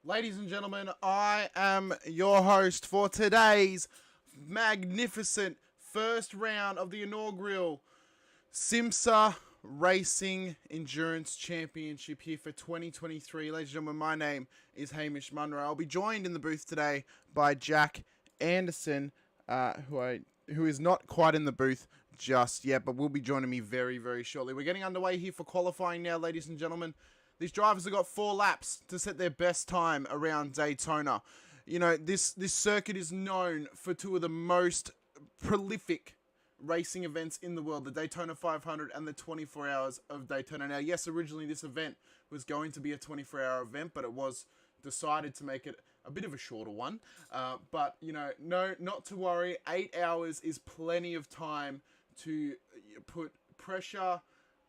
Ladies and gentlemen, I am your host for today's magnificent first round of the inaugural SIMSA Endurance Championship here for 2023. Ladies and gentlemen, my name is Hamish Munro. I'll be joined in the booth today by Jack Anderson, who is not quite in the booth just yet, but will be joining me very, very shortly. We're getting underway here for qualifying now, ladies and gentlemen. These drivers have got 4 laps to set their best time around Daytona. You know, this circuit is known for 2 of the most prolific racing events in the world, the Daytona 500 and the 24 Hours of Daytona. Now, yes, originally this event was going to be a 24-hour event, but it was decided to make it a bit of a shorter one. But, you know, no, not to worry. 8 hours is plenty of time to put pressure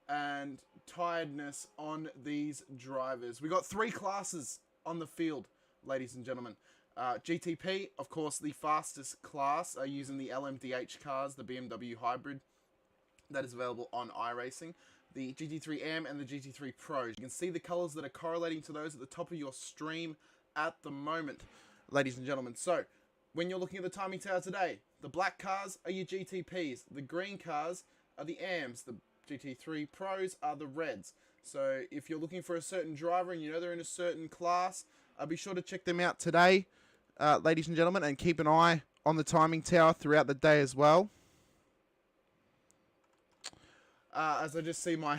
and tiredness on these drivers. We got 3 classes on the field, ladies and gentlemen. GTP, of course, the fastest class, using the LMDH cars, the BMW Hybrid that is available on iRacing. The GT3 AM and the GT3 Pros. You can see the colors that are correlating to those at the top of your stream at the moment, ladies and gentlemen. So, when you're looking at the timing tower today, the black cars are your GTPs, the green cars are the AMs, the GT3 Pros are the reds. So if you're looking for a certain driver and you know they're in a certain class, be sure to check them out today, ladies and gentlemen, and keep an eye on the timing tower throughout the day as well. As I just see my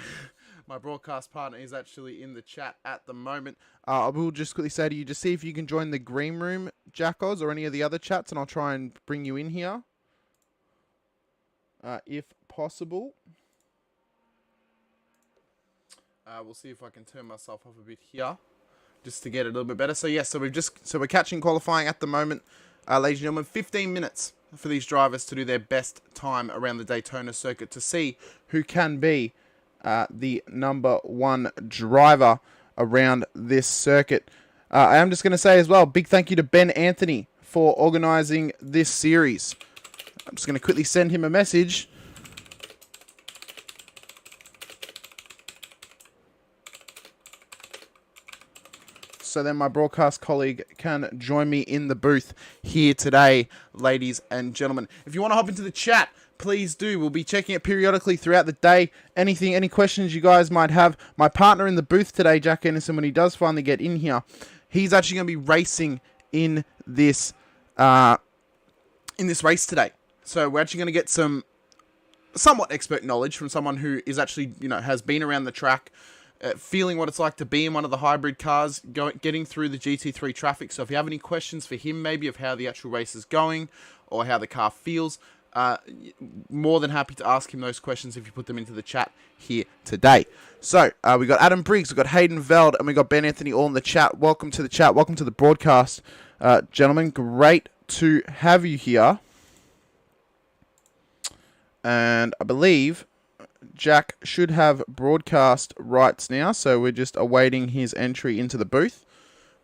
broadcast partner is actually in the chat at the moment. I will just quickly say to you, just see if you can join the green room, Jackos, or any of the other chats, and I'll try and bring you in here, if possible. We'll see if I can turn myself up a bit here, just to get it a little bit better. So yes, so we're catching qualifying at the moment, ladies and gentlemen. 15 minutes for these drivers to do their best time around the Daytona circuit to see who can be the number 1 driver around this circuit. I am just going to say as well, big thank you to Ben Anthony for organising this series. I'm just going to quickly send him a message. So then my broadcast colleague can join me in the booth here today, ladies and gentlemen. If you want to hop into the chat, please do. We'll be checking it periodically throughout the day. Any questions you guys might have. My partner in the booth today, Jack Anderson, when he does finally get in here, he's actually going to be racing in this race today. So we're actually going to get some somewhat expert knowledge from someone who is actually, has been around the track, feeling what it's like to be in one of the hybrid cars, getting through the GT3 traffic. So if you have any questions for him, maybe of how the actual race is going or how the car feels, more than happy to ask him those questions if you put them into the chat here today. So we got Adam Briggs, we got Hayden Veld, and we got Ben Anthony all in the chat. Welcome to the chat. Welcome to the broadcast, gentlemen. Great to have you here. And I believe Jack should have broadcast rights now, so we're just awaiting his entry into the booth.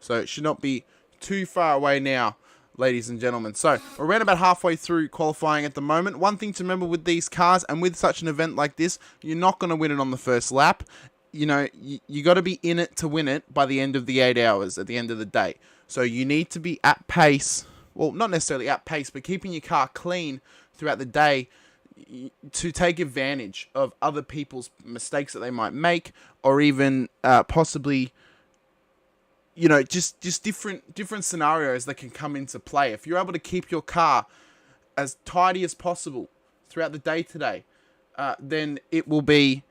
So it should not be too far away now, ladies and gentlemen. So we're around about halfway through qualifying at the moment. One thing to remember with these cars and with such an event like this, you're not going to win it on the first lap. You got to be in it to win it by the end of the 8 hours at the end of the day. So you need to be at pace. Well, not necessarily at pace, but keeping your car clean throughout the day to take advantage of other people's mistakes that they might make, or even possibly, just different scenarios that can come into play. If you're able to keep your car as tidy as possible throughout the day today, then it will be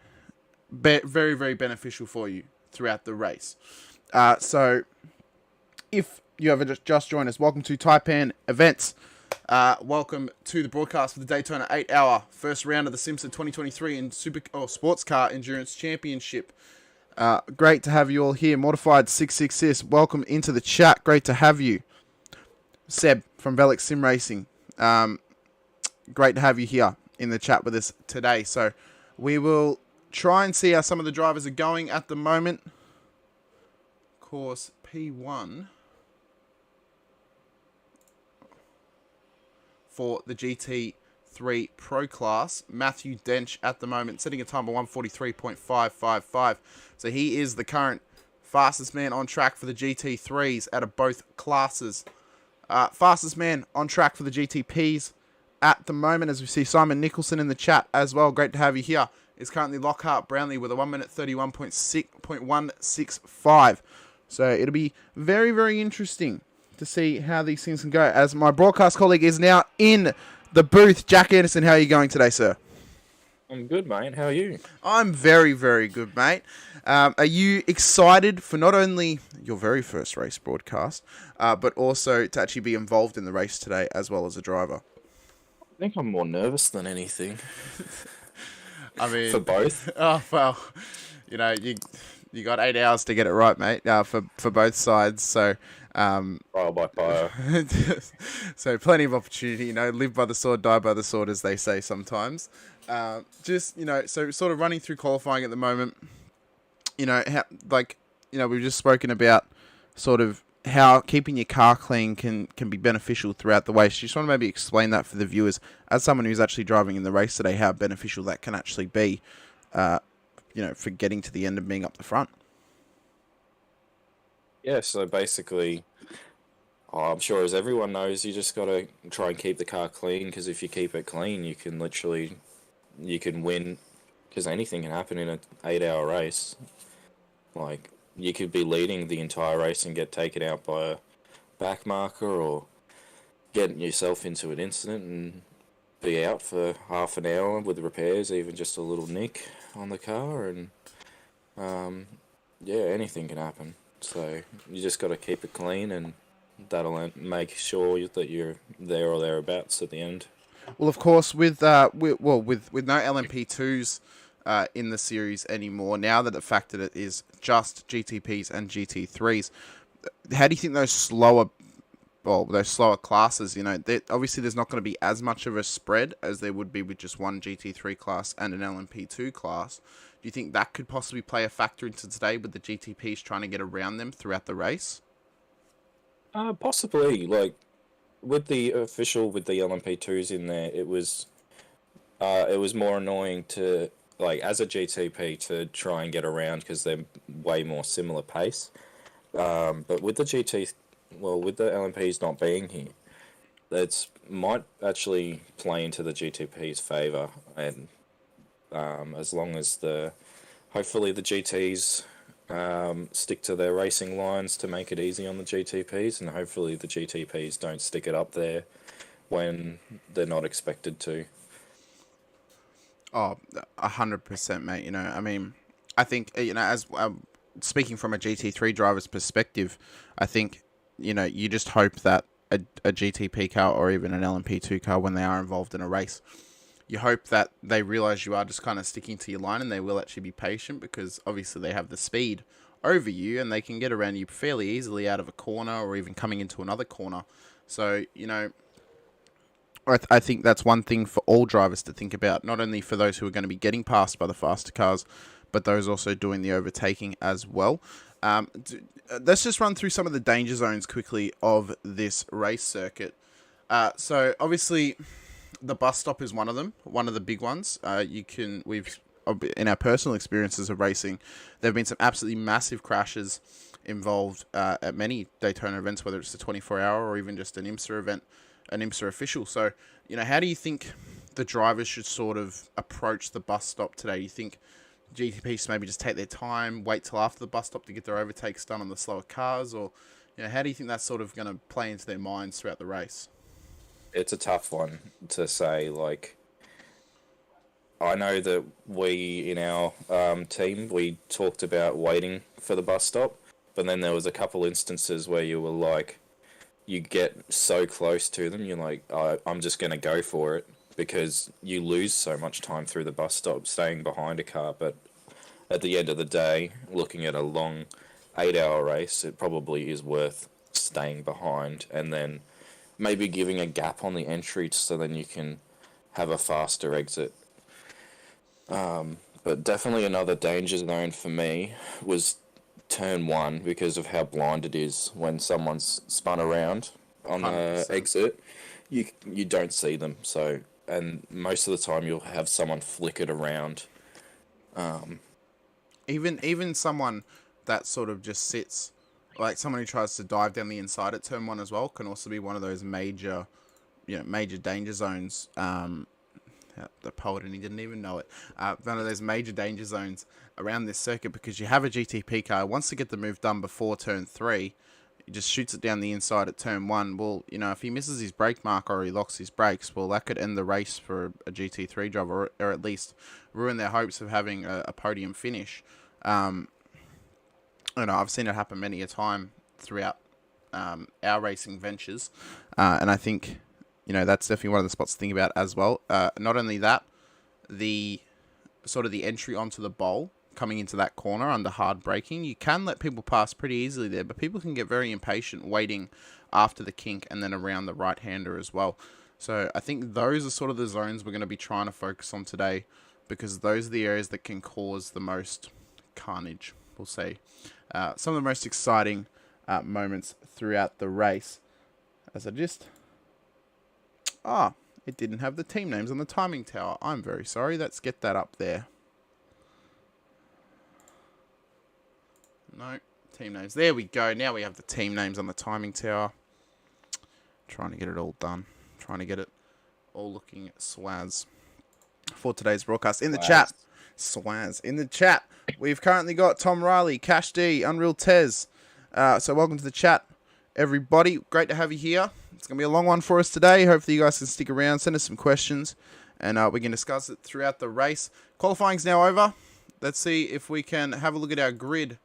very, very beneficial for you throughout the race. So if you have just joined us, welcome to Taipan Events. Welcome to the broadcast for the Daytona 8-hour first round of the SIMSA 2023 in Sports Car Endurance Championship. Great to have you all here. Mortified 666, welcome into the chat. Great to have you. Seb from Velix Sim Racing. Great to have you here in the chat with us today. So we will try and see how some of the drivers are going at the moment. Course P1. For the GT3 Pro class, Matthew Dench at the moment, setting a time of 1:43.555. So he is the current fastest man on track for the GT3s out of both classes. Fastest man on track for the GTPs at the moment, as we see Simon Nicholson in the chat as well. Great to have you here. Is currently Lockhart Brownlee with a 1 minute 31.165. So it'll be very, very interesting to see how these things can go. As my broadcast colleague is now in the booth, Jack Anderson, how are you going today, sir? I'm good, mate. How are you? I'm very, very good, mate. Are you excited for not only your very first race broadcast, but also to actually be involved in the race today as well as a driver? I think I'm more nervous than anything. I mean, for both. Oh well, you know, you got 8 hours to get it right, mate. For both sides, so Trial by fire. so plenty of opportunity. You know, live by the sword, die by the sword, as they say sometimes. Just so sort of running through qualifying at the moment. You know, we've just spoken about sort of how keeping your car clean can be beneficial throughout the race. You just want to maybe explain that for the viewers, as someone who's actually driving in the race today, how beneficial that can actually be, for getting to the end and being up the front. Yeah, so basically, I'm sure as everyone knows, you just got to try and keep the car clean, because if you keep it clean, you can win, because anything can happen in an 8-hour race. Like, you could be leading the entire race and get taken out by a back marker, or getting yourself into an incident and be out for half an hour with repairs, even just a little nick on the car, and anything can happen. So you just got to keep it clean, and that'll make sure that you're there or thereabouts at the end. Well, of course, with no LMP2s in the series anymore, now that the fact that it is just GTPs and GT3s, how do you think those slower classes, obviously there's not going to be as much of a spread as there would be with just one GT3 class and an LMP2 class. Do you think that could possibly play a factor into today with the GTPs trying to get around them throughout the race? Possibly. Like, with the LMP2s in there, it was more annoying to, like, as a GTP, to try and get around, because they're way more similar pace. But with the LMPs not being here, that might actually play into the GTP's favour, and as long as hopefully the GTs stick to their racing lines to make it easy on the GTPs, and hopefully the GTPs don't stick it up there when they're not expected to. Oh, 100%, mate. I think, as speaking from a GT3 driver's perspective, I think, you just hope that a GTP car or even an LMP2 car, when they are involved in a race, you hope that they realise you are just kind of sticking to your line, and they will actually be patient, because obviously they have the speed over you and they can get around you fairly easily out of a corner or even coming into another corner. So, I think that's one thing for all drivers to think about, not only for those who are going to be getting passed by the faster cars, but those also doing the overtaking as well. Let's just run through some of the danger zones quickly of this race circuit. So obviously the bus stop is one of them, one of the big ones. In our personal experiences of racing, there have been some absolutely massive crashes involved at many Daytona events, whether it's the 24-hour or even just an IMSA event, an IMSA official. So, how do you think the drivers should sort of approach the bus stop today? Do you think GTPs maybe just take their time, wait till after the bus stop to get their overtakes done on the slower cars? Or, how do you think that's sort of going to play into their minds throughout the race? It's a tough one to say. Like, I know that we, in our team, we talked about waiting for the bus stop, but then there was a couple instances where you were like, you get so close to them, you're like, I'm just going to go for it, because you lose so much time through the bus stop staying behind a car. But at the end of the day, looking at a long 8-hour race, it probably is worth staying behind and then maybe giving a gap on the entry so then you can have a faster exit. But definitely another danger zone for me was turn 1, because of how blind it is when someone's spun around on 100%. The exit. You don't see them, so, and most of the time you'll have someone flick it around. Even someone that sort of just sits, like someone who tries to dive down the inside at turn 1 as well, can also be one of those major, major danger zones. The poet, and he didn't even know it. One of those major danger zones around this circuit, because you have a GTP car wants to get the move done before turn 3. He just shoots it down the inside at turn 1. Well, if he misses his brake mark or he locks his brakes, well, that could end the race for a GT3 driver, or at least ruin their hopes of having a podium finish. I've seen it happen many a time throughout our racing ventures, and I think that's definitely one of the spots to think about as well. Not only that, the entry onto the bowl, coming into that corner under hard braking, you can let people pass pretty easily there, but people can get very impatient waiting after the kink and then around the right-hander as well. So I think those are sort of the zones we're going to be trying to focus on today, because those are the areas that can cause the most carnage, we'll say. Some of the most exciting moments throughout the race. As I just... it didn't have the team names on the timing tower. I'm very sorry. Let's get that up there. No, team names. There we go. Now we have the team names on the timing tower. Trying to get it all done. Trying to get it all looking swaz for today's broadcast. In the chat, swaz. In the chat, we've currently got Tom Riley, Cash D, Unreal Tez. So welcome to the chat, everybody. Great to have you here. It's going to be a long one for us today. Hopefully you guys can stick around, send us some questions, and we can discuss it throughout the race. Qualifying's now over. Let's see if we can have a look at our grid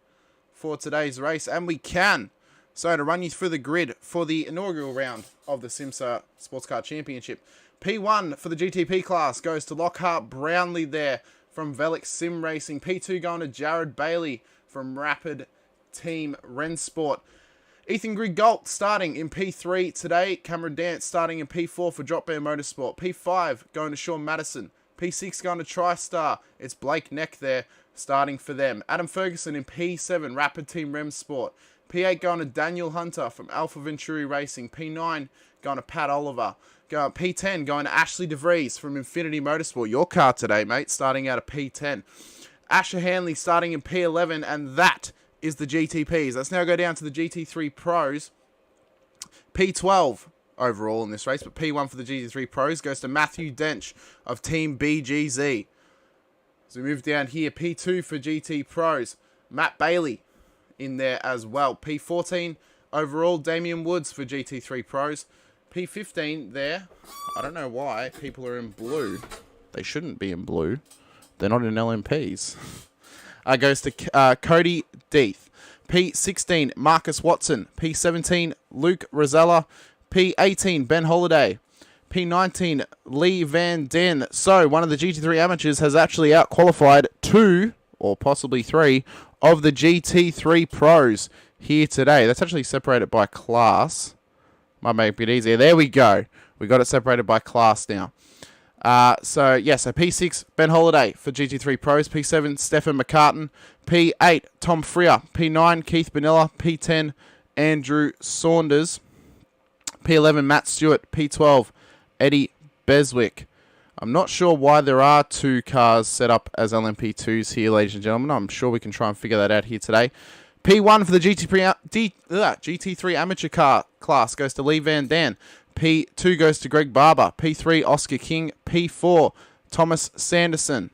for today's race, and we can. So to run you through the grid for the inaugural round of the SIMSA Sports Car Championship, P1 for the GTP class goes to Lockhart Brownlee there from Velic Sim Racing. P2 going to Jared Bailey from Rapid Team Rensport. Ethan Grigault starting in P3 today. Cameron Dance starting in P4 for Drop Bear Motorsport. P5 going to Sean Madison. P6 going to TriStar. It's Blake Neck there starting for them. Adam Ferguson in P7, Rapid Team Remsport. P8 going to Daniel Hunter from Alpha Venturi Racing. P9 going to Pat Oliver. P10 going to Ashley DeVries from Infinity Motorsport. Your car today, mate, starting out of P10. Asher Hanley starting in P11, and that is the GTPs. Let's now go down to the GT3 Pros. P12 overall in this race, but P1 for the GT3 Pros goes to Matthew Dench of Team BGZ. So we move down here, P2 for GT Pros, Matt Bailey in there as well. P14 overall, Damian Woods for GT3 Pros. P15 there, I don't know why people are in blue. They shouldn't be in blue. They're not in LMPs. Goes to Cody Deeth. P16, Marcus Watson. P17, Luke Rosella. P18, Ben Holiday. P19, Lee Van Den. So, one of the GT3 amateurs has actually out-qualified 2, or possibly 3, of the GT3 pros here today. That's actually separated by class. Might make it easier. There we go. We got it separated by class now. So P6, Ben Holiday for GT3 Pros. P7, Stefan McCartan. P8, Tom Freer. P9, Keith Benilla. P10, Andrew Saunders. P11, Matt Stewart. P12, Eddie Beswick. I'm not sure why there are 2 cars set up as LMP2s here, ladies and gentlemen. I'm sure we can try and figure that out here today. P1 for the GT3 amateur car class goes to Lee Van Dan. P2 goes to Greg Barber. P3, Oscar King. P4, Thomas Sanderson.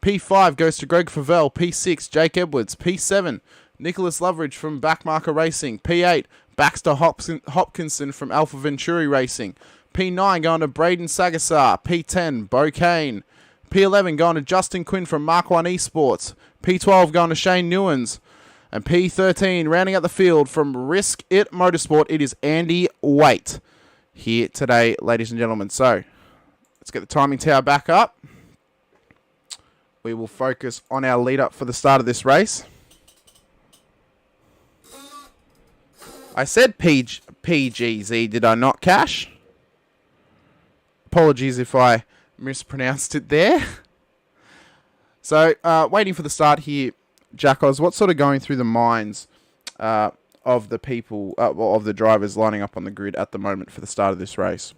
P5 goes to Greg Favell. P6, Jake Edwards. P7, Nicholas Loveridge from Backmarker Racing. P8, Baxter Hopkinson from Alpha Venturi Racing. P9 going to Braden Sagasar. P10, Bo Kane. P11 going to Justin Quinn from Mark 1 Esports. P12 going to Shane Newens. And P13 rounding out the field from Risk It Motorsport, it is Andy Waite here today, ladies and gentlemen. So, let's get the timing tower back up. We will focus on our lead up for the start of this race. I said PGZ, did I not, Cash? Apologies if I mispronounced it there. So, waiting for the start here, Jackos, what's sort of going through the minds of the people, of the drivers lining up on the grid at the moment for the start of this race?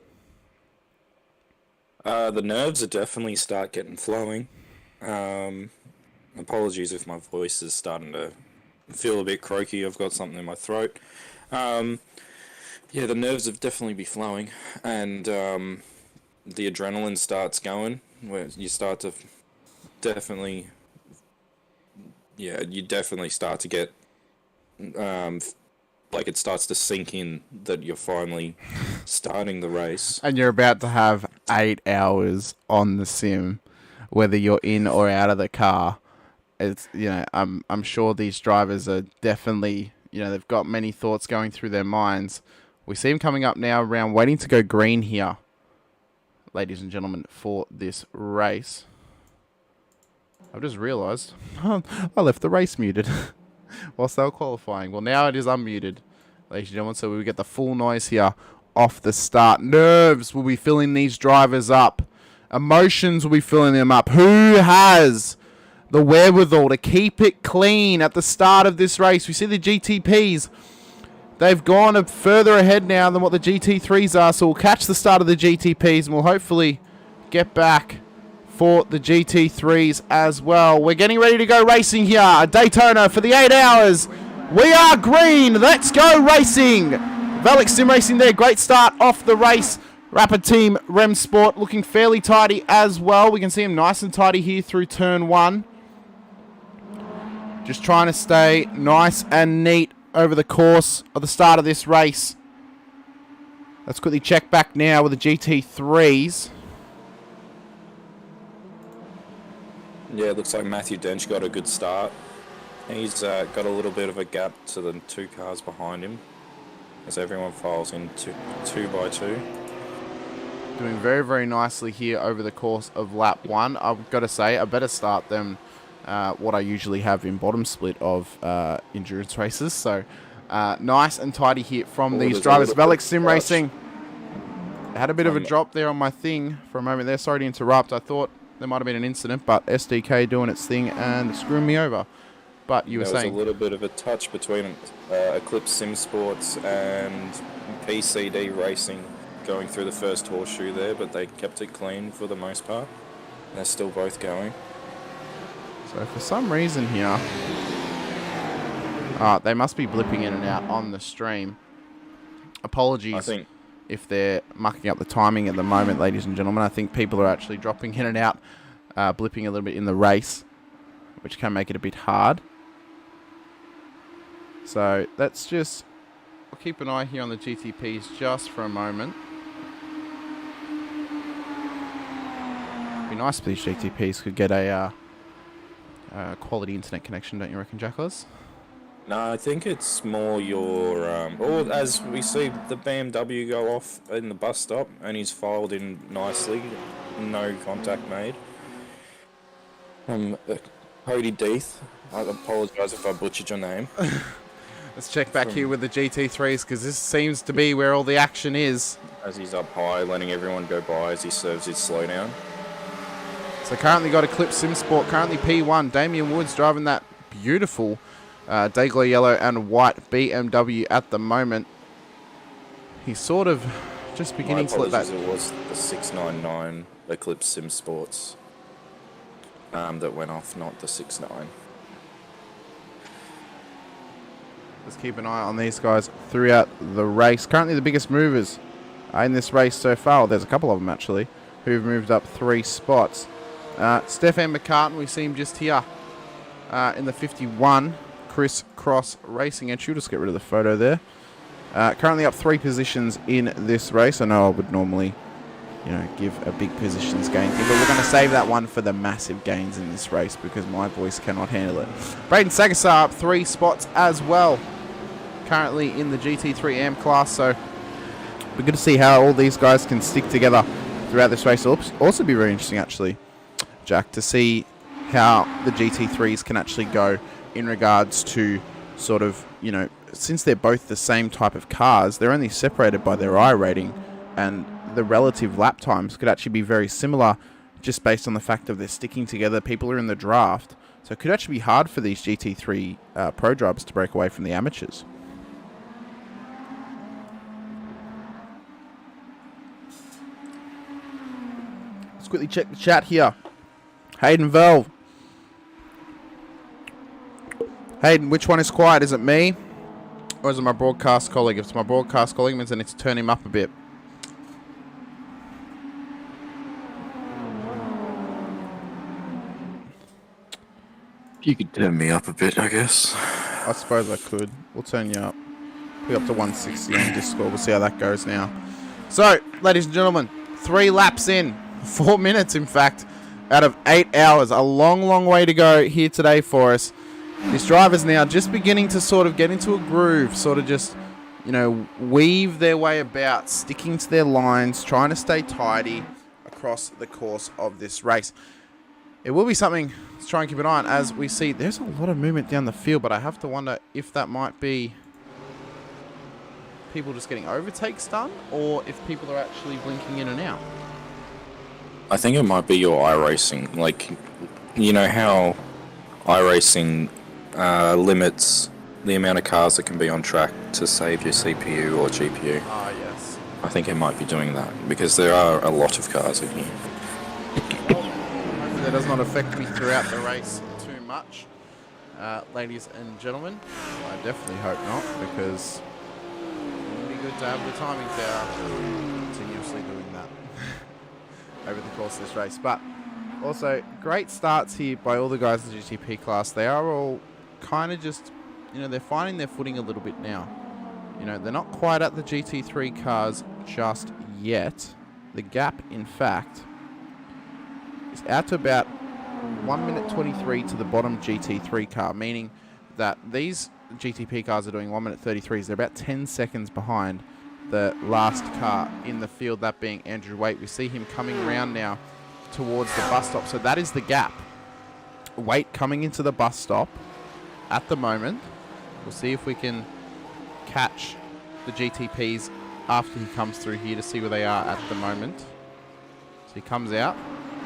The nerves are definitely start getting flowing. Apologies if my voice is starting to feel a bit croaky. I've got something in my throat. Yeah, the nerves have definitely be flowing, and the adrenaline starts going, where you start to definitely, yeah, you definitely start to get, like it starts to sink in that you're finally starting the race. And you're about to have 8 hours on the sim, whether you're in or out of the car. It's, I'm sure these drivers are definitely, they've got many thoughts going through their minds. We see them coming up now around waiting to go green here, ladies and gentlemen, for this race. I've just realised I left the race muted whilst they were qualifying. Well, now it is unmuted, ladies and gentlemen, so we get the full noise here off the start. Nerves will be filling these drivers up. Emotions will be filling them up. Who has the wherewithal to keep it clean at the start of this race? We see the GTPs. They've gone further ahead now than what the GT3s are, so we'll catch the start of the GTPs and we'll hopefully get back for the GT3s as well. We're getting ready to go racing here at Daytona for the 8 hours. We are green. Let's go racing. Velix Sim Racing there. Great start off the race. Rapid Team Rem Sport looking fairly tidy as well. We can see him nice and tidy here through turn 1. Just trying to stay nice and neat over the course of the start of this race. Let's quickly check back now with the GT3s. Yeah, it looks like Matthew Dench got a good start. He's got a little bit of a gap to the 2 cars behind him as everyone files in two by two. Doing very, very nicely here over the course of lap 1. I've got to say, a better start than what I usually have in bottom split of endurance races. So, nice and tidy here from these drivers. Velix Sim Racing had a bit of a drop there on my thing for a moment there. Sorry to interrupt. I thought there might have been an incident, but SDK doing its thing and screwing me over. But you were saying... There was a little bit of a touch between Eclipse Sim Sports and PCD Racing going through the first horseshoe there, but they kept it clean for the most part. They're still both going. So for some reason here... they must be blipping in and out on the stream. Apologies if they're mucking up the timing at the moment, ladies and gentlemen. I think people are actually dropping in and out, blipping a little bit in the race, which can make it a bit hard. So let's just... We'll keep an eye here on the GTPs just for a moment. It'd be nice if these GTPs could get a quality internet connection, don't you reckon, Jacklers? No, I think it's more your... or as we see the BMW go off in the bus stop, and he's filed in nicely. No contact made. Cody Death, I apologise if I butchered your name. Let's check back here with the GT3s, because this seems to be where all the action is. As he's up high, letting everyone go by as he serves his slowdown. So currently got Eclipse Sim Sport, currently P1. Damien Woods driving that beautiful Dayglow yellow and white BMW at the moment. He's sort of just beginning to let that... It was the 699 Eclipse Sim Sports that went off, not the 69. Let's keep an eye on these guys throughout the race. Currently the biggest movers in this race so far, well, there's a couple of them actually, who've moved up 3 spots. Stefan McCartan, we see him just here in the 51 Chris Cross Racing entry. We'll just get rid of the photo there. Currently up 3 positions in this race. I know I would normally, give a big positions gain thing, but we're going to save that one for the massive gains in this race because my voice cannot handle it. Braden Sagasar up 3 spots as well. Currently in the GT3 AM class, so we're going to see how all these guys can stick together throughout this race. It'll also be very interesting, actually, Jack, to see how the GT3s can actually go in regards to sort of, since they're both the same type of cars, they're only separated by their I rating, and the relative lap times could actually be very similar just based on the fact of they're sticking together. People are in the draft, so it could actually be hard for these GT3 pro drivers to break away from the amateurs. Let's quickly check the chat here. Hayden Valve Hayden, which one is quiet? Is it me? Or is it my broadcast colleague? If it's my broadcast colleague, it means I need to turn him up a bit. You could turn me up a bit, I guess. I suppose I could. We'll turn you up. We're up to 160 on Discord. We'll see how that goes now. So, ladies and gentlemen, 3 laps in. 4 minutes, in fact, out of 8 hours. A long, long way to go here today for us. These drivers now just beginning to sort of get into a groove, sort of just, you know, weave their way about, sticking to their lines, trying to stay tidy across the course of this race. It will be something to try and keep an eye on as we see there's a lot of movement down the field, but I have to wonder if that might be people just getting overtakes done or if people are actually blinking in and out. I think it might be your iRacing. Like, you know how iRacing limits the amount of cars that can be on track to save your CPU or GPU. Ah, yes. I think it might be doing that because there are a lot of cars in here. Well, hopefully that does not affect me throughout the race too much. Ladies and gentlemen, I definitely hope not, because it would be good to have the timing tower continuously doing that over the course of this race. But also, great starts here by all the guys in the GTP class. They are all kind of just, you know, they're finding their footing a little bit now. You know, they're not quite at the GT3 cars just yet. The gap, in fact, is out to about 1 minute 23 to the bottom GT3 car, meaning that these GTP cars are doing 1 minute 33s. They're about 10 seconds behind the last car in the field, that being Andrew Waite. We see him coming around now towards the bus stop. So that is the gap. Waite coming into the bus stop at the moment. We'll see if we can catch the GTPs after he comes through here to see where they are at the moment. So he comes out.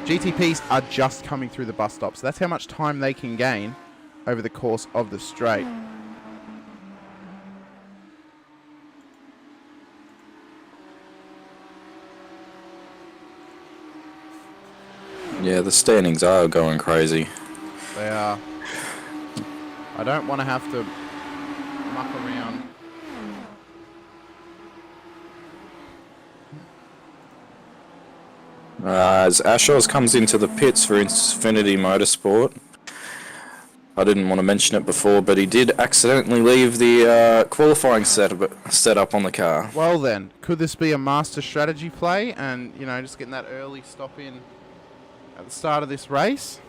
GTPs are just coming through the bus stop. So that's how much time they can gain over the course of the straight. Yeah, the standings are going crazy. They are. I don't want to have to muck around. As Ashos comes into the pits for Infinity Motorsport, I didn't want to mention it before, but he did accidentally leave the qualifying setup on the car. Well then, could this be a master strategy play and, you know, just getting that early stop in at the start of this race?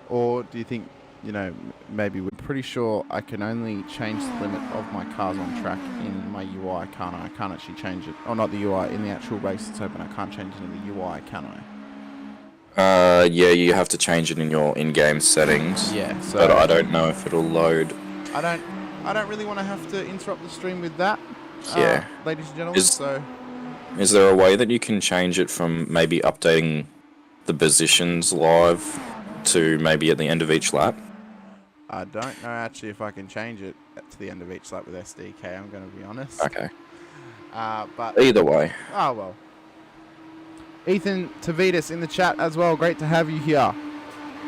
Or do you think, you know, maybe we're pretty sure I can only change the limit of my cars on track in my UI, can't I? I can't actually change it. Oh, not the UI, in the actual race it's open. I can't change it in the UI, can I? Yeah, you have to change it in your in-game settings. Yeah, so but I don't know if it'll load. I don't really want to have to interrupt the stream with that. Yeah. Ladies and gentlemen, Is there a way that you can change it from maybe updating the positions live to maybe at the end of each lap? I don't know actually if I can change it to the end of each lap with SDK, I'm going to be honest. Okay. But Either way. Oh, well. Ethan Tavitas in the chat as well. Great to have you here.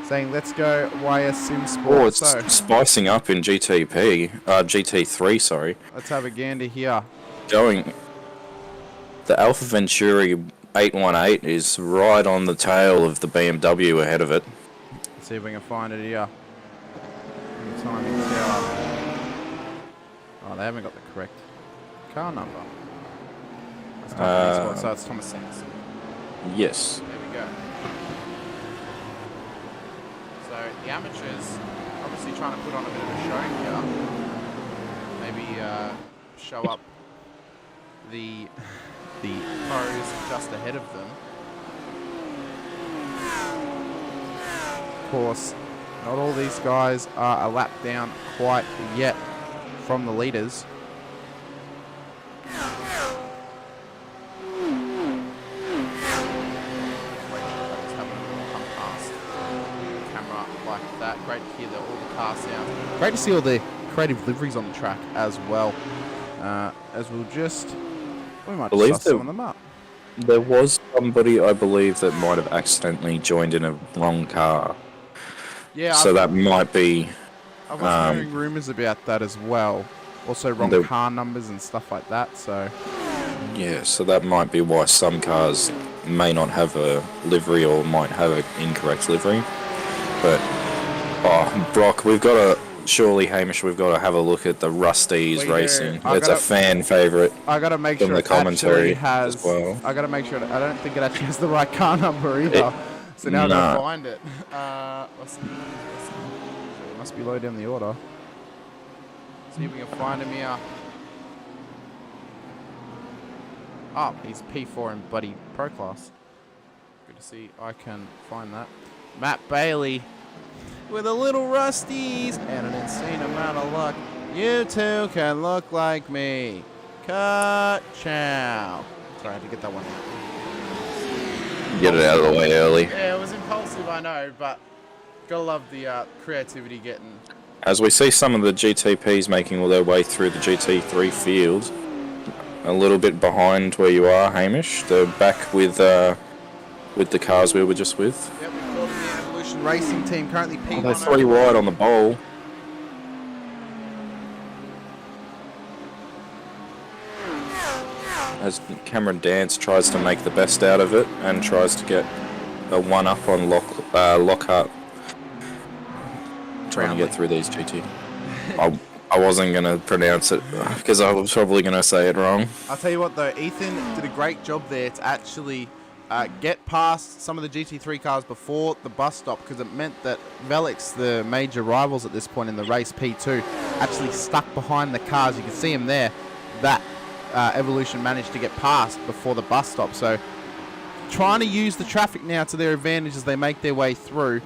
Saying, let's go YS Sim Sport. Oh, it's spicing up in GT3, sorry. Let's have a gander here. The Alpha Venturi 818 is right on the tail of the BMW ahead of it. Let's see if we can find it here. The timing tower. Oh, they haven't got the correct car number. That's Thomas so it's Thomas Sanderson. Yes. There we go. So the amateurs obviously trying to put on a bit of a show here. Maybe show up the pros just ahead of them. Of course, not all these guys are a lap down quite yet from the leaders. Great to hear all the car sounds. Great to see all the creative liveries on the track as well. As we might just sum them up. There was somebody, I believe, that might have accidentally joined in a wrong car. Yeah. So that might be I was hearing rumours about that as well. Also wrong car numbers and stuff like that, so... Yeah, so that might be why some cars may not have a livery or might have an incorrect livery. But, Brock, we've got to... Surely, Hamish, we've got to have a look at the Rusties Racing. It's a fan favourite. I got to make sure the commentary has... as well. I got to make sure... I don't think it actually has the right car number either. So now I've got to find it. It must be low down the order. See if we can find him here. Oh, he's P4 in Buddy Pro Class. Good to see I can find that. Matt Bailey with a little Rusties and an insane amount of luck. You too can look like me. Ka-chow. Sorry, I had to get that one out. Get it out of the way early. Yeah, it was impulsive, I know, but gotta love the creativity getting... As we see some of the GTPs making all their way through the GT3 field, a little bit behind where you are, Hamish. They're back with the cars we were just with. Yep, we've called the Evolution Racing team, currently P1. They're 3 wide on the bowl. As Cameron Dance tries to make the best out of it and tries to get a 1-up on Lockhart. Trying to get through these GT. I wasn't going to pronounce it because I was probably going to say it wrong. I'll tell you what though, Ethan did a great job there to actually get past some of the GT3 cars before the bus stop, because it meant that Velix, the major rivals at this point in the race, P2, actually stuck behind the cars. You can see him there. That Evolution managed to get past before the bus stop. So trying to use the traffic now to their advantage as they make their way through.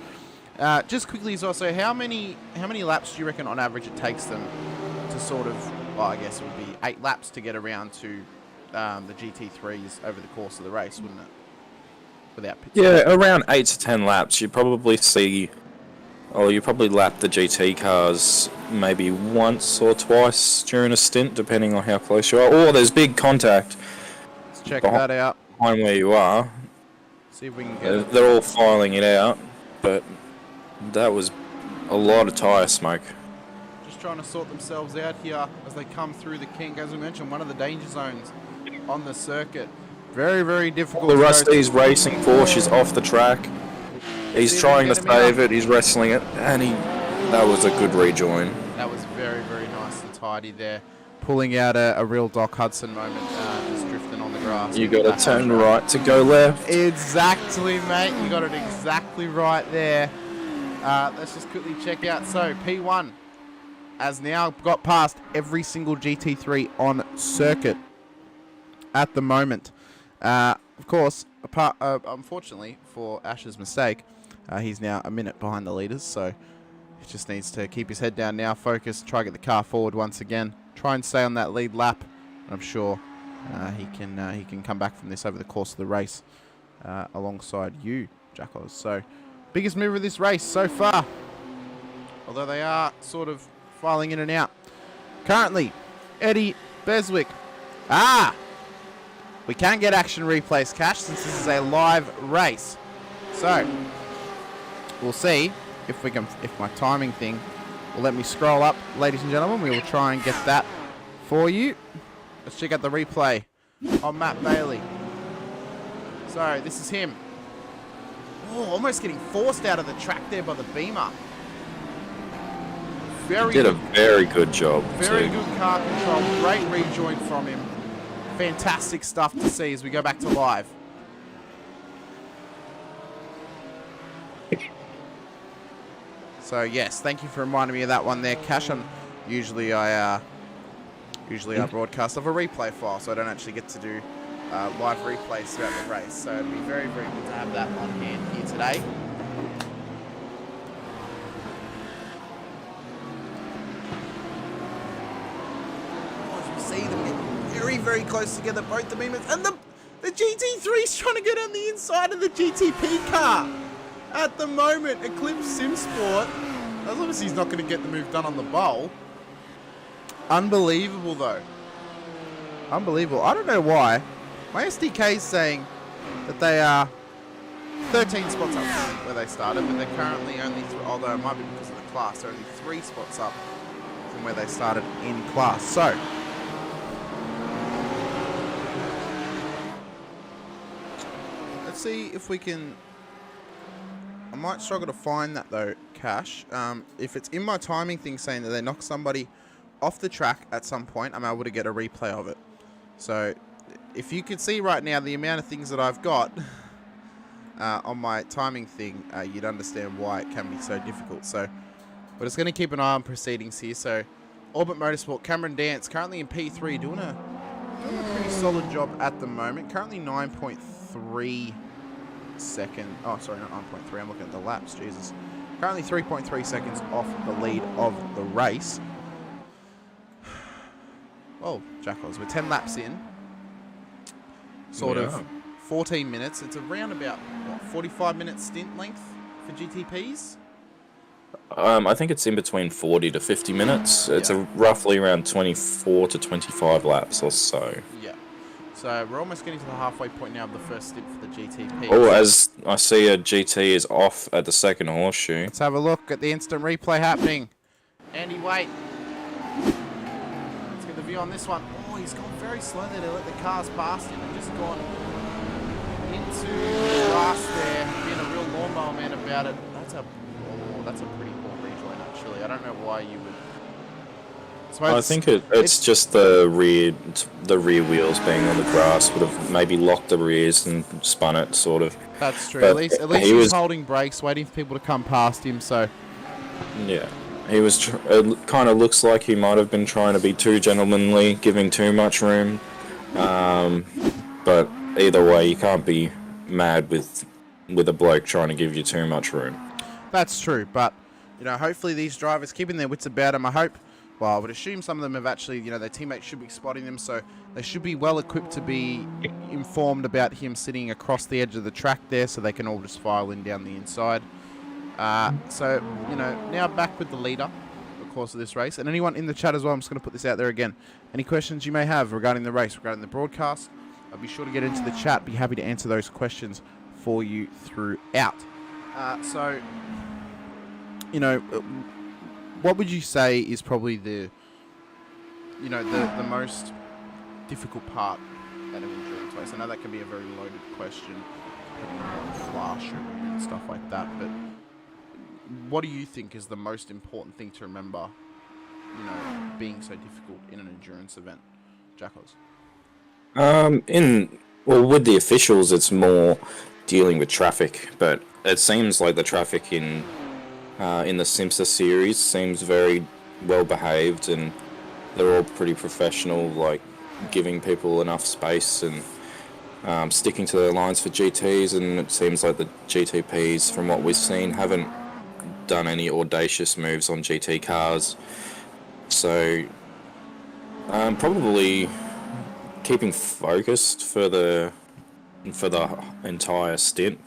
Just quickly as well, so how many laps do you reckon on average it takes them to sort of, well, I guess it would be 8 laps to get around to the GT3s over the course of the race, wouldn't it? Without pits. Yeah, around 8 to 10 laps. You probably see, you probably lap the GT cars maybe once or twice during a stint, depending on how close you are. Or there's big contact. Let's check that out. Behind where you are. See if we can get it. They're all filing it out, but that was a lot of tyre smoke. Just trying to sort themselves out here as they come through the kink. As we mentioned, one of the danger zones on the circuit. Very, very difficult. The Rusties Racing Porsche is off the track. He's trying to save it. He's wrestling it, and that was a good rejoin. That was very, very nice and tidy there. Pulling out a real Doc Hudson moment, just drifting on the grass. You got to turn right to go left. Exactly, mate. You got it exactly right there. Let's just quickly check out. So P1 has now got past every single GT3 on circuit at the moment. Of course, unfortunately for Ash's mistake, he's now a minute behind the leaders, so he just needs to keep his head down now, focus, try to get the car forward once again, try and stay on that lead lap. I'm sure he can come back from this over the course of the race alongside you, Jackos. So biggest mover of this race so far, although they are sort of filing in and out. Currently, Eddie Beswick. We can get action replays, Cash, since this is a live race. So we'll see if my timing thing will let me scroll up, ladies and gentlemen. We will try and get that for you. Let's check out the replay on Matt Bailey. So this is him. Oh, almost getting forced out of the track there by the Beamer. He did a very good job. Very good car control. Great rejoin from him. Fantastic stuff to see as we go back to live. So yes, thank you for reminding me of that one there, Cash. Usually I broadcast off a replay file, so I don't actually get to do live replays throughout the race. So it'd be very, very good to have that on hand here today. As you see them get very, very close together, both the Beamers, and the GT3 is trying to get on the inside of the GTP car. At the moment, Eclipse SimSport, as obviously he's not going to get the move done on the bowl. Unbelievable, though. Unbelievable. I don't know why. My SDK is saying that they are 13 spots up from where they started, but they're currently only, although it might be because of the class, they're only 3 spots up from where they started in class. So, let's see if we can... I might struggle to find that though, Cash. If it's in my timing thing saying that they knock somebody off the track at some point, I'm able to get a replay of it. So, if you could see right now the amount of things that I've got on my timing thing, you'd understand why it can be so difficult. So, we're just going to keep an eye on proceedings here. So, Orbit Motorsport, Cameron Dance, currently in P3, doing a pretty solid job at the moment. Currently 9.3 second. Oh, sorry, not 9.3. I'm looking at the laps. Jesus. Currently 3.3 seconds off the lead of the race. Well, Jackals, we're 10 laps in. Sort of 14 minutes. It's around about, what, 45-minute stint length for GTPs? I think it's in between 40 to 50 minutes. It's roughly around 24 to 25 laps or so. Yeah. So we're almost getting to the halfway point now of the first stint for the GTP. Oh, as I see a GT is off at the second horseshoe. Let's have a look at the instant replay happening. Andy, wait. Let's get the view on this one. Oh, he's gone very slow there to let the cars past him and just gone into the grass there, being a real lawnmower man about it. That's a pretty poor rejoin, actually. I don't know why you would... I think it's just the rear wheels being on the grass would have maybe locked the rears and spun it, sort of. That's true. But at least he was holding brakes, waiting for people to come past him. So yeah, he was. It kind of looks like he might have been trying to be too gentlemanly, giving too much room. But either way, you can't be mad with a bloke trying to give you too much room. That's true, but hopefully these drivers keeping their wits about them. I would assume some of them have actually, their teammates should be spotting them, so they should be well equipped to be informed about him sitting across the edge of the track there, so they can all just file in down the inside. So, now back with the leader, of course, of this race. And anyone in the chat as well, I'm just going to put this out there again. Any questions you may have regarding the race, regarding the broadcast, I'll be sure to get into the chat. Be happy to answer those questions for you throughout. What would you say is probably the most difficult part at an endurance race? I know that can be a very loaded question, depending on class and stuff like that, but what do you think is the most important thing to remember, being so difficult in an endurance event? Jackals? With the officials, it's more dealing with traffic, but it seems like the traffic in the SIMSA series seems very well behaved, and they're all pretty professional, like giving people enough space and sticking to their lines for GTs. And it seems like the GTPs, from what we've seen, haven't done any audacious moves on GT cars. So probably keeping focused for the entire stint.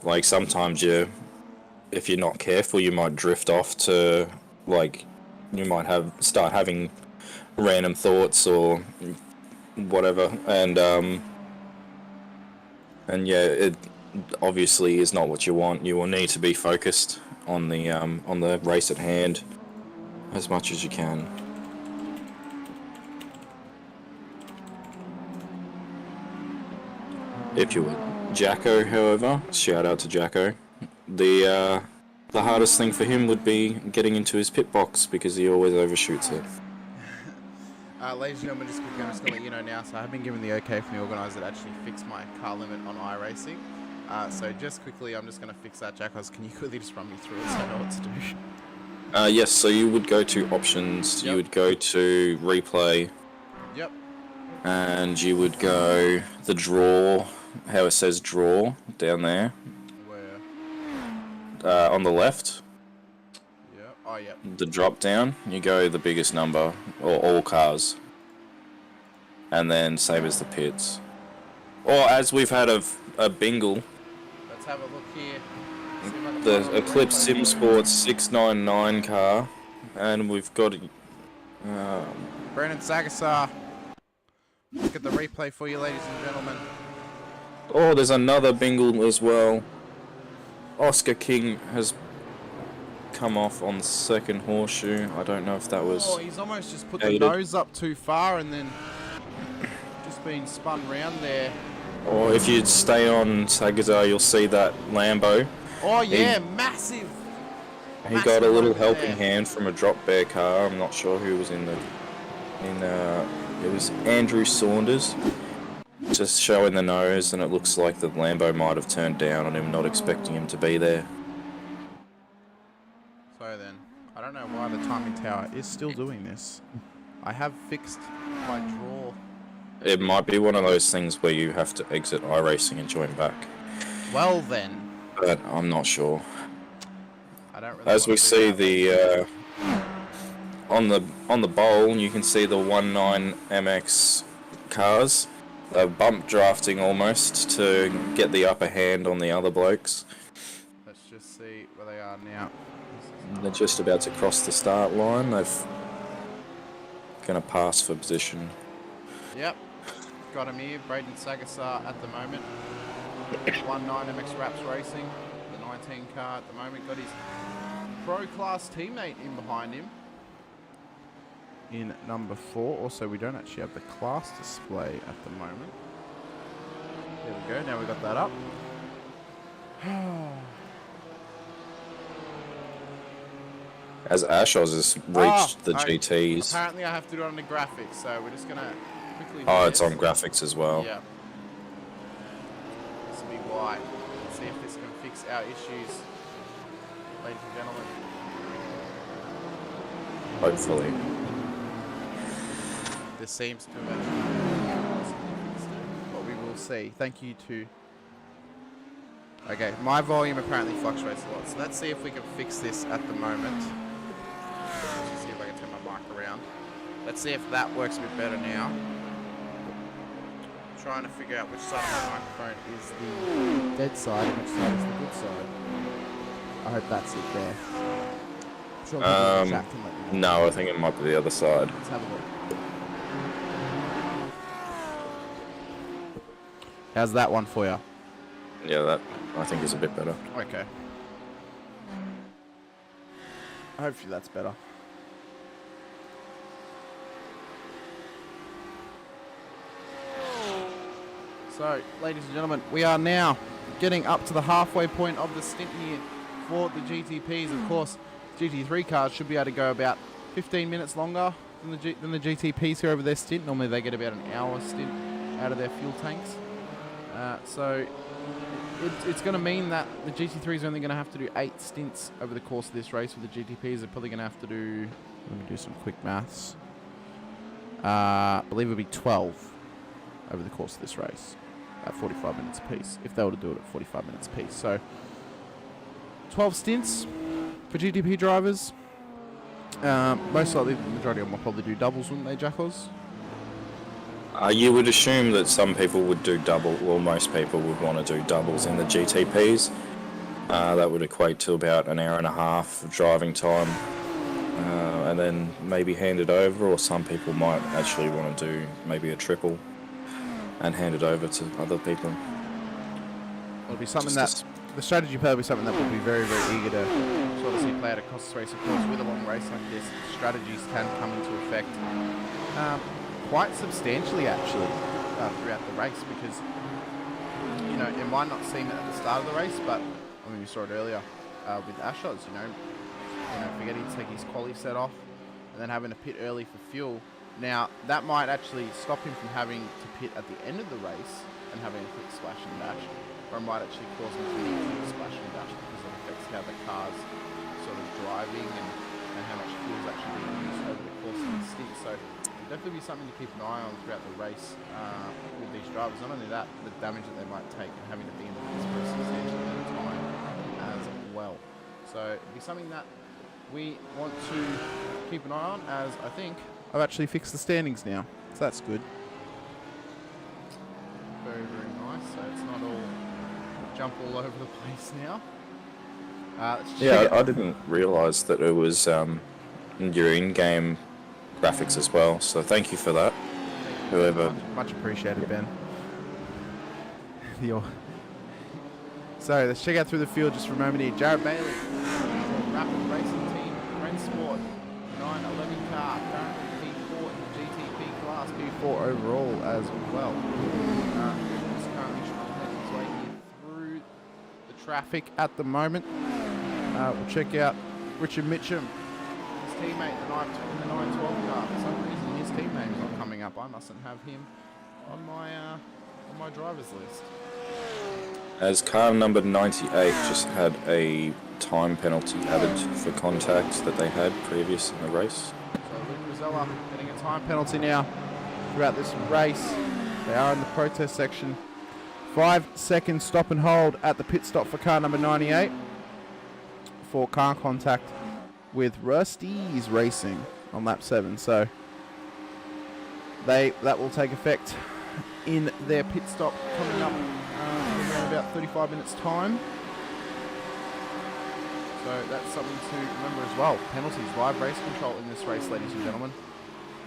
Like sometimes if you're not careful, you might drift off to, like, you might start having random thoughts or whatever, and yeah, it obviously is not what you want. You will need to be focused on the race at hand as much as you can. If you would. Jacko, however, shout out to Jacko. The hardest thing for him would be getting into his pit box because he always overshoots it. Ladies and gentlemen, just quickly, I'm just going to let you know now, so I have been given the okay from the organiser to actually fix my car limit on iRacing. So just quickly, I'm just going to fix that. Jackals, can you quickly just run me through it so I know what to do? Yes, so you would go to options, you would go to replay. Yep. And you would go the draw, how it says draw down there. Where? On the left. Yeah. Oh, yeah. The drop down, you go the biggest number, or all cars. And then same as the pits. Or as we've had a bingle. Let's have a look here. The Eclipse Sim Sports 699 car. And we've got Brandon Sagasar. Look at the replay for you, ladies and gentlemen. Oh, there's another bingle as well. Oscar King has come off on the second horseshoe. I don't know if that was... Oh, he's almost just put the aided. nose up too far and then just been spun round there. Or if you stay on Sagazar, you'll see that Lambo. Oh yeah, massive. He got a little moment helping there. hand from a drop bear car. I'm not sure who was in it was Andrew Saunders, just showing the nose, and it looks like the Lambo might have turned down on him, not expecting him to be there. So then, I don't know why the timing tower is still doing this. I have fixed my draw. It might be one of those things where you have to exit iRacing and join back. Well then, But I'm not sure. I don't really As wanna we do see that. on the bowl, you can see the 19 MX cars. They're bump drafting almost to get the upper hand on the other blokes. Let's just see where they are now. They're just about to cross the start line. They're gonna pass for position. Yep, got him here. Braden Sagasar at the moment. 19 MX Raps Racing, the 19 car at the moment. Got his pro class teammate in behind him. In number 4. Also, we don't actually have the class display at the moment. There we go. Now we got that up. As Ashos has reached the GTs. Apparently, I have to do it on the graphics, so we're just gonna quickly. Oh, it's on graphics as well. Yeah. This will be why. Let's see if this can fix our issues, ladies and gentlemen. Hopefully. This seems to have actually, but we will see. Thank you to. Okay, my volume apparently fluctuates a lot, so let's see if we can fix this at the moment. Let's see if I can turn my mic around. Let's see if that works a bit better now. Trying to figure out which side of my microphone is the dead side and which side is the good side. I hope that's it there. I'm sure people in the chat can let me know. No, I think it might be the other side. Let's have a look. How's that one for you? Yeah, that I think is a bit better. Okay. Hopefully that's better. So, ladies and gentlemen, we are now getting up to the halfway point of the stint here for the GTPs. Of course, GT3 cars should be able to go about 15 minutes longer than the GTPs here over their stint. Normally they get about an hour stint out of their fuel tanks. So it's going to mean that the GT3s are only going to have to do 8 stints over the course of this race. With the GTPs, they're probably going to have to do, let me do some quick maths. I believe it'll be 12 over the course of this race at 45 minutes apiece, if they were to do it at 45 minutes apiece. So 12 stints for GTP drivers. Most likely the majority of them will probably do doubles, wouldn't they, Jackals? You would assume that some people would do double, or most people would want to do doubles in the GTPs. That would equate to about an hour and a half of driving time, and then maybe hand it over, or some people might actually want to do maybe a triple and hand it over to other people. It'll be something the strategy play will be something that we'll be very, very eager to sort of see play out across this race. Of course, with a long race like this, strategies can come into effect quite substantially, actually, throughout the race, because, you know, it might not seem it at the start of the race, but I mean, we saw it earlier with Ashos, you know, forgetting to take his quali set off and then having to pit early for fuel. Now, that might actually stop him from having to pit at the end of the race and having a quick splash and dash, or it might actually cause him to need to splash and dash because it affects how the car's sort of driving and how much fuel is actually being used over the course of the stint. So it'll definitely be something to keep an eye on throughout the race with these drivers. Not only that, the damage that they might take and having to be in the pits for a substantial amount of time as well. So it'll be something that we want to keep an eye on, as I think I've actually fixed the standings now, so that's good. Very, very nice. So it's not all jump all over the place now. Yeah, I didn't realise that it was your in-game graphics as well. So thank you for that. Whoever. Much appreciated, Ben. So let's check out through the field just for a moment here. Jared Bailey, Rapid Racing Team, Ren Sport, 911 car, currently P4 in the GTP class, P4 overall as well. He's currently trying to make his way here through the traffic at the moment. We'll check out Richard Mitchum, his teammate in the 912 car. For some reason his team name is not coming up. I mustn't have him on my driver's list. As car number 98 just had a time penalty added for contact that they had previous in the race. So Luke Rosella getting a time penalty now throughout this race. They are in the protest section. 5-second stop and hold at the pit stop for car number 98 for car contact with Rusty's Racing on lap 7. So that will take effect in their pit stop coming up in about 35 minutes time. So that's something to remember as well. Penalties, live race control in this race, ladies and gentlemen.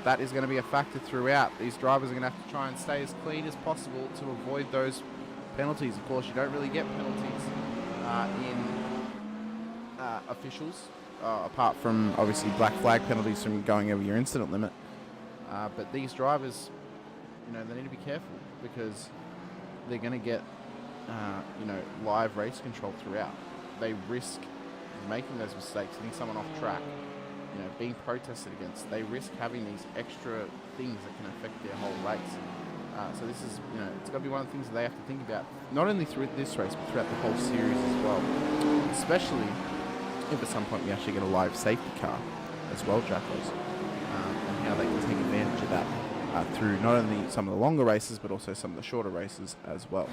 That is going to be a factor throughout. These drivers are going to have to try and stay as clean as possible to avoid those penalties. Of course, you don't really get penalties in officials, apart from obviously black flag penalties from going over your incident limit. But these drivers, they need to be careful because they're going to get, live race control throughout. They risk making those mistakes, hitting someone off track, being protested against. They risk having these extra things that can affect their whole race. So this is, it's got to be one of the things that they have to think about, not only through this race, but throughout the whole series as well. Especially if at some point we actually get a live safety car as well, Jackals, and how they can take advantage of that through not only some of the longer races, but also some of the shorter races as well.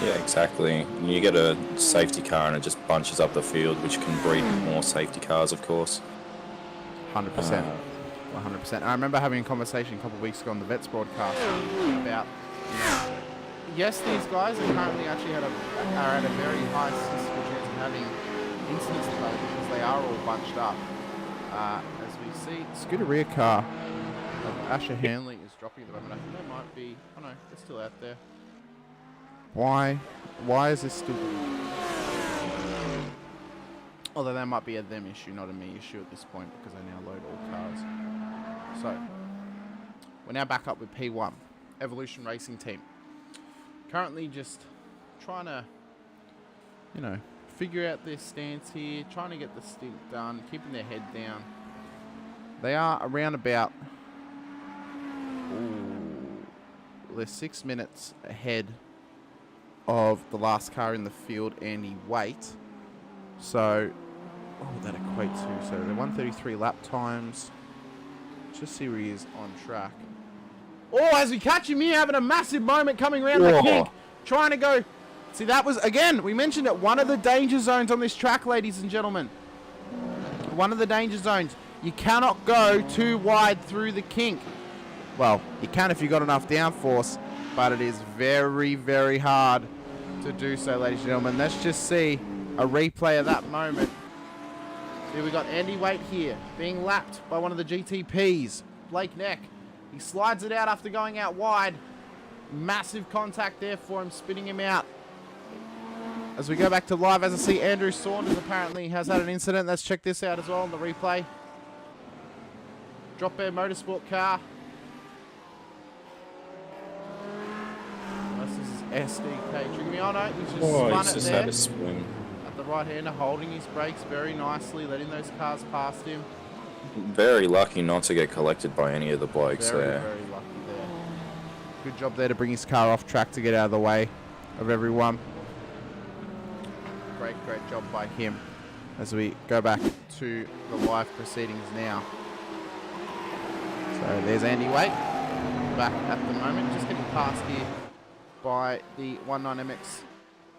Yeah, exactly. You get a safety car and it just bunches up the field, which can breed more safety cars, of course. 100%. 100%. I remember having a conversation a couple of weeks ago on the Vets broadcast about, yes, these guys are currently actually are at a very high statistical chance of having incidents today because they are all bunched up. As we see, Scuderia car of Asher Hanley is dropping at the moment. I think they might be, oh no, they're still out there. Why is this still... Although that might be a them issue, not a me issue at this point, because I now load all cars. So, we're now back up with P1, Evolution Racing Team. Currently just trying to, figure out their stance here, trying to get the stint done, keeping their head down. They are around about... they're 6 minutes ahead of the last car in the field, Andy Waite. So, what would that equate to? So, the 133 lap times. Just see where he is on track. Oh, as we catch him here, having a massive moment coming around the kink. Trying to go. See, that was, again, we mentioned it, one of the danger zones on this track, ladies and gentlemen. One of the danger zones. You cannot go too wide through the kink. Well, you can if you've got enough downforce, but it is very, very hard to do so, ladies and gentlemen. Let's just see a replay of that moment. See, we got Andy Waite here, being lapped by one of the GTPs, Blake Neck. He slides it out after going out wide. Massive contact there for him, spinning him out. As we go back to live, as I see Andrew Saunders apparently has had an incident. Let's check this out as well on the replay. Drop Bear Motorsport car. This is SDK. Triggering me on, no, he's just spun it there. Spin. At the right hander, holding his brakes very nicely, letting those cars past him. Very lucky not to get collected by any of the blokes there. Very lucky there. Good job there to bring his car off track to get out of the way of everyone. Great job by him. As we go back to the live proceedings now. So there's Andy Waite back at the moment, just getting passed here by the 19MX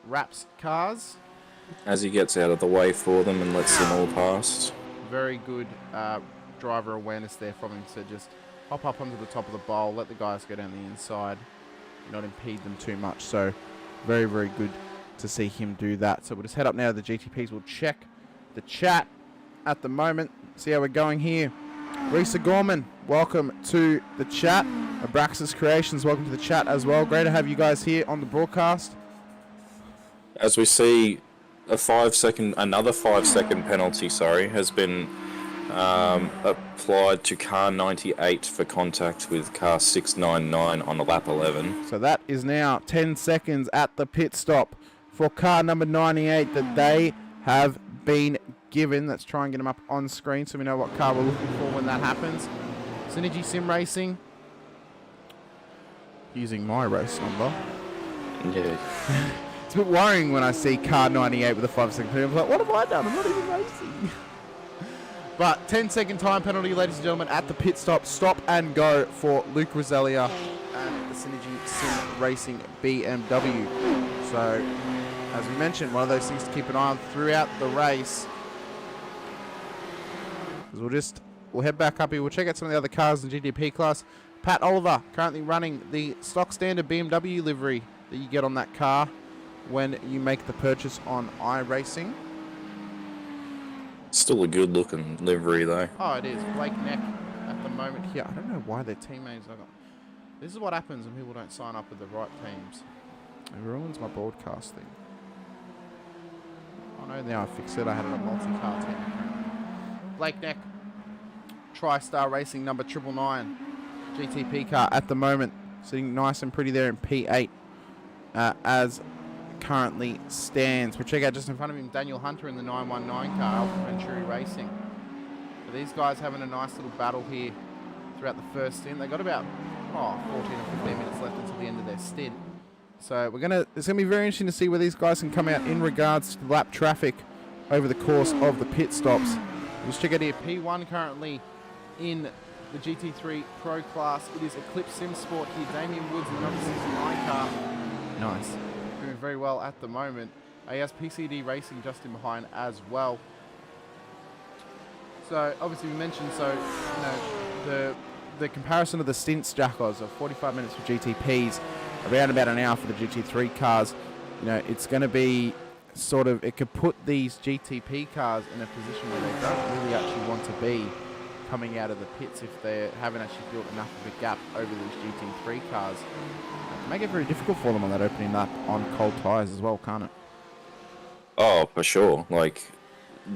Wraps cars. As he gets out of the way for them and lets them all past. Very good driver awareness there from him to just hop up onto the top of the bowl, let the guys go down the inside, not impede them too much. So very, very good to see him do that. So we'll just head up now to the GTPs. We'll check the chat at the moment, see how we're going here. Risa Gorman, welcome to the chat. Abraxas Creations, welcome to the chat as well. Great to have you guys here on the broadcast. As we see, another 5-second penalty, has been applied to car 98 for contact with car 699 on lap 11. So that is now 10 seconds at the pit stop for car number 98 that they have been given. Let's try and get them up on screen so we know what car we're looking for when that happens. Synergy Sim Racing, using my race number. Yeah. It's a bit worrying when I see car 98 with a 5-second penalty. I'm like, what have I done? I'm not even racing. But 10-second time penalty, ladies and gentlemen, at the pit stop. Stop and go for Luke Roselia and the Synergy Sim Racing BMW. So, as we mentioned, one of those things to keep an eye on throughout the race. Because we'll head back up here. We'll check out some of the other cars in the GTP class. Pat Oliver currently running the stock standard BMW livery that you get on that car when you make the purchase on iRacing. Still a good looking livery though. Oh, it is. Blake Neck at the moment here. I don't know why their teammates are. This is what happens when people don't sign up with the right teams. It ruins my broadcast thing. Oh no, now I fixed it. I had it a multi-car team. Blake Neck, TriStar Racing number 999. GTP car at the moment, sitting nice and pretty there in P8 as currently stands. We'll check out just in front of him Daniel Hunter in the 919 car, Alpha Venturi Racing. So these guys having a nice little battle here throughout the first stint. They got about 14 or 15 minutes left until the end of their stint. So it's gonna be very interesting to see where these guys can come out in regards to lap traffic over the course of the pit stops. Let's check out here P1 currently in the GT3 Pro class. It is Eclipse Sim Sport here. Damien Woods in the number 69 car. Nice. Doing very well at the moment. He has PCD Racing just in behind as well. So obviously we mentioned, the comparison of the stints, Jackos, of 45 minutes for GTPs, around about an hour for the GT3 cars. It's going to be it could put these GTP cars in a position where they don't really actually want to be coming out of the pits if they haven't actually built enough of a gap over these GT3 cars. It can make it very difficult for them on that opening lap on cold tyres as well, can't it? Oh, for sure.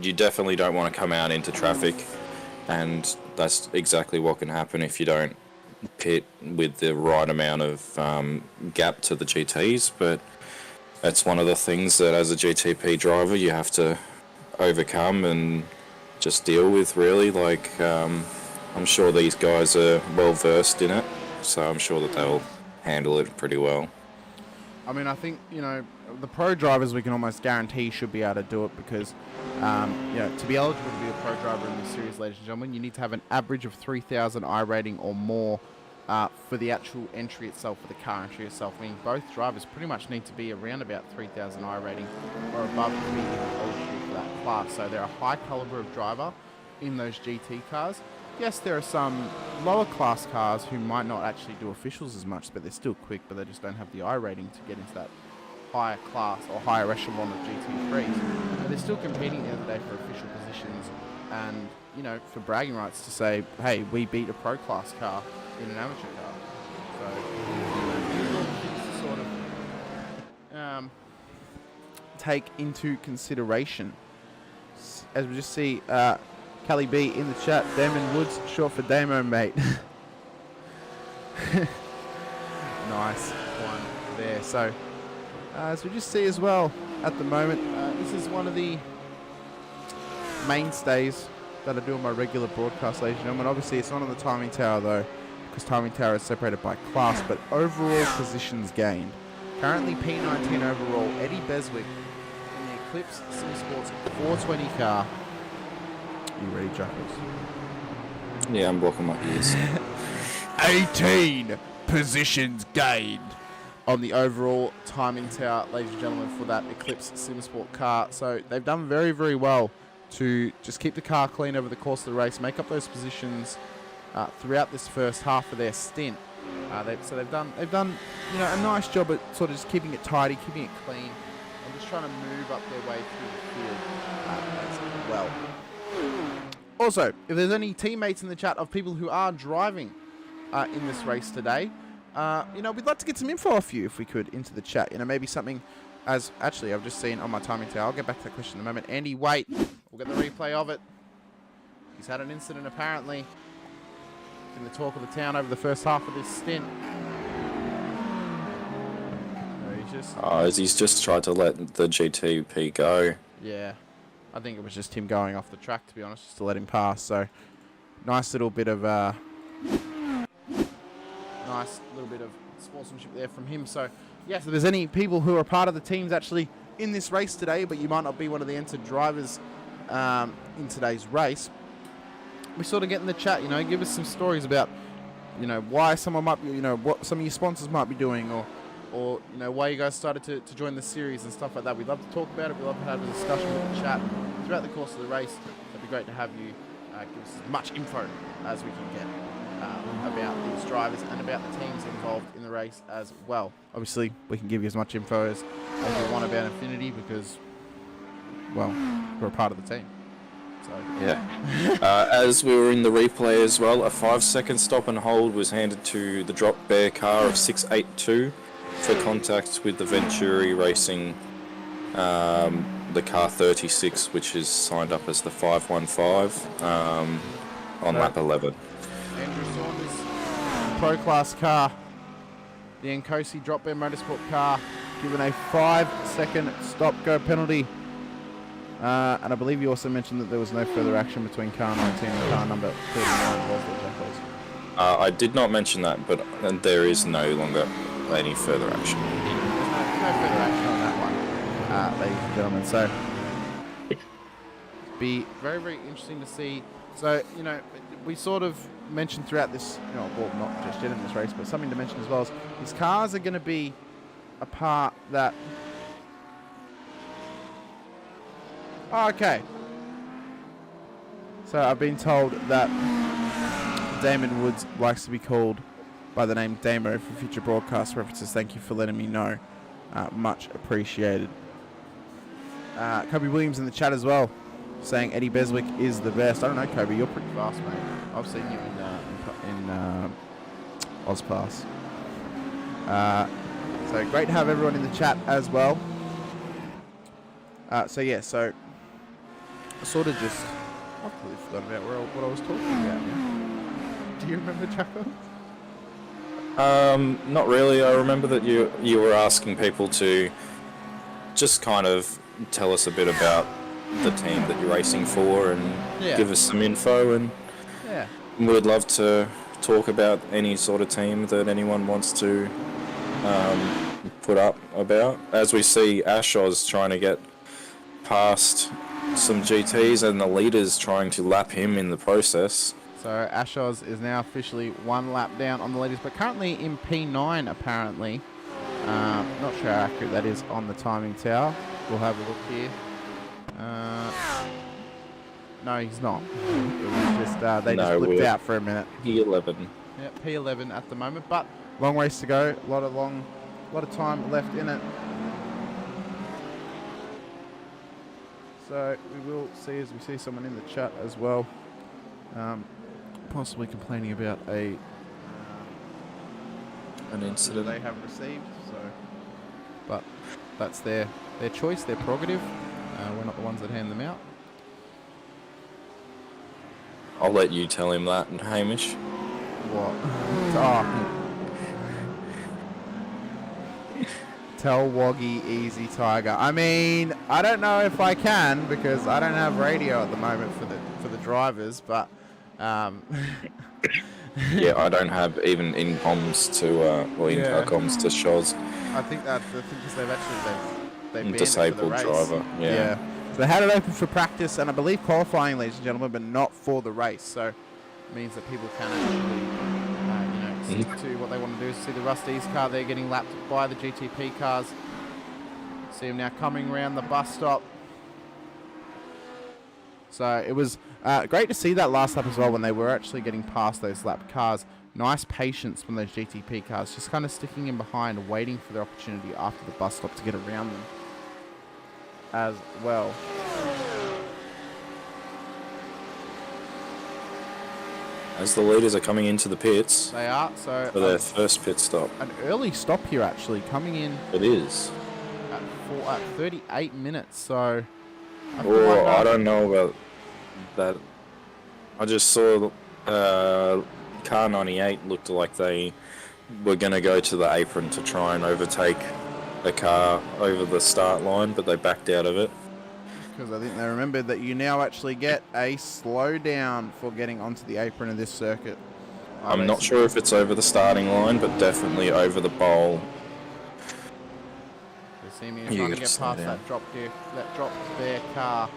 You definitely don't want to come out into traffic, and that's exactly what can happen if you don't pit with the right amount of gap to the GTs. But that's one of the things that as a GTP driver you have to overcome and just deal with, really. I'm sure these guys are well versed in it, so I'm sure that they'll handle it pretty well. I mean, I think, the pro drivers we can almost guarantee should be able to do it because, to be eligible to be a pro driver in this series, ladies and gentlemen, you need to have an average of 3,000 I rating or more for the actual entry itself, for the car entry itself. Meaning both drivers pretty much need to be around about 3,000 I rating or above to be eligible for that class. So they're a high caliber of driver in those GT cars. Yes, there are some lower class cars who might not actually do officials as much, but they're still quick, but they just don't have the I rating to get into that higher class or higher echelon of GT3s. But they're still competing at the end of the day for official positions and, for bragging rights to say, hey, we beat a pro class car in an amateur car. So, sort of take into consideration. As we just see, Callie B in the chat, Damon Woods, short for Damo, mate. Nice one there. So, as we just see as well at the moment, this is one of the mainstays that I do on my regular broadcast, ladies and gentlemen. Obviously, it's not on the timing tower though, because timing tower is separated by class, but overall positions gained. Currently P19 overall, Eddie Beswick in the Eclipse Sim Sports 420 car. Are you ready, Jackals? Yeah, I'm blocking my ears. 18 positions gained on the overall timing tower, ladies and gentlemen, for that Eclipse Sim Sport car. So they've done very, very well to just keep the car clean over the course of the race, make up those positions throughout this first half of their stint. They've done a nice job at sort of just keeping it tidy, keeping it clean, and just trying to move up their way through the field as well. also, if there's any teammates in the chat of people who are driving in this race today, we'd like to get some info off you if we could into the chat. Maybe something as actually I've just seen on my timing tower. I'll get back to that question in a moment. Andy, wait. We'll get the replay of it. He's had an incident apparently in the talk of the town over the first half of this stint. He's just tried to let the GTP go. Yeah, I think it was just him going off the track, to be honest, just to let him pass. So, nice little bit of sportsmanship there from him. So, yes, if there's any people who are part of the teams actually in this race today, but you might not be one of the entered drivers in today's race, we sort of get in the chat. Give us some stories about, why someone might be, what some of your sponsors might be doing, or why you guys started to join the series and stuff like that. We'd love to talk about it. We'd love to have a discussion with the chat throughout the course of the race. It'd be great to have you give us as much info as we can get about these drivers and about the teams involved in the race as well. Obviously, we can give you as much info as we want about Infinity because, well, we're a part of the team. So. Yeah. As we were in the replay as well, a 5-second stop and hold was handed to the drop bear car of 682 for contact with the Venturi Racing, the car 36, which is signed up as the 515 on lap 11. Andrew Saunders, Pro Class car, the Nkosi Drop Bear Motorsport car, given a 5-second stop-go penalty. And I believe you also mentioned that there was no further action between car 19 and car number 39. Was there, Jack? I did not mention that, but there is no longer any further action. No further action on that one, ladies and gentlemen. So, be very, very interesting to see. So, we sort of mentioned throughout this, well, not just yet in this race, but something to mention as well is these cars are going to be a part that... Okay. So, I've been told that Damon Woods likes to be called by the name Damo for future broadcast references. Thank you for letting me know. Much appreciated. Kobe Williams in the chat as well, saying Eddie Beswick is the best. I don't know, Kobe, you're pretty fast, mate. I've seen you in Ozpass. So great to have everyone in the chat as well. So I sort of just... I've completely forgotten about what I was talking about now. Do you remember, Jacko? Not really. I remember that you were asking people to just kind of tell us a bit about the team that you're racing for and give us some info, and we would love to talk about any sort of team that anyone wants to put up about. As we see Ashoz trying to get past some GTs and the leaders trying to lap him in the process. So Ashoz is now officially one lap down on the leaders, but currently in P9 apparently. Not sure how accurate that is on the timing tower. We'll have a look here. No, he's not. It was just they just flipped out for a minute. P11. Yeah, P11 at the moment, but long race to go. A lot of time left in it. So we will see as we see someone in the chat as well. Possibly complaining about an incident they have received. So, but that's their choice, their prerogative. We're not the ones that hand them out. I'll let you tell him that, Hamish. What? Tell Woggy Easy Tiger. I mean, I don't know if I can because I don't have radio at the moment for the drivers, but. Yeah, I don't have even in-comms to, in-car comms to Shoz. I think because they've banned disabled it for the race. driver, yeah. So they had it open for practice and I believe qualifying, ladies and gentlemen, but not for the race. So it means that people can actually, stick to what they want to do. See the Rusty's car there getting lapped by the GTP cars. See them now coming around the bus stop. So it was great to see that last lap as well when they were actually getting past those lap cars. Nice patience from those GTP cars, just kind of sticking in behind, waiting for their opportunity after the bus stop to get around them as well. as the leaders are coming into the pits They are. So for their first pit stop. an early stop here, actually, coming in It is. at 38 minutes. So I don't know about that. I just saw car 98 looked like they were going to go to the apron to try and overtake the car over the start line, but they backed out of it. Because I think they remembered that you now actually get a slowdown for getting onto the apron of this circuit. I'm not sure if it's over the starting line, but definitely over the bowl. They seem to be trying to get past that drop their car.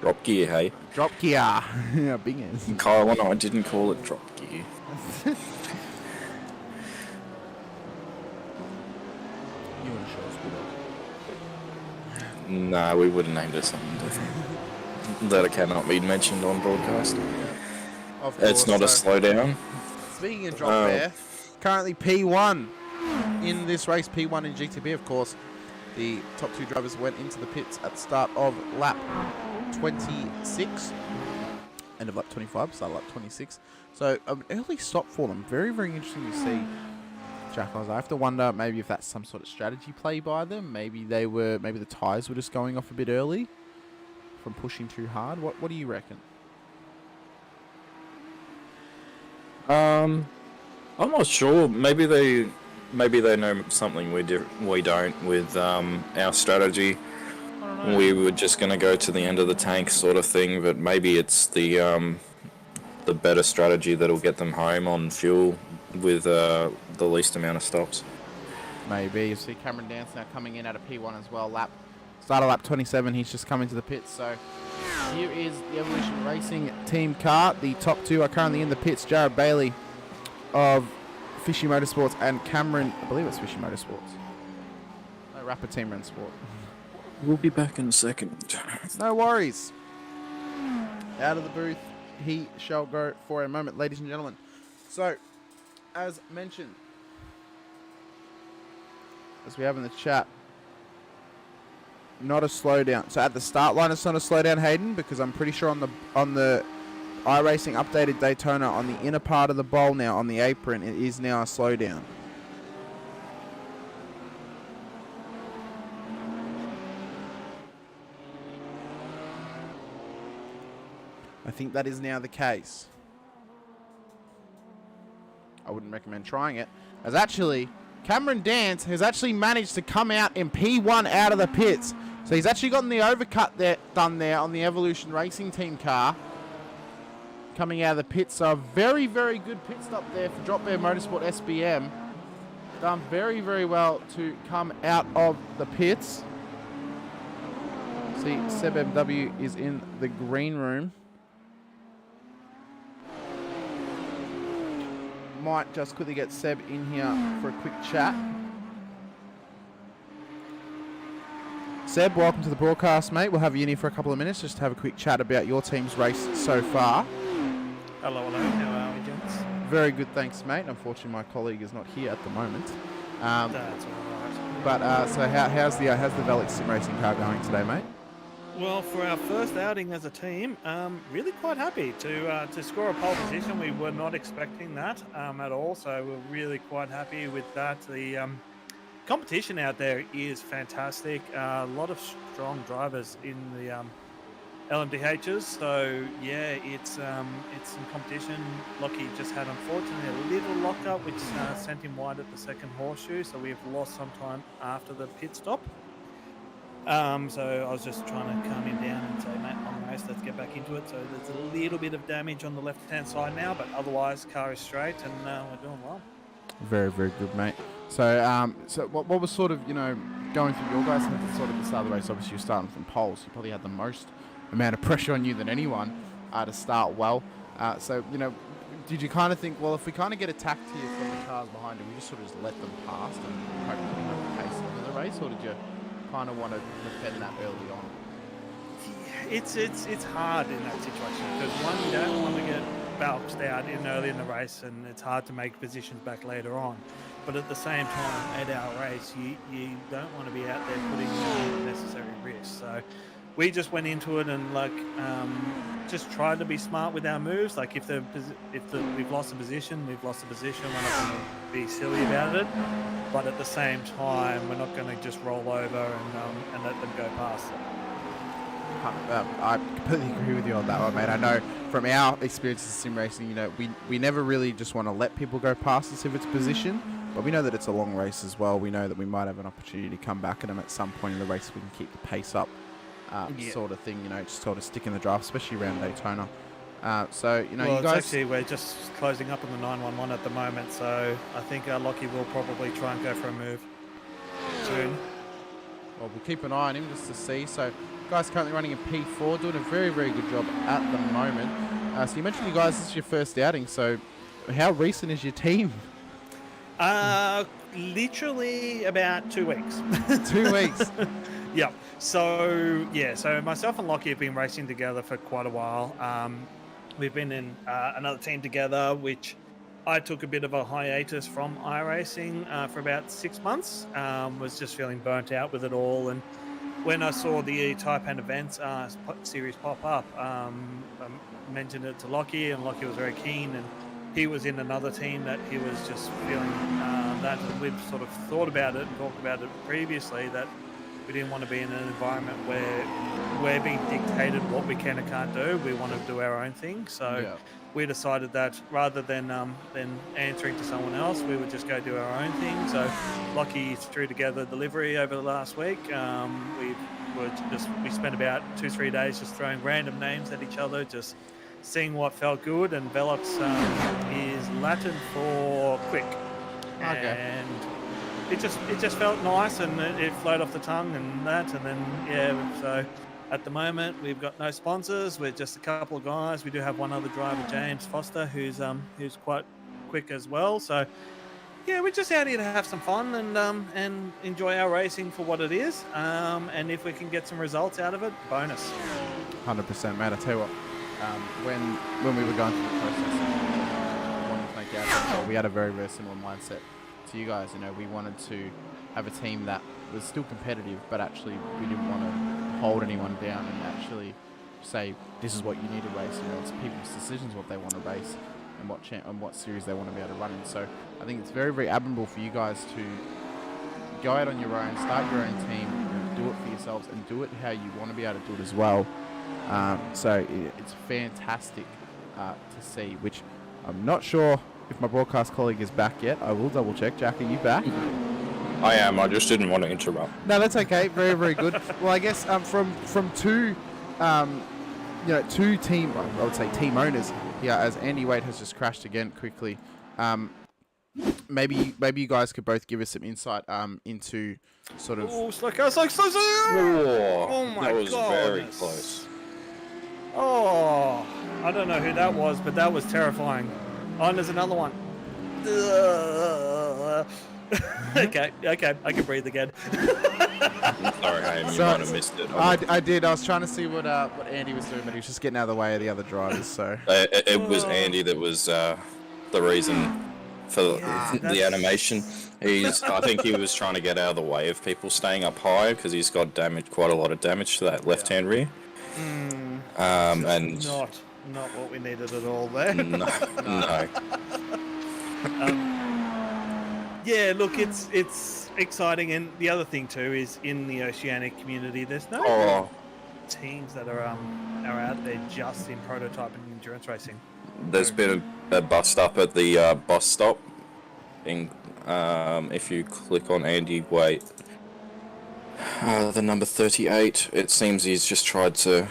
Drop gear, hey? Drop gear. Yeah, big ass. Kyle and I didn't call it drop gear. You want to show us what? Nah, we would have named it something different. That it cannot be mentioned on broadcast. Of course, it's not a slowdown. Speaking of drop there, currently P1 in this race, P1 in GTB, of course. The top two drivers went into the pits at the start of lap 26, end of lap 25, start of lap 26. So an early stop for them. Very, very interesting to see. Jack, I have to wonder maybe if that's some sort of strategy play by them. Maybe the tyres were just going off a bit early from pushing too hard. What do you reckon? I'm not sure. Maybe they know something we don't with our strategy. We were just going to go to the end of the tank sort of thing, but maybe it's the better strategy that'll get them home on fuel with the least amount of stops. Maybe. You see Cameron Dance now coming in at a P1 as well. Start of lap 27, he's just come into the pits. So here is the Evolution Racing team car. The top two are currently in the pits. Jared Bailey of Fishy Motorsports and Cameron, I believe it's Fishy Motorsports. No, Rapid Team Run Sport. We'll be back in a second. No worries. Out of the booth, he shall go for a moment, ladies and gentlemen. So, as mentioned, as we have in the chat, not a slowdown. So at the start line, it's not a slowdown, Hayden, because I'm pretty sure on the iRacing updated Daytona on the inner part of the bowl now on the apron, it is now a slowdown. I think that is now the case. I wouldn't recommend trying it. As actually, Cameron Dance has actually managed to come out in P1 out of the pits. So he's actually gotten the overcut done there on the Evolution Racing Team car. Coming out of the pits. So a very, very good pit stop there for Drop Bear Motorsport SBM. Done very, very well to come out of the pits. See, Seb MW is in the green room. Might just quickly get Seb in here for a quick chat. Seb, welcome to the broadcast, mate. We'll have you in here for a couple of minutes just to have a quick chat about your team's race so far. Hello. How are we, gents? Very good, thanks, mate. Unfortunately, my colleague is not here at the moment. That's all right. But so how's the Velix Sim Racing car going today, mate? Well, for our first outing as a team, really quite happy to score a pole position. We were not expecting that at all, so we're really quite happy with that. The competition out there is fantastic. A lot of strong drivers in the LMDHs, so yeah, it's some competition. Lockie just had, unfortunately, a little lockup, which sent him wide at the second horseshoe, so we've lost some time after the pit stop. So I was just trying to calm him down and say, mate, on the race, let's get back into it. So there's a little bit of damage on the left-hand side now, but otherwise, car is straight and we're doing well. Very, very good, mate. So, what was sort of, going through your guys' heads sort of the start of the race? Obviously, you're starting from poles. You probably had the most amount of pressure on you than anyone to start well. So, did you kind of think, well, if we kind of get attacked here from the cars behind it, we just sort of just let them past and hope that we have the pace into the race, or did you kind of want to defend that early on? It's hard in that situation because one, you don't want to get bounced out early in the race, and it's hard to make positions back later on. But at the same time, at our race, you don't want to be out there putting unnecessary risks. So we just went into it and just tried to be smart with our moves. Like if we've lost a position, we've lost a position. We're not going to be silly about it, but at the same time, we're not going to just roll over and let them go past. I completely agree with you on that one, mate. I know from our experience in sim racing, we never really just want to let people go past us if it's position, but we know that it's a long race as well. We know that we might have an opportunity to come back at them at some point in the race. We can keep the pace up, sort of thing, just sort of stick in the draft, especially around Daytona. You guys... actually, we're just closing up on the 911 at the moment, so I think Lockie will probably try and go for a move soon. Well, we'll keep an eye on him just to see. So, guys currently running a P4, doing a very, very good job at the moment. So you mentioned, you guys, this is your first outing. So how recent is your team? Literally about 2 weeks. 2 weeks? Yeah. So myself and Lockie have been racing together for quite a while. We've been in another team together, which I took a bit of a hiatus from iRacing for about 6 months. Was just feeling burnt out with it all, and when I saw the Taipan Events series pop up, I mentioned it to Lockie, and Lockie was very keen, and he was in another team that he was just feeling that, and we've sort of thought about it and talked about it previously, that we didn't want to be in an environment where we're being dictated what we can and can't do. We want to do our own thing. So we decided that rather than answering to someone else, we would just go do our own thing. So Lockie threw together delivery over the last week. We spent about 2-3 days just throwing random names at each other, just seeing what felt good, and Velox is Latin for quick. Okay. And it just felt nice, and it flowed off the tongue and that, and then so at the moment we've got no sponsors. We're just a couple of guys. We do have one other driver, James Foster, who's quite quick as well. So yeah, we're just out here to have some fun and enjoy our racing for what it is. And if we can get some results out of it, bonus. 100%, mate. I tell you what, when we were going through the process, wanting to make our team, we had a very, very similar mindset to you guys. We wanted to have a team that was still competitive, but actually we didn't want to hold anyone down and actually say, this is what you need to race. It's people's decisions what they want to race and what series they want to be able to run in. So I think it's very, very admirable for you guys to go out on your own, start your own team, do it for yourselves, and do it how you want to be able to do it as well. So it's fantastic to see, which I'm not sure if my broadcast colleague is back yet. I will double check. Jack, are you back? I am. I just didn't want to interrupt. No, that's okay. Very, very good. Well, I guess from two, two team, I would say team owners here, as Andy Wade has just crashed again quickly. Maybe you guys could both give us some insight into sort of. Oh, slow car, slow. Oh my God! That was very goodness. close. Oh, I don't know who that was, but that was terrifying. Oh, and there's another one. Okay, I can breathe again. Sorry, Hayden, you might have missed it. I did. I was trying to see what Andy was doing, but he was just getting out of the way of the other drivers. So it was Andy that was the reason for the animation. I think he was trying to get out of the way of people staying up high because he's got quite a lot of damage to that left-hand rear. And not what we needed at all there. No. Yeah, look, it's exciting, and the other thing too is in the Oceanic community, there's no teams that are out there just in prototype and endurance racing. There's been a bust up at the bus stop. If you click on Andy Wait, the number 38, it seems he's just tried to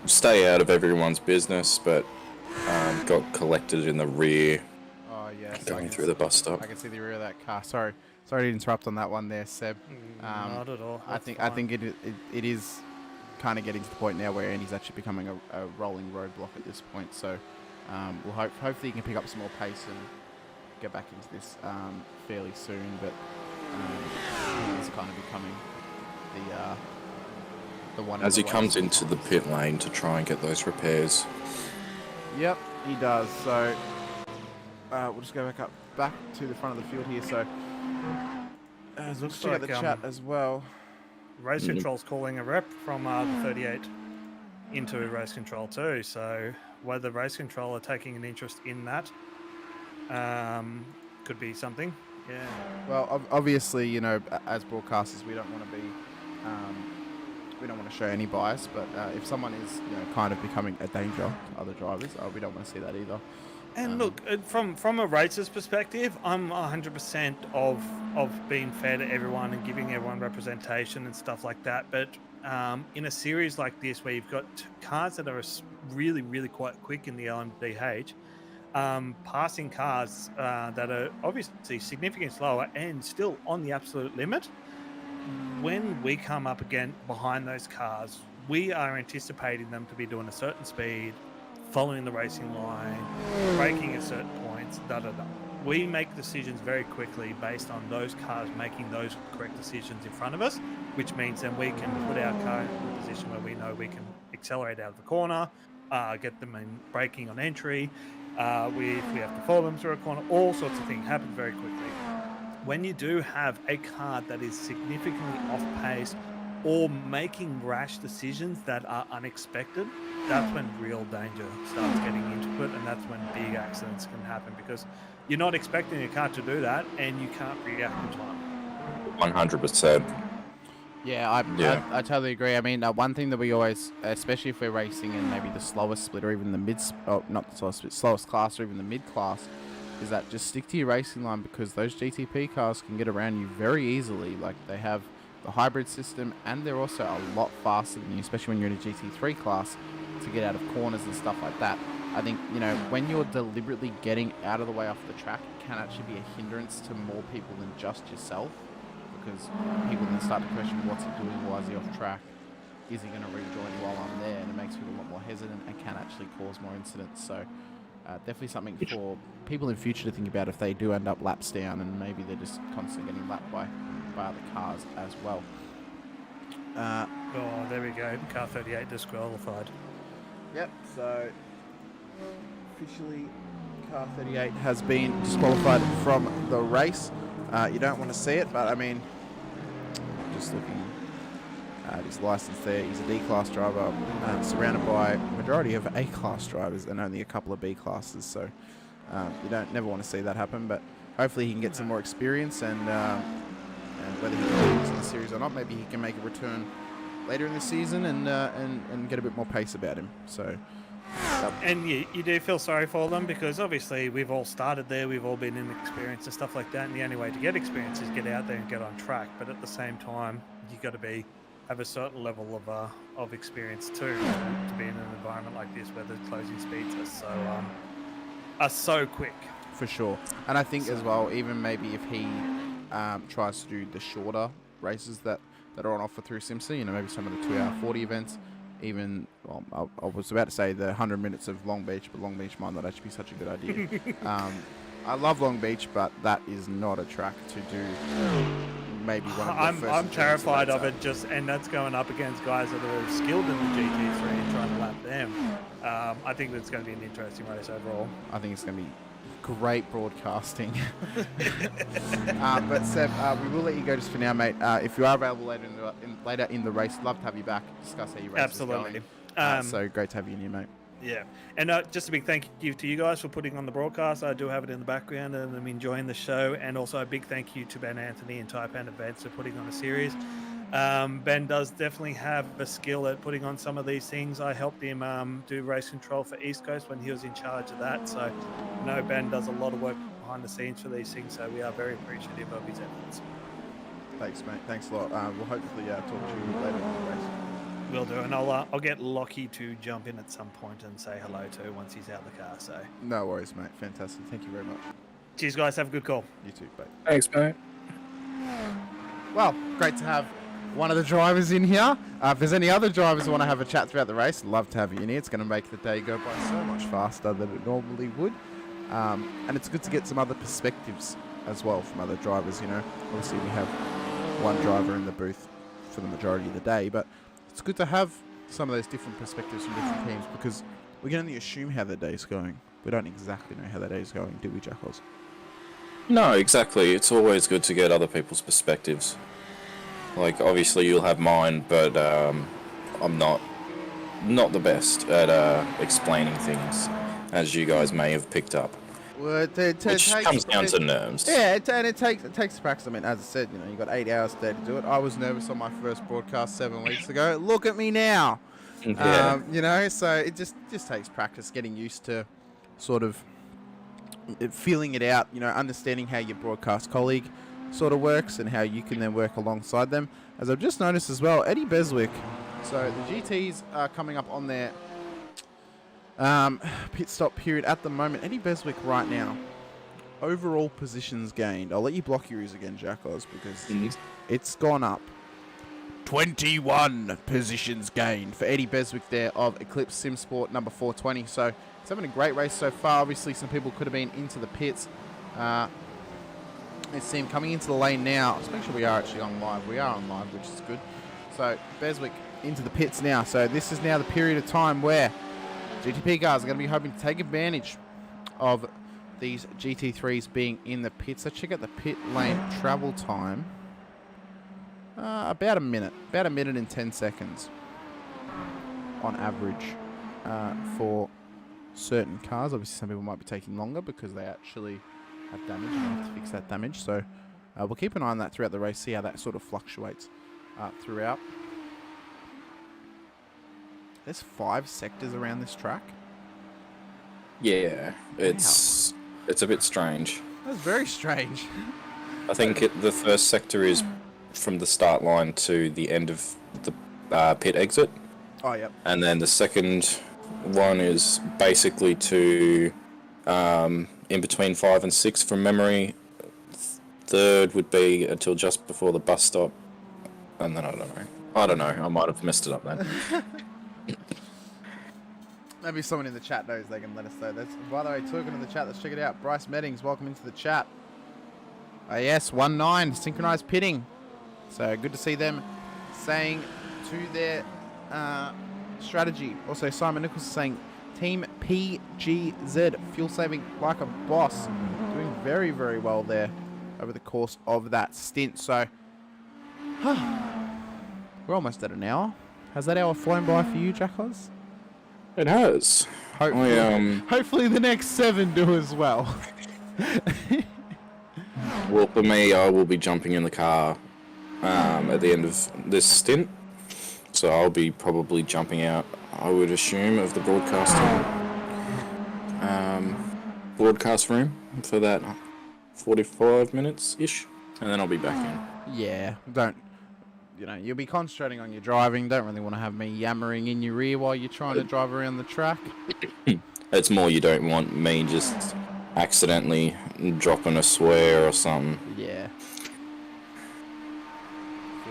stay out of everyone's business, but got collected in the rear. Oh yes, going through the bus stop. I can see the rear of that car. Sorry to interrupt on that one there, Seb. Not at all. I think it is kind of getting to the point now where Andy's actually becoming a rolling roadblock at this point. So we'll hopefully he can pick up some more pace and get back into this fairly soon. But he's kind of becoming the one as he comes into the pit lane to try and get those repairs. Yep, he does. So we'll just go back to the front of the field here. So let's check out the chat as well. Race Control's calling a rep from the 38 into Race Control too. So whether Race Control are taking an interest in that could be something. Yeah. Well, obviously, you know, as broadcasters, we don't want to be, we don't want to show any bias. But if someone is, you know, kind of becoming a danger to other drivers, we don't want to see that either. And look, from a racer's perspective, I'm 100% of being fair to everyone and giving everyone representation and stuff like that. But in a series like this, where you've got cars that are really, really quite quick in the LMDH, passing cars that are obviously significantly slower and still on the absolute limit, when we come up again behind those cars, we are anticipating them to be doing a certain speed, following the racing line, braking at certain points, We make decisions very quickly based on those cars making those correct decisions in front of us, which means then we can put our car in a position where we know we can accelerate out of the corner, get them in braking on entry, if we have to follow them through a corner, all sorts of things happen very quickly. When you do have a car that is significantly off pace or making rash decisions that are unexpected, that's when real danger starts getting into it, and that's when big accidents can happen, because you're not expecting a car to do that and you can't react in time. 100%. Yeah, I totally agree. I mean, one thing that we always, especially if we're racing in maybe the slowest split or even the not the slowest split, slowest class or even the mid class, is that just stick to your racing line, because those GTP cars can get around you very easily. Like, they have the hybrid system, and they're also a lot faster than you, especially when you're in a GT3 class, to get out of corners and stuff like that. I think, you know, when you're deliberately getting out of the way off the track, it can actually be a hindrance to more people than just yourself, because people then start to question, what's he doing, why is he off track, is he going to rejoin while I'm there, and it makes people a lot more hesitant and can actually cause more incidents. So definitely something for people in future to think about if they do end up laps down, and maybe they're just constantly getting lapped by other cars as well. Oh, there we go. Car 38 disqualified. Yep, so officially car 38 has been disqualified from the race. You don't want to see it, but I mean, just looking at his license there, he's a D-class driver, surrounded by a majority of A-class drivers and only a couple of B-classes, so you never want to see that happen, but hopefully he can get some more experience, and whether he can use in the series or not, maybe he can make a return later in the season and get a bit more pace about him. So, and you do feel sorry for them, because obviously we've all started there, we've all been inexperienced and stuff like that, and the only way to get experience is get out there and get on track. But at the same time, you got to have a certain level of experience too to be in an environment like this where the closing speeds are so quick. For sure. And I think as well, even maybe if he tries to do the shorter races that are on offer through SIMSA, you know, maybe some of the 2-hour 40 events, even, well, I was about to say the 100 minutes of Long Beach, but Long Beach might not actually be such a good idea. I love Long Beach, but that is not a track to do maybe one of the first. I'm terrified of it, and that's going up against guys that are skilled in the GT3 and trying to lap them. I think that's going to be an interesting race overall. I think it's going to be great broadcasting. But Seb, we will let you go just for now, mate. If you are available later in the race, love to have you back, discuss how your race is going. So great to have you in here, mate. Yeah, and just a big thank you to you guys for putting on the broadcast. I do have it in the background and I'm enjoying the show, and also a big thank you to Ben Anthony and Taipan Events for putting on a series. Ben does definitely have a skill at putting on some of these things. I helped him do race control for East Coast when he was in charge of that, so Ben does a lot of work behind the scenes for these things, so we are very appreciative of his efforts. Thanks, mate. Thanks a lot. We'll hopefully talk to you later in the race. Will do, and I'll get Lockie to jump in at some point and say hello to once he's out of the car. So no worries, mate. Fantastic. Thank you very much. Cheers, guys. Have a good call. You too, mate. Thanks, mate. Well, great to have one of the drivers in here. If there's any other drivers who want to have a chat throughout the race, love to have you in here. It's going to make the day go by so much faster than it normally would. And it's good to get some other perspectives as well from other drivers, you know. Obviously, we have one driver in the booth for the majority of the day, but it's good to have some of those different perspectives from different teams, because we can only assume how their day's going. We don't exactly know how their day's going, do we, Jackals? No, exactly. It's always good to get other people's perspectives. Like, obviously you'll have mine, but I'm not the best at explaining things, as you guys may have picked up. Well, Which comes down to nerves. Yeah, it takes practice. I mean, as I said, you got 8 hours there to do it. I was nervous on my first broadcast 7 weeks ago. Look at me now. Yeah. So it just takes practice, getting used to sort of feeling it out. Understanding how your broadcast colleague sort of works and how you can then work alongside them. As I've just noticed as well, Eddie Beswick. So the GTs are coming up on their pit stop period at the moment. Eddie Beswick right now, overall positions gained. I'll let you block your ears again, Jackos, because it's gone up. 21 positions gained for Eddie Beswick there of Eclipse Sim Sport number 420. So it's having a great race so far. Obviously, some people could have been into the pits. Let's see him coming into the lane now. Let's make sure we are actually on live. We are on live, which is good. So Beswick into the pits now. So this is now the period of time where GTP cars are going to be hoping to take advantage of these GT3s being in the pits. Let's check out the pit lane travel time. About a minute and 10 seconds on average for certain cars. Obviously, some people might be taking longer because they actually have damage and have to fix that damage. So we'll keep an eye on that throughout the race, see how that sort of fluctuates throughout. There's 5 sectors around this track. Yeah, it's a bit strange. That's very strange. I think the first sector is from the start line to the end of the pit exit. Oh, yep. And then the second one is basically to in between 5 and 6 from memory. Third would be until just before the bus stop. And then I don't know. I might have messed it up then. Maybe someone in the chat knows, they can let us know. By the way, talking in the chat, let's check it out. Bryce Meddings, welcome into the chat. Yes, 1-9, synchronized pitting. So good to see them saying to their strategy. Also, Simon Nichols is saying Team PGZ, fuel saving like a boss. Doing very, very well there over the course of that stint. So we're almost at an hour. Has that hour flown by for you, Jackos? It has. Hopefully the next 7 do as well. Well, for me, I will be jumping in the car at the end of this stint. So I'll be probably jumping out, I would assume, of the broadcast room for that 45 minutes-ish. And then I'll be back in. Yeah, you'll be concentrating on your driving. Don't really want to have me yammering in your ear while you're trying to drive around the track. It's more you don't want me just accidentally dropping a swear or something. Yeah. For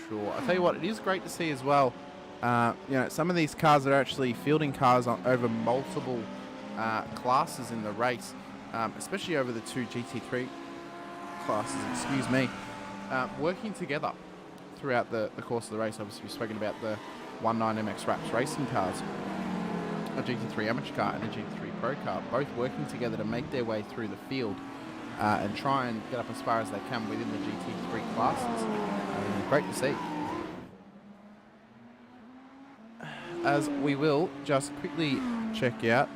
sure. I'll tell you what, it is great to see as well. Some of these cars are actually fielding cars over multiple classes in the race, especially over the 2 GT3 classes, excuse me, working together throughout the course of the race. Obviously, we've spoken about the 1.9 MX Wraps racing cars, a GT3 amateur car and a GT3 pro car, both working together to make their way through the field and try and get up as far as they can within the GT3 classes. Great to see. As we will just quickly check out,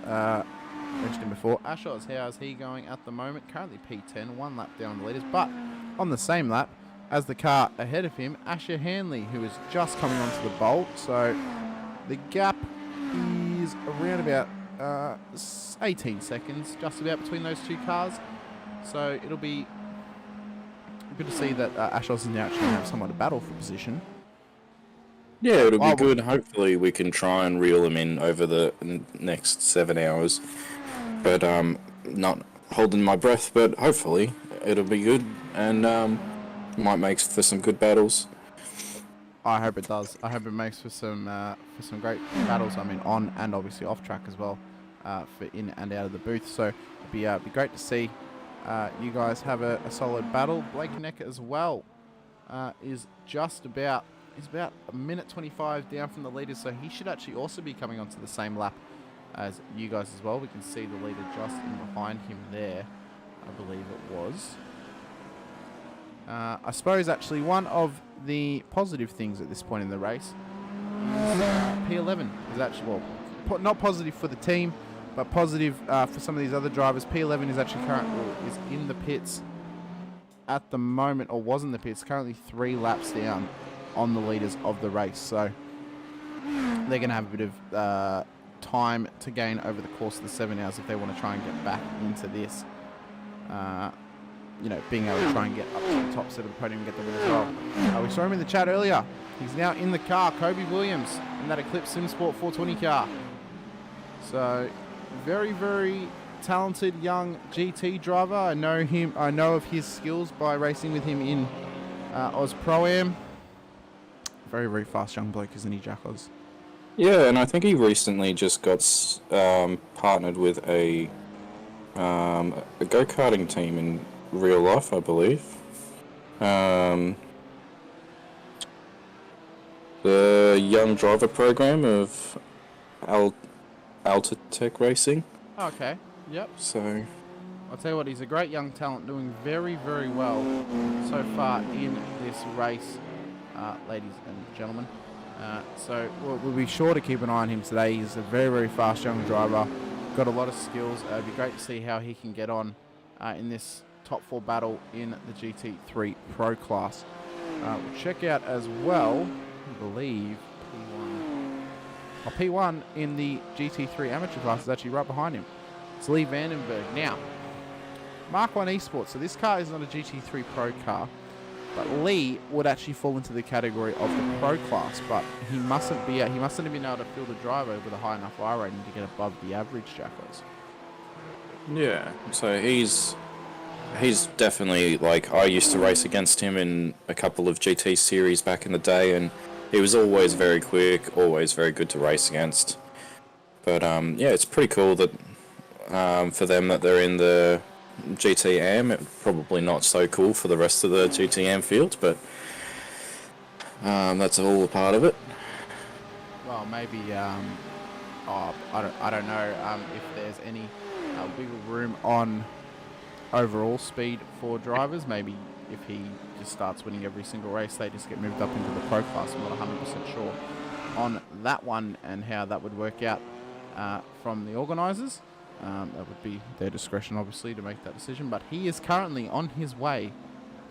mentioned him before, Ashos, how's he going at the moment? Currently P10, 1 lap down the leaders, but on the same lap as the car ahead of him, Asher Hanley, who is just coming onto the bolt. So the gap is around about 18 seconds, just about, between those 2 cars. So it'll be good to see that Ashos is now actually going to have somewhat of a battle for position. Yeah, it'll be good. Hopefully we can try and reel him in over the next 7 hours. But not holding my breath, but hopefully it'll be good and might make for some good battles. I hope it does. I hope it makes for some great battles. I mean, on and obviously off track as well, for in and out of the booth. So it'd be great to see you guys have a solid battle. Blake Necker as well is about a minute 25 down from the leaders, so he should actually also be coming onto the same lap as you guys as well. We can see the leader just in behind him there, I believe it was. I suppose actually one of the positive things at this point in the race. P11 is actually, well, not positive for the team, but positive for some of these other drivers. P11 is actually is in the pits at the moment, or was in the pits, currently 3 laps down on the leaders of the race. So they're going to have a bit of time to gain over the course of the 7 hours if they want to try and get back into this. You know, being able to try and get up to the top set of the podium and get the win as well. We saw him in the chat earlier. He's now in the car, Kobe Williams, in that Eclipse SimSport 420 car. So, very, very talented young GT driver. I know him. I know of his skills by racing with him in Oz Pro-Am. Very, very fast young bloke, isn't he, Jack Oz? Yeah, and I think he recently just got partnered with a go-karting team in real life, I believe. The young driver program of Altatech Racing. Okay, yep. So I'll tell you what, he's a great young talent, doing very, very well so far in this race, ladies and gentlemen. So we'll be sure to keep an eye on him today. He's a very, very fast young driver, got a lot of skills. It'd be great to see how he can get on in this top 4 battle in the GT3 Pro class. We'll check out as well, I believe, P1 in the GT3 amateur class is actually right behind him. It's Lee Vandenberg. Now, Mark 1 Esports. So this car is not a GT3 Pro car, but Lee would actually fall into the category of the Pro class, but he mustn't have been able to field a driver with a high enough I rating to get above the average Jackals. yeah, so he's definitely, like, I used to race against him in a couple of GT series back in the day, and he was always very quick, always very good to race against. But yeah, it's pretty cool that for them that they're in the GTM. Probably not so cool for the rest of the GTM field, but that's all a part of it. Well, maybe I don't know if there's any wiggle room on overall speed for drivers. Maybe if he just starts winning every single race, they just get moved up into the Pro class. I'm not 100% sure on that one and how that would work out from the organisers. That would be their discretion, obviously, to make that decision. But he is currently on his way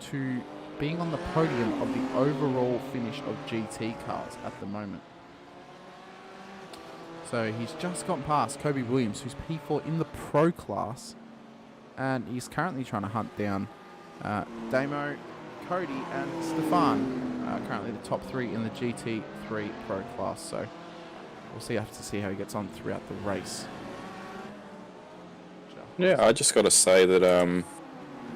to being on the podium of the overall finish of GT cars at the moment. So he's just gone past Kobe Williams, who's P4 in the Pro class. And he's currently trying to hunt down Damo, Cody, and Stefan. Currently the top 3 in the GT3 Pro class. So we'll have to see how he gets on throughout the race. Yeah, I just got to say that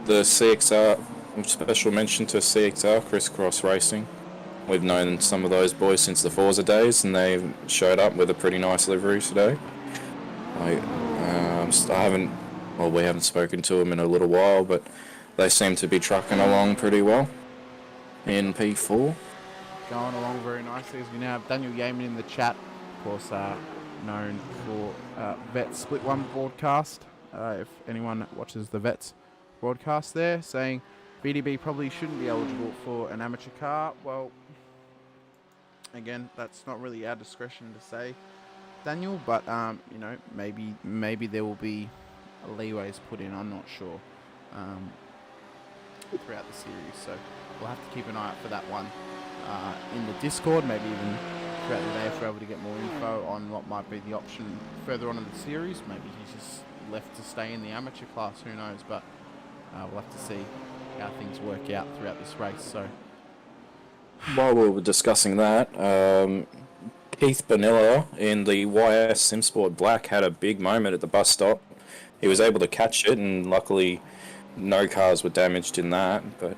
the CXR, special mention to CXR, Crisscross Racing. We've known some of those boys since the Forza days, and they showed up with a pretty nice livery today. We haven't spoken to them in a little while, but they seem to be trucking along pretty well in P4. Going along very nicely, as we now have Daniel Yeaman in the chat, of course, known for Vet Split One broadcast. If anyone watches the Vets broadcast there, saying VDB probably shouldn't be eligible for an amateur car. Well, again, that's not really our discretion to say, Daniel, but you know, maybe there will be leeways put in. I'm not sure throughout the series, so we'll have to keep an eye out for that one in the Discord. Maybe even throughout the day, if we're able to get more info on what might be the option further on in the series. Maybe he's just left to stay in the amateur class, who knows, but we'll have to see how things work out throughout this race. So while we were discussing that, Keith Bonilla in the YS SimSport Black had a big moment at the bus stop. He was able to catch it, and luckily no cars were damaged in that, but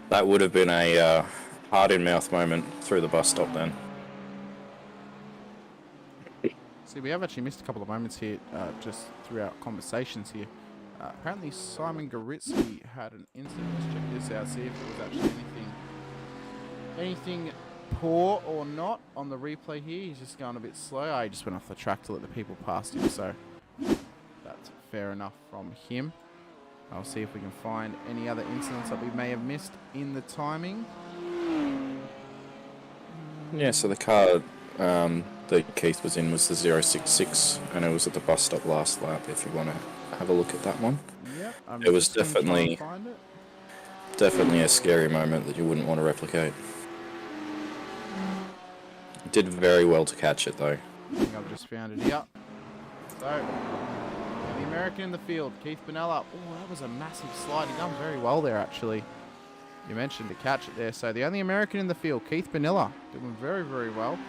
that would have been a heart-in-mouth moment through the bus stop then. See, we have actually missed a couple of moments here just through our conversations here. Apparently Simon Garitsky had an incident. Let's check this out, see if it was actually anything poor or not on the replay here. He's just going a bit slow. He just went off the track to let the people past him, so that's fair enough from him. I'll see if we can find any other incidents that we may have missed in the timing. Yeah, so the car that Keith was in was the 066, and it was at the bus stop last lap, if you want to have a look at that one. Yep. I'm It was just gonna try and definitely find it. a scary moment that you wouldn't want to replicate. Did very well to catch it, though. I think I've just found it here. So, the American in the field, Keith Bonella. Oh, that was a massive slide. He done very well there, actually. You mentioned to catch it there. So, the only American in the field, Keith Bonella, doing very, very well.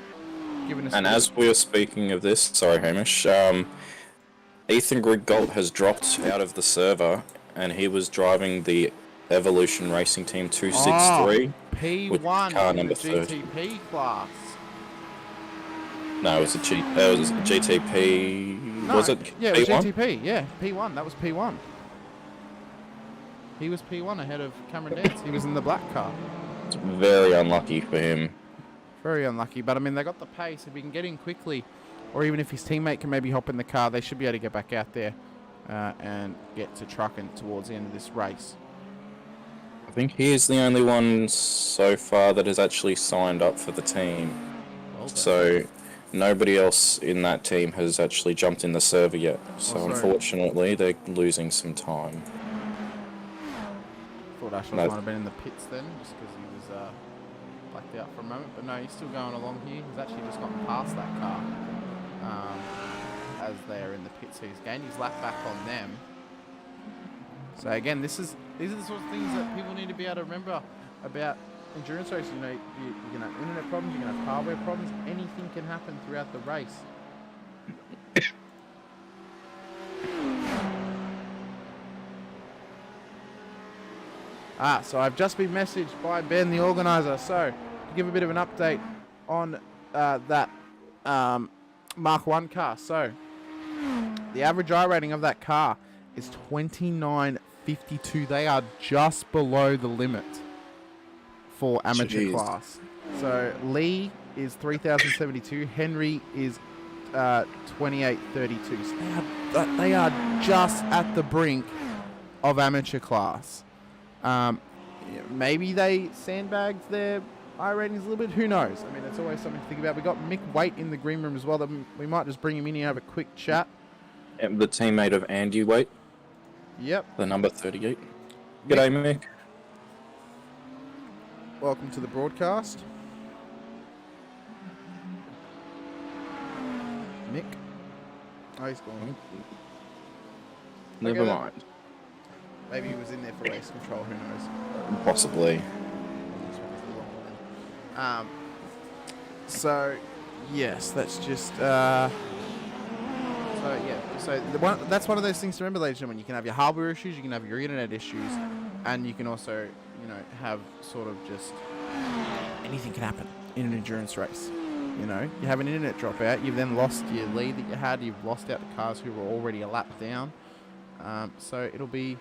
Giving us. And as we were speaking of this, sorry, Hamish, Ethan Griggolt has dropped out of the server, and he was driving the Evolution Racing Team 263. P1 car in the number 30. GTP class. No, it was a GTP. No, Was it yeah, it was P1? GTP. Yeah, P1. That was P1. He was P1 ahead of Cameron Dance. He was in the black car. It's very unlucky for him. Very unlucky, but I mean, they got the pace. If he can get in quickly, or even if his teammate can maybe hop in the car, they should be able to get back out there and get to trucking towards the end of this race. I think he is the only one so far that has actually signed up for the team. Well done. So nobody else in that team has actually jumped in the server yet. So sorry. unfortunately, they're losing some time. Thought Ashton No. might have been in the pits then, just because he was blacked out for a moment. But no, he's still going along here. He's actually just gotten past that car as they are in the pits. So he's gained his lap back on them. So again, these are the sorts of things that people need to be able to remember about endurance racing. You know, you're going to have internet problems, you're going to have hardware problems. Anything can happen throughout the race. So I've just been messaged by Ben, the organizer. So to give a bit of an update on that Mark 1 car. So the average I rating of that car is 29.52. They are just below the limit for amateur Jeez. class. So Lee is 3,072. Henry is 28.32. So they are just at the brink of amateur class. Maybe they sandbagged their I ratings a little bit. Who knows? I mean, it's always something to think about. We got Mick Waite in the green room as well. That we might just bring him in here and have a quick chat. The teammate of Andy Waite, Yep. the number 38. G'day, Mick. Welcome to the broadcast. Mick. Oh, he's gone. Never Okay, mind. Maybe he was in there for race control. Who knows? Possibly. So yes, that's just that's one of those things to remember, ladies and gentlemen. You can have your hardware issues, you can have your internet issues, and you can also, have sort of just anything can happen in an endurance race. You have an internet dropout, you've then lost your lead that you had, you've lost out the cars who were already a lap down. So it'll be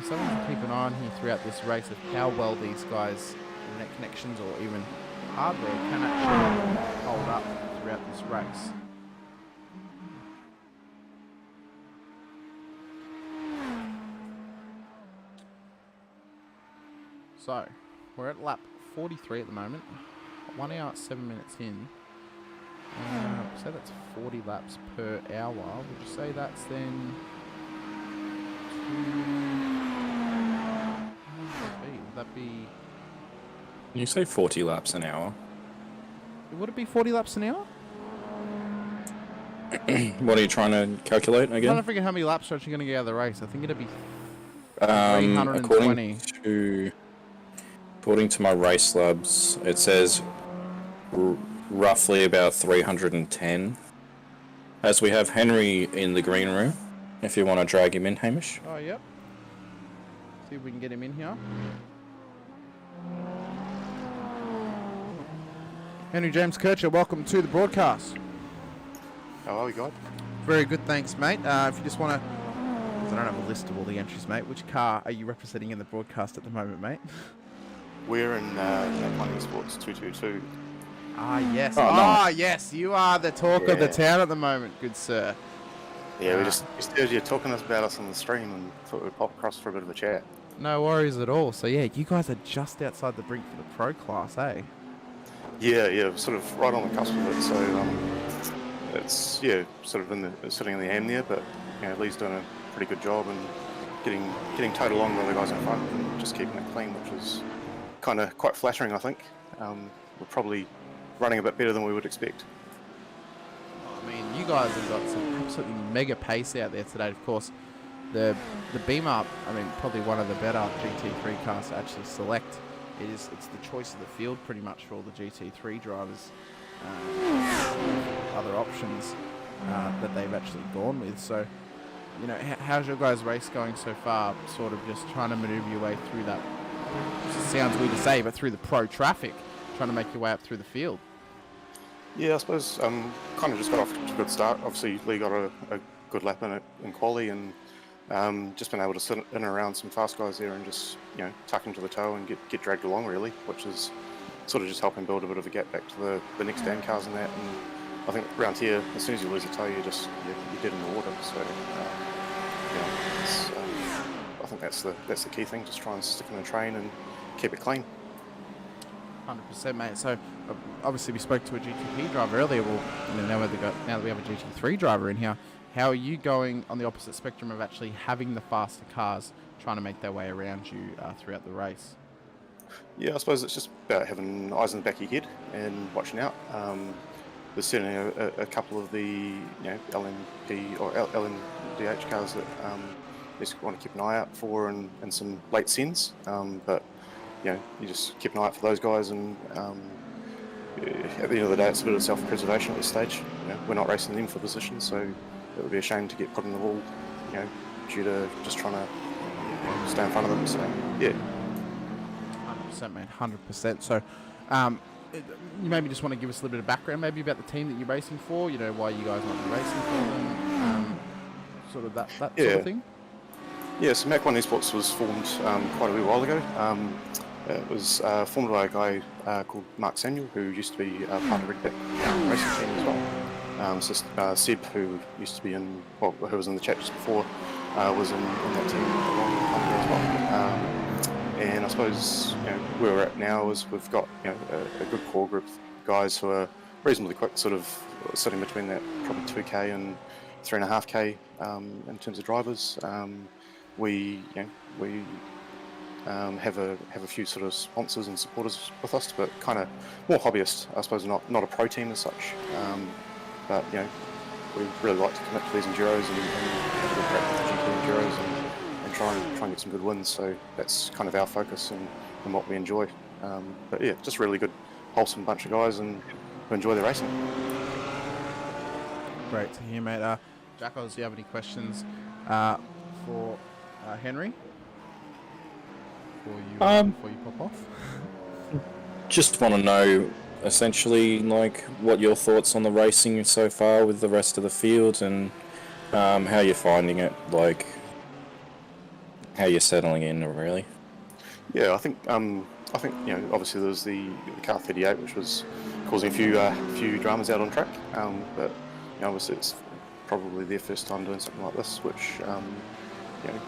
something to keep an eye on here throughout this race of how well these guys' internet connections or even hardware can actually hold up throughout this race. So, we're at lap 43 at the moment. 1 hour, 7 minutes in. So that's 40 laps per hour. Would you say that's then... Would that be... You say 40 laps an hour. Would it be 40 laps an hour? What are you trying to calculate I'm trying again? to figure how many laps are actually going to get out of the race. I think it'd be According 320. to my race labs, it says roughly about 310. As we have Henry in the green room, if you want to drag him in, Hamish. Oh, yep. See if we can get him in here. Henry James Kircher, welcome to the broadcast. How are we, guys? Very good, thanks, mate. If you just want to... I don't have a list of all the entries, mate. Which car are you representing in the broadcast at the moment, mate? We're in F1 Sports 222. Ah, yes. Oh, nice. Yes. You are the talk of the town at the moment, good sir. Yeah, we just heard you talking about us on the stream and thought we'd pop across for a bit of a chat. No worries at all. So, yeah, you guys are just outside the brink for the pro class, eh? Yeah, sort of right on the cusp of it. So it's sort of sitting in the AM there, but Lee's doing a pretty good job and getting towed along by the guys in front and just keeping it clean, which is kind of quite flattering, I think. We're probably running a bit better than we would expect. I mean, you guys have got some absolutely mega pace out there today. Of course, the Beamer, I mean, probably one of the better GT3 cars to actually select. It's the choice of the field pretty much for all the GT3 drivers. Other options that they've actually gone with. So, how's your guys' race going so far? Sort of just trying to maneuver your way through that. It sounds weird to say, but through the pro traffic, trying to make your way up through the field. Yeah, I suppose kind of just got off to a good start. Obviously, Lee got a good lap in it in quali, and just been able to sit in and around some fast guys there and just tuck into the toe and get dragged along really, which is sort of just helping build a bit of a gap back to the next stand cars and that. And I think around here, as soon as you lose a toe, you're dead in the water. So I think that's the key thing. Just try and stick in the train and keep it clean. 100%, mate. So obviously we spoke to a GTP driver earlier. Well, now that we have a GT3 driver in here, how are you going on the opposite spectrum of actually having the faster cars trying to make their way around you throughout the race? Yeah, I suppose it's just about having eyes in the back of your head and watching out. There's certainly a couple of the LMP or LMDH cars that you just want to keep an eye out for, and some late sends. But you just keep an eye out for those guys, and at the end of the day, it's a bit of self-preservation at this stage. We're not racing them for position, so it would be a shame to get put in the wall, due to just trying to stay in front of them. So yeah. 100%, mate. 100%. So, you maybe just want to give us a little bit of background, maybe about the team that you're racing for. Why you guys might be racing for them, sort of that sort of thing. Yeah, so Mac 1 Esports was formed quite a wee while ago. It was formed by a guy called Mark Samuel, who used to be part of Red Back racing team as well. So Seb, who used to be who was in the chat just before, was in that team as well. And I suppose where we're at now is we've got a good core group of guys who are reasonably quick, sort of sitting between that probably 2k and 3.5k in terms of drivers. We have a few sort of sponsors and supporters with us, but kind of more hobbyist, I suppose, not a pro team as such. But we really like to commit to these enduros and have a good crack with the GP enduros and try and get some good wins. So that's kind of our focus and what we enjoy. But yeah, just really good, wholesome bunch of guys and who enjoy the racing. Great to hear, mate. Jackals, do you have any questions for Henry before you pop off? Just want to know, essentially, like, what your thoughts on the racing so far with the rest of the field, and how you're finding it, like, how you're settling in, really. Yeah, I think obviously there was the car 38, which was causing a few dramas out on track. But obviously it's probably their first time doing something like this, which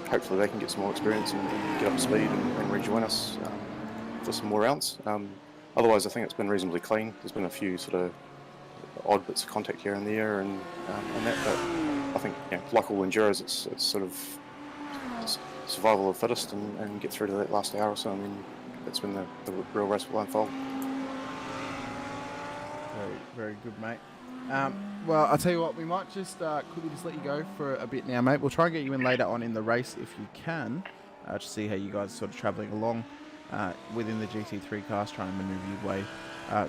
hopefully they can get some more experience and get up to speed and rejoin us for some more rounds. Otherwise, I think it's been reasonably clean. There's been a few sort of odd bits of contact here and there, and that. But I think, like all enduros, it's sort of survival of the fittest and get through to that last hour or so. I mean, that's when the real race will unfold. Very, very good, mate. Well, I'll tell you what, we might just quickly just let you go for a bit now, mate. We'll try and get you in later on in the race if you can, to see how you guys are sort of travelling along within the GT3 cars, trying to manoeuvre your way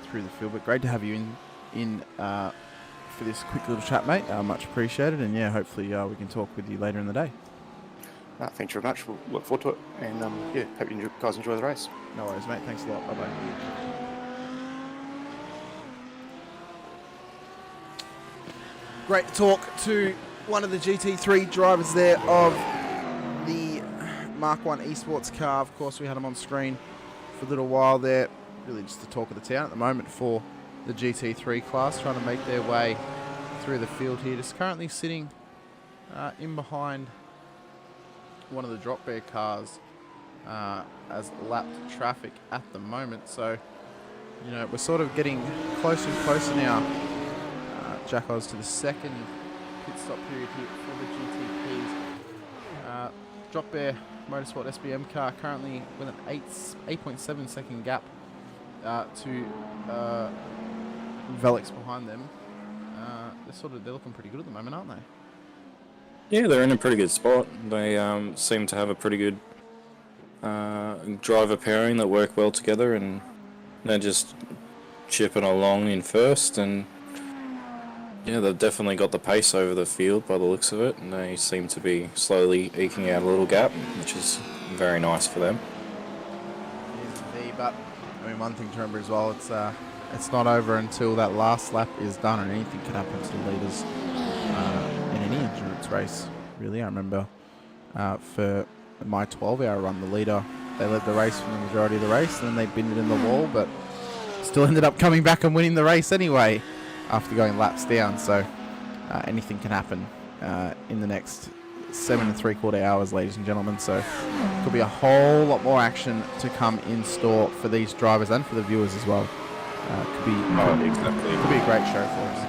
through the field. But great to have you in for this quick little chat, mate. Much appreciated, and yeah, hopefully we can talk with you later in the day. Thanks very much. We'll look forward to it, and hope you guys enjoy the race. No worries, mate. Thanks a lot. Bye-bye. Great to talk to one of the GT3 drivers there of the Mark 1 Esports car. Of course, we had him on screen for a little while there. Really just the talk of the town at the moment for the GT3 class, trying to make their way through the field here. Just currently sitting in behind one of the drop bear cars as lapped traffic at the moment. So you know, we're sort of getting closer and closer now, Jackals, to the second pit stop period here for the GTPs. Drop Bear Motorsport SBM car currently with an 8.7 second gap to Velix behind them. They're looking pretty good at the moment, aren't they? Yeah, they're in a pretty good spot. They seem to have a pretty good driver pairing that work well together, and they're just chipping along in first. And yeah, they've definitely got the pace over the field by the looks of it, and they seem to be slowly eking out a little gap, which is very nice for them. It is indeed, but I mean, one thing to remember as well, it's not over until that last lap is done, and anything can happen to the leaders in any endurance race, really. I remember for my 12-hour run, the leader, they led the race for the majority of the race, and then they binned it in the wall, but still ended up coming back and winning the race anyway after going laps down. So anything can happen in the next 7 3/4 hours, ladies and gentlemen. So could be a whole lot more action to come in store for these drivers and for the viewers as well. Could be a great show for us.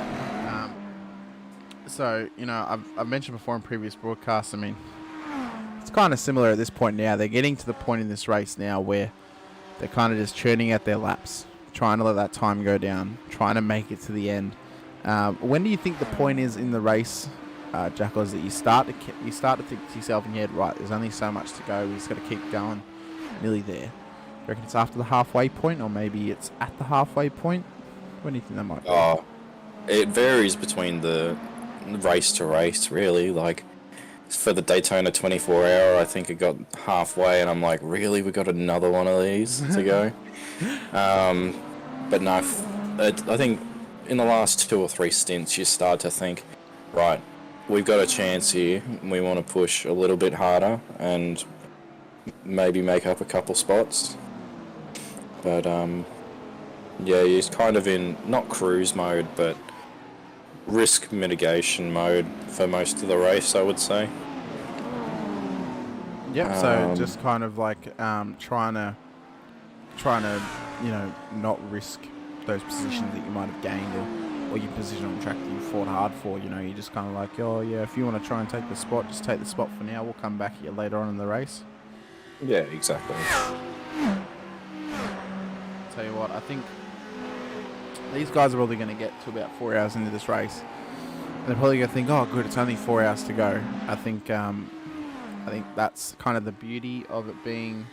So, you know, I've mentioned before in previous broadcasts, I mean, it's kind of similar at this point now. They're getting to the point in this race now where they're kind of just churning out their laps, trying to let that time go down, trying to make it to the end. When do you think the point is in the race, Jackals, that you start to think to yourself in your head, right, there's only so much to go, we just got to keep going, nearly there? Do you reckon it's after the halfway point, or maybe it's at the halfway point? When do you think that might be? It varies between the race to race, really. Like, for the Daytona 24-hour, I think it got halfway, and I'm like, really? We got another one of these to go? But no, I think in the last 2 or 3 stints, you start to think, right, we've got a chance here. We want to push a little bit harder and maybe make up a couple spots. But yeah, you're kind of in not cruise mode, but risk mitigation mode for most of the race, I would say. Yeah, so just kind of like trying to you know, not risk those positions that you might have gained, or your position on track that you fought hard for. You know, you're just kind of like, oh yeah, if you want to try and take the spot, just take the spot for now. We'll come back at you later on in the race. Yeah, exactly. Tell you what, I think these guys are probably going to get to about 4 hours into this race, and they're probably going to think, oh good, it's only 4 hours to go. I think that's kind of the beauty of it being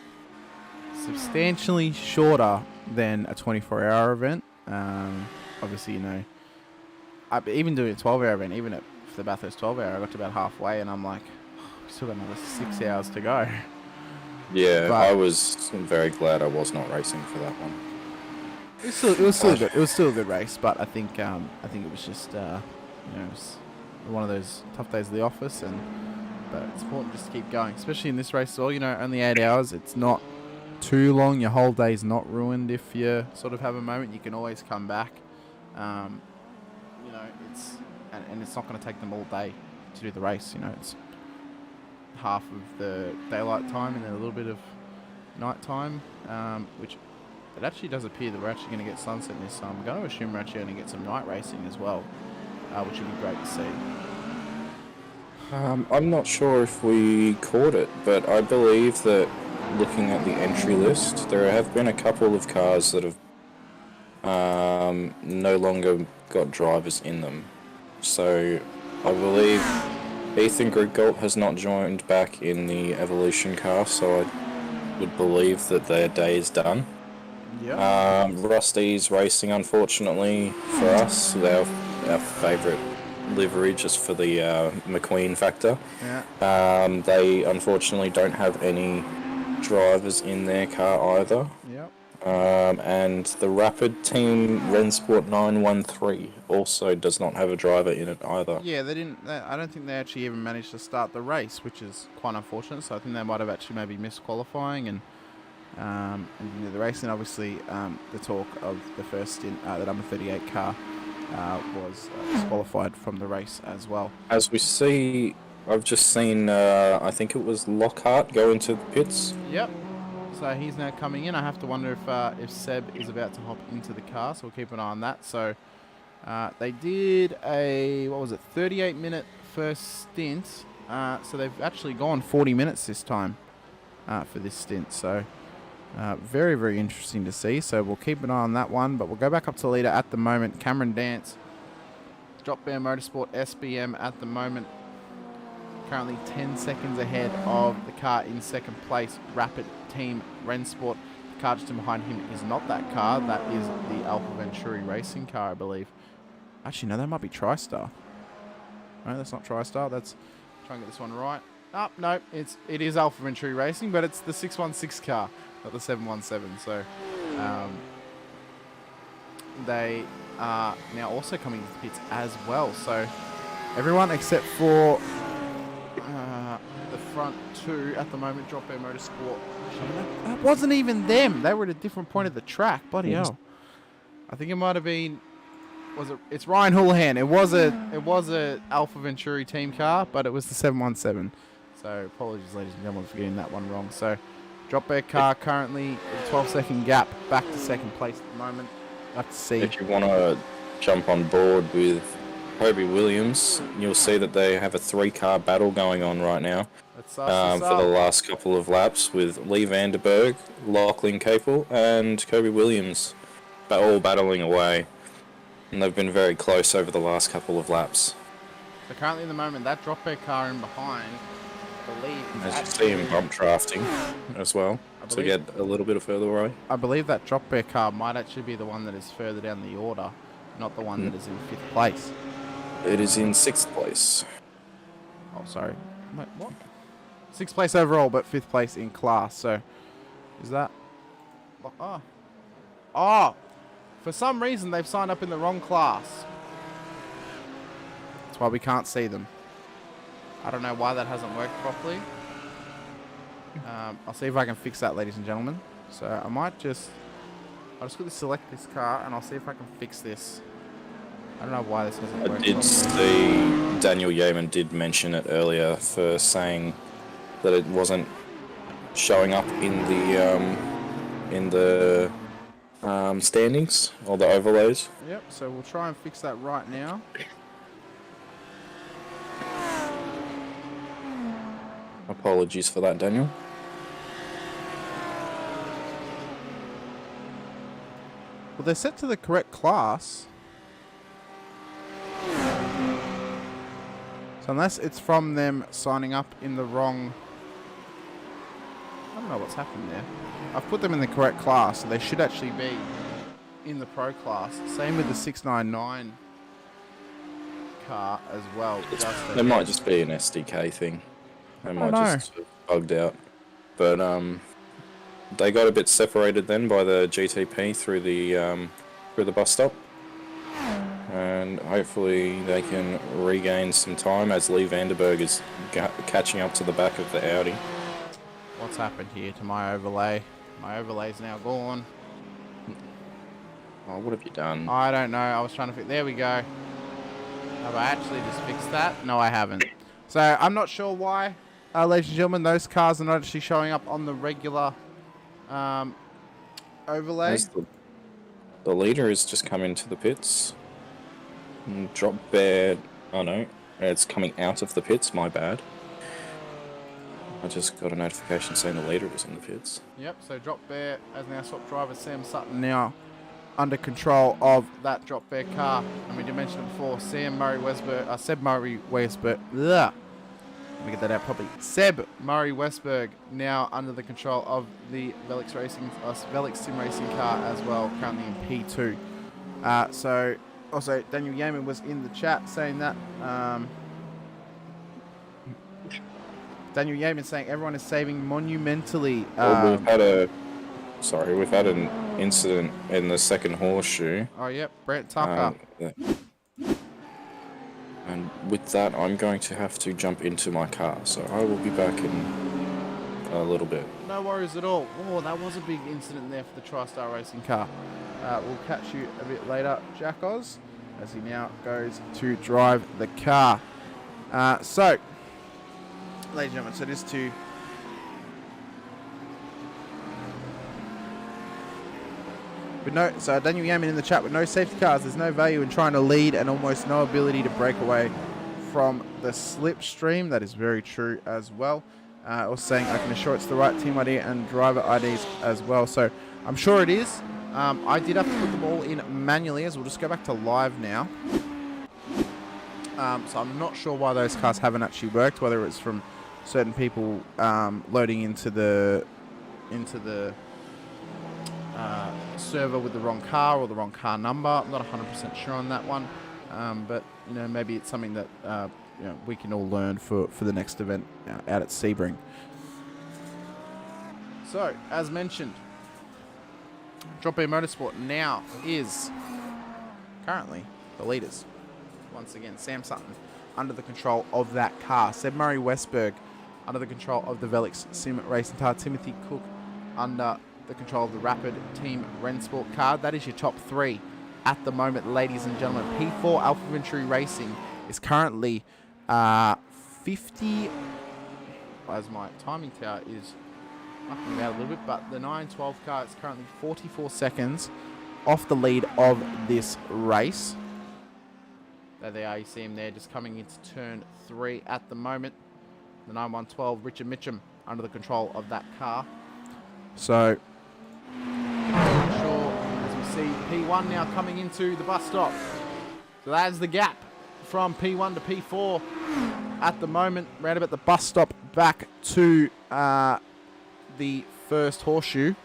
substantially shorter than a 24-hour event. Obviously, you know, even doing a 12-hour event, even for the Bathurst 12-hour, I got to about halfway, and I'm like, oh, we've still got another 6 hours to go. Yeah, But I was very glad I was not racing for that one. It was still good. It was still a good race, but I think it was just you know, it was one of those tough days of the office, but it's important just to keep going, especially in this race as well. You know, only 8 hours. It's not too long. Your whole day's not ruined if you sort of have a moment. You can always come back. You know, it's not going to take them all day to do the race. You know, it's half of the daylight time and then a little bit of night time, which it actually does appear that we're actually going to get sunset this time. I'm going to assume we're actually going to get some night racing as well, which would be great to see. I'm not sure if we caught it, but I believe that looking at the entry list, there have been a couple of cars that have no longer got drivers in them. So I believe Ethan Griggolt has not joined back in the Evolution car, so I would believe that their day is done. Yeah. Rusty's racing, unfortunately for us, our favourite livery, just for the McQueen factor. Yeah. They unfortunately don't have any drivers in their car either. Yep. And the Rapid team Rensport 913 also does not have a driver in it either. Yeah, they didn't. I don't think they actually even managed to start the race, which is quite unfortunate. So I think they might have actually maybe missed qualifying and the race. And obviously, the talk of the first stint, the number 38 car was disqualified from the race as well. As we see, I've just seen, I think it was Lockhart go into the pits. Yep. So he's now coming in. I have to wonder if Seb is about to hop into the car, so we'll keep an eye on that. So they did a, 38-minute first stint. So they've actually gone 40 minutes this time for this stint. So very, very interesting to see. So we'll keep an eye on that one. But we'll go back up to the leader at the moment. Cameron Dance, Drop Bear Motorsport SBM at the moment. Currently 10 seconds ahead of the car in second place, Rapid Team Rensport. The car just in behind him is not that car. That is the Alpha Venturi racing car, I believe. Actually, no, that might be TriStar. No, that's not TriStar. That's, try and get this one right. Oh, no, it is Alpha Venturi Racing, but it's the 616 car, not the 717. So they are now also coming into the pits as well. So everyone except for the front two at the moment, Drop Bear Motorsport. That wasn't even them. They were at a different point of the track. Bloody hell. I think it might have been. It's Ryan Houlihan. It was a Alpha Venturi team car, but it was the 717. So apologies, ladies and gentlemen, for getting that one wrong. So Drop Bear car currently with a 12-second gap back to second place at the moment. We'll have to see. If you want to jump on board with Kobe Williams, you'll see that they have a 3-car battle going on right now for the last couple of laps with Lee Vanderberg, Lachlan Capel, and Kobe Williams all battling away. And they've been very close over the last couple of laps. So currently, at the moment, that Drop Bear car in behind, I believe. As you see him bump drafting as well to get a little bit further away. I believe that Drop Bear car might actually be the one that is further down the order, not the one that is in 5th place. It is in 6th place. Oh, sorry. Wait, what? 6th place overall, but 5th place in class. So, is that? Oh! For some reason, they've signed up in the wrong class. That's why we can't see them. I don't know why that hasn't worked properly. I'll see if I can fix that, ladies and gentlemen. So I'll just quickly select this car, and I'll see if I can fix this. I don't know why this hasn't worked. I did see Daniel Yeaman did mention it earlier for saying that it wasn't showing up in the standings or the overlays. Yep, so we'll try and fix that right now. Apologies for that, Daniel. Well, they're set to the correct class. So unless it's from them signing up in the wrong... I don't know what's happened there. I've put them in the correct class, so they should actually be in the pro class. Same with the 699 car as well. It might just be an SDK thing. They might just bugged out. But they got a bit separated then by the GTP through the bus stop. And hopefully they can regain some time as Lee Vanderberg is catching up to the back of the Audi. What's happened here to my overlay? My overlay's now gone. Oh, what have you done? I don't know. I was trying to fix... There we go. Have I actually just fixed that? No, I haven't. So I'm not sure why, ladies and gentlemen, those cars are not actually showing up on the regular overlay. The leader has just come into the pits. Drop Bear... Oh no, it's coming out of the pits, my bad. I just got a notification saying the leader was in the pits. Yep, so Drop Bear has now swapped driver. Sam Sutton now under control of that Drop Bear car. And we did mention it before, Seb Murray Westberg. Let me get that out properly. Seb Murray Westberg now under the control of the Velix Sim Racing car as well, currently in P2. So also Daniel Yeaman was in the chat saying that. Daniel Yeaman saying everyone is saving monumentally. Well, we've had an incident in the second horseshoe. Oh, yep, Brett Tucker. And with that, I'm going to have to jump into my car, so I will be back in a little bit. No worries at all. Oh, that was a big incident there for the TriStar Racing car. We'll catch you a bit later, Jack Oz, as he now goes to drive the car. So, ladies and gentlemen, so just to So Daniel Yaman in the chat, with no safety cars, there's no value in trying to lead and almost no ability to break away from the slipstream. That is very true as well. Also saying, I can assure it's the right team ID and driver IDs as well. So I'm sure it is. I did have to put them all in manually, as we'll just go back to live now. So I'm not sure why those cars haven't actually worked, whether it's from certain people loading into the server with the wrong car or the wrong car number. I'm not 100% sure on that one, but maybe it's something that we can all learn for the next event out at Sebring. So, as mentioned, Drop Bear Motorsport now is currently the leaders. Once again, Sam Sutton under the control of that car. Seb Murray Westberg under the control of the Velix Sim Racing car. Timothy Cook under the control of the Rapid Team Rennsport car. That is your top three at the moment, ladies and gentlemen. P4 Alpha Venturi Racing is currently 50, as my timing tower is knocking me out a little bit, but the 912 car is currently 44 seconds off the lead of this race. There they are, you see him there just coming into turn 3 at the moment. The 9112, Richard Mitchum, under the control of that car. So, sure, as we see P1 now coming into the bus stop. So that's the gap from P1 to P4 at the moment, round about the bus stop back to the first horseshoe.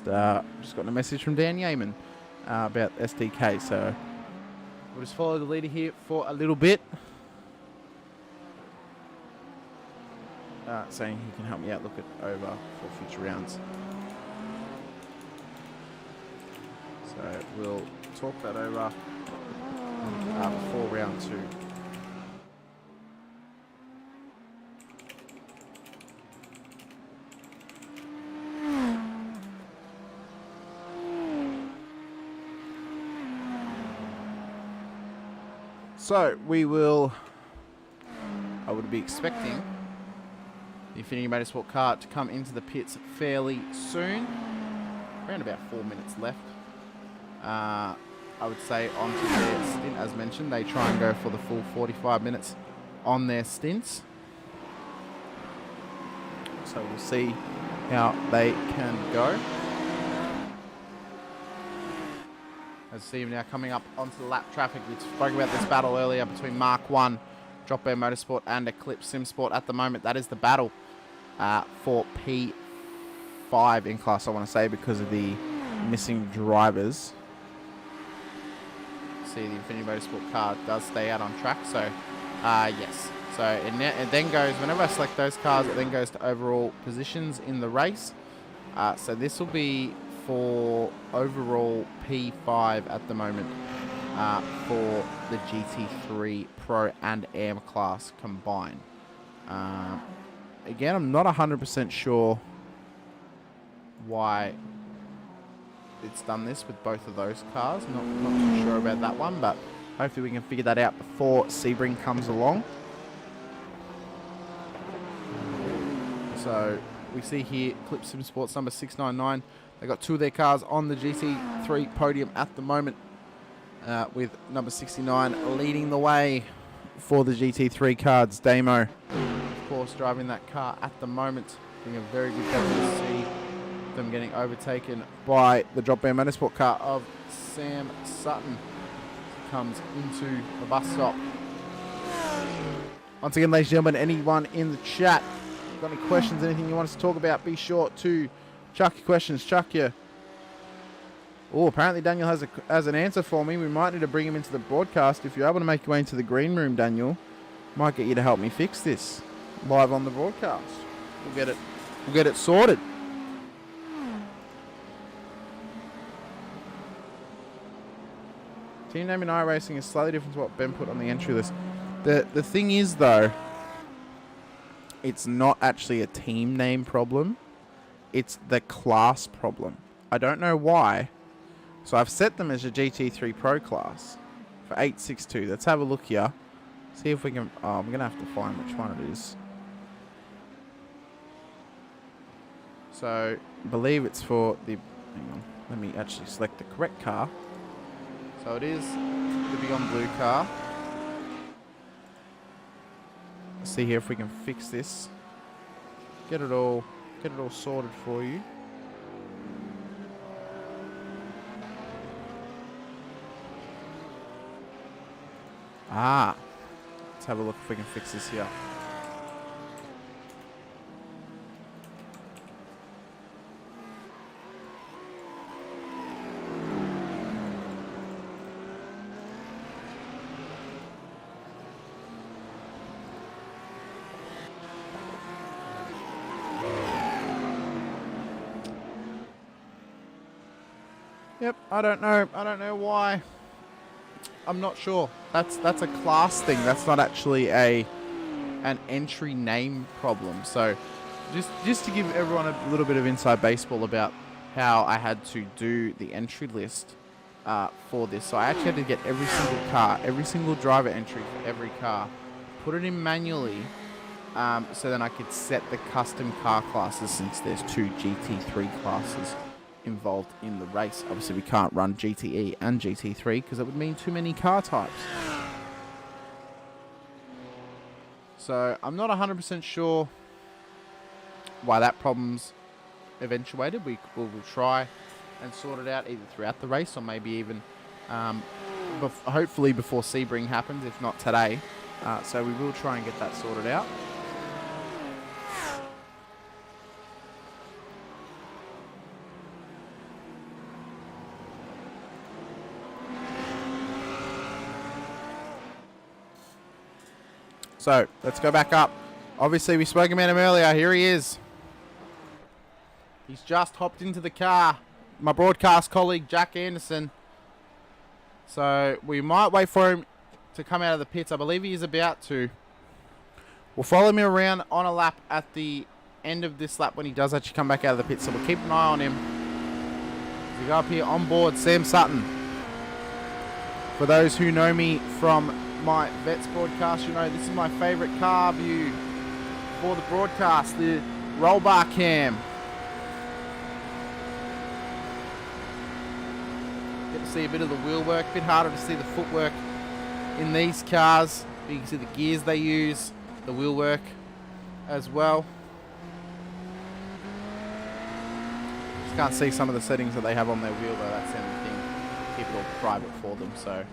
I've just gotten a message from Dan Yeaman about SDK, so we'll just follow the leader here for a little bit. Saying he can help me out, look it over for future rounds. So we'll talk that over before round 2. So I would be expecting the Infinity Motorsport car to come into the pits fairly soon. Around about 4 minutes left. I would say onto their stint, as mentioned, they try and go for the full 45 minutes on their stints. So we'll see how they can go. As you see him now coming up onto the lap traffic. We spoke about this battle earlier between Mark 1, Drop Bear Motorsport, and Eclipse SimSport. At the moment, that is the battle for P5 in class, I want to say, because of the missing drivers. See, the Infinity Motorsport car does stay out on track, so yes. So it then goes, whenever I select those cars, it then goes to overall positions in the race. So this will be for overall P5 at the moment for the GT3 Pro and AM class combined. Again, I'm not 100% sure why it's done this with both of those cars. Not too sure about that one, but hopefully we can figure that out before Sebring comes along. So we see here Clip Sim Sports number 699. They got 2 of their cars on the GT3 podium at the moment, with number 69 leading the way for the GT3 cards. Damo, of course, driving that car at the moment. Doing a very good job to see them getting overtaken by the Drop Bear Motorsport car of Sam Sutton. Comes into the bus stop. Once again, ladies and gentlemen, anyone in the chat, got any questions, anything you want us to talk about, be sure to chuck your questions, chuck your... Oh, apparently Daniel has an answer for me. We might need to bring him into the broadcast. If you're able to make your way into the green room, Daniel, might get you to help me fix this live on the broadcast. We'll get it sorted. Team name in iRacing is slightly different to what Ben put on the entry list. The thing is, though, it's not actually a team name problem. It's the class problem. I don't know why. So I've set them as a GT3 Pro class for 862. Let's have a look here. See if we can... Oh, I'm going to have to find which one it is. So, I believe it's for the... Hang on. Let me actually select the correct car. So it is the Beyond Blue car. Let's see here if we can fix this. Get it all sorted for you. Ah. Let's have a look if we can fix this here. Yep, I don't know why. I'm not sure. That's a class thing. That's not actually an entry name problem. So just to give everyone a little bit of inside baseball about how I had to do the entry list for this. So I actually had to get every single car, every single driver entry for every car, put it in manually, so then I could set the custom car classes, since there's 2 GT3 classes involved in the race. Obviously we can't run GTE and GT3 because it would mean too many car types. So I'm not 100% sure why that problem's eventuated. We will try and sort it out either throughout the race or maybe even hopefully before Sebring happens, if not today. So we will try and get that sorted out. So, let's go back up. Obviously, we spoke about him earlier. Here he is. He's just hopped into the car. My broadcast colleague, Jack Anderson. So, we might wait for him to come out of the pits. I believe he is about to. We'll follow him around on a lap at the end of this lap when he does actually come back out of the pits. So, we'll keep an eye on him. As we go up here on board, Sam Sutton. For those who know me from my Vets broadcast, you know this is my favourite car view for the broadcast, the roll bar cam. Get to see a bit of the wheel work, a bit harder to see the footwork in these cars. You can see the gears they use, the wheel work as well. Just can't see some of the settings that they have on their wheel though, that's the only thing. Keep it all private for them, so.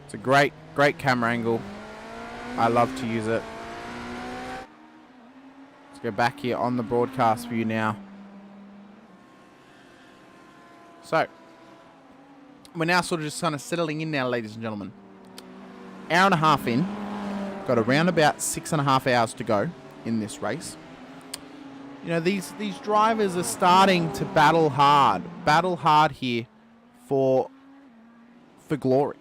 It's a great camera angle. I love to use it. Let's go back here on the broadcast view now. So, we're now sort of just kind of settling in now, ladies and gentlemen. Hour and a half in. Got around about 6.5 hours to go in this race. You know, these drivers are starting to battle hard here for glory.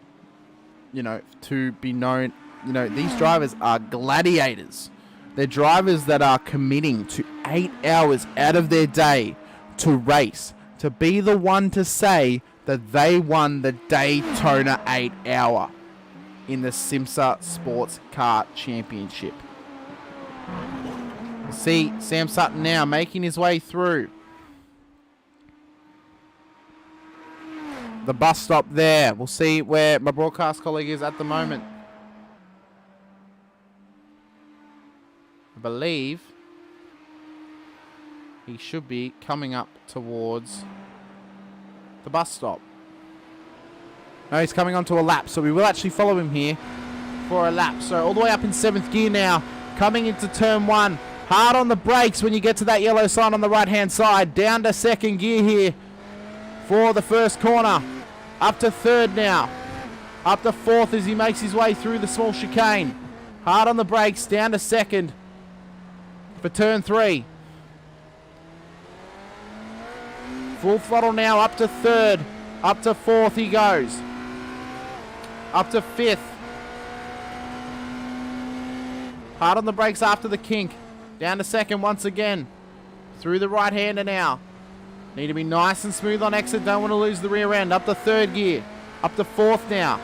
You know, to be known, you know, these drivers are gladiators. They're drivers that are committing to 8 hours out of their day to race, to be the one to say that they won the Daytona 8 hour in the SIMSA Sports Car Championship. See Sam Sutton now making his way through the bus stop there. We'll see where my broadcast colleague is at the moment. I believe he should be coming up towards the bus stop. No, he's coming onto a lap, so we will actually follow him here for a lap. So all the way up in 7th gear now, coming into turn 1. Hard on the brakes when you get to that yellow sign on the right-hand side. Down to 2nd gear here for the first corner. Up to 3rd now. Up to 4th as he makes his way through the small chicane. Hard on the brakes. Down to 2nd for turn 3. Full throttle now up to 3rd. Up to 4th he goes. Up to 5th. Hard on the brakes after the kink. Down to 2nd once again. Through the right-hander now. Need to be nice and smooth on exit. Don't want to lose the rear end. Up to 3rd gear. Up to 4th now.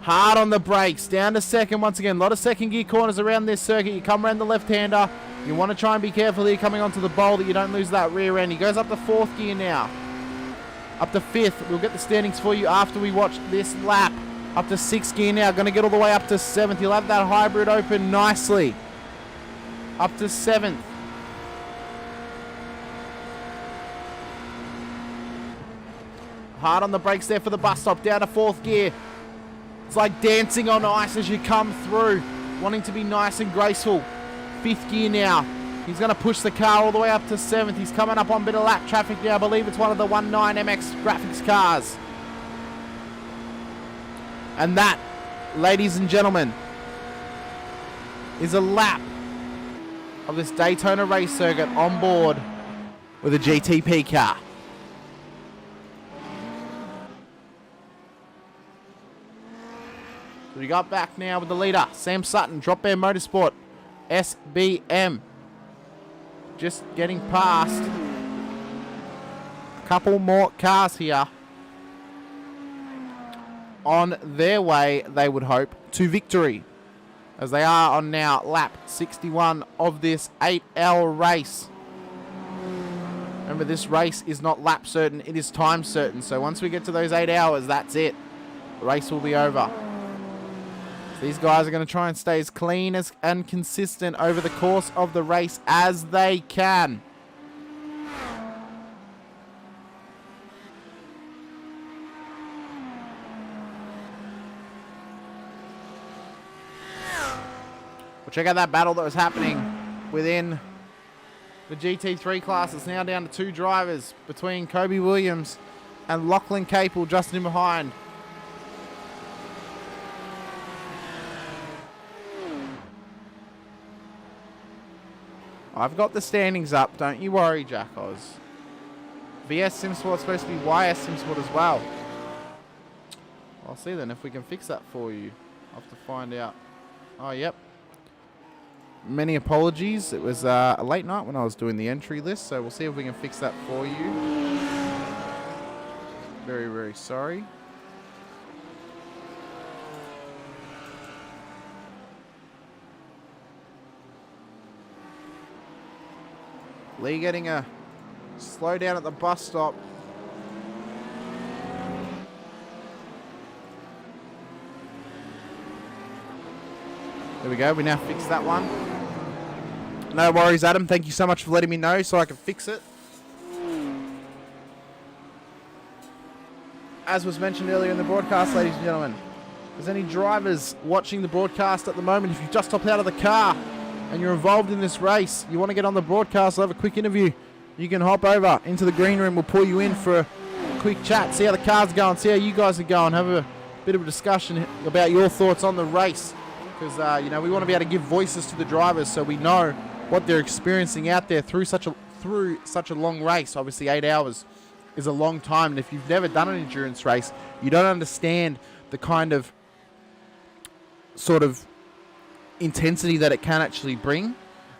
Hard on the brakes. Down to 2nd once again. A lot of 2nd gear corners around this circuit. You come around the left-hander. You want to try and be careful here coming onto the bowl that you don't lose that rear end. He goes up to 4th gear now. Up to 5th. We'll get the standings for you after we watch this lap. Up to 6th gear now. Going to get all the way up to 7th. He'll have that hybrid open nicely. Up to 7th. Hard on the brakes there for the bus stop. Down to 4th gear. It's like dancing on ice as you come through. Wanting to be nice and graceful. 5th gear now. He's going to push the car all the way up to 7th. He's coming up on a bit of lap traffic now. I believe it's one of the 19 MX graphics cars. And that, ladies and gentlemen, is a lap of this Daytona race circuit on board with a GTP car. So we got back now with the leader, Sam Sutton, Drop Bear Motorsport, SBM. Just getting past a couple more cars here on their way, they would hope, to victory, as they are on now lap 61 of this 8-hour race. Remember, this race is not lap certain, it is time certain. So once we get to those 8 hours, that's it. The race will be over. So these guys are going to try and stay as clean and consistent over the course of the race as they can. Well, check out that battle that was happening within the GT3 class. It's now down to 2 drivers between Kobe Williams and Lachlan Capel just in behind. I've got the standings up, don't you worry, Jack Oz. VS SimSport's supposed to be YS SimSport as well. I'll see then if we can fix that for you. I'll have to find out. Oh, yep. Many apologies. It was a late night when I was doing the entry list, so we'll see if we can fix that for you. Very, very sorry. Lee getting a slow down at the bus stop. There we go. We now fixed that one. No worries, Adam. Thank you so much for letting me know so I can fix it. As was mentioned earlier in the broadcast, ladies and gentlemen, if there's any drivers watching the broadcast at the moment, if you've just hopped out of the car and you're involved in this race, you want to get on the broadcast, I'll have a quick interview, you can hop over into the green room. We'll pull you in for a quick chat, see how the car's going, see how you guys are going, have a bit of a discussion about your thoughts on the race. Because, you know, we want to be able to give voices to the drivers so we know what they're experiencing out there through such a long race. Obviously, 8 hours is a long time. And if you've never done an endurance race, you don't understand the kind of sort of intensity that it can actually bring.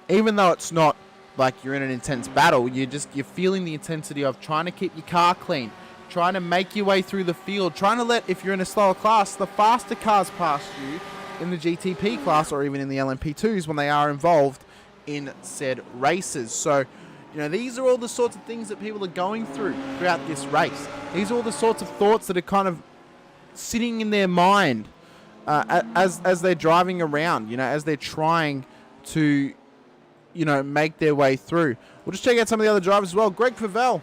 Even though it's not like you're in an intense battle, you're feeling the intensity of trying to keep your car clean, trying to make your way through the field, trying to let, if you're in a slower class, the faster cars past you in the GTP class or even in the LMP2s when they are involved in said races. So, you know, these are all the sorts of things that people are going through throughout this race. These are all the sorts of thoughts that are kind of sitting in their mind as they're driving around, you know, as they're trying to, you know, make their way through. We'll just check out some of the other drivers as well. Greg Favell,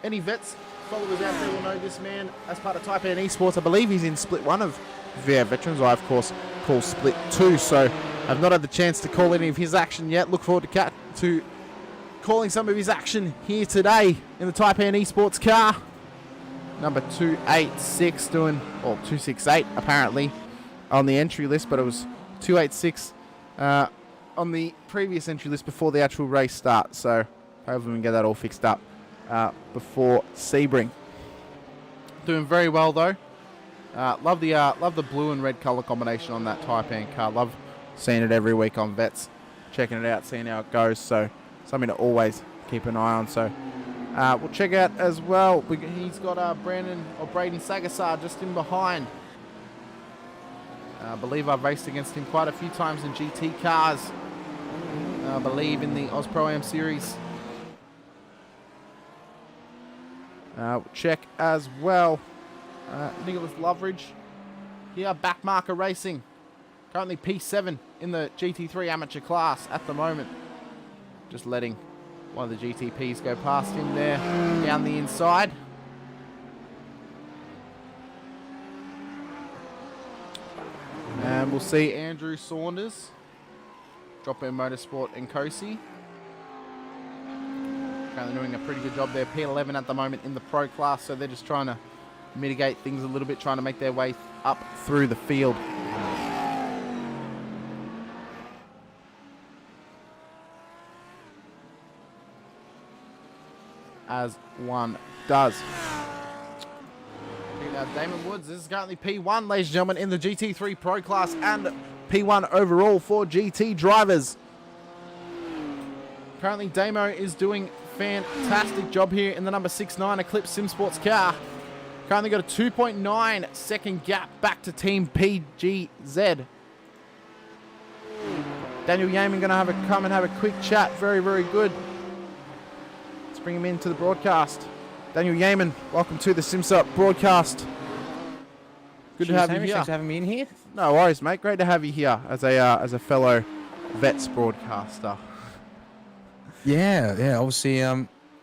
any vets followers out there will know this man as part of Type N Esports. I believe he's in Split 1 of VR Veterans. I, of course, call Split 2, so I've not had the chance to call any of his action yet. Look forward to calling some of his action here today in the Type N Esports car. Number 286 doing, or 268 apparently, on the entry list, but it was 286 on the previous entry list before the actual race starts. So hopefully we can get that all fixed up before Sebring. Doing very well though. Love the blue and red color combination on that Taipan car. Love seeing it every week on Vets, checking it out, seeing how it goes. So something to always keep an eye on. So we'll check out as well. He's got Braden Sagasar just in behind. I believe I've raced against him quite a few times in GT cars. I believe in the Oz Pro Am series. We'll check as well. Nicholas Loveridge here, Backmarker Racing. Currently P7 in the GT3 amateur class at the moment. Just letting one of the GTPs go past him there down the inside. And we'll see Andrew Saunders, Drop In Motorsport and Kosi. Currently doing a pretty good job there. P11 at the moment in the pro class, so they're just trying to mitigate things a little bit, trying to make their way up through the field. As one does. Damon Woods, this is currently P1, ladies and gentlemen, in the GT3 Pro class and P1 overall for GT drivers. Currently, Damo is doing fantastic job here in the number 69 Eclipse Sim Sports car. Currently got a 2.9 second gap back to Team PGZ. Daniel Yeaman going to come and have a quick chat. Very, very good. Let's bring him into the broadcast. Daniel Yeaman, welcome to the SIMSA broadcast. Good to have you here. Thanks for having me in here. No worries, mate. Great to have you here as a fellow Vets broadcaster. Yeah. Obviously,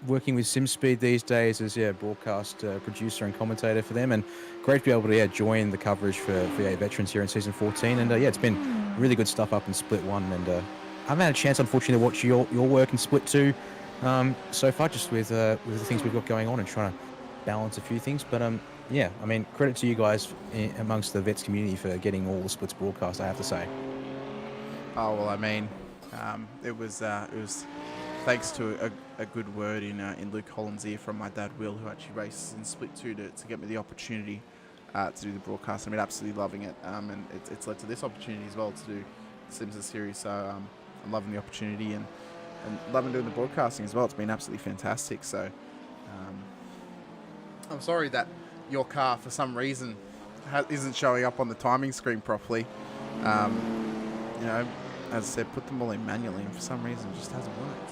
working with SimSpeed these days as broadcast producer and commentator for them, and great to be able to join the coverage for VA Veterans here in season 14. And it's been really good stuff up in Split 1, and I haven't had a chance, unfortunately, to watch your work in Split 2 so far, just with the things we've got going on and trying to balance a few things. But credit to you guys amongst the Vets community for getting all the Splits broadcast, I have to say. Oh well, it was thanks to a good word in Luke Holland's ear from my dad Will, who actually races in Split 2 to get me the opportunity to do the broadcast. Absolutely loving it, and it's led to this opportunity as well to do the SIMSA series. So I'm loving the opportunity and loving doing the broadcasting as well. It's been absolutely fantastic. So I'm sorry that your car, for some reason, isn't showing up on the timing screen properly. As I said, put them all in manually, and for some reason, it just hasn't worked.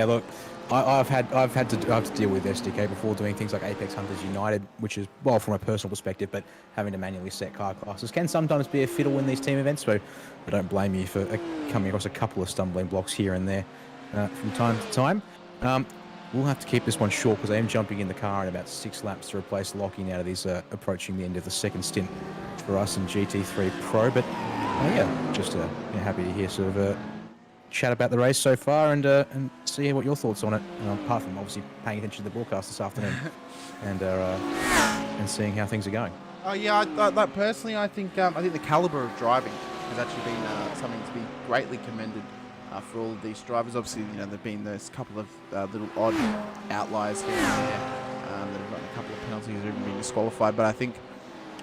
Look, I've had to deal with SDK before doing things like Apex Hunters United, which is, well, from a personal perspective, but having to manually set car classes can sometimes be a fiddle in these team events, so I don't blame you for coming across a couple of stumbling blocks here and there from time to time. We'll have to keep this one short because I am jumping in the car in about 6 laps to replace Lockie now that he's approaching the end of the second stint for us in GT3 Pro, but just happy to hear sort of chat about the race so far and see what your thoughts on it, apart from obviously paying attention to the broadcast this afternoon and seeing how things are going. Oh yeah, personally, I think the caliber of driving has actually been something to be greatly commended for all of these drivers. Obviously, there've been those couple of little odd outliers here and there that have gotten a couple of penalties or even been disqualified. But I think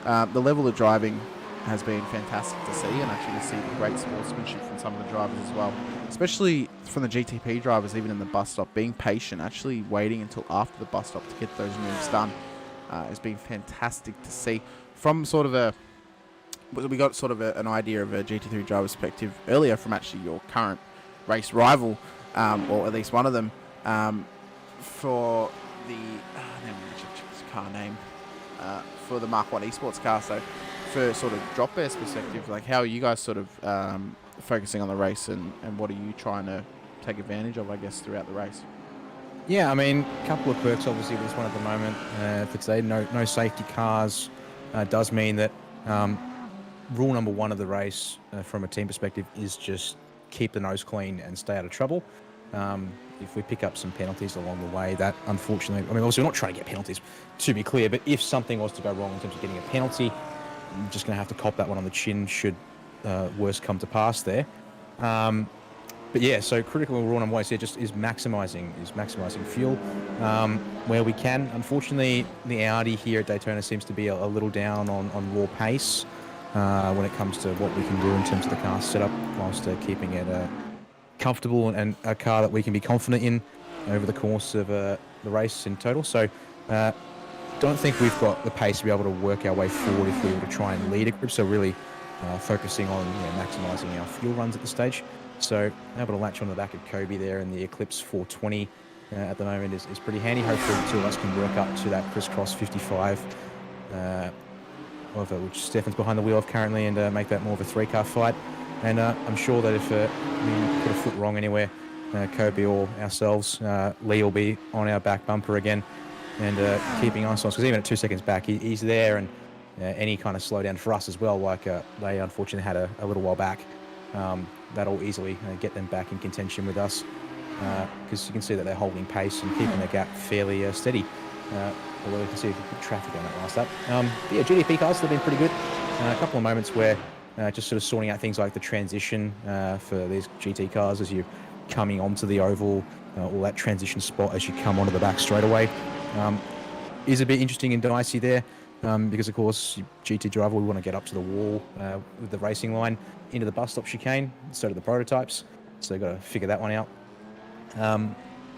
the level of driving has been fantastic to see, and actually to see the great sportsmanship from some of the drivers as well, especially from the GTP drivers, even in the bus stop, being patient, actually waiting until after the bus stop to get those moves done has been fantastic to see. From sort of we got sort of an idea of a GT3 driver perspective earlier from actually your current race rival, or at least one of them, for the car name, for the Mark 1 esports car. So for sort of drop bear's perspective, like how are you guys sort of focusing on the race, and what are you trying to take advantage of, I guess, throughout the race? Yeah, a couple of perks obviously with this one at the moment for today. No safety cars does mean that rule number 1 of the race from a team perspective is just keep the nose clean and stay out of trouble. If we pick up some penalties along the way, that unfortunately, obviously we're not trying to get penalties, to be clear, but if something was to go wrong in terms of getting a penalty, I'm just going to have to cop that one on the chin should worse come to pass there. But yeah, so critical rule number one is maximising fuel where we can. Unfortunately, the Audi here at Daytona seems to be a little down on raw pace when it comes to what we can do in terms of the car setup, whilst keeping it comfortable and a car that we can be confident in over the course of the race in total. So don't think we've got the pace to be able to work our way forward if we were to try and lead a group. So really focusing on maximising our fuel runs at this stage. So able to latch on the back of Kobe there, and the Eclipse 420 at the moment is pretty handy. Hopefully the two of us can work up to that crisscross 55, which Stefan's behind the wheel of currently, and make that more of a 3-car fight. And I'm sure that if we put a foot wrong anywhere, Kobe or ourselves, Lee will be on our back bumper again and keeping us on, because even at 2 seconds back, he's there, and any kind of slowdown for us as well, like they unfortunately had a little while back. That'll easily get them back in contention with us, because you can see that they're holding pace and keeping their gap fairly steady. Although you can see good traffic on that last lap. But yeah, GTP cars have been pretty good. A couple of moments where just sort of sorting out things like the transition for these GT cars as you're coming onto the oval, or that transition spot as you come onto the back straightaway, is a bit interesting and dicey there. Because of course, GT driver, we want to get up to the wall with the racing line into the bus stop chicane, so do the prototypes. So you've got to figure that one out.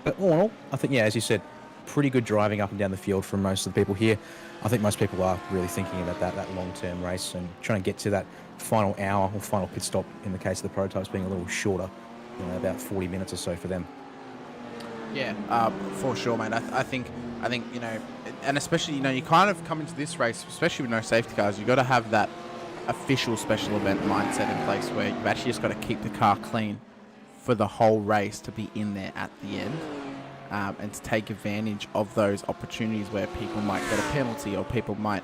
But all in all, I think, yeah, as you said, pretty good driving up and down the field from most of the people here. I think most people are really thinking about that long-term race and trying to get to that final hour or final pit stop, in the case of the prototypes being a little shorter, about 40 minutes or so for them. Yeah, for sure, mate. I think and especially, you kind of come into this race, especially with no safety cars, you've got to have that official special event mindset in place where you've actually just got to keep the car clean for the whole race to be in there at the end, and to take advantage of those opportunities where people might get a penalty, or people might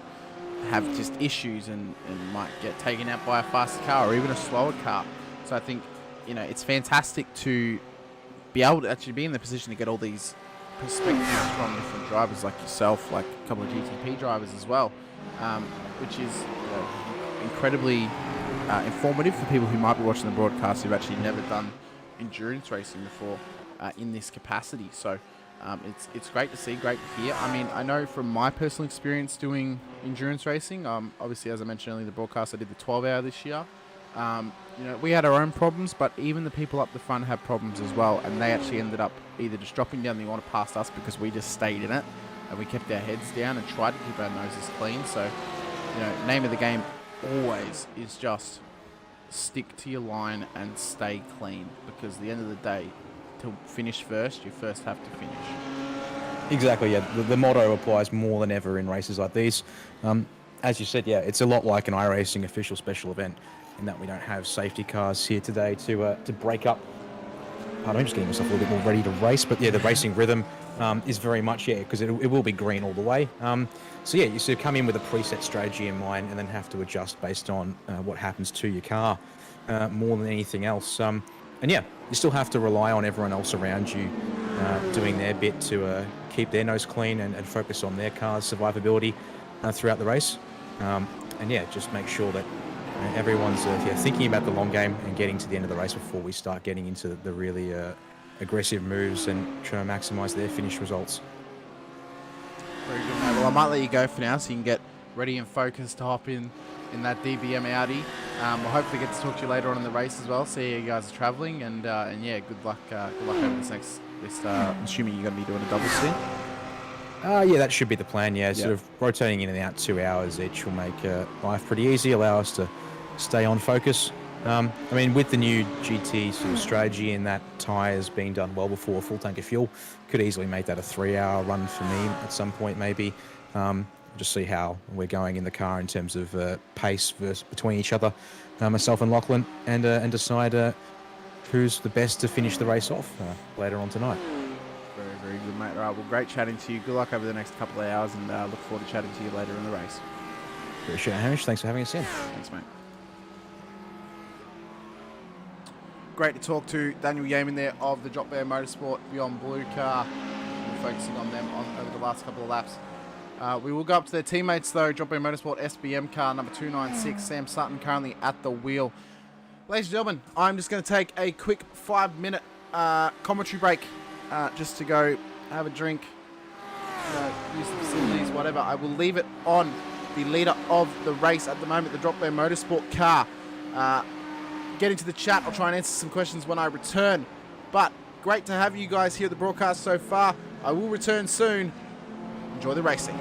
have just issues and might get taken out by a faster car or even a slower car. So I think, it's fantastic to be able to actually be in the position to get all these perspectives from different drivers like yourself, like a couple of GTP drivers as well, which is incredibly informative for people who might be watching the broadcast who've actually never done endurance racing before in this capacity. So it's great to see, great to hear. I mean, I know from my personal experience doing endurance racing, obviously, as I mentioned earlier in the broadcast, I did the 12-hour this year. We had our own problems, but even the people up the front had problems as well, and they actually ended up either just dropping down the order past us because we just stayed in it and we kept our heads down and tried to keep our noses clean. So, name of the game always is just stick to your line and stay clean, because at the end of the day, to finish first, you first have to finish. Exactly, yeah. The motto applies more than ever in races like these. As you said, yeah, it's a lot like an iRacing official special event, in that we don't have safety cars here today to break up. I'm just getting myself a little bit more ready to race, but yeah, the racing rhythm is very much, because it will be green all the way. So yeah, you sort of come in with a preset strategy in mind and then have to adjust based on what happens to your car more than anything else. And yeah, you still have to rely on everyone else around you doing their bit to keep their nose clean and focus on their car's survivability throughout the race. And yeah, just make sure that everyone's thinking about the long game and getting to the end of the race before we start getting into the really aggressive moves and trying to maximise their finish results. Very good, mate. Well, I might let you go for now so you can get ready and focused to hop in that DBM Audi. We'll hopefully get to talk to you later on in the race as well, see how you guys are travelling, and yeah, good luck over this next. I'm assuming you're going to be doing a double stint. Yeah, that should be the plan. Yeah, sort of rotating in and out 2 hours each will make life pretty easy, allow us to stay on focus. I mean, with the new GT sort of strategy and that tyres being done well before a full tank of fuel, could easily make that a 3-hour run for me at some point, maybe. Just see how we're going in the car in terms of pace between each other, myself and Lachlan, and decide who's the best to finish the race off later on tonight. Very, very good, mate. All right, well, great chatting to you. Good luck over the next couple of hours, and look forward to chatting to you later in the race. Appreciate it, Hamish. Thanks for having us in. Thanks, mate. Great to talk to Daniel Yeaman there of the Drop Bear Motorsport Beyond Blue car. We're focusing on them over the last couple of laps. We will go up to their teammates, though. Drop Bear Motorsport SBM car number 296, Sam Sutton currently at the wheel. Ladies and gentlemen, I'm just going to take a quick 5-minute commentary break just to go have a drink, use the facilities, whatever. I will leave it on the leader of the race at the moment, the Drop Bear Motorsport car. Get into the chat. I'll try and answer some questions when I return. But great to have you guys here at the broadcast so far. I will return soon. Enjoy the racing.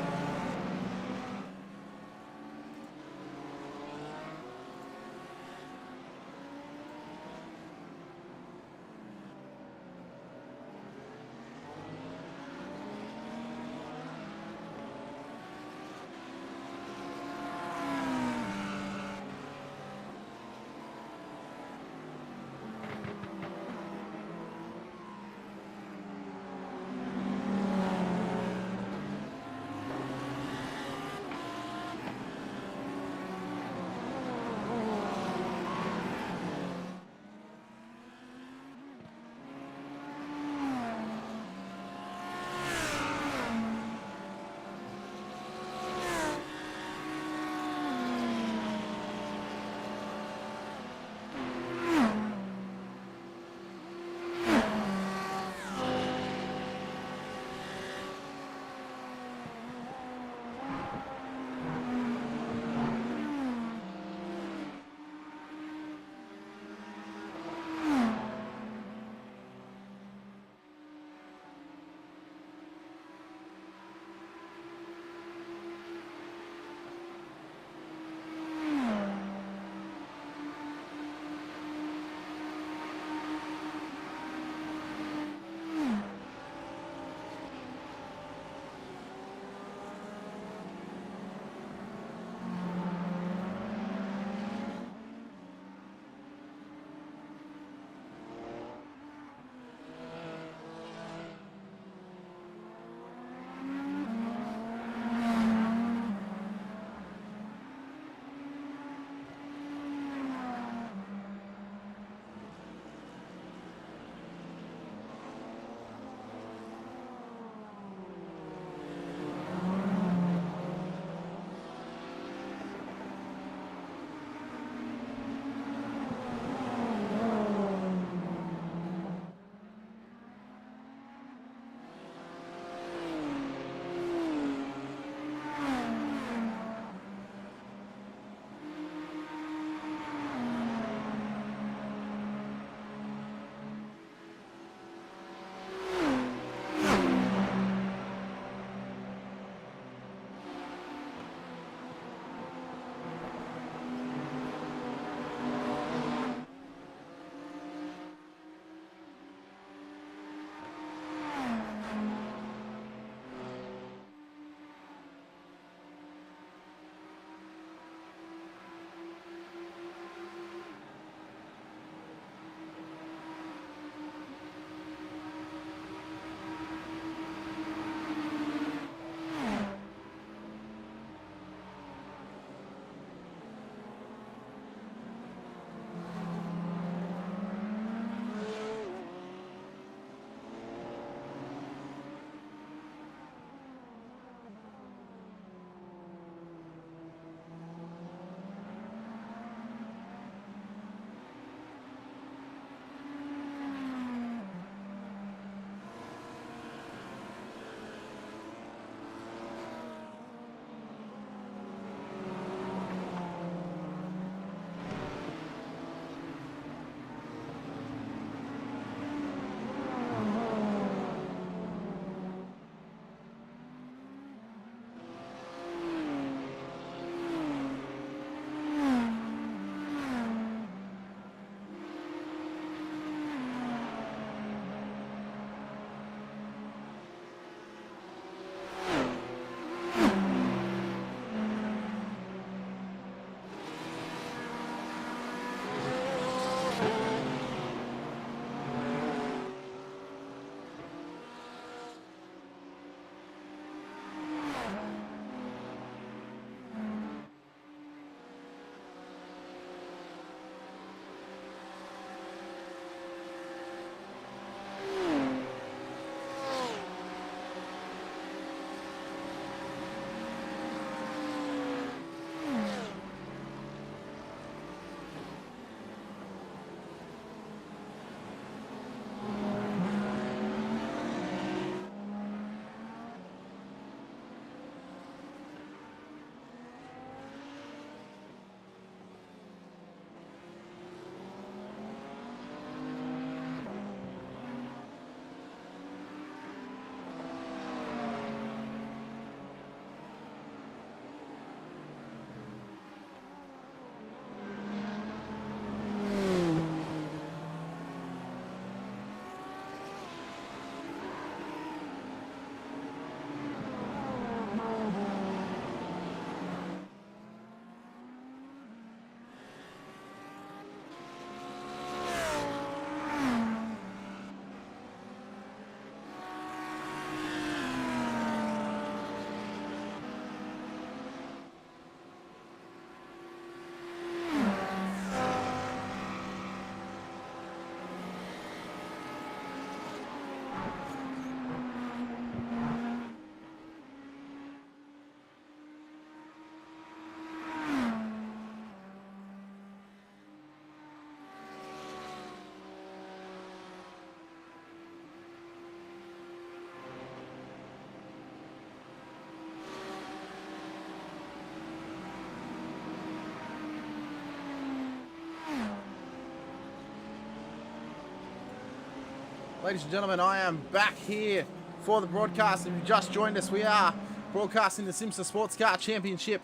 Ladies and gentlemen, I am back here for the broadcast. If you've just joined us, we are broadcasting the SIMSA Sports Car Championship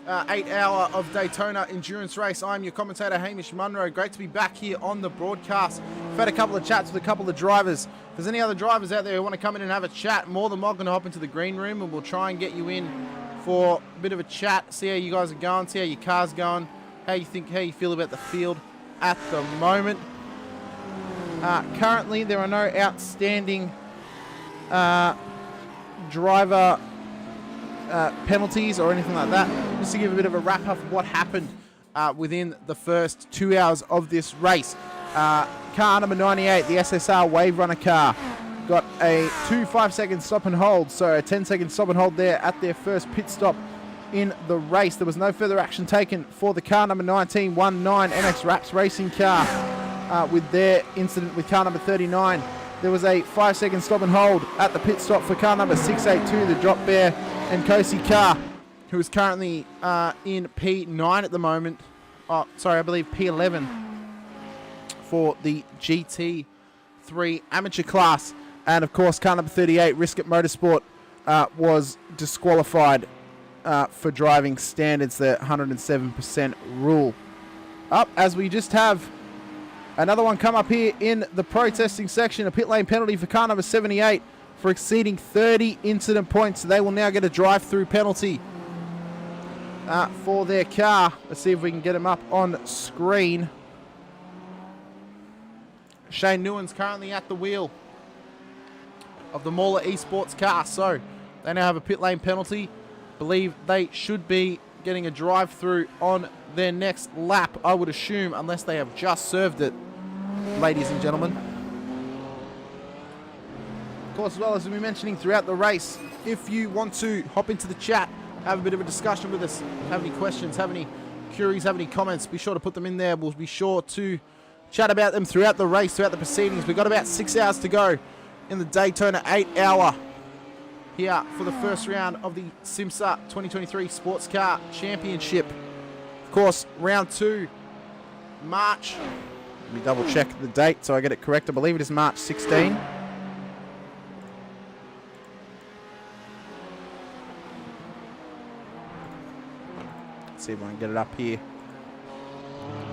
8-hour of Daytona endurance race. I'm your commentator, Hamish Munro. Great to be back here on the broadcast. We've had a couple of chats with a couple of drivers. If there's any other drivers out there who want to come in and have a chat, more than welcome to hop into the green room, and we'll try and get you in for a bit of a chat, see how you guys are going, see how your car's going, how you feel about the field at the moment. Currently, there are no outstanding driver penalties or anything like that. Just to give a bit of a wrap up of what happened within the first 2 hours of this race. Car number 98, the SSR Wave Runner car, got a 2 5-second stop and hold, so a 10-second stop and hold there at their first pit stop in the race. There was no further action taken for the car number 19, 19 MX Raps racing car with their incident with car number 39. There was a 5-second stop and hold at the pit stop for car number 682, the Drop Bear and Kosi car, who is currently in P9 at the moment. Oh, sorry, I believe P11 for the GT3 amateur class. And of course, car number 38, Risk It Motorsport, was disqualified for driving standards, the 107% rule. Up as we just have another one come up here in the protesting section, a pit lane penalty for car number 78 for exceeding 30 incident points. So they will now get a drive-through penalty for their car. Let's see if we can get them up on screen. Shane Nguyen's currently at the wheel of the Mauler Esports car, so they now have a pit lane penalty. Believe they should be getting a drive-through on their next lap, I would assume, unless they have just served it, ladies and gentlemen. Of course, as well as we'll be mentioning throughout the race, if you want to hop into the chat, have a bit of a discussion with us, have any questions, have any queries, have any comments, be sure to put them in there. We'll be sure to chat about them throughout the race, throughout the proceedings. We've got about 6 hours to go in the Daytona 8-hour here for the first round of the SIMSA 2023 Sports Car Championship. Of course, round 2, March. Let me double check the date so I get it correct. I believe it is March 16. Let's see if I can get it up here.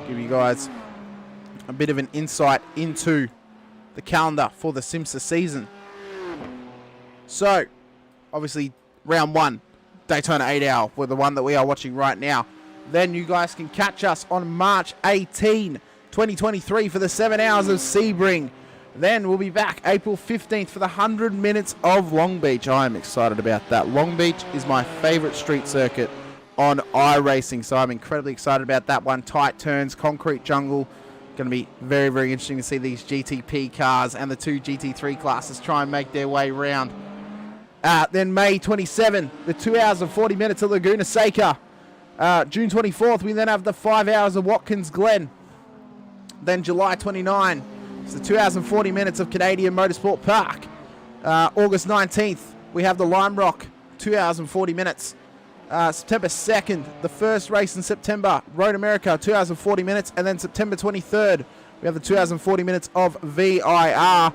Give you guys a bit of an insight into the calendar for the SIMSA season. So, obviously, round 1, Daytona 8-hour, were the one that we are watching right now. Then you guys can catch us on March 18, 2023 for the 7 hours of Sebring. Then we'll be back April 15th for the 100 minutes of Long Beach. I am excited about that. Long Beach is my favorite street circuit on iRacing, so I'm incredibly excited about that one. Tight turns, concrete jungle. Going to be very, very interesting to see these GTP cars and the 2 GT3 classes try and make their way around. Then May 27, the 2 hours and 40 minutes of Laguna Seca. June 24th, we then have the 5 hours of Watkins Glen. Then July 29, it's the 2 hours and 40 minutes of Canadian Motorsport Park. August 19th, we have the Lime Rock, 2 hours and 40 minutes. September 2nd, the first race in September, Road America, 2 hours and 40 minutes. And then September 23rd, we have the 2 hours and 40 minutes of VIR.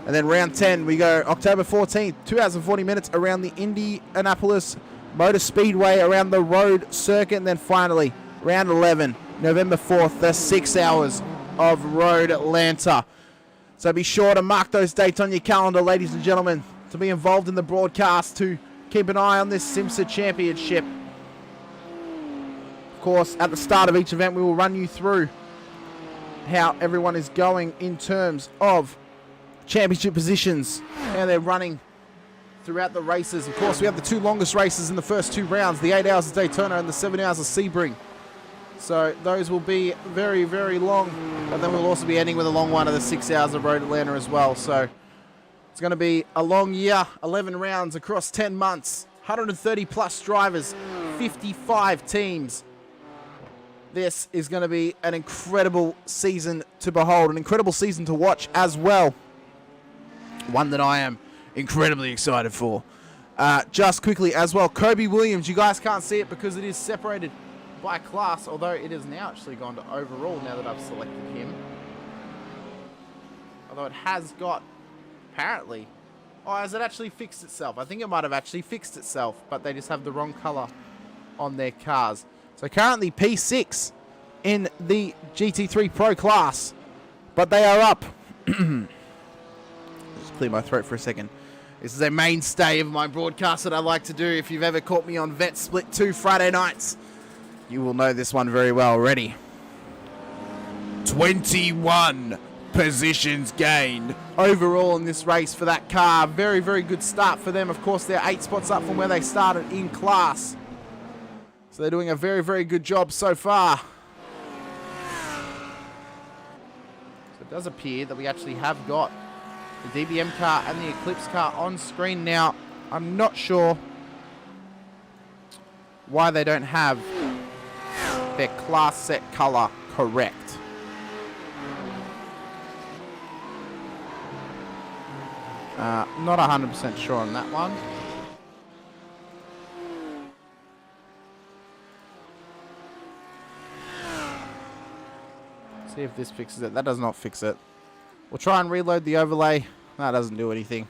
And then round 10, we go October 14th, 2 hours and 40 minutes around the Indianapolis Motor Speedway, around the road circuit. And then finally, round 11, November 4th, the 6 hours of Road Atlanta. So be sure to mark those dates on your calendar, ladies and gentlemen, to be involved in the broadcast, to keep an eye on this SIMSA Championship. Of course, at the start of each event, we will run you through how everyone is going in terms of championship positions, how they're running throughout the races. Of course, we have the 2 longest races in the first 2 rounds, the 8 hours of Daytona and the 7 hours of Sebring. So those will be very, very long, but then we'll also be ending with a long one of the 6 hours of Road Atlanta as well. So it's going to be a long year, 11 rounds across 10 months, 130 plus drivers, 55 teams. This is going to be an incredible season to behold, an incredible season to watch as well. One that I am incredibly excited for. Just quickly as well, Kobe Williams, you guys can't see it because it is separated by class, although it has now actually gone to overall now that I've selected him. Although it has got apparently. Oh, has it actually fixed itself? I think it might have actually fixed itself, but they just have the wrong colour on their cars. So currently P6 in the GT3 Pro class, but they are up. Just clear my throat for a second. This is a mainstay of my broadcast that I like to do. If you've ever caught me on Vet Split 2 Friday nights, you will know this one very well already. 21 positions gained overall in this race for that car. Very, very good start for them. Of course, they're 8 spots up from where they started in class. So they're doing a very, very good job so far. So it does appear that we actually have got the DBM car and the Eclipse car on screen now. I'm not sure why they don't have their class set color correct. Not 100% sure on that one. See if this fixes it. That does not fix it. We'll try and reload the overlay. That doesn't do anything.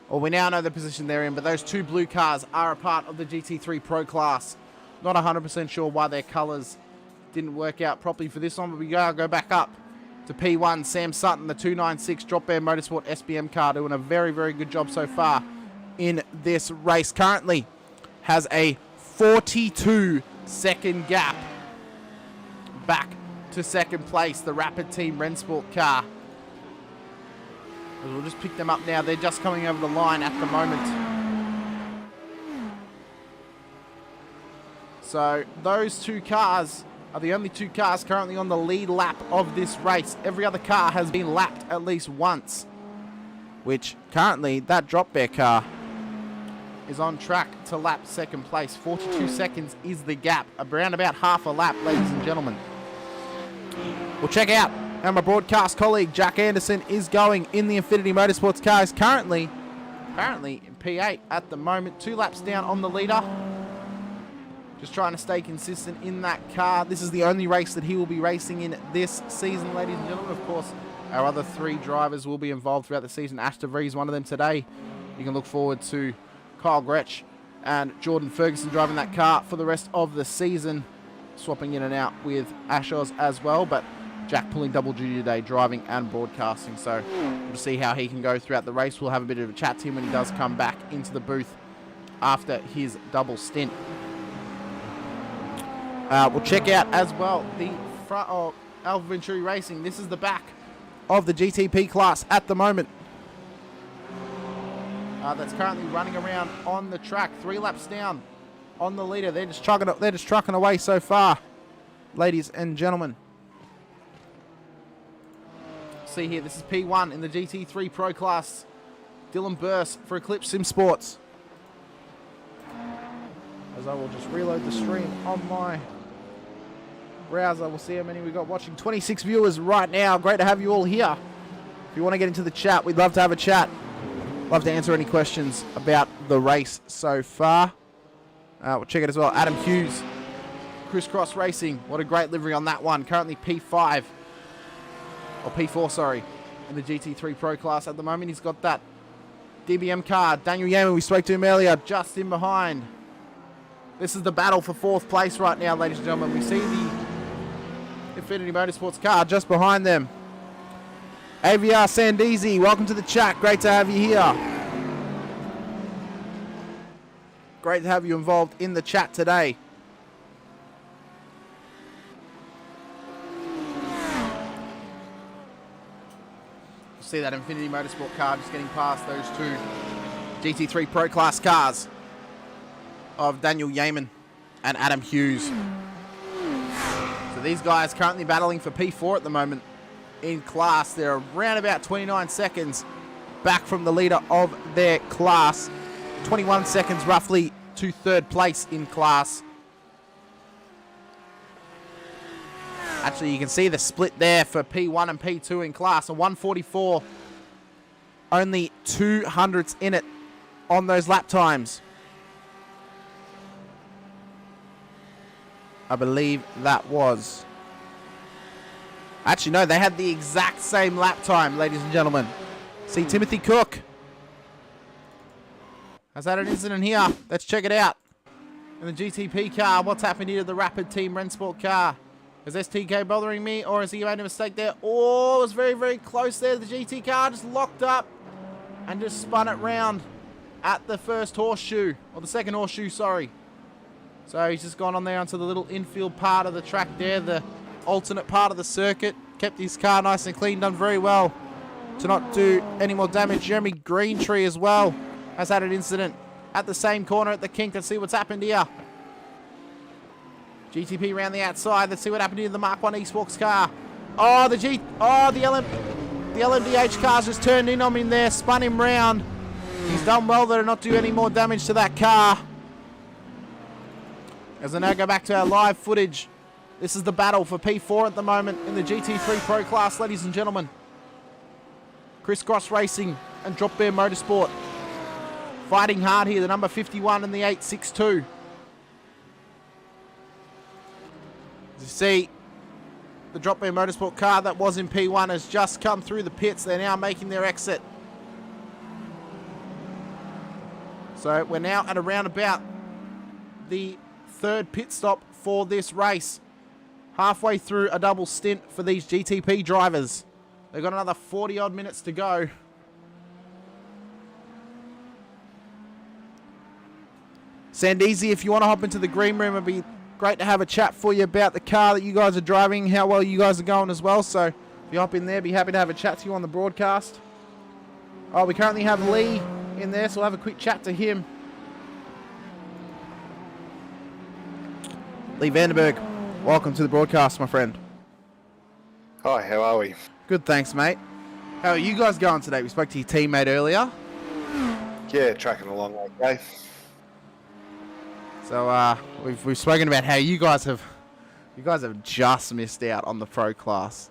Well, we now know the position they're in, but those two blue cars are a part of the GT3 Pro class. Not 100% sure why their colours didn't work out properly for this one, but we gotta go back up to P1. Sam Sutton, the 296 Drop Bear Motorsport SBM car, doing a very, very good job so far in this race. Currently has a 42-second gap back to second place, the Rapid Team Rennsport car. We'll just pick them up now. They're just coming over the line at the moment. So those two cars are the only two cars currently on the lead lap of this race. Every other car has been lapped at least once, which currently that Drop Bear car is on track to lap second place. 42 seconds is the gap, around about half a lap, ladies and gentlemen. We'll check out how my broadcast colleague Jack Anderson is going in the Infinity Motorsports car. He's currently apparently in P8 at the moment, 2 laps down on the leader. Just trying to stay consistent in that car. This is the only race that he will be racing in this season, ladies and gentlemen. Of course, our other 3 drivers will be involved throughout the season. Ash DeVries, one of them today. You can look forward to Kyle Gretsch and Jordan Ferguson driving that car for the rest of the season, swapping in and out with Ashos as well. But Jack pulling double duty today, driving and broadcasting. So we'll see how he can go throughout the race. We'll have a bit of a chat to him when he does come back into the booth after his double stint. We'll check out as well the front of Alpha Venturi Racing. This is the back of the GTP class at the moment. That's currently running around on the track, 3 laps down on the leader. They're just trucking away so far, ladies and gentlemen. See here, this is P1 in the GT3 Pro class. Dylan Burse for Eclipse Sim Sports. As I will just reload the stream on my browser. We'll see how many we got watching. 26 viewers right now. Great to have you all here. If you want to get into the chat, we'd love to have a chat. Love to answer any questions about the race so far. We'll check it as well. Adam Hughes, Crisscross Racing. What a great livery on that one. Currently P5. Or P4, sorry, in the GT3 Pro class at the moment. He's got that DBM car. Daniel Yeaman, we spoke to him earlier, just in behind. This is the battle for 4th place right now, ladies and gentlemen. We see the Infinity Motorsports car just behind them. AVR Sandeezy, welcome to the chat. Great to have you here. Great to have you involved in the chat today. See that Infinity Motorsport car just getting past those 2 GT3 Pro class cars of Daniel Yeaman and Adam Hughes. So these guys currently battling for P4 at the moment in class. They're around about 29 seconds back from the leader of their class. 21 seconds roughly to 3rd place in class. Actually, you can see the split there for P1 and P2 in class. A 144, only 200ths in it on those lap times. I believe that was. Actually, no, they had the exact same lap time, ladies and gentlemen. See Timothy Cook has had an incident here. Let's check it out. In the GTP car, what's happened here to the Rapid Team Rennsport car? Is STK bothering me, or has he made a mistake there? Oh, it was very, very close there. The GT car just locked up and just spun it round at the first horseshoe, or the second horseshoe, sorry. So he's just gone on there onto the little infield part of the track there, the alternate part of the circuit. Kept his car nice and clean, done very well to not do any more damage. Jeremy Greentree as well has had an incident at the same corner at the kink. Let's see what's happened here. GTP around the outside. Let's see what happened here to the Mark 1 Esports car. Oh, the LMDH car's just turned in on him there, spun him round. He's done well there to not do any more damage to that car. As I now go back to our live footage, this is the battle for P4 at the moment in the GT3 Pro class, ladies and gentlemen. Crisscross Racing and Drop Bear Motorsport fighting hard here, the number 51 and the 862. As you see, the Drop Bear Motorsport car that was in P1 has just come through the pits. They're now making their exit. So we're now at around about the third pit stop for this race. Halfway through a double stint for these GTP drivers. They've got another 40 odd minutes to go. Sandeezy, if you want to hop into the green room, it'd be great to have a chat for you about the car that you guys are driving, how well you guys are going as well. So if you hop in there, be happy to have a chat to you on the broadcast. Oh, we currently have Lee in there, so we'll have a quick chat to him. Lee Vandenberg, welcome to the broadcast, my friend. Hi, how are we? Good, thanks, mate. How are you guys going today? We spoke to your teammate earlier. Yeah, tracking along okay. So we've spoken about how you guys have just missed out on the pro class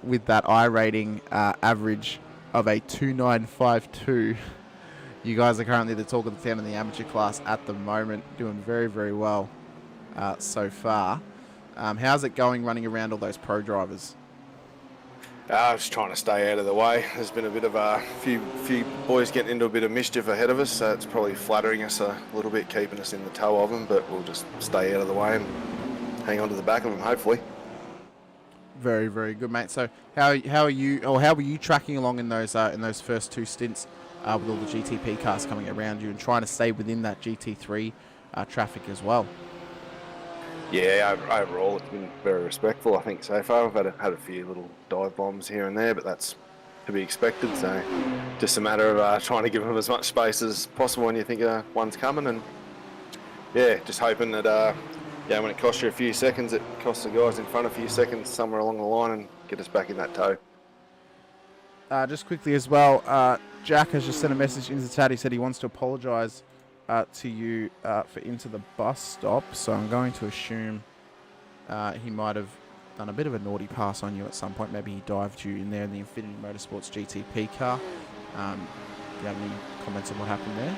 with that I rating average of a 2952. You guys are currently the talk of the town in the amateur class at the moment, doing very, very well so far. How's it going running around all those pro drivers? I was trying to stay out of the way. There's been a bit of a few boys getting into a bit of mischief ahead of us, so it's probably flattering us a little bit, keeping us in the toe of them, but we'll just stay out of the way and hang on to the back of them, hopefully. Very, very good, mate. So how were you tracking along in those first two stints with all the GTP cars coming around you and trying to stay within that GT3 traffic as well? Yeah, overall it's been very respectful, I think, so far. I've had a few little dive bombs here and there, but that's to be expected. So just a matter of trying to give them as much space as possible when you think one's coming, and yeah, just hoping that when it costs you a few seconds, it costs the guys in front a few seconds somewhere along the line and get us back in that tow. Just quickly as well, Jack has just sent a message into the chat. He said he wants to apologise to you for into the bus stop, so I'm going to assume he might have done a bit of a naughty pass on you at some point. Maybe he dived you in there in the Infinity Motorsports GTP car. Do you have any comments on what happened there?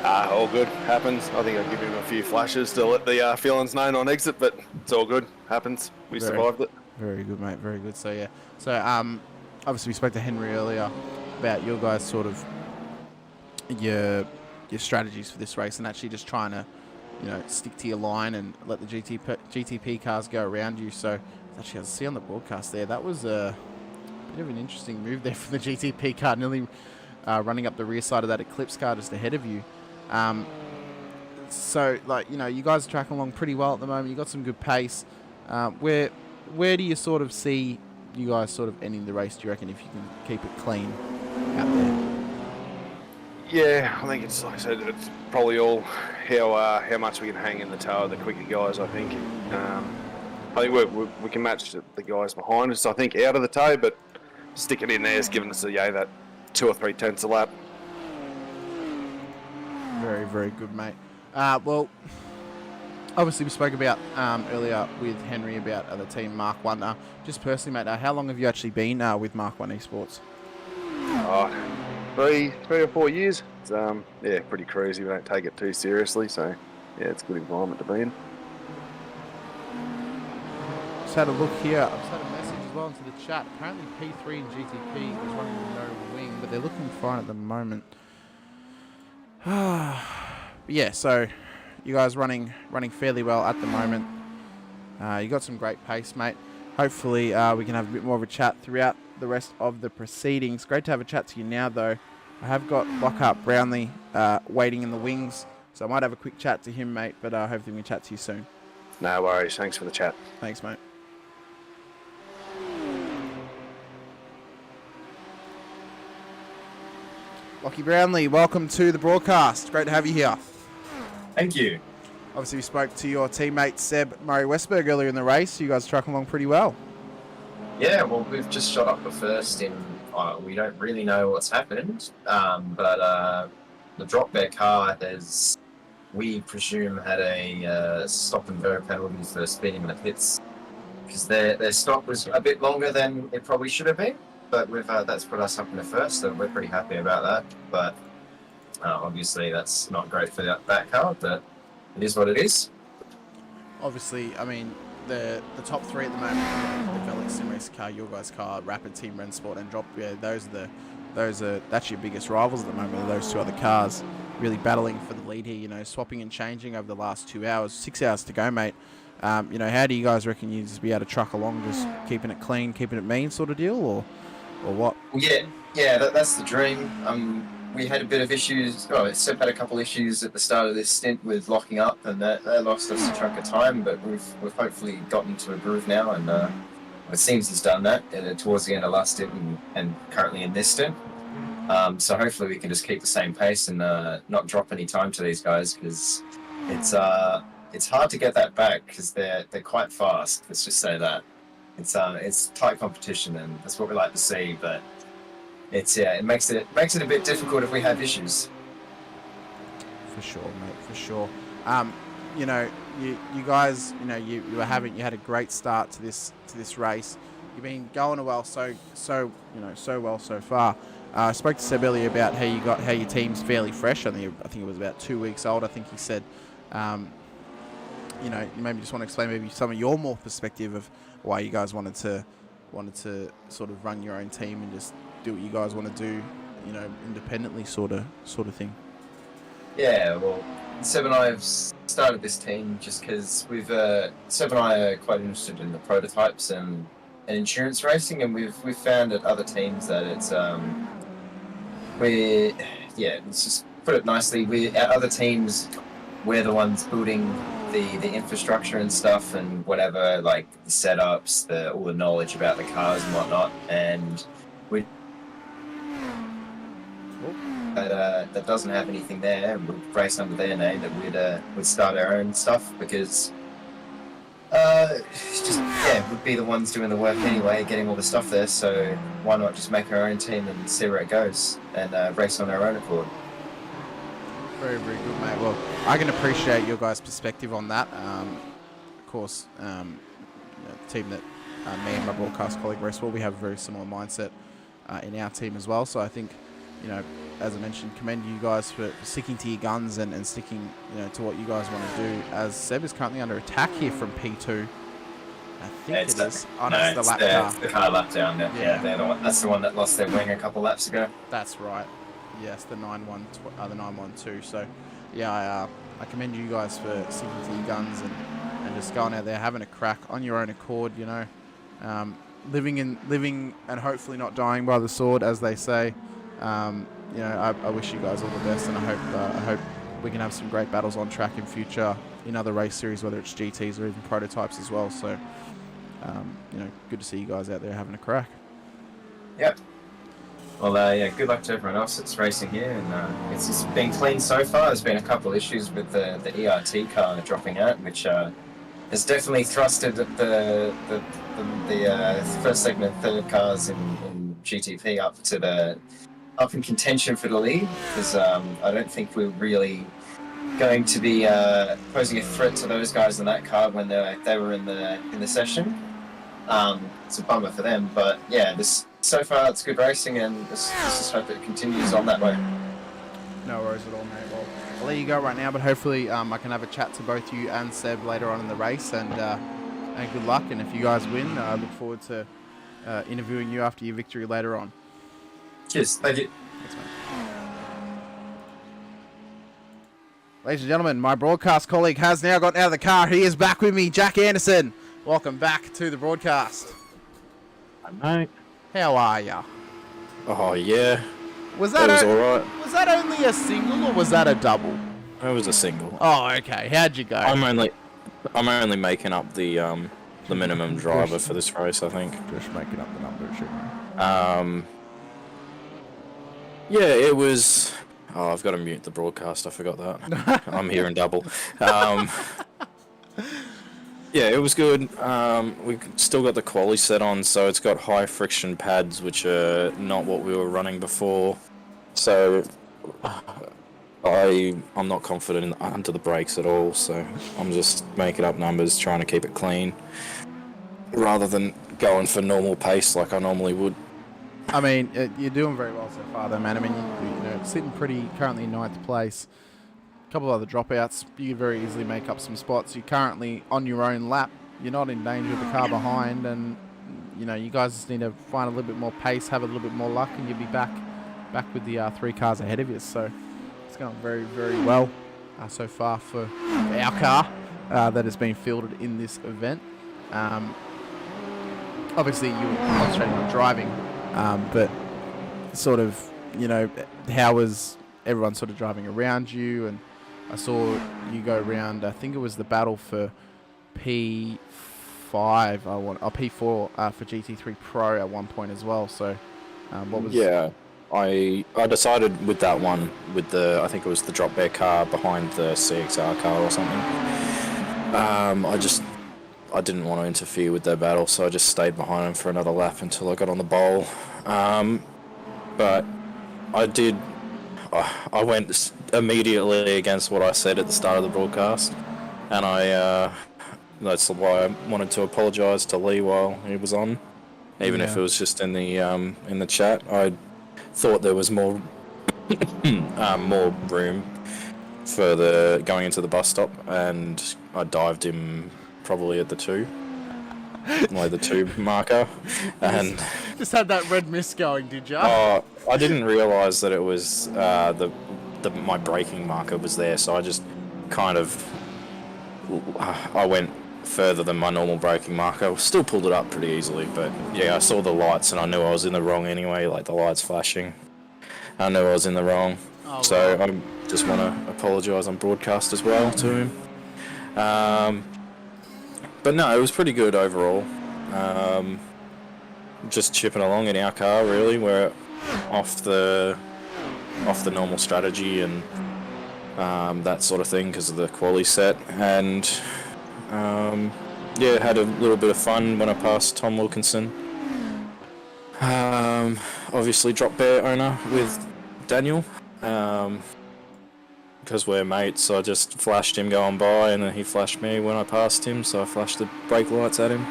All good, happens. I think I'll give him a few flashes to let the feelings known on exit, but it's all good, happens. We survived it. Very good, mate, very good. So yeah, so obviously we spoke to Henry earlier about your guys sort of your strategies for this race and actually just trying to, stick to your line and let the GTP cars go around you. So actually, as I see on the broadcast there, that was a bit of an interesting move there from the GTP car, nearly running up the rear side of that Eclipse car just ahead of you. So, you guys are tracking along pretty well at the moment. You got some good pace. Where do you sort of see you guys sort of ending the race, do you reckon, if you can keep it clean out there? Yeah, I think it's, like I said, it's probably all how much we can hang in the tow of the quicker guys, I think. I think we can match the guys behind us, I think, out of the tow, but sticking in there has given us that 2 or 3 tenths a lap. Very, very good, mate. Well, obviously we spoke about earlier with Henry about the team Mark 1. Just personally, mate, how long have you actually been with Mark 1 Esports? 3 or 4 years. It's pretty crazy. We don't take it too seriously, so yeah, it's a good environment to be in. Just had a look here. I've just had a message as well into the chat. Apparently P3 and GTP is running no wing, but they're looking fine at the moment. Yeah, so you guys running fairly well at the moment. You got some great pace, mate. Hopefully we can have a bit more of a chat throughout the rest of the proceedings. Great to have a chat to you now, though. I have got Lockhart Brownlee waiting in the wings, so I might have a quick chat to him, mate, but hopefully we can chat to you soon. No worries. Thanks for the chat. Thanks, mate. Lockie Brownlee, welcome to the broadcast. Great to have you here. Thank you. Obviously, we spoke to your teammate Seb Murray-Westberg earlier in the race. You guys trucking along pretty well. Yeah, well, we've just shot up the first in, we don't really know what's happened, but the drop bear car has, we presume, had a stop and go penalty for speeding in the pits, because their stop was a bit longer than it probably should have been, but that's put us up in the first, so we're pretty happy about that. But obviously that's not great for that car, but it is what it is. Obviously, I mean, the top three at the moment, the Velix Sim Race car, your guys' car, Rapid Team Rensport, and Drop, yeah, that's your biggest rivals at the moment, are those two other cars really battling for the lead here, you know, swapping and changing over the last 2 hours, 6 hours to go, mate. You know, how do you guys reckon you just be able to truck along, just keeping it clean, keeping it mean sort of deal, or what? Yeah, that's the dream. We had a bit of issues. Oh, Seb had a couple issues at the start of this stint with locking up, and that lost us a chunk of time. But we've hopefully gotten to a groove now, and it seems he's done that towards the end of last stint and currently in this stint. So hopefully we can just keep the same pace and not drop any time to these guys, because it's hard to get that back because they're quite fast. Let's just say that it's tight competition, and that's what we like to see. But it makes it a bit difficult if we have issues. For sure, mate. For sure. You know, you guys, you know, you had a great start to this race. You've been going well so well so far. I spoke to Seb earlier about how your team's fairly fresh. I think it was about 2 weeks old. I think he said. You know, you maybe just want to explain maybe some of your more perspective of why you guys wanted to sort of run your own team and just do what you guys want to do, you know, independently sort of thing. Yeah, well, Seb and I have started this team just because Seb and I are quite interested in the prototypes and endurance racing, and we've found at other teams that it's let's just put it nicely, at other teams we're the ones building the infrastructure and stuff and whatever, like the setups, all the knowledge about the cars and whatnot, and that doesn't have anything there, and we'd race under their name, that we'd start our own stuff, because we'd be the ones doing the work anyway, getting all the stuff there, so why not just make our own team and see where it goes, and race on our own accord. Very, very good, mate. Well, I can appreciate your guys' perspective on that. Of course, you know, the team that me and my broadcast colleague race for, we have a very similar mindset in our team as well. So I think, you know, as I mentioned, commend you guys for sticking to your guns and sticking, you know, to what you guys want to do. As Seb is currently under attack here from P2. I think it is. Oh, no, it's the lap car. The car lap down. Yeah, that's the one that lost their wing a couple laps ago. That's right. Yes, the 912. So, yeah, I commend you guys for sticking to your guns and just going out there having a crack on your own accord. You know, living and hopefully not dying by the sword, as they say. You know, I wish you guys all the best, and I hope we can have some great battles on track in future in other race series, whether it's GTs or even prototypes as well. So, you know, good to see you guys out there having a crack. Yep. Well, good luck to everyone else that's racing here, and it's been clean so far. There's been a couple of issues with the ERT car dropping out, which has definitely thrusted the first segment third cars in GTP up in contention for the lead, because I don't think we're really going to be posing a threat to those guys in that car when they were in the session. It's a bummer for them, but yeah, so far it's good racing, and let's just hope it continues on that way. No worries at all, mate. Well, I'll let you go right now, but hopefully I can have a chat to both you and Seb later on in the race, and good luck. And if you guys win, I look forward to interviewing you after your victory later on. Cheers. Thank you. Thanks, mate. Ladies and gentlemen, my broadcast colleague has now gotten out of the car. He is back with me, Jack Anderson. Welcome back to the broadcast. Hi, mate. How are ya? Oh, yeah. Was That was alright. Was that only a single or was that a double? It was a single. Oh, okay. How'd you go? I'm only making up the minimum driver for this race, I think. Just making up the number, shouldn't Yeah, it was. Oh, I've got to mute the broadcast. I forgot that. I'm hearing double. Yeah, it was good. We still got the quali set on, so it's got high friction pads, which are not what we were running before. So I'm not confident under the brakes at all. So I'm just making up numbers, trying to keep it clean, rather than going for normal pace like I normally would. I mean, you're doing very well so far, though, man. I mean, you know, sitting pretty currently in 9th place. A couple of other dropouts. You could very easily make up some spots. You're currently on your own lap. You're not in danger of the car behind, and you know, you guys just need to find a little bit more pace, have a little bit more luck, and you'll be back with the 3 cars ahead of you. So it's going very, very well so far for our car that has been fielded in this event. Obviously, you were concentrating on driving. But sort of, you know, how was everyone sort of driving around you? And I saw you go around, I think it was the battle for P4 for GT3 Pro at one point as well. So what was... Yeah, I decided with that one, with the, I think it was the drop bear car behind the CXR car or something. I didn't want to interfere with their battle, so I just stayed behind them for another lap until I got on the bowl. But I went immediately against what I said at the start of the broadcast, and that's why I wanted to apologise to Lee while he was on, even if it was just in the chat. I thought there was more room for the going into the bus stop, and I dived him probably at the 2, like the 2 marker, and just had that red mist going, did you? I didn't realise that it was my braking marker was there, so I just kind of I went further than my normal braking marker. Still pulled it up pretty easily, but yeah, I saw the lights and I knew I was in the wrong anyway, like the lights flashing. I knew I was in the wrong. So I just want to apologise on broadcast as well to him. But no, it was pretty good overall. Just chipping along in our car, really. We're off the normal strategy and that sort of thing because of the quali set, and yeah, had a little bit of fun when I passed Tom Wilkinson. Obviously, drop bear owner with Daniel. Because we're mates, so I just flashed him going by, and then he flashed me when I passed him, so I flashed the brake lights at him.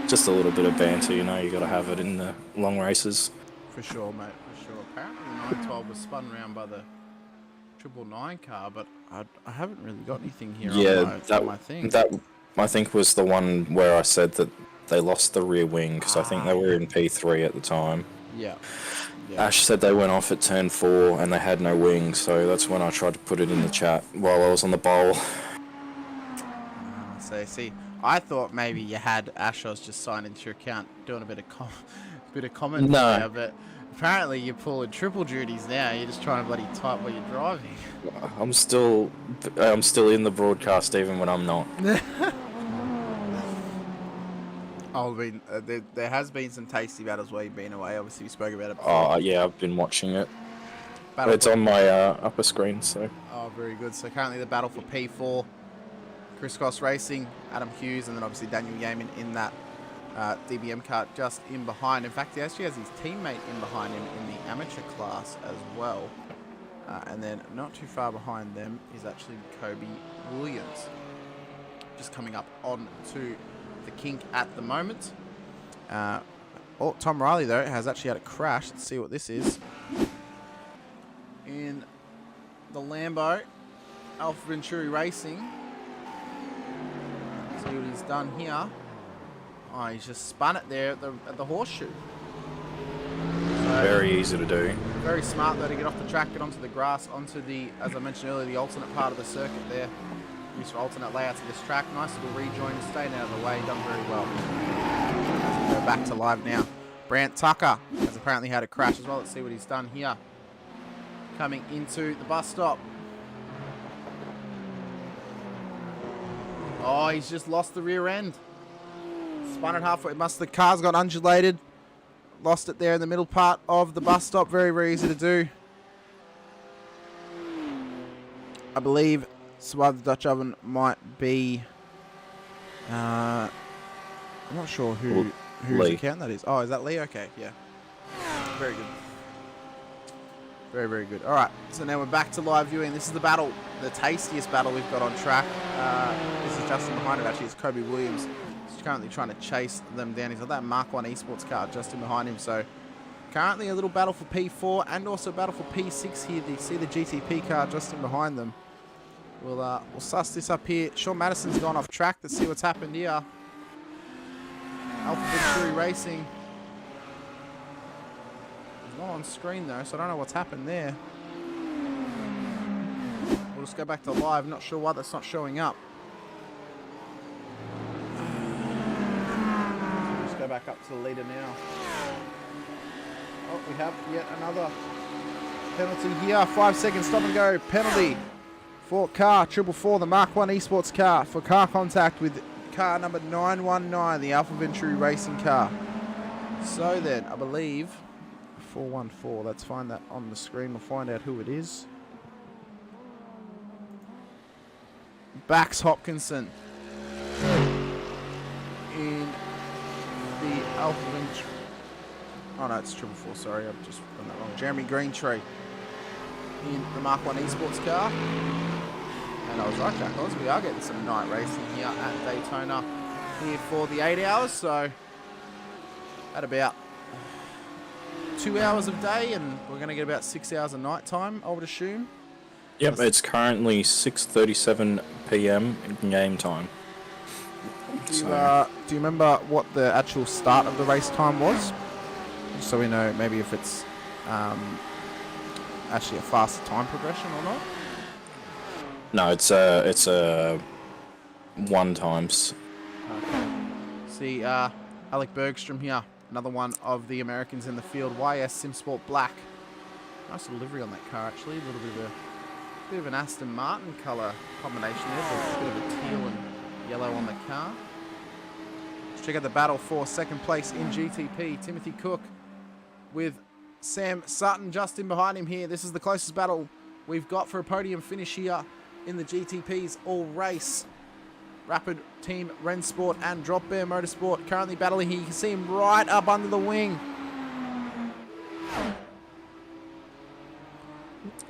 Just a little bit of banter, you know, you got to have it in the long races. For sure, mate, for sure. Apparently the 912 was spun around by the 999 car, but I haven't really got anything here on my thing. That I think was the one where I said that they lost the rear wing, because I think they were in P3 at the time. Yeah. Ash said they went off at turn 4 and they had no wing, so that's when I tried to put it in the chat while I was on the bowl. So see, I thought maybe you had Ashos just signed into your account doing a bit of comment there, but apparently you're pulling triple duties now. You're just trying to bloody type while you're driving. I'm still in the broadcast even when I'm not. I mean, there has been some tasty battles while you've been away. Obviously, we spoke about it before. Oh, yeah, I've been watching it. It's on my upper screen, so... Oh, very good. So currently the battle for P4, Crisscross Racing, Adam Hughes, and then obviously Daniel Yeaman in that DBM car just in behind. In fact, he actually has his teammate in behind him in the amateur class as well. And then not too far behind them is actually Kobe Williams. Just coming up on to the kink at the moment. Tom Riley, though, has actually had a crash. Let's see what this is. In the Lambo, Alpha Venturi Racing. See what he's done here Oh, he's just spun it there at the horseshoe. Very easy to do. Very smart though to get off the track, get onto the grass, onto the, as I mentioned earlier, the alternate part of the circuit there. Used for alternate layouts of this track. Nice little rejoin, staying out of the way, done very well. As we go back to live now. Brant Tucker has apparently had a crash as well. Let's see what he's done here. Coming into the bus stop. Oh, he's just lost the rear end. Spun it halfway. The car's got undulated. Lost it there in the middle part of the bus stop. Very, very easy to do. I believe Survive the Dutch Oven might be... I'm not sure whose account that is. Oh, is that Lee? Okay, yeah. Very good. Very, very good. All right, so now we're back to live viewing. This is the battle, the tastiest battle we've got on track. This is Justin behind it, actually. It's Kobe Williams. He's currently trying to chase them down. He's got that Mark 1 esports car just in behind him. So currently a little battle for P4 and also a battle for P6 here. You see the GTP car just in behind them. We'll suss this up here. Sean Madison's gone off track. Let's see what's happened here. Alpha Venturi Racing. He's not on screen though, so I don't know what's happened there. We'll just go back to live. Not sure why that's not showing up. Let's go back up to the leader now. Oh, we have yet another penalty here. 5 seconds stop and go. Penalty for car 444, the Mark 1 esports car, for car contact with car number 919, the Alpha Venturi Racing car. So then, I believe 414. Let's find that on the screen. We'll find out who it is. Bax Hopkinson in the Alpha Venturi. Oh no, it's 444. Sorry, I've just done that wrong. Jeremy Greentree in the Mark 1 esports car. And I was right, Jack. We are getting some night racing here at Daytona here for the 8 hours. So at about 2 hours of day, and we're going to get about 6 hours of night time, I would assume. Yep, it's currently 6:37 p.m. game time. Do you remember what the actual start of the race time was? Just so we know maybe if it's actually a faster time progression or not. No, it's a 1 times. Okay. See, Alec Bergstrom here, another one of the Americans in the field. YS SimSport Black. Nice livery on that car, actually. A little bit of an Aston Martin colour combination there. A bit of a teal and yellow on the car. Let's check out the battle for second place in GTP. Timothy Cook with Sam Sutton just in behind him here. This is the closest battle we've got for a podium finish here in the GTP's all race. Rapid Team Rensport and Drop Bear Motorsport currently battling here. You can see him right up under the wing.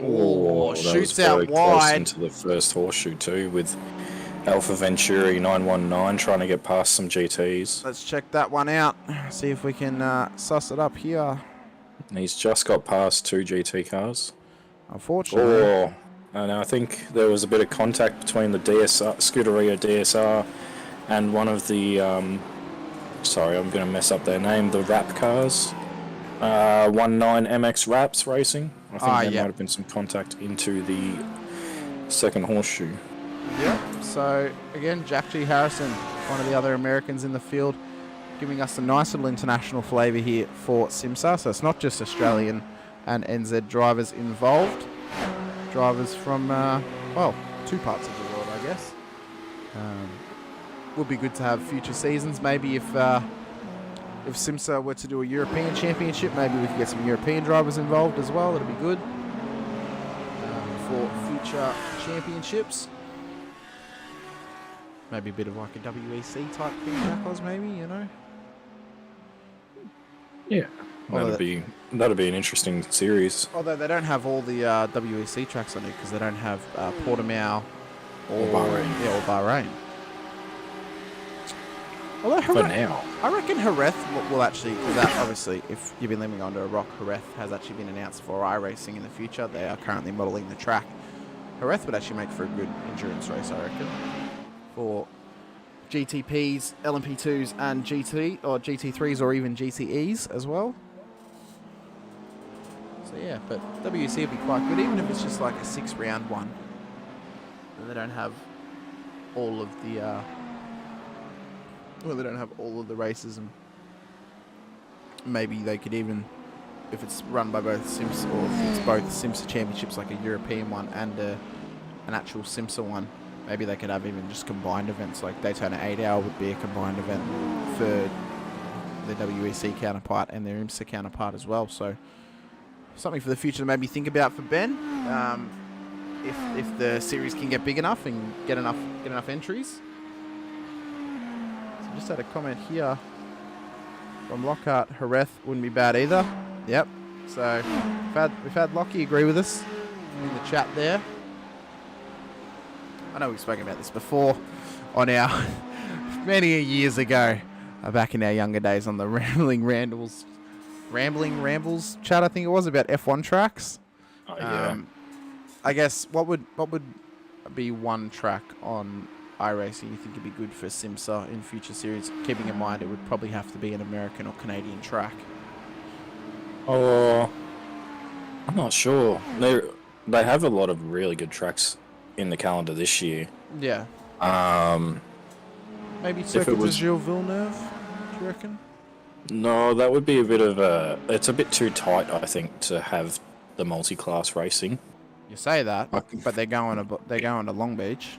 Oh, shoots out wide into the first horseshoe too, with Alpha Venturi 919 trying to get past some GTs. Let's check that one out. See if we can suss it up here. And he's just got past 2 GT cars. Unfortunately. Oh, and I think there was a bit of contact between the DSR, Scuderia DSR, and one of the, sorry, I'm going to mess up their name, the Rap cars. 19MX Raps Racing. I think there might have been some contact into the second horseshoe. Yep. So, again, Jack G. Harrison, one of the other Americans in the field, giving us a nice little international flavour here for SIMSA. So it's not just Australian and NZ drivers involved. Drivers from, well, 2 parts of the world, I guess. Would be good to have future seasons. Maybe if SIMSA were to do a European Championship, maybe we could get some European drivers involved as well. That'd be good for future championships. Maybe a bit of like a WEC type thing, Jackals, maybe, you know? Yeah. That'd be an interesting series. Although they don't have all the WEC tracks on it because they don't have Portimao or Bahrain. Yeah, or Bahrain. Although For now. I reckon Jerez will actually, because that obviously, if you've been living under a rock, Jerez has actually been announced for iRacing in the future. They are currently modelling the track. Jerez would actually make for a good endurance race, I reckon, for GTPs, LMP2s, and GT or GT3s or even GTEs as well. So yeah, but WEC will be quite good, even if it's just like a 6-round one. And they don't have all of the they don't have all of the races, and maybe they could even, if it's run by both SIMSA, or if it's both SIMSA championships, like a European one and an actual SIMSA one, maybe they could have even just combined events, like Daytona 8 Hour would be a combined event for the WEC counterpart and their IMSA counterpart as well. So something for the future to maybe think about for Ben. If the series can get big enough and get enough entries. So just had a comment here from Lockhart. Jerez wouldn't be bad either. Yep. So we've had Lockie agree with us in the chat there. I know we've spoken about this before on our many years ago, back in our younger days on the Rambling Rambles chat, I think it was, about F1 tracks. Oh, yeah. I guess what would be one track on iRacing you think would be good for SIMSA in future series, keeping in mind it would probably have to be an American or Canadian track? Oh, I'm not sure. They have a lot of really good tracks in the calendar this year. Yeah. Maybe if Circuit it de was- Gilles Villeneuve, do you reckon? No, that would be a bit of a... It's a bit too tight, I think, to have the multi-class racing. You say that, Okay. but they're going to Long Beach.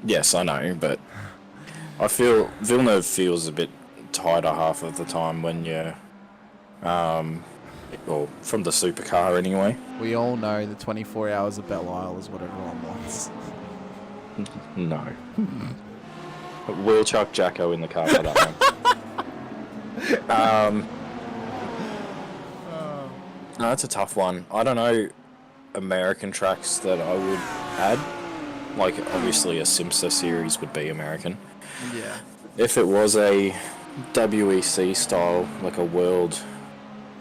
Yes, I know, but I feel Villeneuve feels a bit tighter half of the time when you're... well, from the supercar anyway. We all know the 24 hours of Belle Isle is what everyone wants. No. We'll chuck Jacko in the car for that one. No, that's a tough one. I don't know American tracks that I would add. Like, obviously a SIMSA series would be American. Yeah. If it was a WEC style, like a world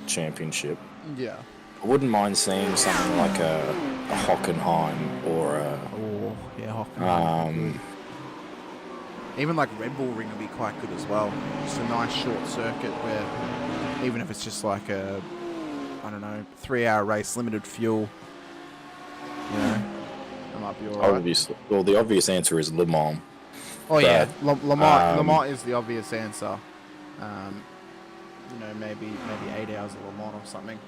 championship, Yeah. I wouldn't mind seeing something like a Hockenheim or a... Oh, yeah. Hockenheim. Um, Even like Red Bull Ring would be quite good as well. Just a nice short circuit where, even if it's just like a, I don't know, 3-hour race, limited fuel, you know, that might be alright. obviously, well, the obvious answer is Le Mans. Oh yeah, but, Le Mans is the obvious answer. You know, maybe 8 hours of Le Mans or something.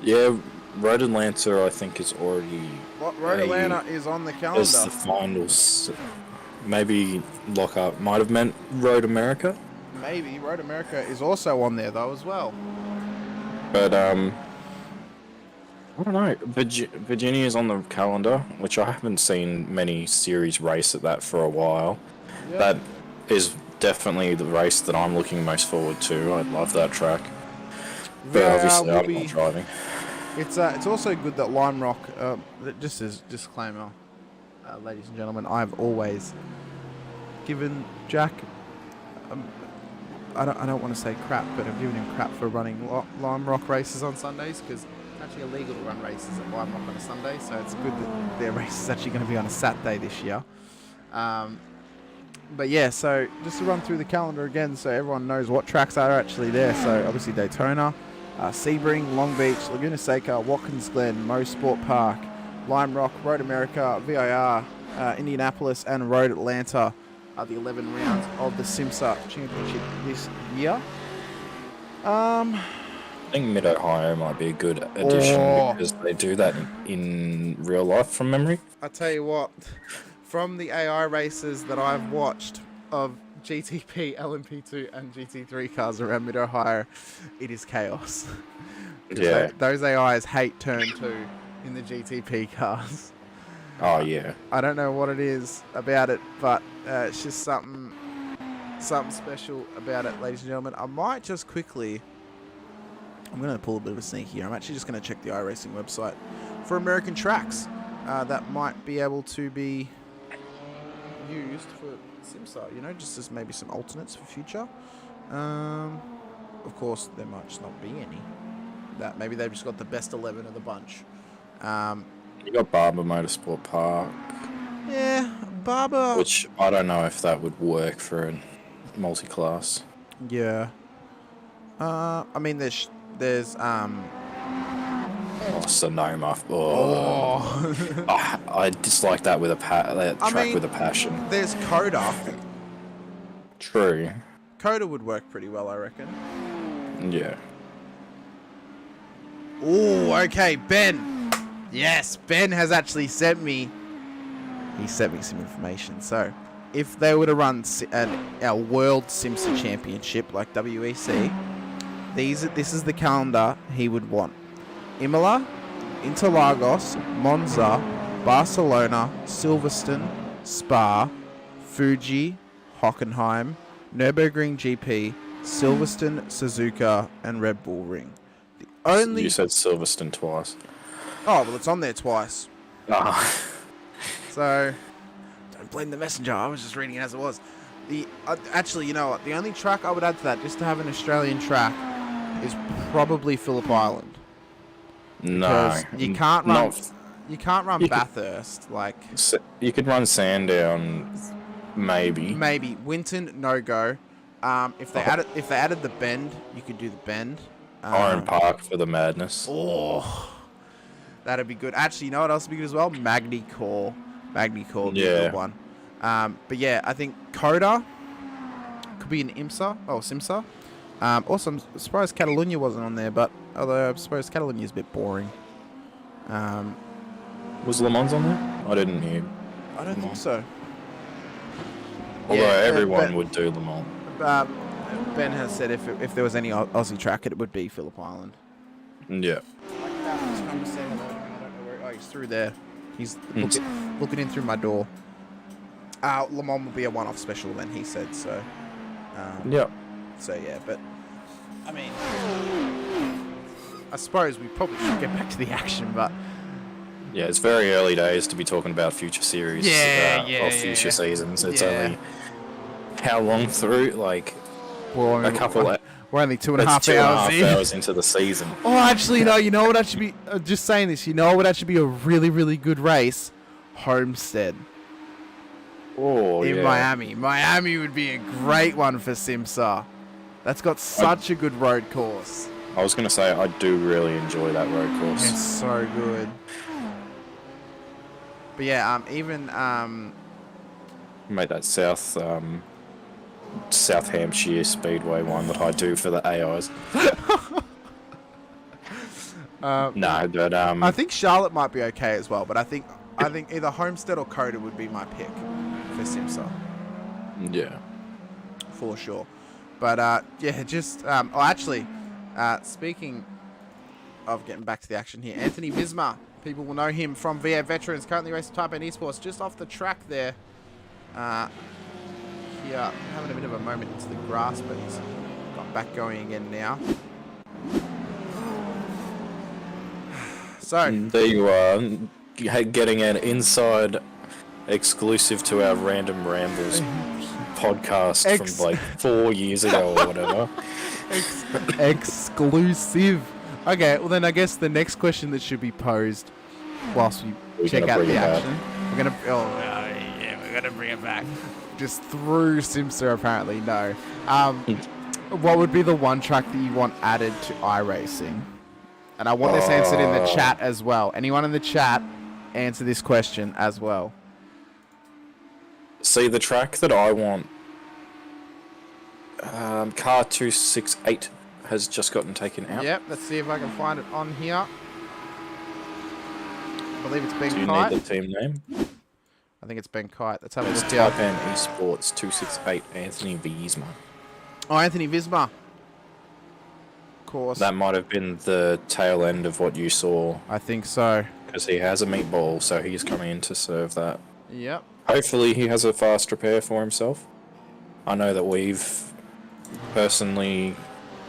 Yeah, Road Atlanta, I think, is already... Road Atlanta is on the calendar. Is the finals. Maybe Lockhart might have meant Road America. Maybe Road America is also on there though as well. But, I don't know. Virginia's on the calendar, which I haven't seen many series race at that for a while. Yeah. That is definitely the race that I'm looking most forward to. I love that track. But obviously I'm not driving. It's also good that Lime Rock, just as disclaimer, ladies and gentlemen, I've always given Jack, I don't want to say crap, but I've given him crap for running Lime Rock races on Sundays, because it's actually illegal to run races at Lime Rock on a Sunday, so it's good that their race is actually going to be on a Saturday this year. But yeah, so just to run through the calendar again so everyone knows what tracks are actually there. So obviously Daytona, Sebring, Long Beach, Laguna Seca, Watkins Glen, Motorsport Park, Lime Rock, Road America, VIR, Indianapolis, and Road Atlanta are the 11 rounds of the SIMSA Championship this year. I think Mid-Ohio might be a good addition because they do that in real life from memory. I tell you what, from the AI races that I've watched of GTP, LMP2 and GT3 cars around Mid-Ohio, it is chaos. Yeah. Those AIs hate turn 2 in the GTP cars. Oh, yeah. I don't know what it is about it, but it's just something special about it, ladies and gentlemen. I might just quickly... I'm going to pull a bit of a sneak here. I'm actually just going to check the iRacing website for American tracks that might be able to be used for SIMSA, you know, just as maybe some alternates for future. Of course, there might just not be any. That maybe they've just got the best 11 of the bunch. You got Barber Motorsport Park. Yeah, Barber. which I don't know if that would work for a multi-class. Yeah. I mean, there's Oh, Sonoma. Oh. I dislike that with a track with a passion. There's Coda. True. Coda would work pretty well, I reckon. Yeah. Oh, okay, Ben. Yes, Ben has actually sent me. He sent me some information. So, if they were to run our World SIMSA Championship like WEC, this is the calendar he would want: Imola, Interlagos, Monza, Barcelona, Silverstone, Spa, Fuji, Hockenheim, Nürburgring GP, Silverstone, Suzuka, and Red Bull Ring. The only You said Silverstone twice. Oh, well, it's on there twice. Ah. So, don't blame the messenger. I was just reading it as it was. Actually, you know what? The only track I would add to that, just to have an Australian track, is probably Phillip Island. No. Because you can't run. You can't run Bathurst. Like You could run Sandown, maybe. maybe Winton, no go. If they added the Bend, you could do the Bend. Oran Park for the madness. Oh, that'd be good. Actually, you know what else would be good as well? Magny Core would be a good one. But yeah, I think Coda could be an SIMSA. Also, I'm surprised Catalunya wasn't on there, but although I suppose Catalunya is a bit boring. Was Le Mans on there? I didn't hear. I don't think so. Although Yeah, everyone but- would do Le Mans. Ben has said if there was any Aussie track, it would be Phillip Island. Yeah. Oh, he's through there. He's looking in through my door. Le Mans will be a one-off special event, he said. So. Yeah. So yeah, but I mean, I suppose we probably should get back to the action, but Yeah, it's very early days to be talking about future series or future seasons. It's only how long through? Like we're a couple. We're only 2.5 It's hours 2.5 in. hours into the season. Oh, actually, no. You know what? That should be just saying this. You know what? That should be a really, really good race. Homestead Oh, in yeah. Miami. Miami would be a great one for SIMSA. That's got such a good road course. I was going to say, I do really enjoy that road course. It's so good. But yeah, even Made that South Hampshire Speedway one that I do for the AIs. No, but I think Charlotte might be okay as well. But I think either Homestead or Coda would be my pick for SIMSA yeah. for sure. But yeah, just speaking of getting back to the action here, Anthony Visma. People will know him from V8 Veterans, currently racing Type N Esports, just off the track there. Here, having a bit of a moment into the grass, but he's got back going again now. So There you are, getting an inside exclusive to our Random Rambles podcast from like 4 years ago or whatever. exclusive. Okay, well then I guess the next question that should be posed whilst we check out the action, we're gonna bring it back. Just through SIMSA apparently. No. What would be the one track that you want added to iRacing? And I want this answered in the chat as well. Anyone in the chat, answer this question as well. See, the track that I want, Car 268 has just gotten taken out. Yep, let's see if I can find it on here. I believe it's Ben Do you Kite. need the team name? I think it's Ben Kite. Let's have a It's look here. Type N Esports 268 Anthony Visma. Oh, Anthony Visma. Of course. That might have been the tail end of what you saw, I think so. because he has a meatball, so he's coming in to serve that. Yep. Hopefully he has a fast repair for himself. I know that we've personally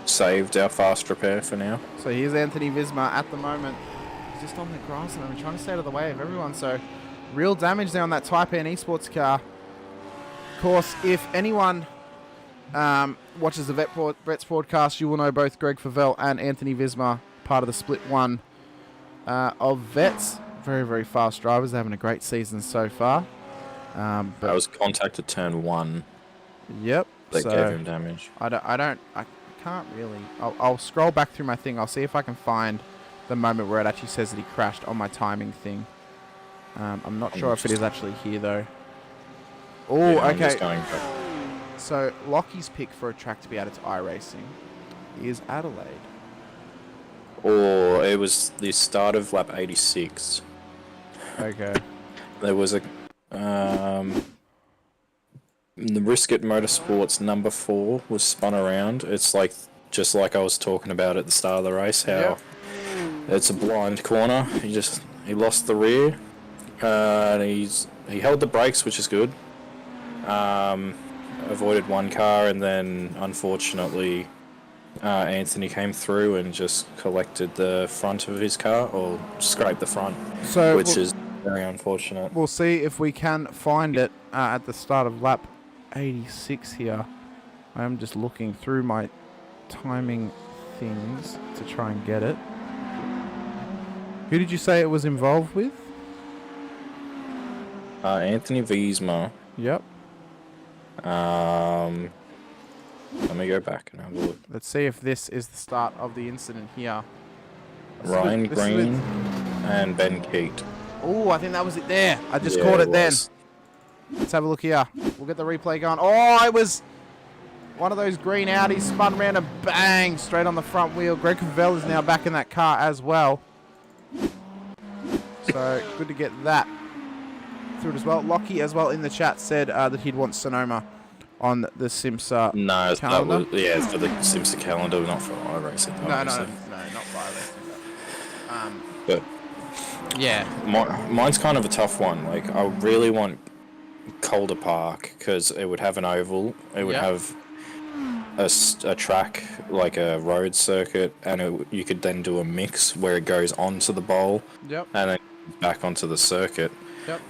saved our fast repair for now. So here's Anthony Visma at the moment. He's just on the grass and I'm trying to stay out of the way of everyone. So real damage there on that Type N Esports car. Of course, if anyone watches the Vets broadcast, you will know both Greg Favell and Anthony Visma, part of the split one of Vets. Very, very fast drivers. They're having a great season so far. I But was contacted turn 1 yep. that So gave him damage. I can't really. I'll scroll back through my thing. I'll see if I can find the moment where it actually says that he crashed on my timing thing. I'm not sure if it is actually here though. Oh, Yeah, I'm okay. just going back. So Lockie's pick for a track to be added to iRacing is Adelaide. Or it was the start of lap 86. Okay. There was a the Risket Motorsports number 4 was spun around. It's like just like I was talking about at the start of the race, how Yep. it's a blind corner. He lost the rear, and he held the brakes, which is good. Avoided one car, and then unfortunately Anthony came through and just collected the front of his car, or scraped the front, So which is very unfortunate. we'll see if we can find it at the start of lap 86 here. I'm just looking through my timing things to try and get it. Who did you say it was involved with? Anthony Wiesma. Yep. Let me go back and have a look. Let's see if this is the start of the incident here. Ryan Green and Ben Keat. Oh, I think that was it there. I just Yeah, caught it then. was. Let's have a look here. We'll get the replay going. Oh, it was one of those green Audis spun around and bang, straight on the front wheel. Greg Cavell is now back in that car as well. So good to get that through it as well. Lockie as well in the chat said that he'd want Sonoma on the SIMSA No, that calendar. was, yeah, for the SIMSA calendar, not for iRacing. No, obviously. not fire racing. But Yeah. mine's kind of a tough one. Like, I really want Calder Park because it would have an oval. It would Yep. have a track, like a road circuit, and you could then do a mix where it goes onto the bowl Yep. and then back onto the circuit. Yep.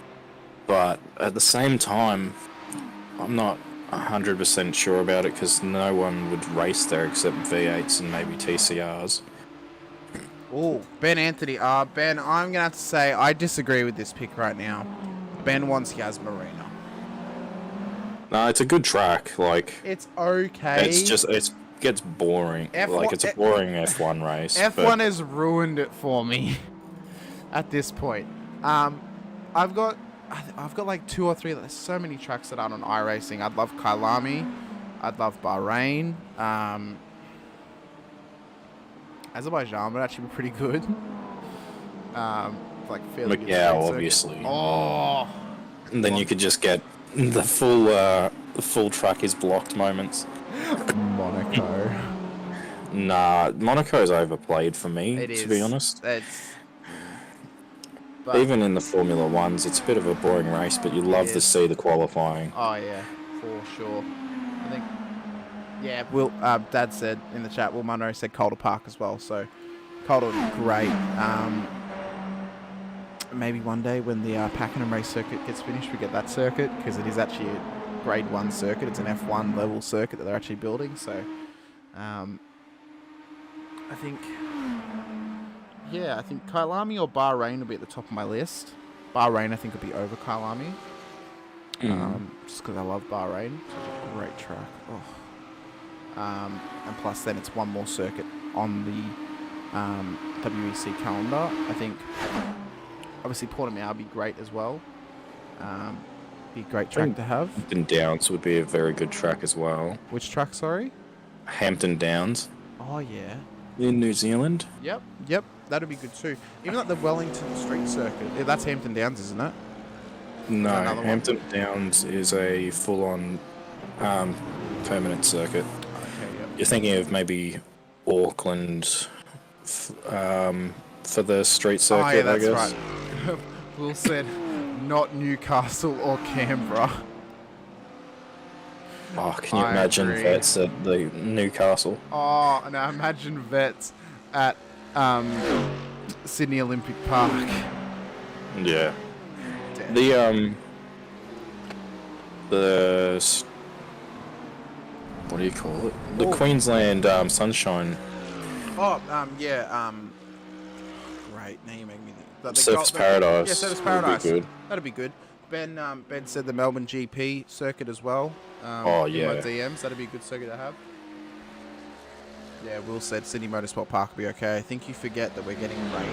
But at the same time, I'm not 100% sure about it because no one would race there except V8s and maybe TCRs. Oh, Ben Anthony. Ben, I'm going to have to say I disagree with this pick right now. Ben wants Yas Marina. No, it's a good track. Like, It's okay. it gets boring. F1 like, it's a boring F1 race. F1 has ruined it for me at this point. I've got like 2 or 3. There's so many tracks that aren't on iRacing. I'd love Kailami. I'd love Bahrain. Azerbaijan would actually be pretty good. Like fairly good Macau, straight circuit. obviously. Oh, And then you could just get the full track is blocked moments. Monaco. Nah, Monaco's overplayed for me, It is. to be honest. It's. But, Even in the Formula Ones, it's a bit of a boring race, but you love to is. see the qualifying. Oh yeah, for sure. I think. Yeah, Will. Dad said in the chat. Will Munro said Calder Park as well. So, Calder would be great. Maybe one day when the Pakenham race circuit gets finished, we get that circuit because it is actually a Grade 1 circuit. It's an F1 level circuit that they're actually building. So, I think. Yeah, I think Kailami or Bahrain will be at the top of my list. Bahrain, I think, will be over Kailami. Just because I love Bahrain. It's a great track. Oh. And plus, then it's one more circuit on the WEC calendar. I think, obviously, Portimao would be great as well. Be a great track to have. Hampton Downs would be a very good track as well. Which track, sorry? Hampton Downs Oh, yeah. in New Zealand. Yep. That'd be good too. Even like the Wellington Street Circuit. Yeah, that's Hampton Downs, isn't it? No, Another one? Hampton Downs is a full-on permanent circuit. Okay, yep. You're thinking of maybe Auckland for the street circuit, Oh, yeah, that's I guess. right. Will said not Newcastle or Canberra. Oh, can you I imagine agree. vets at the Newcastle? Oh, now imagine vets at Sydney Olympic Park. Yeah. Damn. The what do you call it? The Oh. Queensland Sunshine Oh, yeah, great. Now you make me think. Surfers Paradise. Yeah, Surfers would be Paradise. good. That'd be good. Ben said the Melbourne GP circuit as well. In my DMs, that'd be a good circuit to have. Yeah, Will said Sydney Motorsport Park will be okay. I think you forget that we're getting rain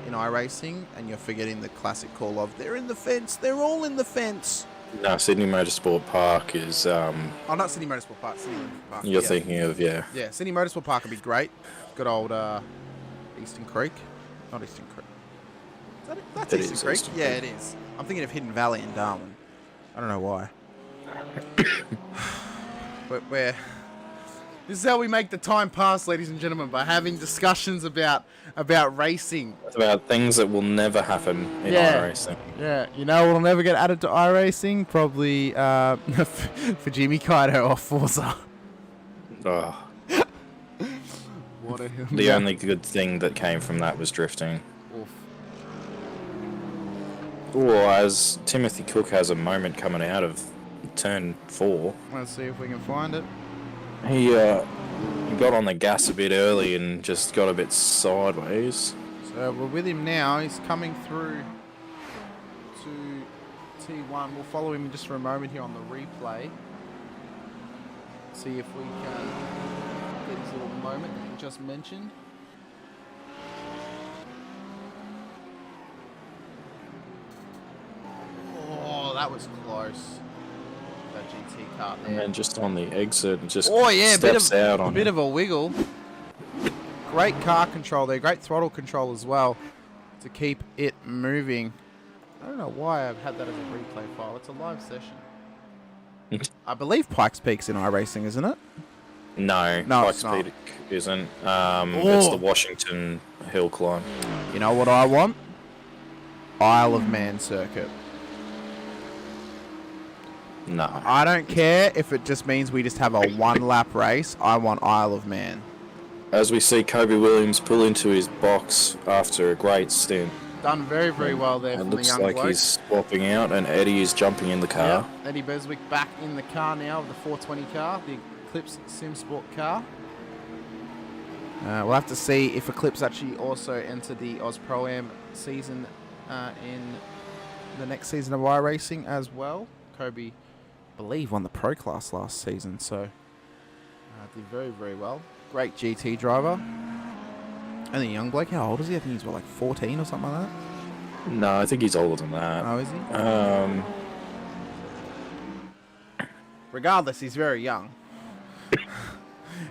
in iRacing, and you're forgetting the classic call of they're in the fence. They're all in the fence. No, Sydney Motorsport Park is. Oh, not Sydney Motorsport Park. Sydney Motorsport Park. You're thinking of, yeah. Yeah, Sydney Motorsport Park would be great. Good old Eastern Creek. Not Eastern Creek. Is that it? That's It Eastern is Creek. Eastern Yeah, Creek. it is. I'm thinking of Hidden Valley in Darwin. I don't know why. We're this is how we make the time pass, ladies and gentlemen, by having discussions about racing. It's about things that will never happen in Yeah. iRacing. Yeah, you know what'll never get added to iRacing? Probably for Jimmy Kaido or Forza. Oh, What a the only good thing that came from that was drifting. Oof. Or as Timothy Cook has a moment coming out of turn 4. Let's see if we can find it. He got on the gas a bit early and just got a bit sideways. So we're with him now. He's coming through to T1. We'll follow him just for a moment here on the replay. See if we can get his little moment that he just mentioned. Oh, that was close. That GT car there. And then just on the exit, just Oh yeah, steps out on a bit it. of a wiggle. Great car control there, great throttle control as well to keep it moving. I don't know why I've had that as a replay file. It's a live session. I believe Pikes Peak's in iRacing, isn't it? No, No, Pikes it's not. Peak isn't. It's the Washington Hill Climb. You know what I want? Isle of Man circuit. No. I don't care if it just means we just have a one-lap race. I want Isle of Man. As we see Kobe Williams pull into his box after a great stint. Done very, very well there It from the looks young like bloke. he's swapping out, and Eddie is jumping in the car. Yep, Eddie Beswick back in the car now, the 420 car, the Eclipse SimSport car. We'll have to see if Eclipse actually also entered the Oz Pro-Am season in the next season of iRacing as well. Kobe, I believe, won the Pro Class last season, so did very, very well. Great GT driver. And the young bloke, how old is he? I think he's, like 14 or something like that? No, I think he's older than that. Oh, is he? Regardless, he's very young.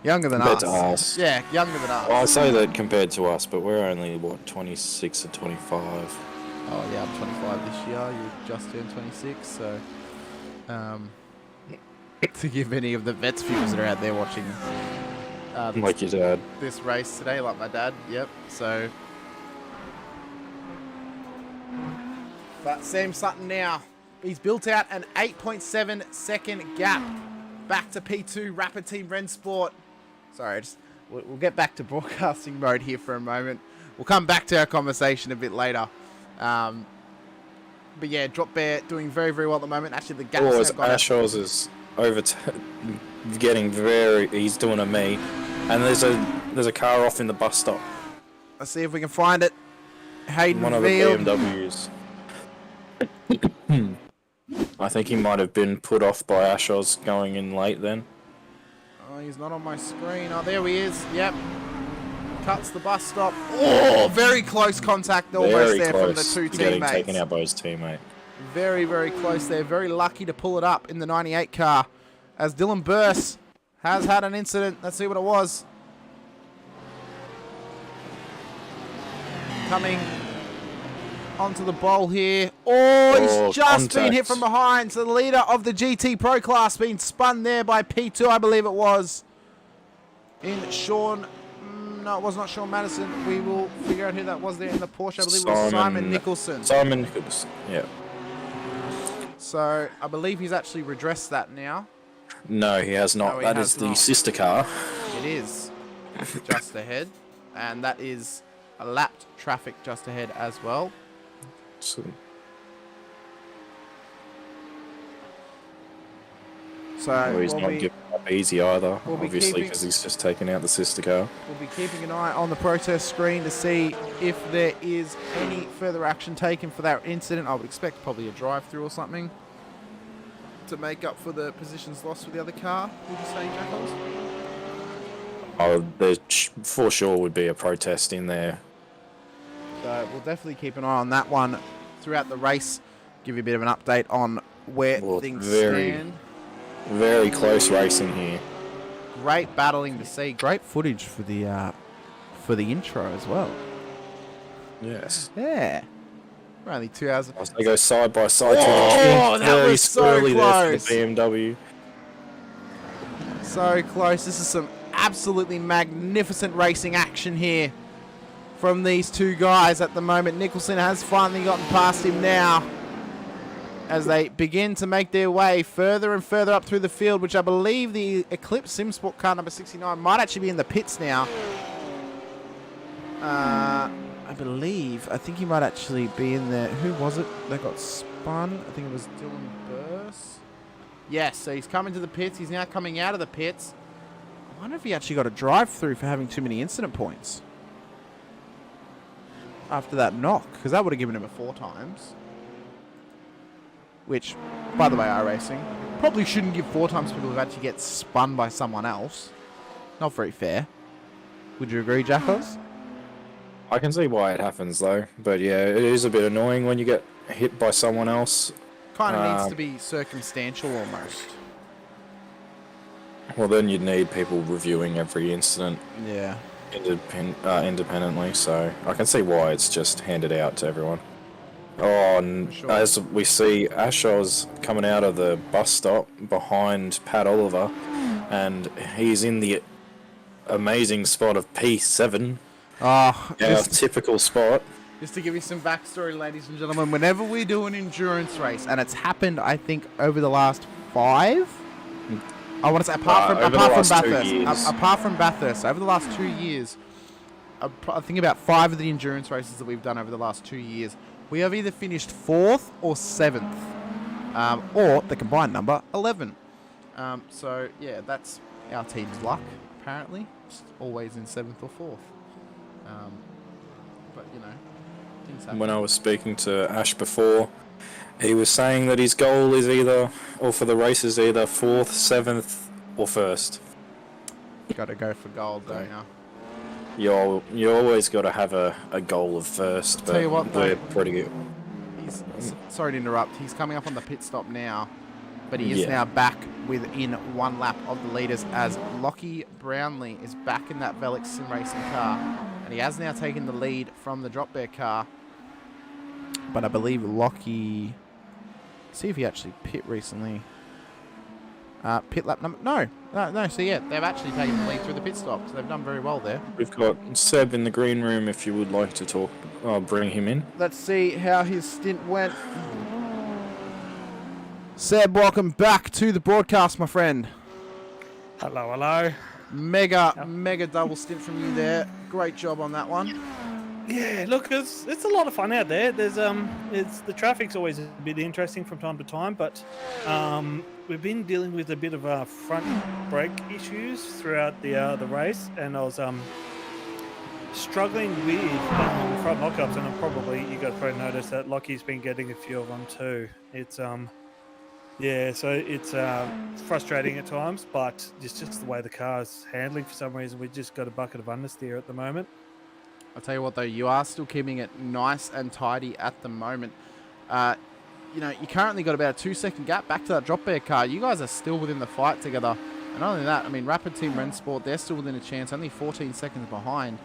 Younger than Compared us. to us. Yeah, younger than us. Well, I say that compared to us, but we're only, what, 26 or 25. Oh, yeah, I'm 25 this year. You just turned 26, so... to give any of the vets viewers that are out there watching Like your dad. this race today, like my dad, yep, so... But Sam Sutton now, he's built out an 8.7 second gap back to P2 Rapid Team Rensport. Sorry, we'll get back to broadcasting mode here for a moment. We'll come back to our conversation a bit later. But yeah, Drop Bear doing very, very well at the moment. Actually, the gap's Oh, now gone out. Ashos is getting very... He's doing a me. And there's a car off in the bus stop. Let's see if we can find it. Hayden One of the Field. BMWs. I think he might have been put off by Ashos going in late then. Oh, he's not on my screen. Oh, there he is. Yep. Cuts the bus stop. Oh, very close contact almost Very there close from the two to getting teammates. taken out by his teammate. Very, very close there. Very lucky to pull it up in the 98 car. As Dylan Burse has had an incident. Let's see what it was. Coming onto the bowl here. Oh, he's just been hit contact. from behind. So the leader of the GT Pro class being spun there by P2, I believe it was. In Sean... No, it was not Sean Madison. We will figure out who that was there in the Porsche. I believe it was Simon Nicholson. Simon Nicholson, yeah. So I believe he's actually redressed that now. No, he has not. No, he That has is the not. sister car. It is just ahead. And that is a lapped traffic just ahead as well. So, So Well, he's not giving up easy either, we'll be obviously, keeping- because he's just taken out the sister car. We'll be keeping an eye on the protest screen to see if there is any further action taken for that incident. I would expect probably a drive-through or something to make up for the positions lost with the other car. Would you say, Jackals? Oh, there for sure would be a protest in there. So we'll definitely keep an eye on that one throughout the race. Give you a bit of an update on where Well, things very- stand. Very close racing here. Great battling to see. Great footage for the intro as well. Yes. Yeah. We're only 2 hours. As they go side by side. Oh, that very was so squirrely there close. for the BMW. So close. This is some absolutely magnificent racing action here from these two guys at the moment. Nicholson has finally gotten past him now as they begin to make their way further and further up through the field, which I believe the Eclipse Simsport car number 69 might actually be in the pits now. I think he might actually be in there. Who was it that got spun? I think it was Dylan Burse. Yes, so he's coming to the pits. He's now coming out of the pits. I wonder if he actually got a drive-through for having too many incident points after that knock, because that would have given him a 4 times. Which, by the way, iRacing probably shouldn't give 4 times people who actually get spun by someone else. Not very fair. Would you agree, Jackos? I can see why it happens though, but yeah, it is a bit annoying when you get hit by someone else. Kind of needs to be circumstantial almost. Well, then you'd need people reviewing every incident Yeah. independently, so I can see why it's just handed out to everyone. Oh, and Sure. as we see, Ashos coming out of the bus stop behind Pat Oliver, and he's in the amazing spot of P7, our typical spot. Just to give you some backstory, ladies and gentlemen, whenever we do an endurance race, and it's happened, I think, over the last 5, I want to say, apart from Bathurst, over the last 2 years, I think about 5 of the endurance races that we've done over the last 2 years, we have either finished 4th or 7th, or the combined number 11. So yeah, that's our team's luck. Apparently, just always in 7th or 4th. But you know, things happen. When I was speaking to Ash before, he was saying that his goal is either, or for the race is either 4th, 7th, or 1st. Got to go for gold, don't you? You always got to have a goal of 1st, but Tell you what, we're though, pretty good. Sorry to interrupt. He's coming up on the pit stop now, but he is now back within 1 lap of the leaders as Lockie Brownlee is back in that Velix Sim Racing car, and he has now taken the lead from the Drop Bear car. But I believe Lockie... See if he actually pit recently. Pit lap number... No. So yeah, they've actually taken the lead through the pit stop, so they've done very well there. We've got Seb in the green room if you would like to talk. I'll bring him in. Let's see how his stint went. Seb, welcome back to the broadcast, my friend. Hello, hello. Mega double stint from you there. Great job on that one. Yeah, look, it's a lot of fun out there. There's the traffic's always a bit interesting from time to time, but we've been dealing with a bit of front brake issues throughout the race, and I was struggling with front lockups, and probably you guys probably noticed that Lockie's been getting a few of them too. It's yeah, so it's frustrating at times, but it's just the way the car's handling for some reason. We just got a bucket of understeer at the moment. I'll tell you what, though, you are still keeping it nice and tidy at the moment. You know, you currently got about a 2-second gap back to that Drop Bear car. You guys are still within the fight together. And not only that, I mean, Rapid Team Rensport, they're still within a chance, only 14 seconds behind.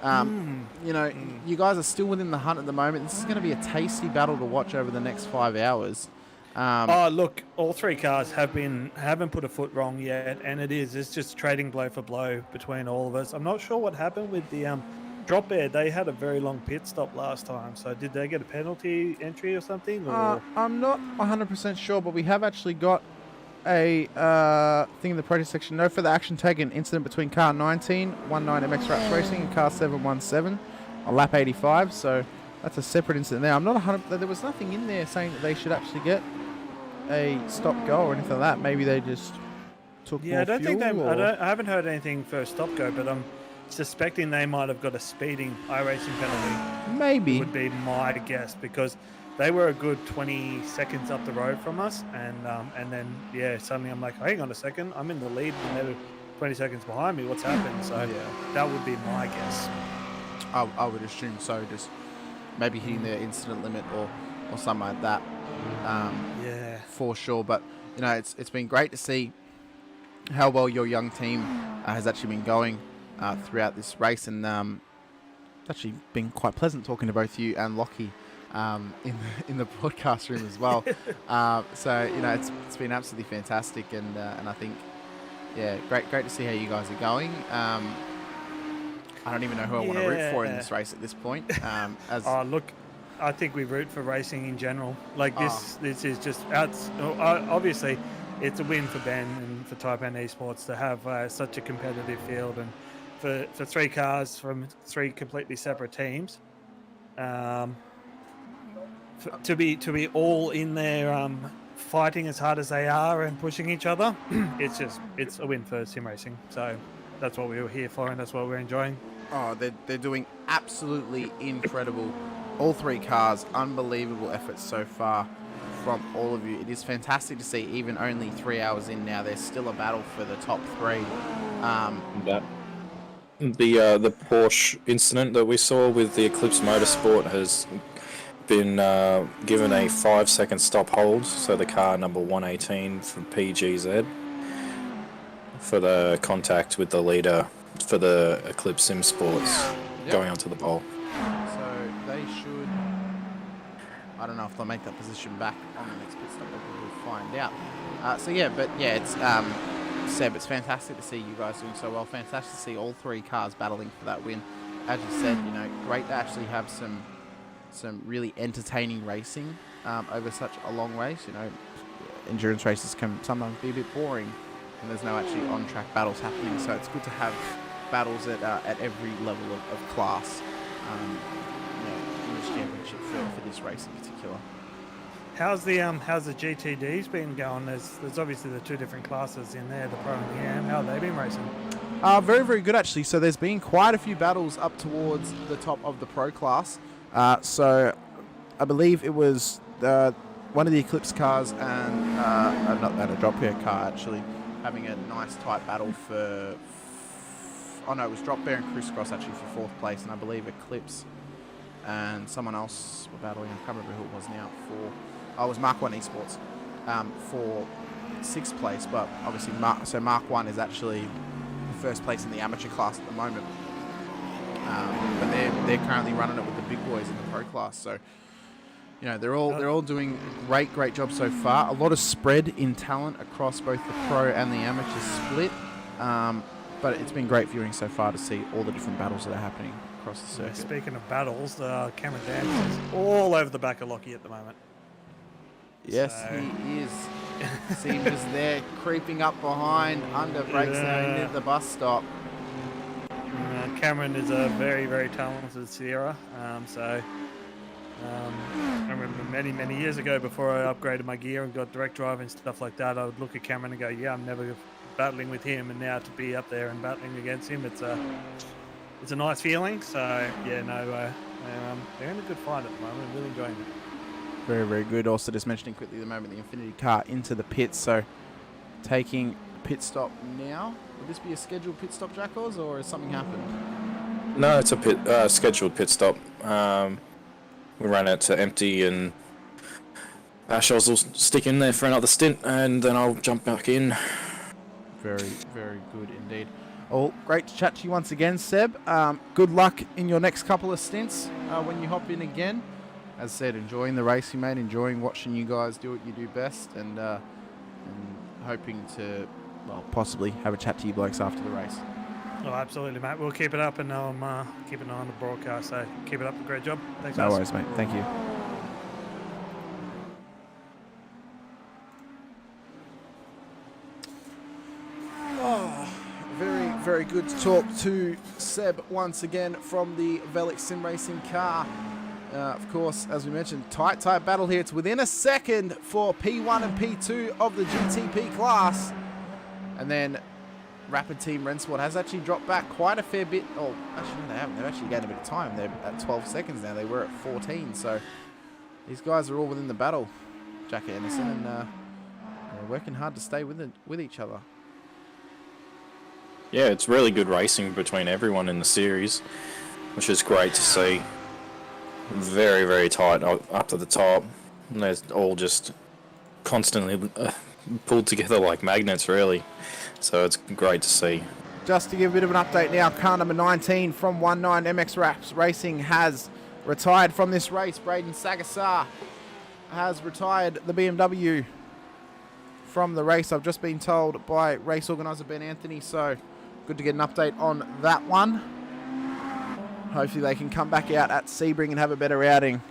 You know, you guys are still within the hunt at the moment. This is going to be a tasty battle to watch over the next 5 hours. Look, all 3 cars haven't put a foot wrong yet, and it's just trading blow for blow between all of us. I'm not sure what happened with the Drop Bear. They had a very long pit stop last time, so did they get a penalty entry or something? Or? I'm not 100% sure, but we have actually got a thing in the protest section. No further action taken. Incident between car 19, 19 MX Raps Racing, and car 717 on lap 85. So that's a separate incident there. I'm not 100%. There was nothing in there saying that they should actually get a stop go or anything like that. Maybe they just took Yeah, more I don't think they. fuel, or- I haven't heard anything for a stop go, but I'm suspecting they might have got a speeding iRacing penalty. Maybe. Would be my guess, because they were a good 20 seconds up the road from us, and then suddenly I'm like, hang on a second, I'm in the lead and they're 20 seconds behind me. What's happened? So that would be my guess. I would assume so. Just maybe hitting their incident limit or something like that. For sure. But you know, it's been great to see how well your young team has actually been going throughout this race, and it's actually been quite pleasant talking to both you and Lockie in the broadcast room as well. So you know, it's been absolutely fantastic, and I think great to see how you guys are going. I don't even know who I want to root for in this race at this point. Look, I think we root for racing in general. Like this is just obviously it's a win for Ben and for Taipan Esports to have such a competitive field, and for 3 cars from 3 completely separate teams, to be all in there fighting as hard as they are and pushing each other. It's a win for sim racing. So that's what we were here for, and that's what we're enjoying. Oh, they're doing absolutely incredible. All 3 cars, unbelievable efforts so far from all of you. It is fantastic to see, even only 3 hours in now, there's still a battle for the top 3. The Porsche incident that we saw with the Eclipse Motorsport has been given a 5-second stop hold, so the car number 118 from PGZ, for the contact with the leader for the Eclipse Sim Sports going onto the pole. So they should, I don't know if they'll make that position back on the next pit stop, but we'll find out. It's Seb, it's fantastic to see you guys doing so well. Fantastic to see all 3 cars battling for that win. As you said, you know, great to actually have some really entertaining racing over such a long race. You know, endurance races can sometimes be a bit boring, and there's no actually on-track battles happening. So it's good to have battles at every level of class in this championship for this race in particular. How's the GTDs been going? There's obviously the 2 different classes in there, the Pro and the Am. How have they been racing? Very, very good actually. So there's been quite a few battles up towards the top of the Pro class. So I believe it was one of the Eclipse cars and a drop bear car actually having a nice tight battle for. Oh no, it was Drop Bear and Crisscross actually for 4th place, and I believe Eclipse and someone else were battling. I can't remember who it was now. It was Mark 1 Esports for 6th place, but obviously Mark 1 is actually 1st place in the amateur class at the moment. But they're currently running it with the big boys in the pro class. So you know, they're all doing a great job so far. A lot of spread in talent across both the pro and the amateur split. But it's been great viewing so far to see all the different battles that are happening across the circuit. Speaking of battles, Cameron Dance is all over the back of Lockie at the moment. Yes, he is. See him just there creeping up behind, under brakes now near the bus stop. Cameron is a very, very talented steerer. I remember many years ago, before I upgraded my gear and got direct drive and stuff like that, I would look at Cameron and go, yeah, I'm never battling with him, and now to be up there and battling against him, it's a nice feeling. So they're in a good fight at the moment. I'm really enjoying it. Very, very good. Also, just mentioning quickly the moment the Infinity car into the pits, so taking a pit stop now. Would this be a scheduled pit stop, Jackals, or has something happened? No, it's a scheduled pit stop. We ran it to empty, and Ashos will stick in there for another stint, and then I'll jump back in. Very, very good indeed. Oh, great to chat to you once again, Seb. Good luck in your next couple of stints when you hop in again. As I said, enjoying the racing, mate. Enjoying watching you guys do what you do best, and hoping to, possibly have a chat to you blokes after the race. Oh, absolutely, mate. We'll keep it up, and I'll keep an eye on the broadcast. So keep it up. Great job. Thanks, No guys. worries, mate. Thank you. Oh, very, very good to talk to Seb once again from the Velix Sim Racing car. Of course, as we mentioned, tight battle here. It's within a second for P1 and P2 of the GTP class. And then Rapid Team Rennsport has actually dropped back quite a fair bit. Oh, actually, no, they haven't. They've actually gained a bit of time. They're at 12 seconds now. They were at 14. So these guys are all within the battle, Jack Anderson, and they're working hard to stay with each other. Yeah, it's really good racing between everyone in the series, which is great to see. Very, very tight up to the top. And they're all just constantly pulled together like magnets, really. So it's great to see. Just to give a bit of an update now, car number 19 from 19 MX Raps Racing has retired from this race. Braden Sagasar has retired the BMW from the race. I've just been told by race organizer Ben Anthony, so good to get an update on that one. Hopefully they can come back out at Sebring and have a better outing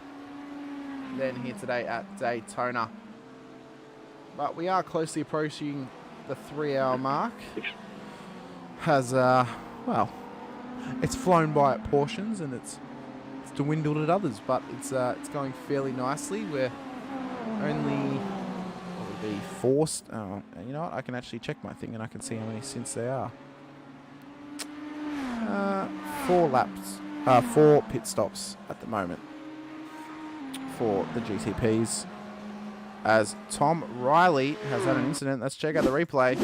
than here today at Daytona. But we are closely approaching the 3-hour mark. Has, well, it's flown by at portions and it's dwindled at others, but it's going fairly nicely. We're only, what would be, forced. Oh, you know what? I can actually check my thing and I can see how many stints there are. 4 laps. 4 pit stops at the moment for the GTPs. As Tom Riley has had an incident. Let's check out the replay.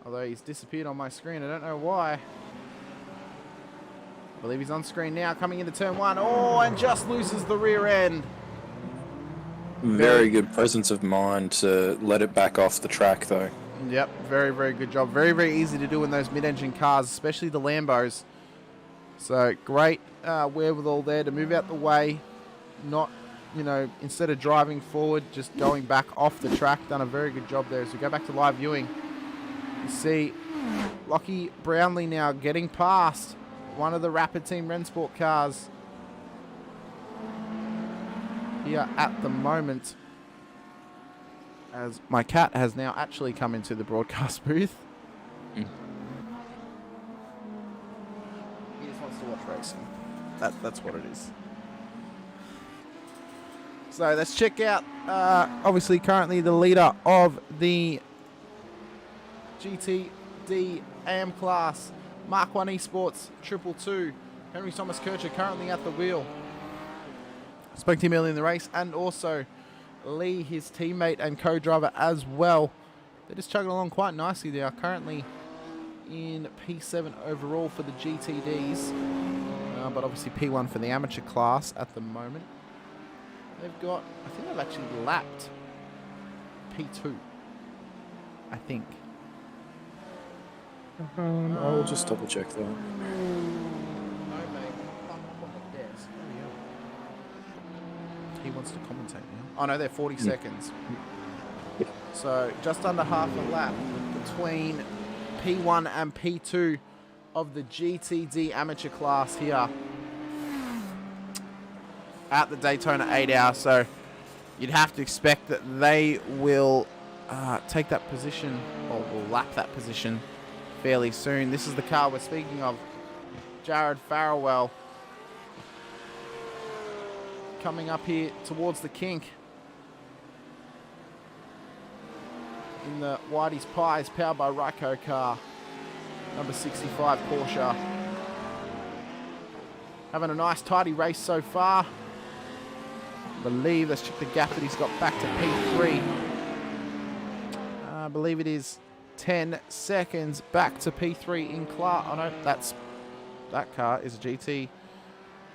Although he's disappeared on my screen. I don't know why. I believe he's on screen now, coming into turn 1. Oh, and just loses the rear end. Very good presence of mind to let it back off the track, though. Yep, very, very good job. Very, very easy to do in those mid-engine cars, especially the Lambos. So great wherewithal there to move out the way, not, you know, instead of driving forward, just going back off the track. Done a very good job there. As we go back to live viewing, you see Lockie Brownlee now getting past one of the Rapid Team Rennsport cars here at the moment. As my cat has now actually come into the broadcast booth. He just wants to watch racing. That's what it is. So let's check out, obviously currently the leader of the GTD AM class, Mark 1 Esports 222, Henry Thomas Kircher, currently at the wheel. Spoke to him early in the race, and also Lee, his teammate and co-driver as well. They're just chugging along quite nicely. They are currently in P7 overall for the GTDs, but obviously P1 for the amateur class at the moment. They've got, I think they've actually lapped P2, I think. I'll just double check that. No, mate. Up on the desk. He wants to commentate now. Oh no, they're 40 seconds. So just under half a lap between P1 and P2 of the GTD amateur class here at the Daytona 8-hour. So you'd have to expect that they will take that position, or will lap that position fairly soon. This is the car we're speaking of, Jared Farrell, coming up here towards the kink in the Whitey's Pies, powered by Ryko car, number 65 Porsche. Having a nice tidy race so far. I believe, let's check the gap that he's got back to P3. I believe it is 10 seconds back to P3 in class. Oh no, that car is a GT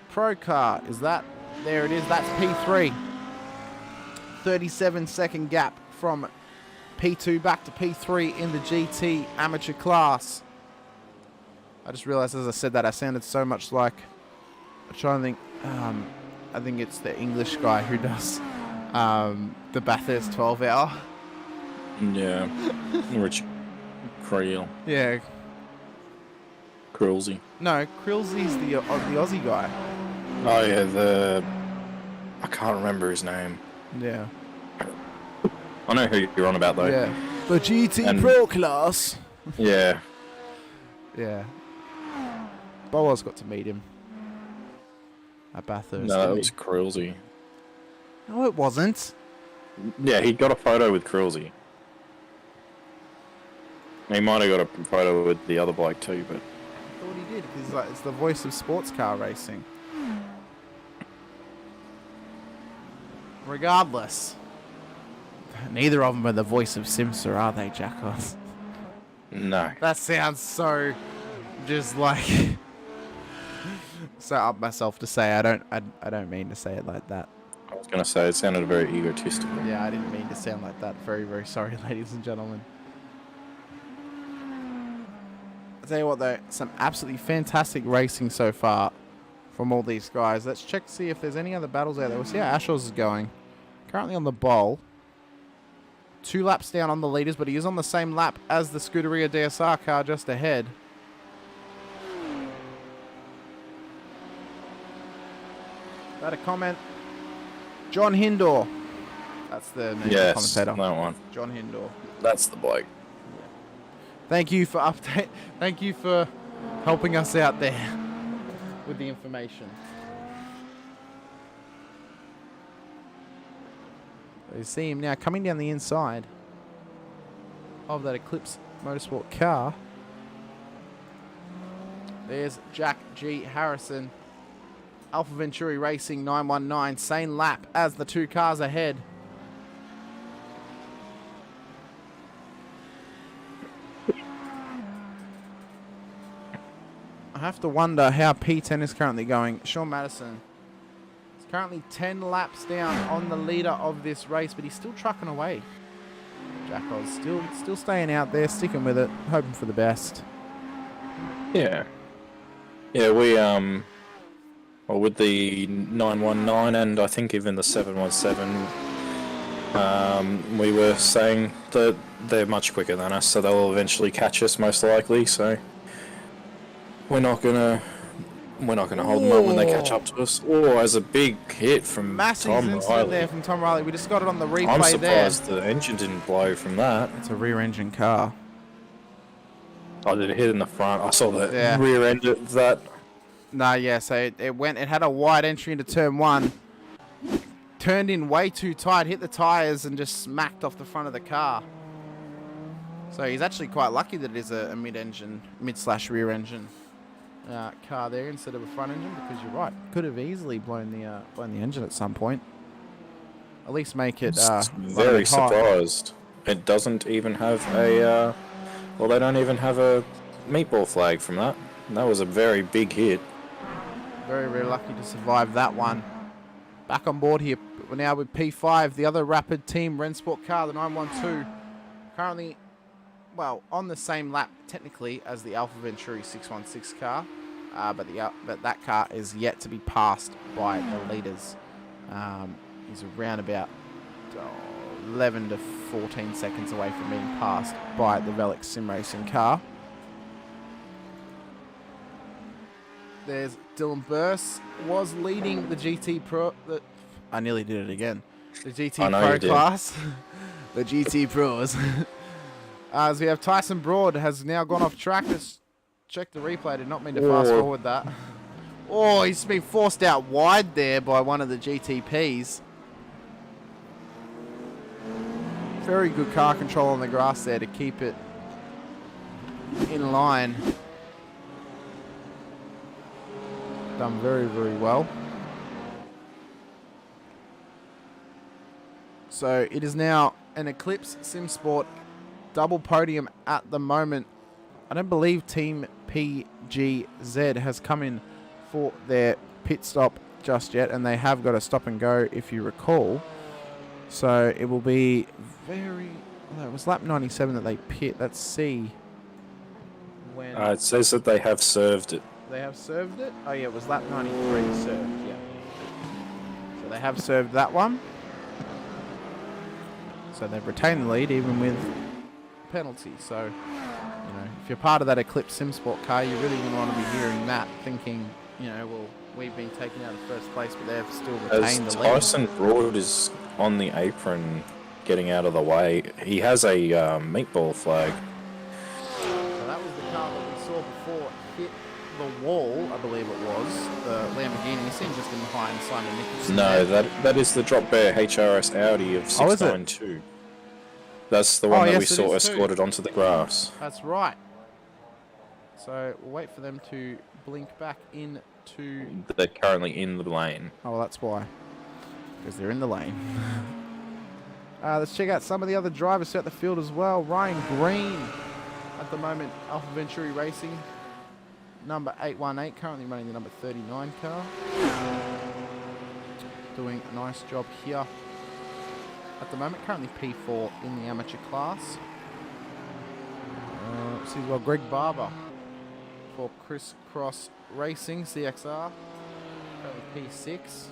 Pro car. Is that? There it is. That's P3. 37-second gap from P2 back to P3 in the GT amateur class. I just realized as I said that I sounded so much like, I'm trying to think, I think it's the English guy who does the Bathurst 12-hour. Yeah. Rich Creel. Yeah. Krillsy. No, Krillsy's the Aussie guy. Oh yeah, I can't remember his name. Yeah. I know who you're on about though. Yeah. The GT And- Pro class. Yeah. Yeah. Boa's got to meet him. at Bathurst. No, didn't it he? was Krulsey. No, it wasn't. Yeah, he got a photo with Krulsey. He might have got a photo with the other bloke too, but I thought he did, because like, it's the voice of sports car racing. Regardless, neither of them are the voice of SIMSA, are they, Jackos? no. That sounds so just like so up myself to say. I don't mean to say it like that. I was going to say it sounded very egotistical. Yeah, I didn't mean to sound like that. Very, very sorry, ladies and gentlemen. I'll tell you what, though, some absolutely fantastic racing so far from all these guys. Let's check to see if there's any other battles out there. We'll see how Ashos is going. Currently on the bowl. 2 laps down on the leaders, but he is on the same lap as the Scuderia DSR car just ahead. That a comment? John Hindor. That's the name of the Yes, commentator. that one. John Hindor. That's the bloke. Thank you for update. Thank you for helping us out there with the information. You see him now coming down the inside of that Eclipse Motorsport car. There's Jack G. Harrison. Alpha Venturi Racing 919. Same lap as the 2 cars ahead. I have to wonder how P10 is currently going. Sean Madison is currently 10 laps down on the leader of this race, but he's still trucking away. Jack Oz still staying out there, sticking with it, hoping for the best. Yeah. Yeah, we, well, with the 919 and I think even the 717, we were saying that they're much quicker than us, so they'll eventually catch us most likely, so we're not gonna hold them up when they catch up to us. Or as a big hit from Massive Tom incident Riley. there from Tom Riley. We just got it on the replay I'm there. surprised the engine didn't blow from that. It's a rear engine car. I did a hit in the front. I saw the Yeah. rear end of that. Nah, yeah, so it had a wide entry into turn 1. Turned in way too tight, hit the tyres and just smacked off the front of the car. So he's actually quite lucky that it is a mid/rear engine car there instead of a front engine, because you're right, could have easily blown the engine at some point. At least make it Very surprised. It doesn't even have a well, they don't even have a meatball flag from that. That was a very big hit. Very, very lucky to survive that one. Back on board here. We're now with P5, the other Rapid Team Rennsport car, the 912. Currently, well, on the same lap, technically, as the Alpha Venturi 616 car. But that car is yet to be passed by the leaders. He's around about 11 to 14 seconds away from being passed by the Velix Sim Racing car. There's Dylan Burse, was leading the GT Pro. I nearly did it again. The GT Pro class. The GT Pros. As we have Tyson Broad has now gone off track. Let's check the replay. I did not mean to fast forward that. Oh, he's been forced out wide there by one of the GTPs. Very good car control on the grass there to keep it in line. Done very, very well. So it is now an Eclipse SimSport double podium at the moment. I don't believe Team PGZ has come in for their pit stop just yet, and they have got a stop and go, if you recall. So it will be very... Well, it was lap 97 that they pit. Let's see. When It says that they have served it. they have served it. Oh yeah, it was lap 93 served. Yeah. So they have served that one. So they've retained the lead even with penalty. So, you know, if you're part of that Eclipse SimSport car, you really wouldn't want to be hearing that, thinking, you know, well, we've been taken out of first place, but they've still retained the lead. Tyson Broad is on the apron getting out of the way. He has a meatball flag. So that was the car that we saw before hit the wall, I believe it was, the Lamborghini, seen just in behind Simon Nicholson. No, there. that is the drop bear HRS Audi of Oh, is it? 692. That's the one that we yes, it saw is too. escorted onto the grass. That's right. So we'll wait for them to blink back into... They're currently in the lane. Oh, well, that's why. Because they're in the lane. Let's check out some of the other drivers throughout the field as well. Ryan Green, at the moment, Alpha Venturi Racing. Number 818, currently running the number 39 car. Doing a nice job here. At the moment, currently P4 in the amateur class. Let's see as well, Greg Barber for Chris Cross Racing, CXR. Currently P6.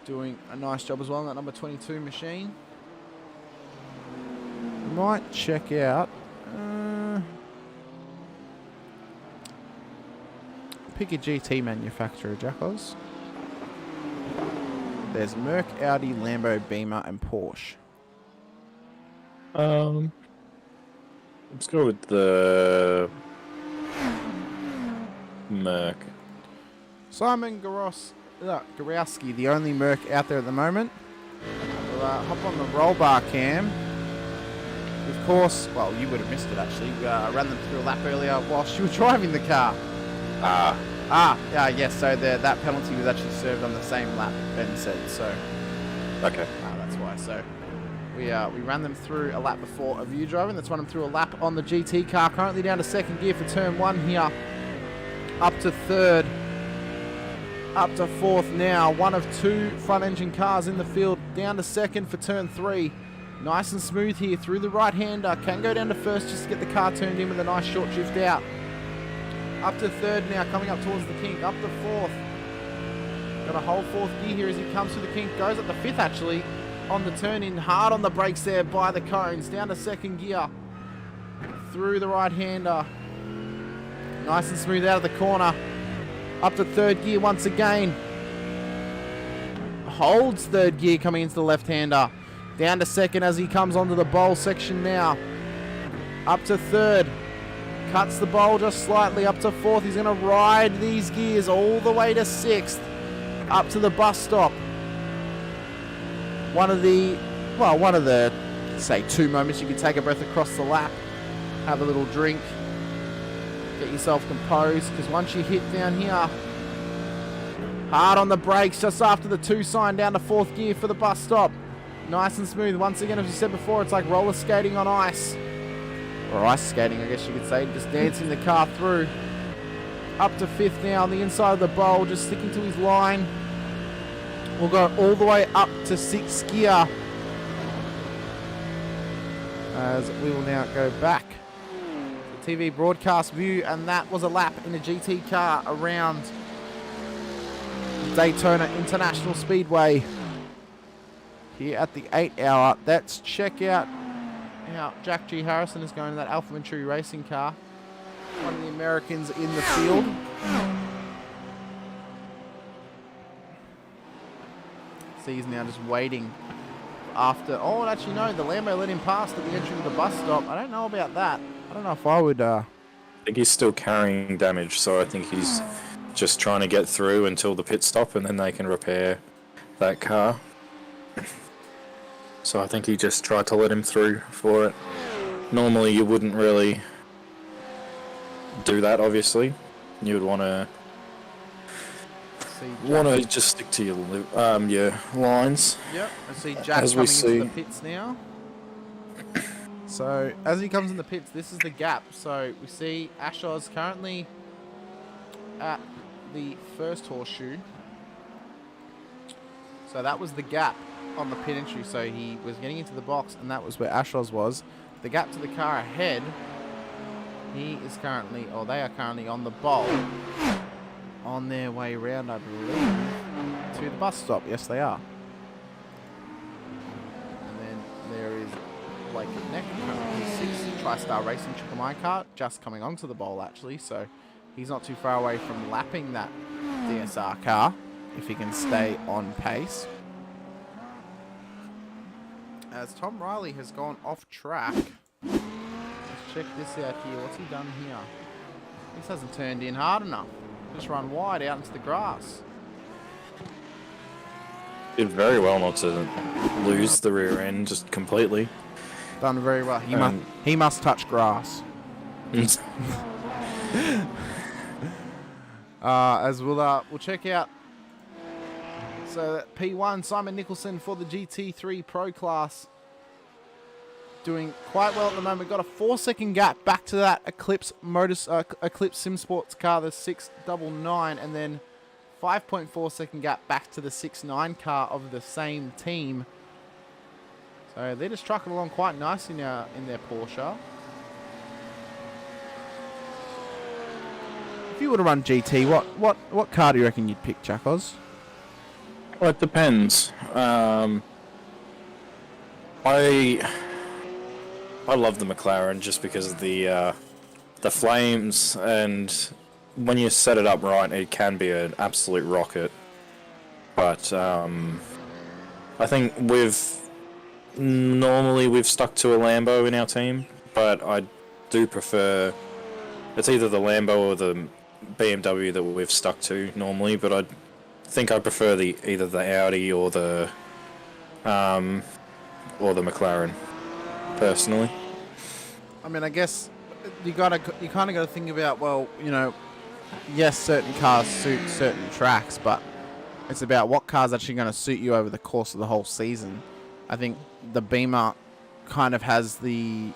Doing a nice job as well on that number 22 machine. Might check out... pick a GT manufacturer, Jackos. There's Merc, Audi, Lambo, Beamer, and Porsche. Let's go with the Merc. Simon Garowski, the only Merc out there at the moment. We'll hop on the roll bar cam. Of course, well, you would have missed it actually. Ran them through a lap earlier whilst you were driving the car. Yes, so that penalty was actually served on the same lap, Ben said, so... Okay. That's why, so... We ran them through a lap before of you driving. Let's run them through a lap on the GT car. Currently down to second gear for turn 1 here. Up to third. Up to fourth now. One of 2 front engine cars in the field. Down to second for turn 3. Nice and smooth here through the right-hander. Can go down to first just to get the car turned in with a nice short drift out. Up to third now, coming up towards the kink. Up to fourth. Got a whole fourth gear here as he comes through the kink. Goes up the fifth actually on the turn in. Hard on the brakes there by the cones. Down to second gear. Through the right-hander. Nice and smooth out of the corner. Up to third gear once again. Holds third gear coming into the left-hander. Down to second as he comes onto the bowl section now. Up to third. Cuts the bowl just slightly. Up to fourth. He's going to ride these gears all the way to sixth. Up to the bus stop. One of the, say, 2 moments you can take a breath across the lap. Have a little drink. Get yourself composed. Because once you hit down here, hard on the brakes just after the 2 sign down to fourth gear for the bus stop. Nice and smooth. Once again, as we said before, it's like roller skating on ice. Or ice skating, I guess you could say. Just dancing the car through. Up to fifth now on the inside of the bowl. Just sticking to his line. We'll go all the way up to sixth gear. As we will now go back to TV broadcast view. And that was a lap in a GT car around Daytona International Speedway. Here at the 8 hour. Let's check out how Jack G. Harrison is going in that Alpha Venturi racing car. One of the Americans in the field. See, he's now just waiting after... Oh, actually, no, the Lambo let him past at the entry of the bus stop. I don't know about that. I don't know if I would... I think he's still carrying damage, so I think he's just trying to get through until the pit stop, and then they can repair that car. So I think he just tried to let him through for it. Normally you wouldn't really do that, obviously. You would want to just stick to your lines. Yep, I see Jack coming into the pits now. So as he comes in the pits, this is the gap. So we see Ashos currently at the first horseshoe. So that was the gap on the pit entry, so he was getting into the box, and that was where Ashos was. The gap to the car ahead, they are currently on the bowl, on their way round, I believe, to the bus stop. Yes, they are. And then there is Blake Neck, TriStar Racing Triple My Kart, just coming onto the bowl actually, so he's not too far away from lapping that DSR car if he can stay on pace. As Tom Riley has gone off track. Let's check this out here. What's he done here? This hasn't turned in hard enough. Just run wide out into the grass. Did very well not to lose the rear end just completely. Done very well. He must touch grass. As we'll check out. So that P1 Simon Nicholson for the GT3 Pro class, doing quite well at the moment. Got a 4-second gap back to that Eclipse Eclipse Sim Sports car, the 699, and then 5.4 second gap back to the 69 car of the same team. So they're just trucking along quite nicely now in their Porsche. If you were to run GT, what car do you reckon you'd pick, Jackos? Well, it depends. I love the McLaren just because of the flames, and when you set it up right, it can be an absolute rocket. But I think we've stuck to a Lambo in our team, but I do prefer, it's either the Lambo or the BMW that we've stuck to normally, but I think I prefer either the Audi or the McLaren personally. I mean, I guess you kind of got to think about, well, you know, yes, certain cars suit certain tracks, but it's about what car's actually going to suit you over the course of the whole season. I think the Beamer kind of has I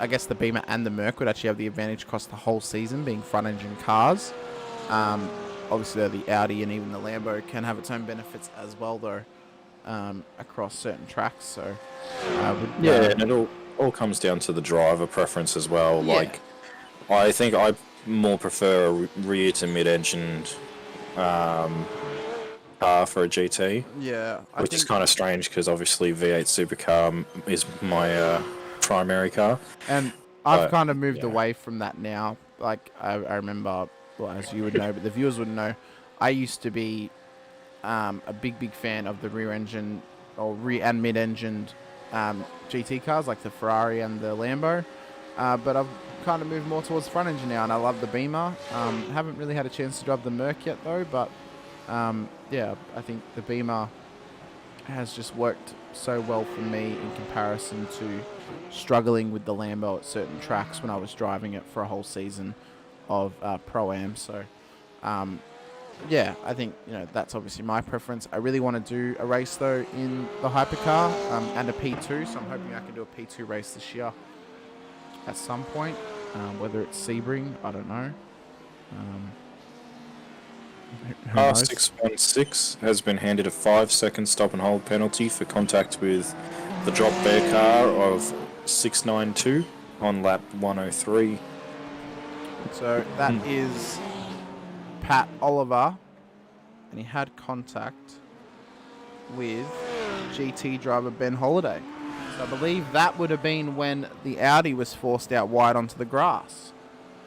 guess the Beamer and the Merc would actually have the advantage across the whole season, being front-engine cars. Obviously, the Audi and even the Lambo can have its own benefits as well, though, across certain tracks. So, and it all comes down to the driver preference as well. Yeah. Like, I think I more prefer a rear to mid-engined car for a GT. Yeah, which is kind of strange because obviously V8 supercar is my primary car. And I've kind of moved away from that now. Like, I remember, well, as you would know, but the viewers wouldn't know, I used to be a big fan of the rear engine or rear and mid-engined GT cars like the Ferrari and the Lambo. But I've kind of moved more towards front engine now, and I love the Beamer. Haven't really had a chance to drive the Merc yet though, but yeah, I think the Beamer has just worked so well for me in comparison to struggling with the Lambo at certain tracks when I was driving it for a whole season of Pro-Am. So yeah, I think, you know, that's obviously my preference. I really want to do a race though in the hypercar and a P2, so I'm hoping I can do a P2 race this year at some point, whether it's Sebring, I don't know. R616 has been handed a 5-second stop and hold penalty for contact with the drop bear car of 692 on lap 103. So that is Pat Oliver, and he had contact with GT driver Ben Holiday. So I believe that would have been when the Audi was forced out wide onto the grass.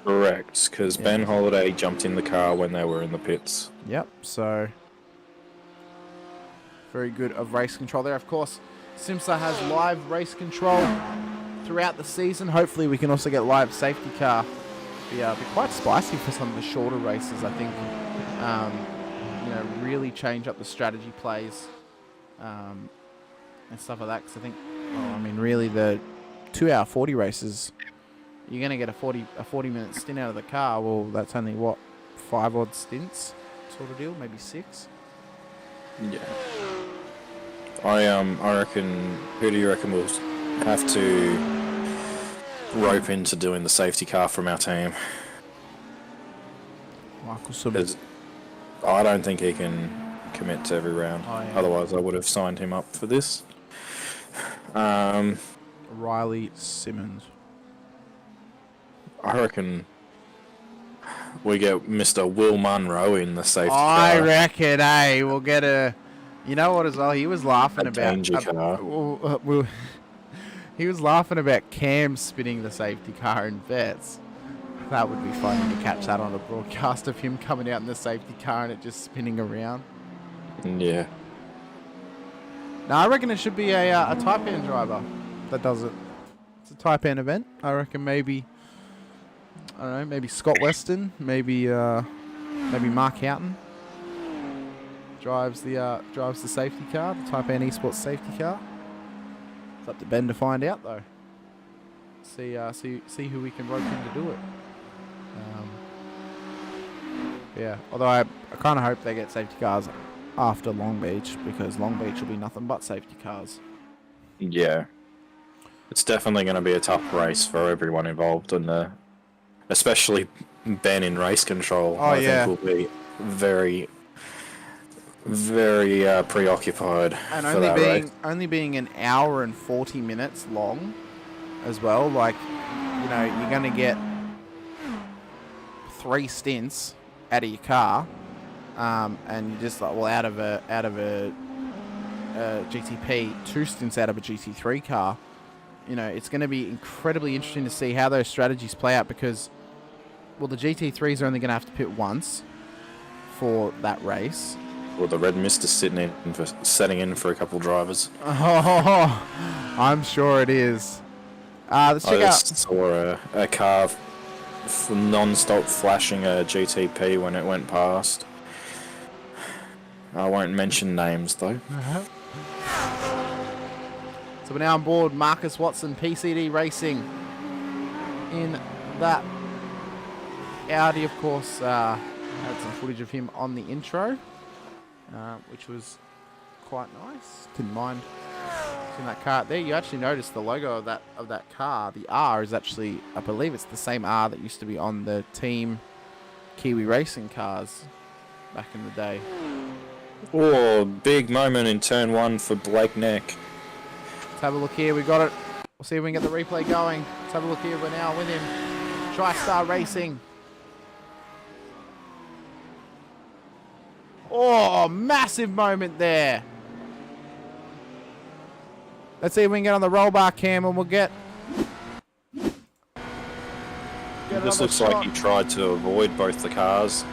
Correct, because Ben Holiday jumped in the car when they were in the pits. Yep, so very good of race control there. Of course, SIMSA has live race control throughout the season. Hopefully we can also get live safety car. Be quite spicy for some of the shorter races, I think. You know, really change up the strategy plays and stuff like that. Because I think, well, I mean, really the 2 hour 40 races, you're going to get a 40-minute stint out of the car. Well, that's only, what, 5 odd stints sort of deal, maybe 6. Yeah. I reckon, who do you reckon will have to rope into doing the safety car from our team? Michael Simmons. I don't think he can commit to every round. Oh, yeah. Otherwise, I would have signed him up for this. Riley Simmons. I reckon we get Mr. Will Munro in the safety car. I reckon, we'll get a... You know what as well? He was laughing about... he was laughing about Cam spinning the safety car in vets. That would be funny to catch that on a broadcast of him coming out in the safety car and it just spinning around. Yeah. No, I reckon it should be a Taipan driver that does it. It's a Type N event. I reckon maybe, I don't know, maybe Scott Weston, maybe Mark Houghton drives the safety car, the Type N Esports safety car. It's up to Ben to find out though. See who we can rope in to do it. Yeah, although I kind of hope they get safety cars after Long Beach, because Long Beach will be nothing but safety cars. Yeah. It's definitely going to be a tough race for everyone involved, and especially Ben in race control. Oh, I yeah. think will be very, very preoccupied And for that race. only being an hour and 40 minutes long as well. Like, you know, you're going to get 3 stints out of your car, and you just like, well, out of a GTP, 2 stints out of a GT3 car. You know, it's going to be incredibly interesting to see how those strategies play out, because, well, the GT3s are only going to have to pit once for that race. Well, the red mist is setting in for a couple drivers. Oh, I'm sure it is. Let's check I out. just saw a car non-stop flashing a GTP when it went past. I won't mention names though. So we're now on board Marcus Watson, PCD Racing, in that Audi. Of course, had some footage of him on the intro, which was quite nice. Didn't mind seeing that car there. You actually notice the logo of that car. The R is actually, I believe it's the same R that used to be on the Team Kiwi Racing cars back in the day. Oh, big moment in turn 1 for Blake Neck. Let's have a look here. We got it. We'll see if we can get the replay going. Let's have a look here. We're now with him. TriStar Racing. Oh, massive moment there. Let's see if we can get on the roll bar cam, and we'll get This looks like he tried to avoid both the cars.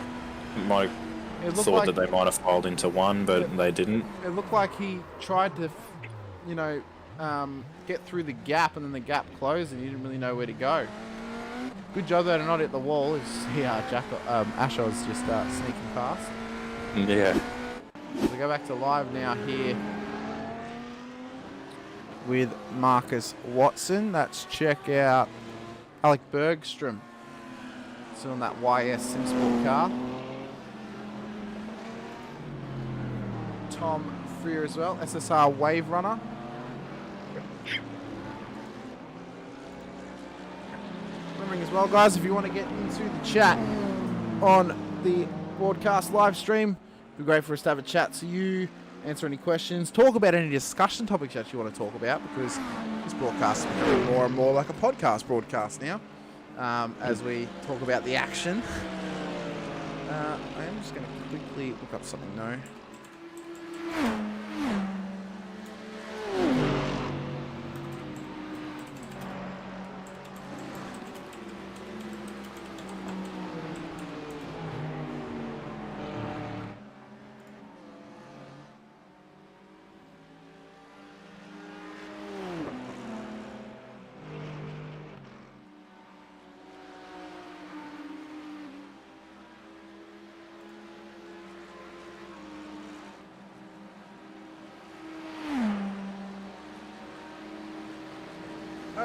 I thought that they might have filed into one, but they didn't. It looked like he tried to, get through the gap, and then the gap closed, and he didn't really know where to go. Good job though to not hit the wall. Asher was just sneaking past. Yeah. So we go back to live now here with Marcus Watson. Let's check out Alec Bergstrom. Still on that YS SimSport car. Tom Freer as well, SSR Wave Runner. Remembering as well, guys, if you want to get into the chat on the broadcast live stream, it'd be great for us to have a chat to you, answer any questions, talk about any discussion topics that you want to talk about, because this broadcast is becoming more and more like a podcast broadcast now, as we talk about the action. I am just going to quickly look up something now.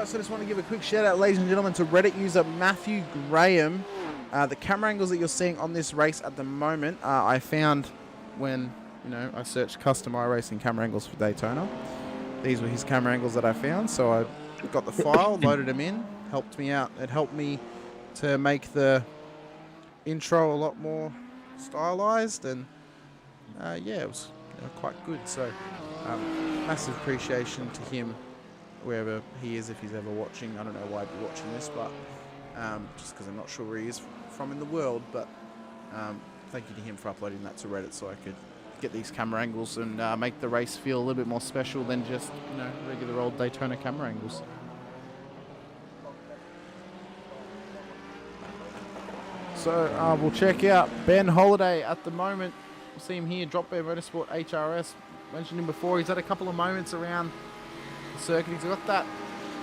So I just want to give a quick shout out, ladies and gentlemen, to Reddit user Matthew Graham. The camera angles that you're seeing on this race at the moment, I found when I searched custom iRacing camera angles for Daytona. These were his camera angles that I found, so I got the file, loaded them in, helped me out. It helped me to make the intro a lot more stylized, and it was quite good. So massive appreciation to him, wherever he is, if he's ever watching. I don't know why he'd be watching this, but just because I'm not sure where he is from in the world. But thank you to him for uploading that to Reddit, so I could get these camera angles and make the race feel a little bit more special than just regular old Daytona camera angles. So we'll check out Ben Holiday at the moment. We'll see him here, Drop Bear Motorsport HRS. Mentioned him before. He's had a couple of moments around the circuit. He's got that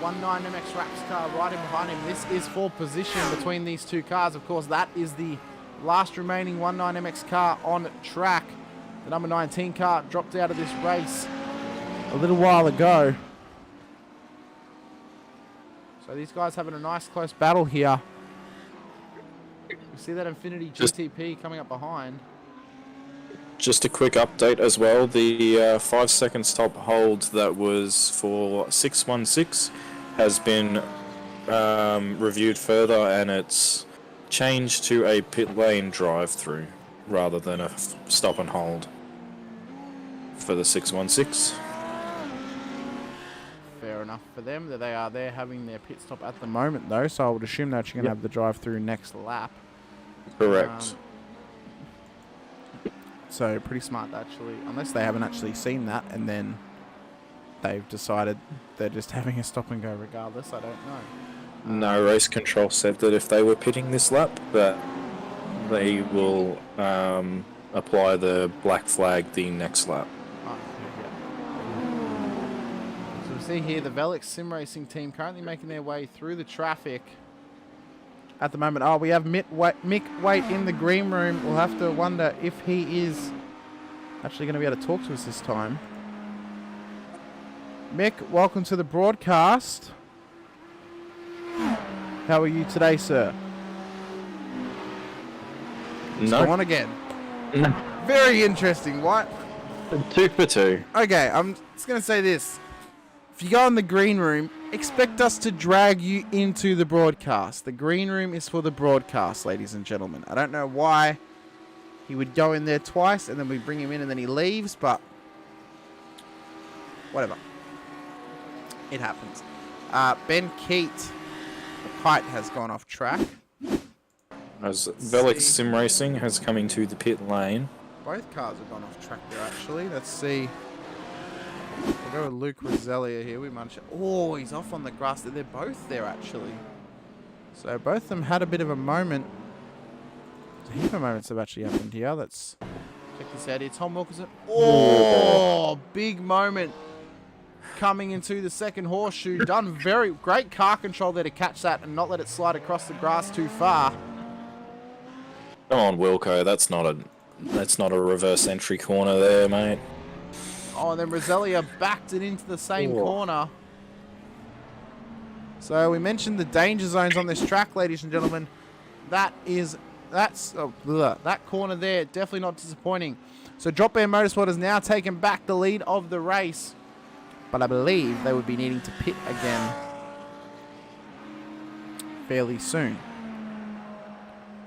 MX Raps car right in behind him. This is for position between these two cars. Of course, that is the last remaining 19 MX car on track. The number 19 car dropped out of this race a little while ago. So these guys having a nice close battle here. You see that Infinity GTP coming up behind. Just a quick update as well. The 5-second stop hold that was for 616 has been reviewed further, and it's changed to a pit lane drive-through rather than a stop and hold for the 616. Fair enough for them. That they are there having their pit stop at the moment, though. So I would assume they're actually going to have the drive-through next lap. Correct. So pretty smart, actually, unless they haven't actually seen that and then they've decided they're just having a stop and go regardless. I don't know. No, race control said that if they were pitting this lap, that they will apply the black flag the next lap. Oh, yeah. So we see here the Velix Sim Racing team currently making their way through the traffic at the moment. Oh, we have Mick Waite in the green room. We'll have to wonder if he is actually going to be able to talk to us this time. Mick, welcome to the broadcast. How are you today, sir? No. Go on again. Very interesting. What? 2 for 2. Okay, I'm just going to say this. If you go in the green room, expect us to drag you into the broadcast. The green room is for the broadcast, ladies and gentlemen. I don't know why he would go in there twice and then we bring him in and then he leaves, but whatever. It happens. Ben Keat, the kite has gone off track. As Velix Sim Racing has come into the pit lane. Both cars have gone off track there, actually. Let's see. We'll go with Luke Roselia here. We managed. Oh, he's off on the grass. They're both there, actually. So both of them had a bit of a moment. A heap of moments have actually happened here. Let's check this out here. Tom Wilkinson. Oh, big moment coming into the second horseshoe. Done very great car control there to catch that and not let it slide across the grass too far. Come on, Wilco. That's not a reverse entry corner there, mate. Oh, and then Roselia backed it into the same corner. So we mentioned the danger zones on this track, ladies and gentlemen. That corner there, definitely not disappointing. So Drop Bear Motorsport has now taken back the lead of the race. But I believe they would be needing to pit again fairly soon.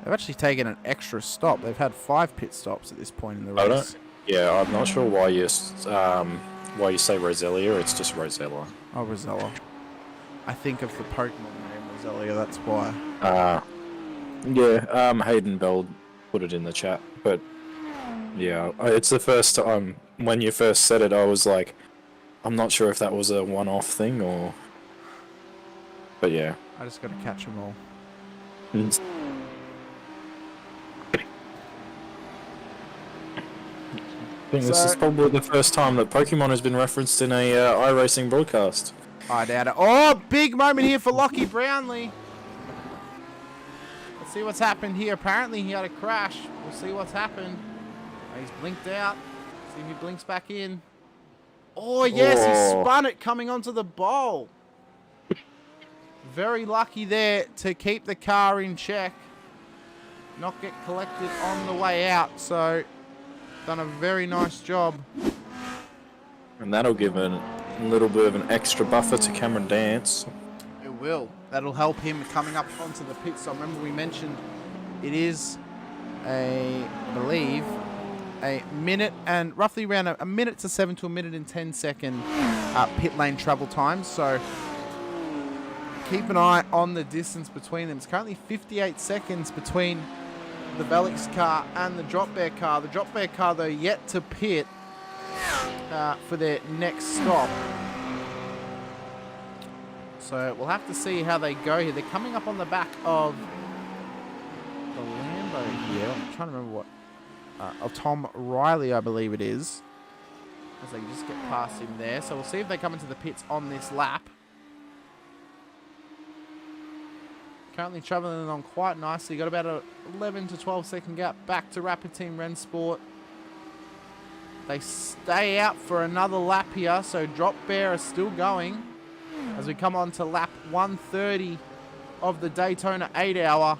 They've actually taken an extra stop. They've had 5 pit stops at this point in the race. Yeah, I'm not sure why you say Roselia. It's just Rosella. Oh, Rosella. I think of the Pokemon name Roselia, that's why. Yeah, Hayden Bell put it in the chat. But, yeah, it's the first time when you first said it, I was like, I'm not sure if that was a one-off thing or... But, yeah. I just got to catch them all. I think this is probably the first time that Pokemon has been referenced in a iRacing broadcast. I doubt it. Oh, big moment here for Lockie Brownlee. Let's see what's happened here. Apparently he had a crash. We'll see what's happened. Oh, he's blinked out. See if he blinks back in. Oh, yes, he spun it coming onto the bowl. Very lucky there to keep the car in check. Not get collected on the way out. So... done a very nice job. And that'll give a little bit of an extra buffer to Cameron Dance. It will. That'll help him coming up onto the pit. So remember we mentioned it is I believe, a minute and roughly around a minute to 7 to a minute and 10 second pit lane travel time. So keep an eye on the distance between them. It's currently 58 seconds between the Velix car and the Drop Bear car. The Drop Bear car, though, yet to pit for their next stop. So we'll have to see how they go here. They're coming up on the back of the Lambo here. I'm trying to remember what. Of Tom Riley, I believe it is. As they just get past him there. So we'll see if they come into the pits on this lap. Currently travelling along quite nicely. Got about a 11 to 12 second gap back to Rapid Team Rensport. They stay out for another lap here, so Drop Bear are still going as we come on to lap 130 of the Daytona 8 hour.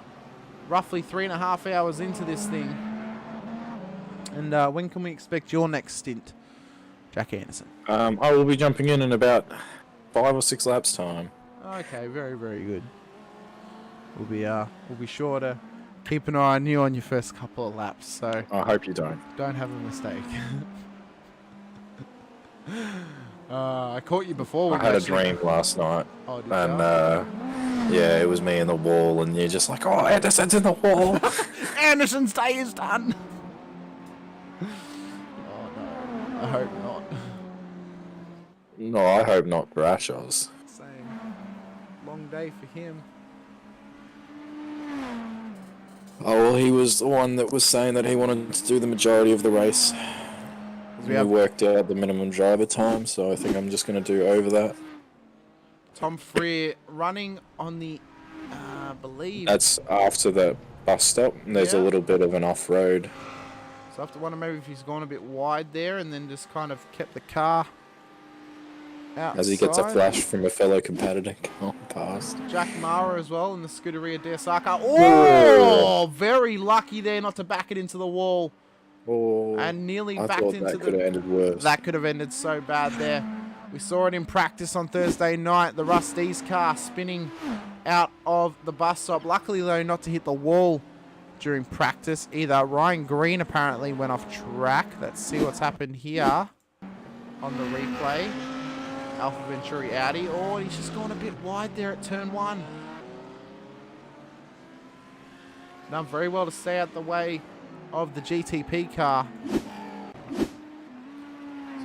Roughly 3.5 hours into this thing. And when can we expect your next stint, Jack Anderson? I will be jumping in about 5 or 6 laps time. Okay, very, very good. We'll be sure to keep an eye on you on your first couple of laps, so I hope you don't. don't have a mistake. I caught you before. I had a dream last night, Oh, did and you? yeah, it was me in the wall, and you're just like, oh, Anderson's in the wall. Anderson's day is done. Oh no, I hope not. No, I hope not, Brashos. Same. Long day for him. Oh, well, he was the one that was saying that he wanted to do the majority of the race. We worked out the minimum driver time, so I think I'm just going to do over that. Tom Freer running on the, I believe. That's after the bus stop, and there's a Yeah. little bit of an off-road. So I have to wonder maybe if he's gone a bit wide there and then just kind of kept the car outside. As he gets a flash from a fellow competitor going past. Jack Mara as well in the Scuderia Dersaka. Oh, very lucky there not to back it into the wall. Oh, And nearly I backed thought into that could have the... ended worse. That could have ended so bad there. We saw it in practice on Thursday night. The Rusty's car spinning out of the bus stop. Luckily, though, not to hit the wall during practice either. Ryan Green apparently went off track. Let's see what's happened here on the replay. Alpha Venturi Audi. Oh, he's just gone a bit wide there at turn 1. Done very well to stay out the way of the GTP car. So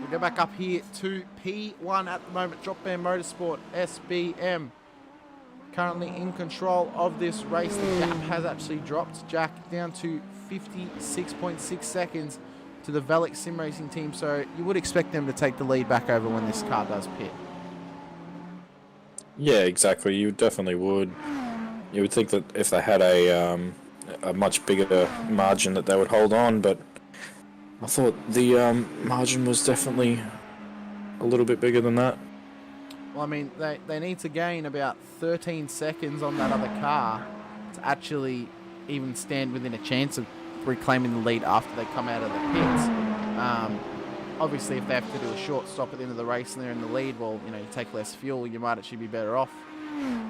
we go back up here to P1 at the moment. Drop Bear Motorsport, SBM. Currently in control of this race. The gap has actually dropped, Jack, down to 56.6 seconds to the Velix Sim Racing team. So you would expect them to take the lead back over when this car does pit. Yeah, exactly. You definitely would. You would think that if they had a much bigger margin that they would hold on, but I thought the margin was definitely a little bit bigger than that. Well, I mean, they need to gain about 13 seconds on that other car to actually even stand within a chance of reclaiming the lead after they come out of the pits. Obviously, if they have to do a short stop at the end of the race and they're in the lead, well, you know, you take less fuel, you might actually be better off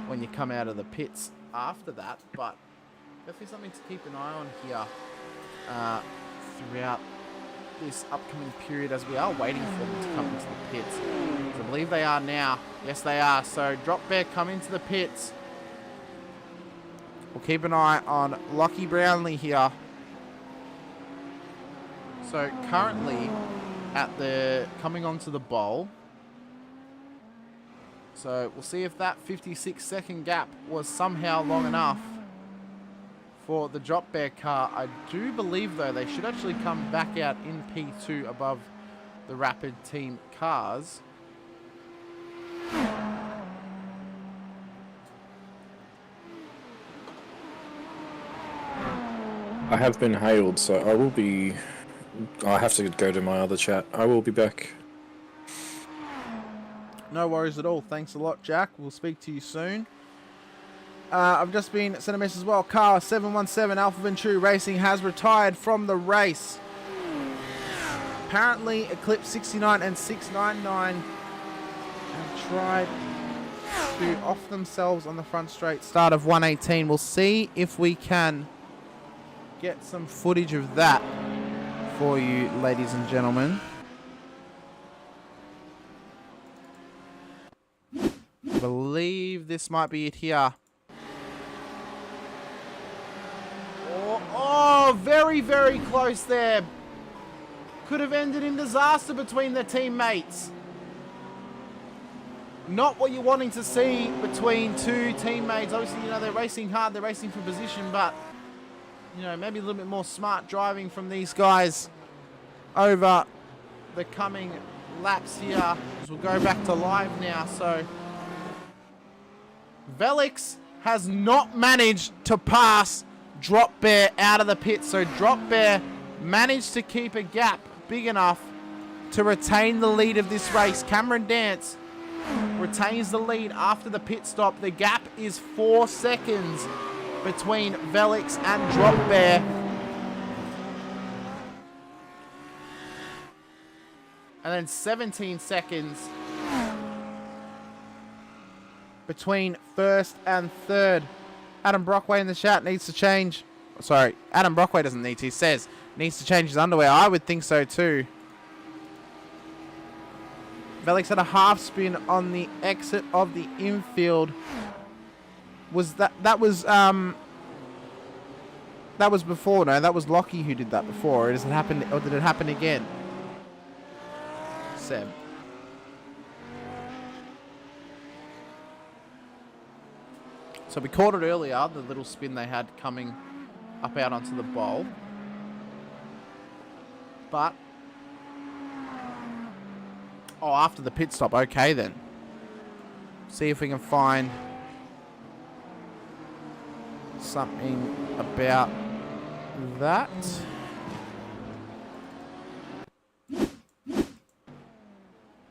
when you come out of the pits after that. But definitely something to keep an eye on here throughout this upcoming period as we are waiting for them to come into the pits. So I believe they are now. Yes, they are. So Drop Bear come into the pits. We'll keep an eye on Lockie Brownlee here. So currently at the coming onto the bowl. So we'll see if that 56-second gap was somehow long enough for the Drop Bear car. I do believe, though, they should actually come back out in P2 above the Rapid Team cars. I have been hailed, so I will be... I have to go to my other chat. I will be back. No worries at all. Thanks a lot, Jack. We'll speak to you soon. I've just been sent a message as well. Car 717 Alpha Venturi Racing has retired from the race. Apparently, Eclipse 69 and 699 have tried to off themselves on the front straight start of 118. We'll see if we can get some footage of that for you, ladies and gentlemen. I believe this might be it here. Oh, very, very close there. Could have ended in disaster between their teammates. Not what you're wanting to see between two teammates. Obviously, you know, they're racing hard, they're racing for position, but, you know, maybe a little bit more smart driving from these guys over the coming laps here. As we'll go back to live now. So, Velix has not managed to pass Drop Bear out of the pit. So Drop Bear managed to keep a gap big enough to retain the lead of this race. Cameron Dance retains the lead after the pit stop. The gap is 4 seconds between Velix and Drop Bear. And then 17 seconds between first and third. Adam Brockway in the chat needs to change. Sorry, Adam Brockway doesn't need to. He says needs to change his underwear. I would think so too. Velix had a half spin on the exit of the infield. Was that was before? No, that was Lockie who did that before. Or does it happen? Or did it happen again? Seb. So we caught it earlier, the little spin they had coming up out onto the bowl. But after the pit stop. Okay, then. See if we can find something about that.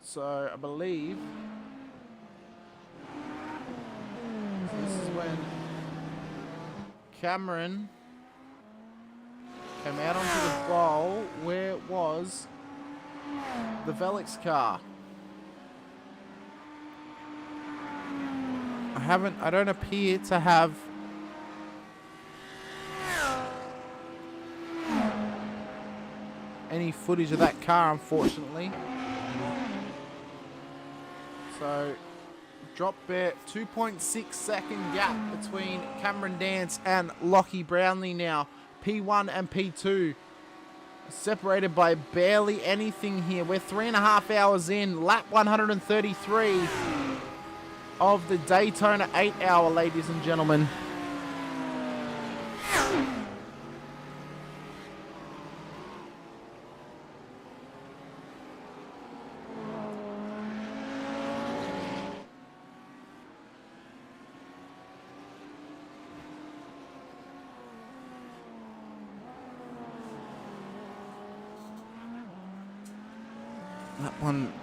So, I believe this is when Cameron came out onto the bowl where it was the Velix car. I don't appear to have any footage of that car, unfortunately. So, Drop Bear, 2.6 second gap between Cameron Dance and Lockie Brownlee now. P1 and P2 separated by barely anything here. We're 3.5 hours in, lap 133 of the Daytona 8-hour, ladies and gentlemen. Lap one,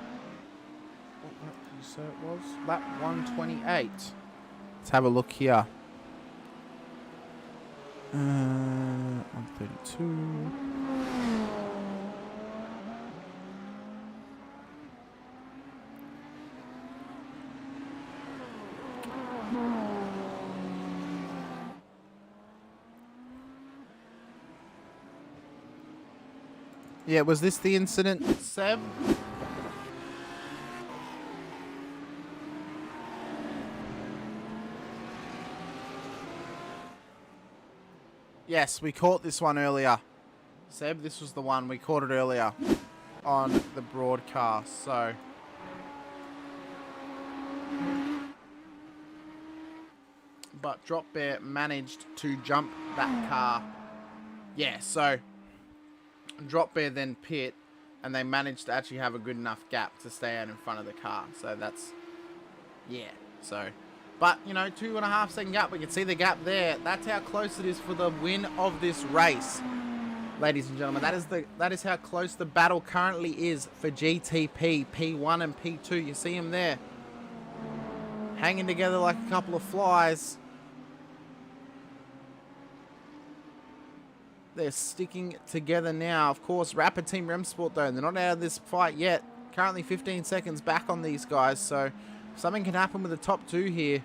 what lap did you say it was? Lap 128. Let's have a look here. 132. Yeah, was this the incident, Seb? Yes, we caught this one earlier. Seb, this was the one. We caught it earlier on the broadcast, so. But Drop Bear managed to jump that car. Yeah, so Drop Bear then pit, and they managed to actually have a good enough gap to stay out in front of the car. So that's, yeah, so. But, you know, 2.5 second gap. We can see the gap there. That's how close it is for the win of this race. Ladies and gentlemen, that is how close the battle currently is for GTP, P1 and P2. You see them there. Hanging together like a couple of flies. They're sticking together now. Of course, Rapid Team Remsport, though, they're not out of this fight yet. Currently 15 seconds back on these guys, so something can happen with the top two here.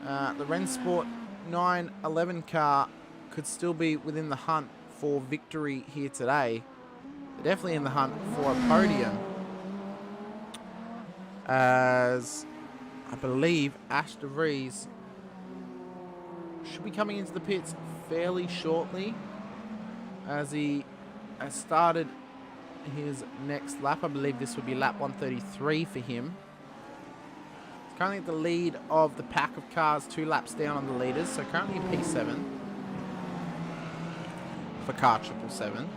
The Rensport 911 car could still be within the hunt for victory here today. They're definitely in the hunt for a podium, as I believe Ash DeVries should be coming into the pits fairly shortly, as he has started his next lap. I believe this would be lap 133 for him. He's currently at the lead of the pack of cars, 2 laps down on the leaders, so currently in P7 for car 777. And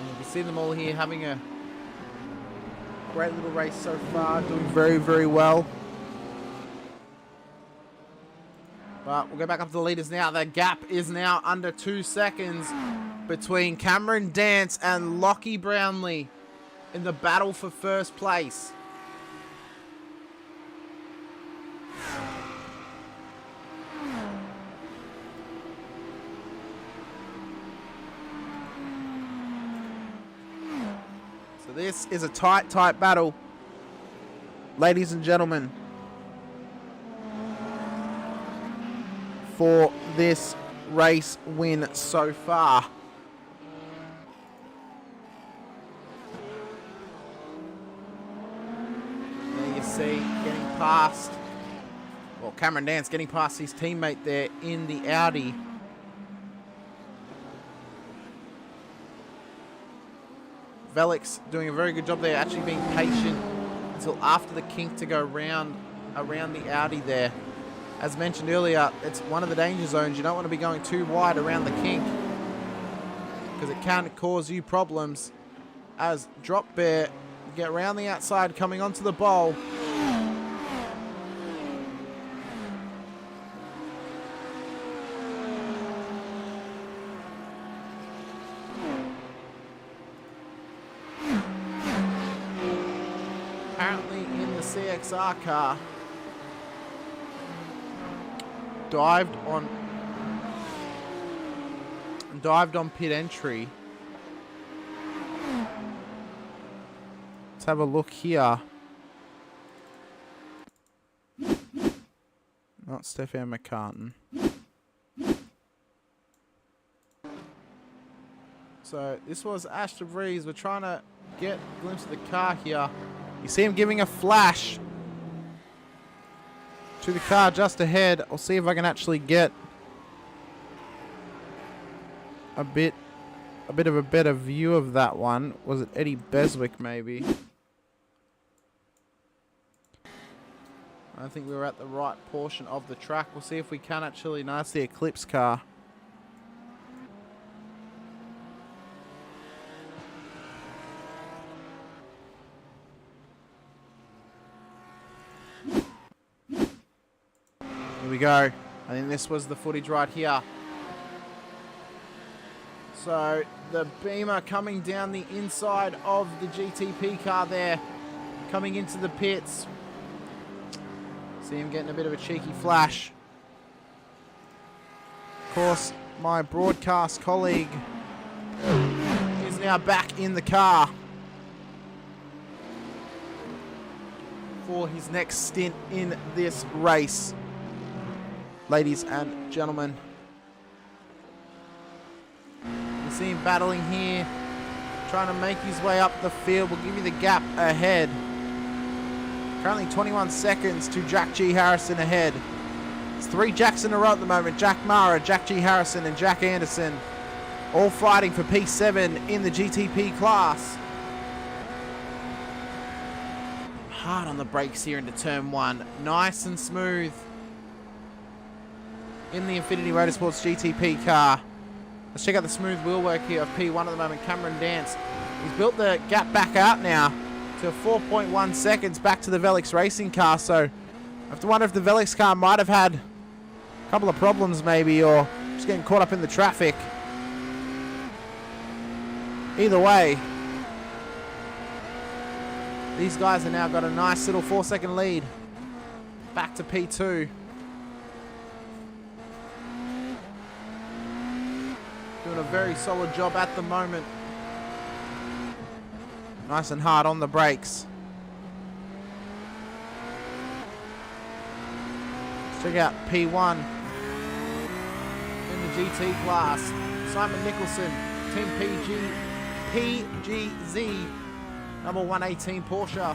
you can see them all here having a great little race so far, doing very, very well. But we'll go back up to the leaders now. The gap is now under 2 seconds between Cameron Dance and Lockie Brownlee in the battle for first place. So this is a tight battle, ladies and gentlemen, for this race win so far. There you see, getting past, well, Cameron Dance getting past his teammate there in the Audi. Velix doing a very good job there, actually being patient until after the kink to go around the Audi there. As mentioned earlier, it's one of the danger zones. You don't want to be going too wide around the kink because it can cause you problems. As Drop Bear get around the outside, coming onto the bowl. Apparently in the CXR car, dived on pit entry. Let's have a look here. Not Stefan McCartan. So this was Ash DeVries. We're trying to get a glimpse of the car here. You see him giving a flash to the car just ahead. I'll see if I can actually get a bit of a better view of that one. Was it Eddie Beswick maybe? I don't think we were at the right portion of the track. We'll see if we can actually. No, it's the Eclipse car. Here we go. I think this was the footage right here. So the Beamer coming down the inside of the GTP car there, coming into the pits. See him getting a bit of a cheeky flash. Of course, my broadcast colleague is now back in the car for his next stint in this race. Ladies and gentlemen, you see him battling here, trying to make his way up the field. We'll give you the gap ahead. Currently 21 seconds to Jack G. Harrison ahead. It's 3 Jacks in a row at the moment. Jack Mara, Jack G. Harrison, and Jack Anderson, all fighting for P7 in the GTP class. Hard on the brakes here into turn 1. Nice and smooth in the Infinity Motorsports GTP car. Let's check out the smooth wheel work here of P1 at the moment. Cameron Dance. He's built the gap back out now to 4.1 seconds back to the Velix Racing car. So I have to wonder if the Velix car might have had a couple of problems maybe, or just getting caught up in the traffic. Either way, these guys have now got a nice little 4-second lead back to P2. Doing a very solid job at the moment. Nice and hard on the brakes. Let's check out P1 in the GT class. Simon Nicholson, Team PGZ, number 118 Porsche.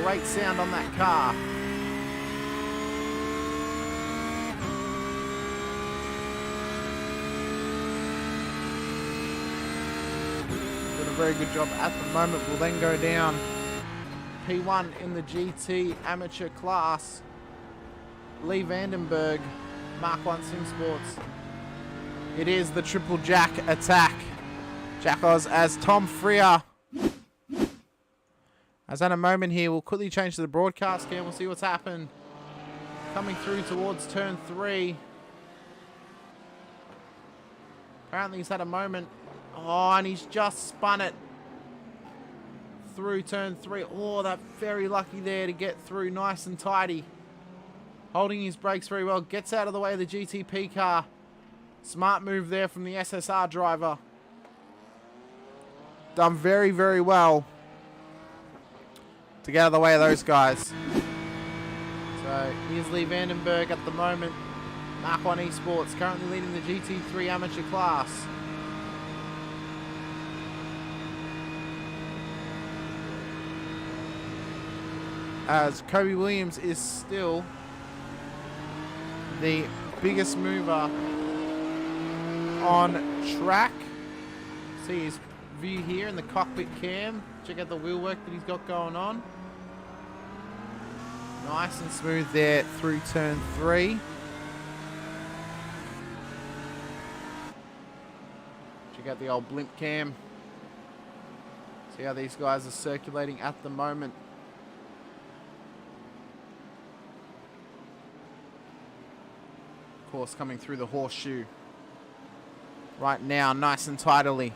Great sound on that car. Very good job at the moment. We'll then go down P1 in the GT amateur class. Lee Vandenberg, Mark 1 Sim Sports. It is the Triple Jack attack. Jack Oz as Tom Freer As at a moment here, we'll quickly change to the broadcast cam. We'll see what's happened. Coming through towards turn 3. Apparently he's had a moment. Oh, and he's just spun it through turn 3. Oh, that very lucky there to get through nice and tidy. Holding his brakes very well. Gets out of the way of the GTP car. Smart move there from the SSR driver. Done very, very well to get out of the way of those guys. So here's Lee Vandenberg at the moment. Mark 1 Esports currently leading the GT3 amateur class. As Kobe Williams is still the biggest mover on track. See his view here in the cockpit cam. Check out the wheel work that he's got going on. Nice and smooth there through turn 3. Check out the old blimp cam. See how these guys are circulating at the moment. Of course, coming through the horseshoe right now, nice and tidily.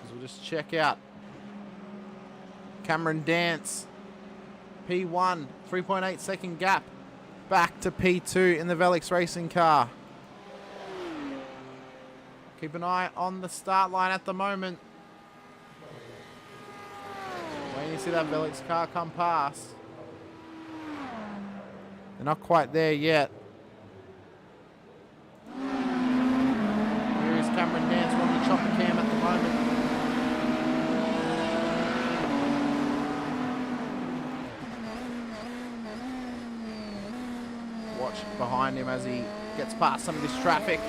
As we'll just check out Cameron Dance, P1, 3.8 second gap back to P2 in the Velix racing car. Keep an eye on the start line at the moment. Waiting to see that Velix car come past. They're not quite there yet. Here is Cameron Dance on the chopper cam at the moment. Watch behind him as he gets past some of this traffic.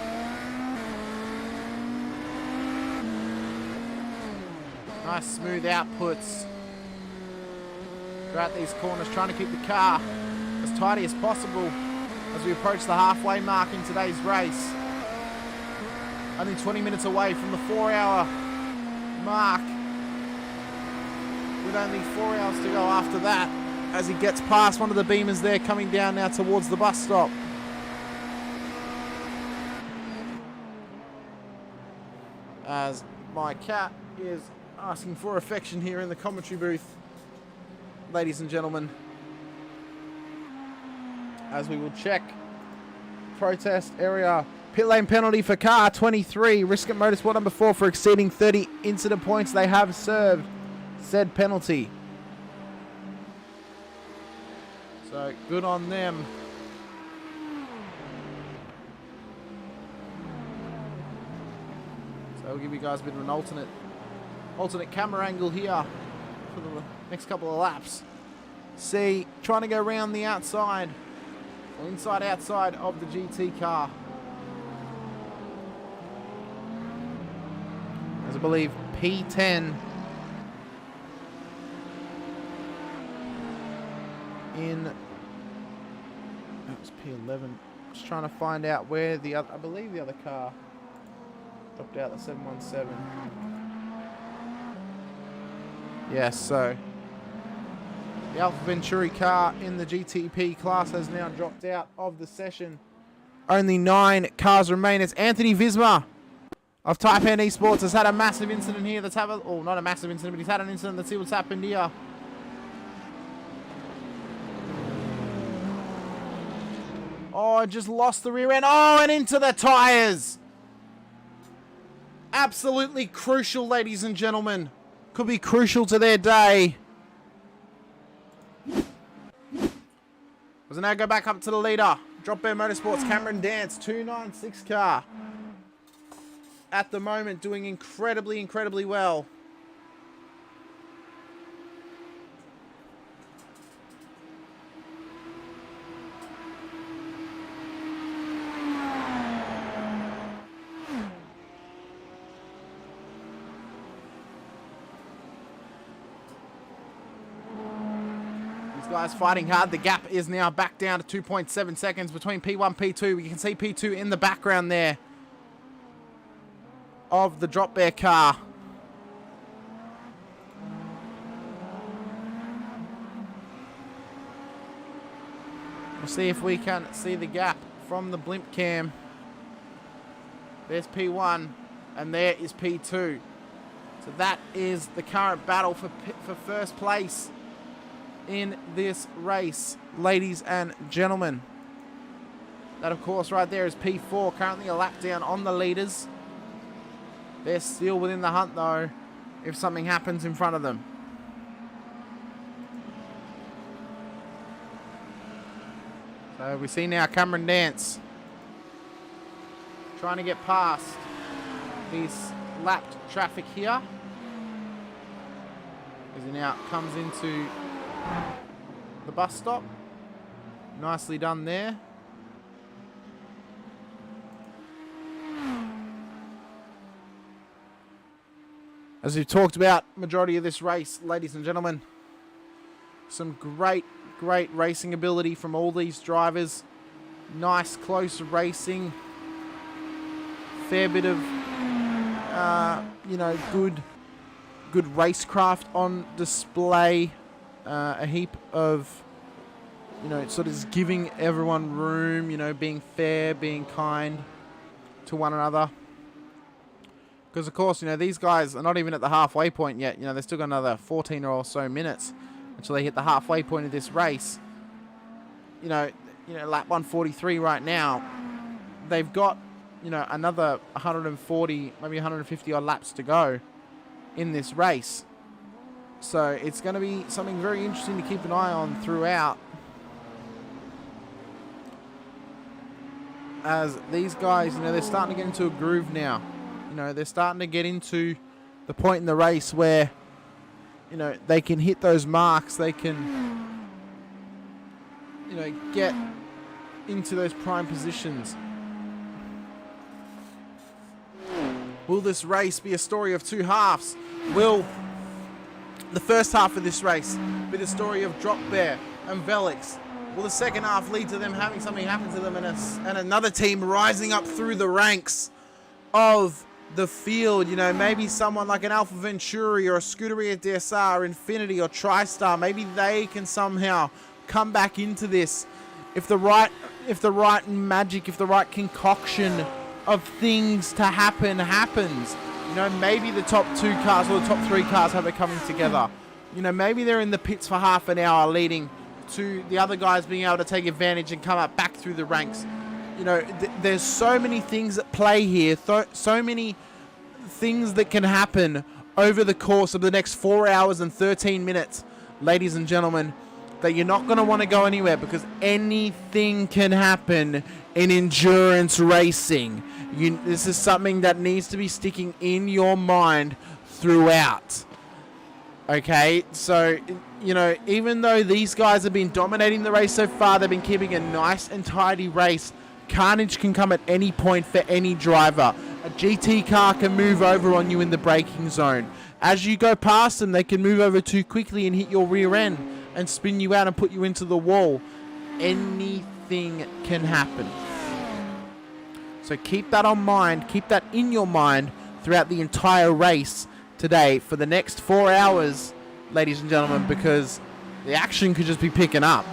Nice smooth outputs throughout these corners, trying to keep the car as tidy as possible as we approach the halfway mark in today's race. Only 20 minutes away from the 4-hour mark, with only 4 hours to go after that, as he gets past one of the beamers there, coming down now towards the bus stop. As my cat is asking for affection here in the commentary booth, ladies and gentlemen, as we will check protest area. Pit lane penalty for car 23, Risk It Motorsport number 4 for exceeding 30 incident points. They have served said penalty, so good on them. So we'll give you guys a bit of an alternate camera angle here for the next couple of laps. See, trying to go around the outside, or inside outside of the GT car. As I believe P10 in, that was P11. Just trying to find out where the other, I believe the other car dropped out, the 717. Yes, so the Alpha Venturi car in the GTP class has now dropped out of the session. Only 9 cars remain. It's Anthony Visma of Taipan Esports has had a massive incident here. Let's have a, oh, not a massive incident, but he's had an incident. Let's see what's happened here. Oh, just lost the rear end. Oh, and into the tires. Absolutely crucial, ladies and gentlemen. Could be crucial to their day. Does it now go back up to the leader? Drop Bear Motorsports, Cameron Dance, 296 car. At the moment, doing incredibly, incredibly well. Guys fighting hard. The gap is now back down to 2.7 seconds between P1 and P2. You can see P2 in the background there of the Drop Bear car. We'll see if we can see the gap from the blimp cam. There's P1 and there is P2. So that is the current battle for first place in this race, ladies and gentlemen. That, of course, right there is P4, currently a lap down on the leaders. They're still within the hunt, though, if something happens in front of them. So we see now Cameron Dance trying to get past this lapped traffic here. As he now comes into the bus stop. Nicely done there. As we've talked about majority of this race, ladies and gentlemen, some great racing ability from all these drivers. Nice close racing. Fair bit of good racecraft on display. A heap of sort of just giving everyone room, being fair, being kind to one another. Because, of course, these guys are not even at the halfway point yet. They've still got another 14 or so minutes until they hit the halfway point of this race. Lap 143 right now. They've got, another 140, maybe 150 odd laps to go in this race. So it's going to be something very interesting to keep an eye on throughout. As these guys, they're starting to get into a groove now. They're starting to get into the point in the race where, they can hit those marks. They can, get into those prime positions. Will this race be a story of two halves? Will the first half of this race be the story of Drop Bear and Velix? Will the second half lead to them having something happen to them and another team rising up through the ranks of the field? Maybe someone like an Alpha Venturi or a Scuderia DSR, Infinity or TriStar, maybe they can somehow come back into this if the right magic, if the right concoction of things to happen happens. Maybe the top two cars or the top three cars have it coming together. Maybe they're in the pits for half an hour, leading to the other guys being able to take advantage and come up back through the ranks. There's so many things at play here, so many things that can happen over the course of the next 4 hours and 13 minutes, ladies and gentlemen, that you're not going to want to go anywhere, because anything can happen in endurance racing. This is something that needs to be sticking in your mind throughout. Okay, so, even though these guys have been dominating the race so far, they've been keeping a nice and tidy race. Carnage can come at any point for any driver. A GT car can move over on you in the braking zone. As you go past them, they can move over too quickly and hit your rear end and spin you out and put you into the wall. Anything can happen. So keep that on mind. Keep that in your mind throughout the entire race today for the next 4 hours, ladies and gentlemen, because the action could just be picking up.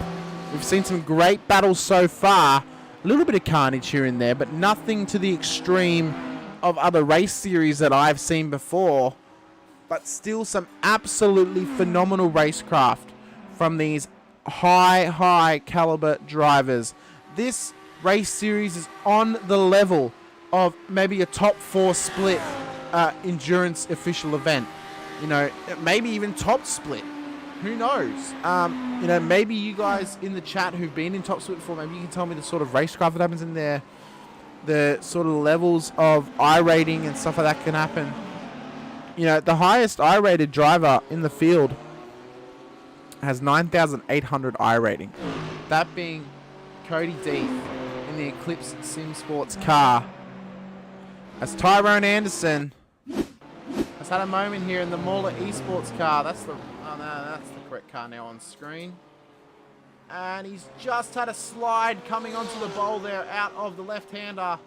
We've seen some great battles so far. A little bit of carnage here and there, but nothing to the extreme of other race series that I've seen before. But still some absolutely phenomenal racecraft from these high caliber drivers. This race series is on the level of maybe a top 4 split endurance official event. Maybe even top split. Who knows? Maybe you guys in the chat who've been in top split before, maybe you can tell me the sort of racecraft that happens in there, the sort of levels of I rating and stuff like that can happen. The highest I rated driver in the field has 9,800 I rating. That being Cody Deeth in the Eclipse Sim Sports car. As Tyrone Anderson has had a moment here in the Mauler Esports car. That's the correct car now on screen. And he's just had a slide coming onto the bowl there out of the left-hander.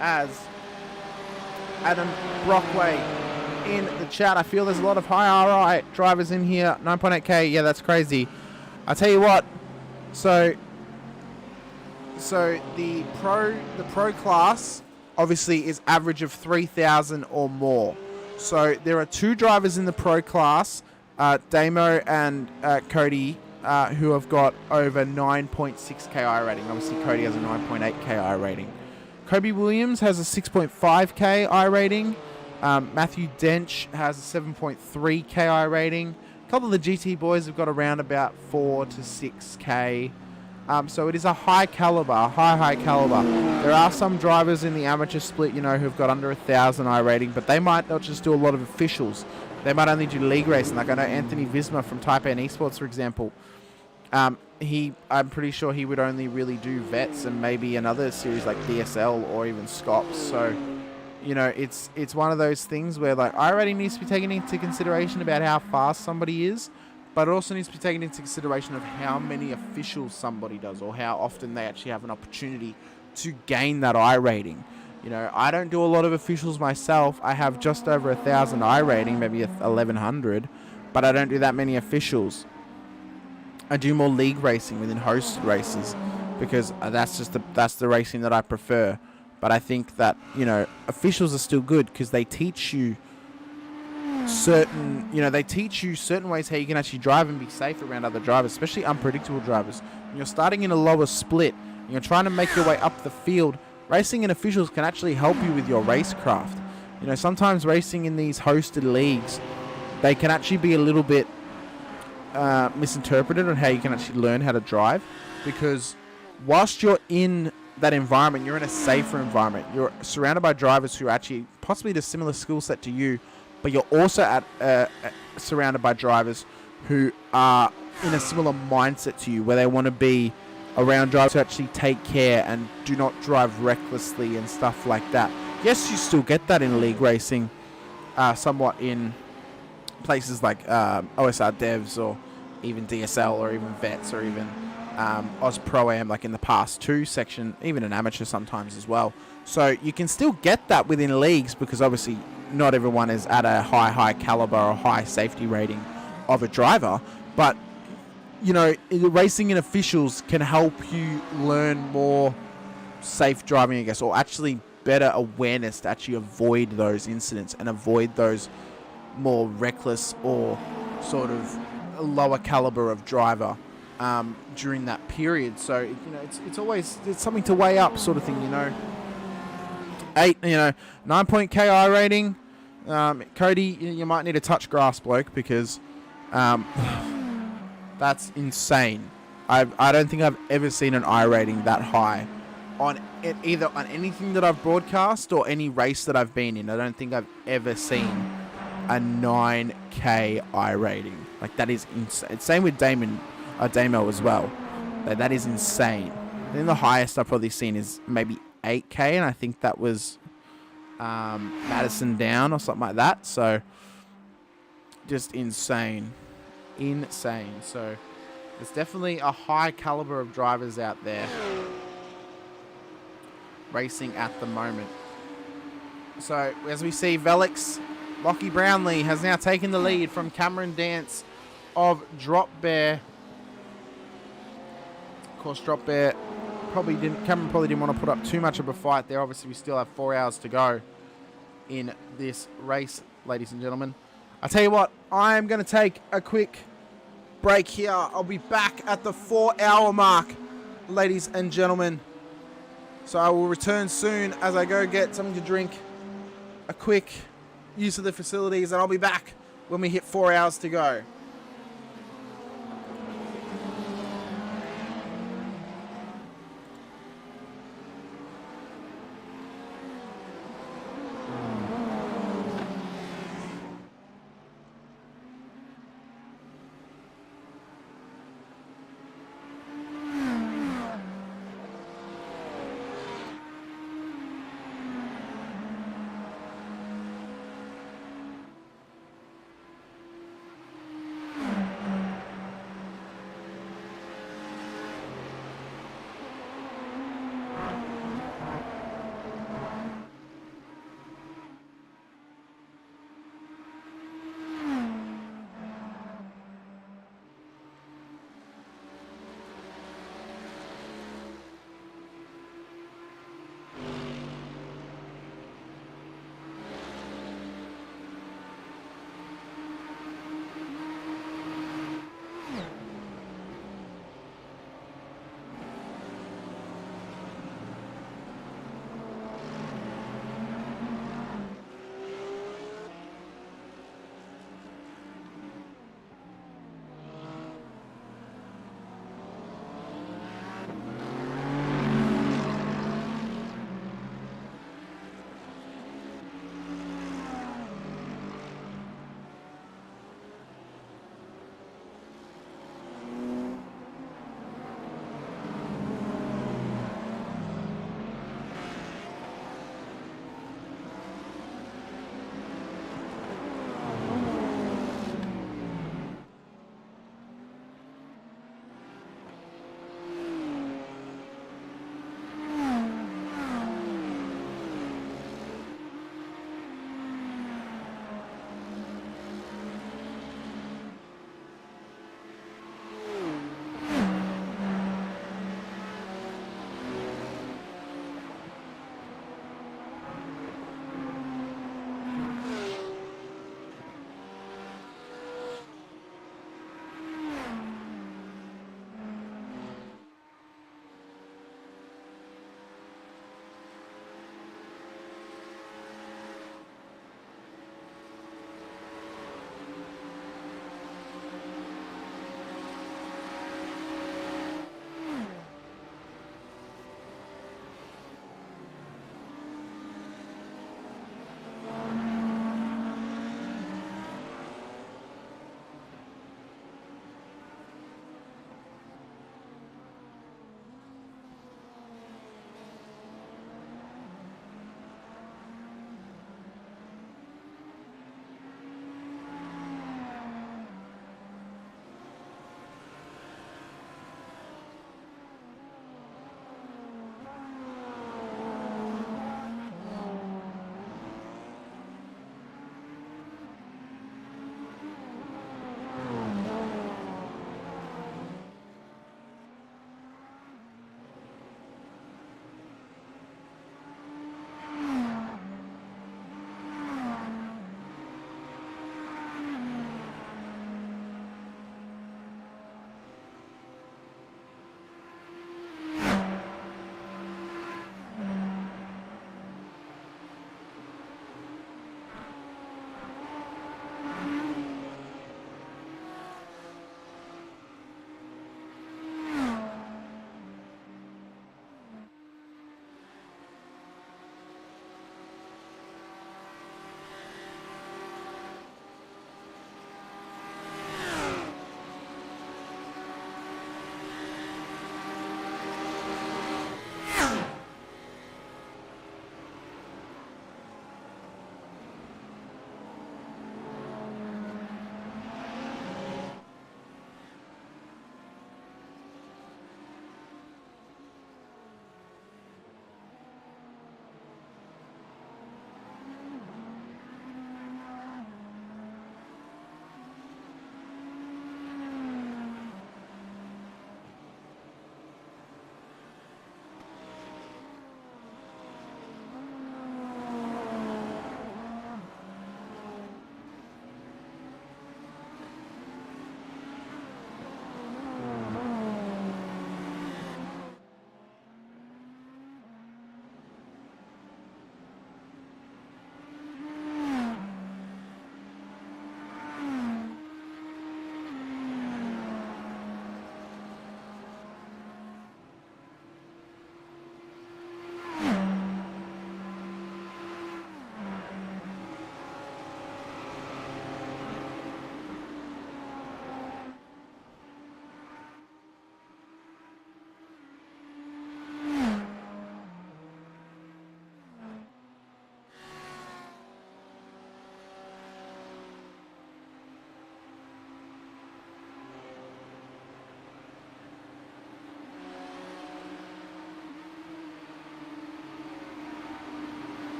as Adam Brockway in the chat. I feel there's a lot of high RI drivers in here. 9.8k, yeah, that's crazy. I tell you what, so the pro class obviously is average of 3,000 or more. So there are 2 drivers in the pro class, Damo and Cody, who have got over 9.6 KI rating. Obviously, Cody has a 9.8 KI rating. Kobe Williams has a 6.5 KI rating. Matthew Dench has a 7.3 KI rating. A couple of the GT boys have got around about 4 to 6K. So it is a high caliber. There are some drivers in the amateur split, who've got under 1,000 I rating, but they might not just do a lot of officials. They might only do league racing. Like I know Anthony Visma from Type N Esports, for example. I'm pretty sure he would only really do vets and maybe another series like DSL or even Scops. So, it's one of those things where like I rating needs to be taken into consideration about how fast somebody is, but it also needs to be taken into consideration of how many officials somebody does or how often they actually have an opportunity to gain that I rating. I don't do a lot of officials myself. I have just over 1,000 I rating, maybe 1,100, but I don't do that many officials. I do more league racing within hosted races because that's the racing that I prefer. But I think that, officials are still good because they teach you certain ways how you can actually drive and be safe around other drivers, especially unpredictable drivers. When you're starting in a lower split and you're trying to make your way up the field, racing in officials can actually help you with your racecraft. Sometimes racing in these hosted leagues, they can actually be a little bit misinterpreted on how you can actually learn how to drive, because whilst you're in that environment, you're in a safer environment. You're surrounded by drivers who are actually possibly a similar skill set to you, but you're also surrounded by drivers who are in a similar mindset to you, where they want to be around drivers who actually take care and do not drive recklessly and stuff like that. Yes, you still get that in league racing, somewhat in places like OSR Devs or even DSL or even Vets or even Oz Pro-Am, like in the Past 2 section, even an amateur sometimes as well. So you can still get that within leagues because obviously not everyone is at a high caliber or high safety rating of a driver, but racing in officials can help you learn more safe driving, I guess, or actually better awareness to actually avoid those incidents and avoid those more reckless or sort of lower caliber of driver during that period. So it's something to weigh up, sort of thing. 9 KI rating. Cody, you might need to touch grass, bloke, because that's insane. I don't think I've ever seen an I rating that high on it, either on anything that I've broadcast or any race that I've been in. I don't think I've ever seen a 9K I rating. Like, that is insane. Same with Damo as well. That is insane. I think the highest I've probably seen is maybe 8K, and I think that was Madison Down or something like that. So just insane. So there's definitely a high caliber of drivers out there racing at the moment. So as we see, Velix Lockie Brownlee has now taken the lead from Cameron Dance of Drop Bear. Of course, Drop Bear Cameron probably didn't want to put up too much of a fight there. Obviously, we still have 4 hours to go in this race, ladies and gentlemen. I tell you what, I'm going to take a quick break here. I'll be back at the 4-hour mark, ladies and gentlemen. So I will return soon as I go get something to drink, a quick use of the facilities, and I'll be back when we hit 4 hours to go.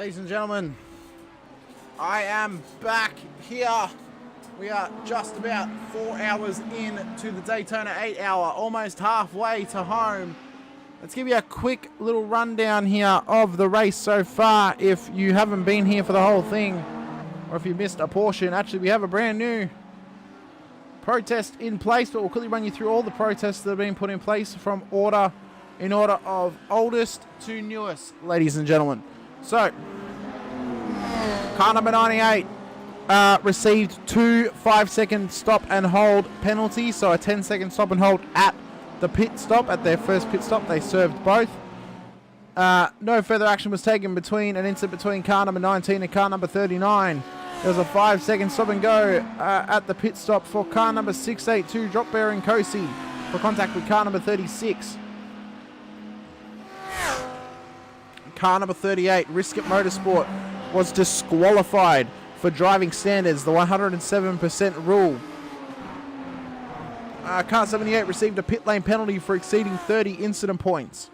Ladies and gentlemen, I am back here. We are just about 4 hours into the Daytona 8-hour, almost halfway to home. Let's give you a quick little rundown here of the race so far. If you haven't been here for the whole thing, or if you missed a portion, actually we have a brand new protest in place, but we'll quickly run you through all the protests that have been put in place from in order of oldest to newest, ladies and gentlemen. So, car number 98 received 2 5-second stop and hold penalties, so a 10-second stop and hold at the pit stop, at their first pit stop. They served both. No further action was taken between an incident between car number 19 and car number 39. There was a 5-second stop and go at the pit stop for car number 682, Drop Bearing Kosi, for contact with car number 36. Car number 38, Risk It Motorsport, was disqualified for driving standards, the 107% rule. Car 78 received a pit lane penalty for exceeding 30 incident points.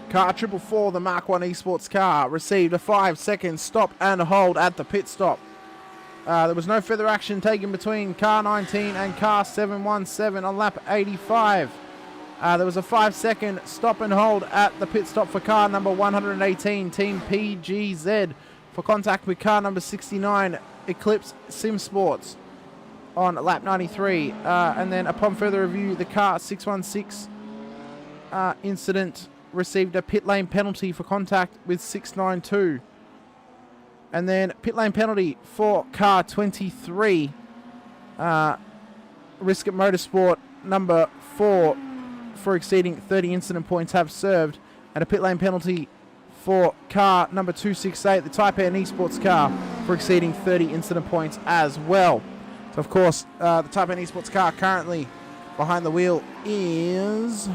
Car 444, the Mark 1 Esports car, received a 5-second stop and hold at the pit stop. There was no further action taken between car 19 and car 717 on lap 85. There was a 5-second stop and hold at the pit stop for car number 118, Team PGZ, for contact with car number 69, Eclipse Sim Sports, on lap 93. And then upon further review, the car 616 incident received a pit lane penalty for contact with 692. And then pit lane penalty for car 23, Risk It Motorsport number 4, for exceeding 30 incident points have served, and a pit lane penalty for car number 268, the Taipei Esports car, for exceeding 30 incident points as well. So of course, the Taipei Esports car currently behind the wheel is,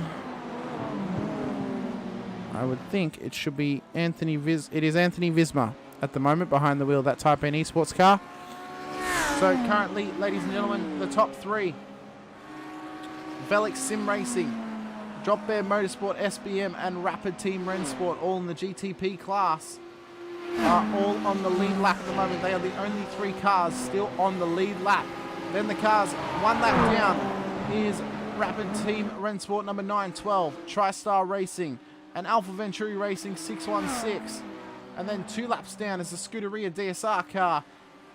I would think it should be it is Anthony Visma at the moment behind the wheel of that Taipei Esports car. So currently, ladies and gentlemen, the top three: Velix Sim Racing, Drop Bear Motorsport SBM, and Rapid Team Rensport, all in the GTP class, are all on the lead lap at the moment. They are the only 3 cars still on the lead lap. Then the cars 1 lap down is Rapid Team Rensport number 912, TriStar Racing, and Alpha Venturi Racing 616. And then 2 laps down is the Scuderia DSR car,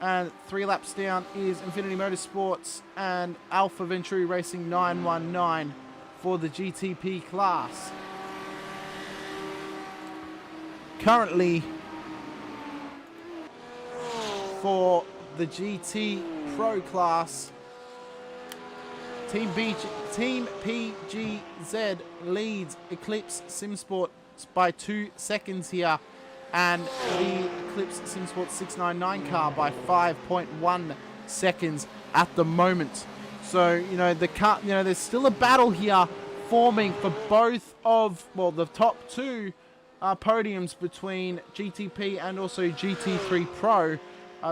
and 3 laps down is Infinity Motorsports and Alpha Venturi Racing 919 for the GTP class. Currently, for the GT Pro class, Team PGZ leads Eclipse SimSport by 2 seconds here, and the Eclipse SimSport 699 car by 5.1 seconds at the moment. So, there's still a battle here forming for both of, the top 2 podiums between GTP and also GT3 Pro.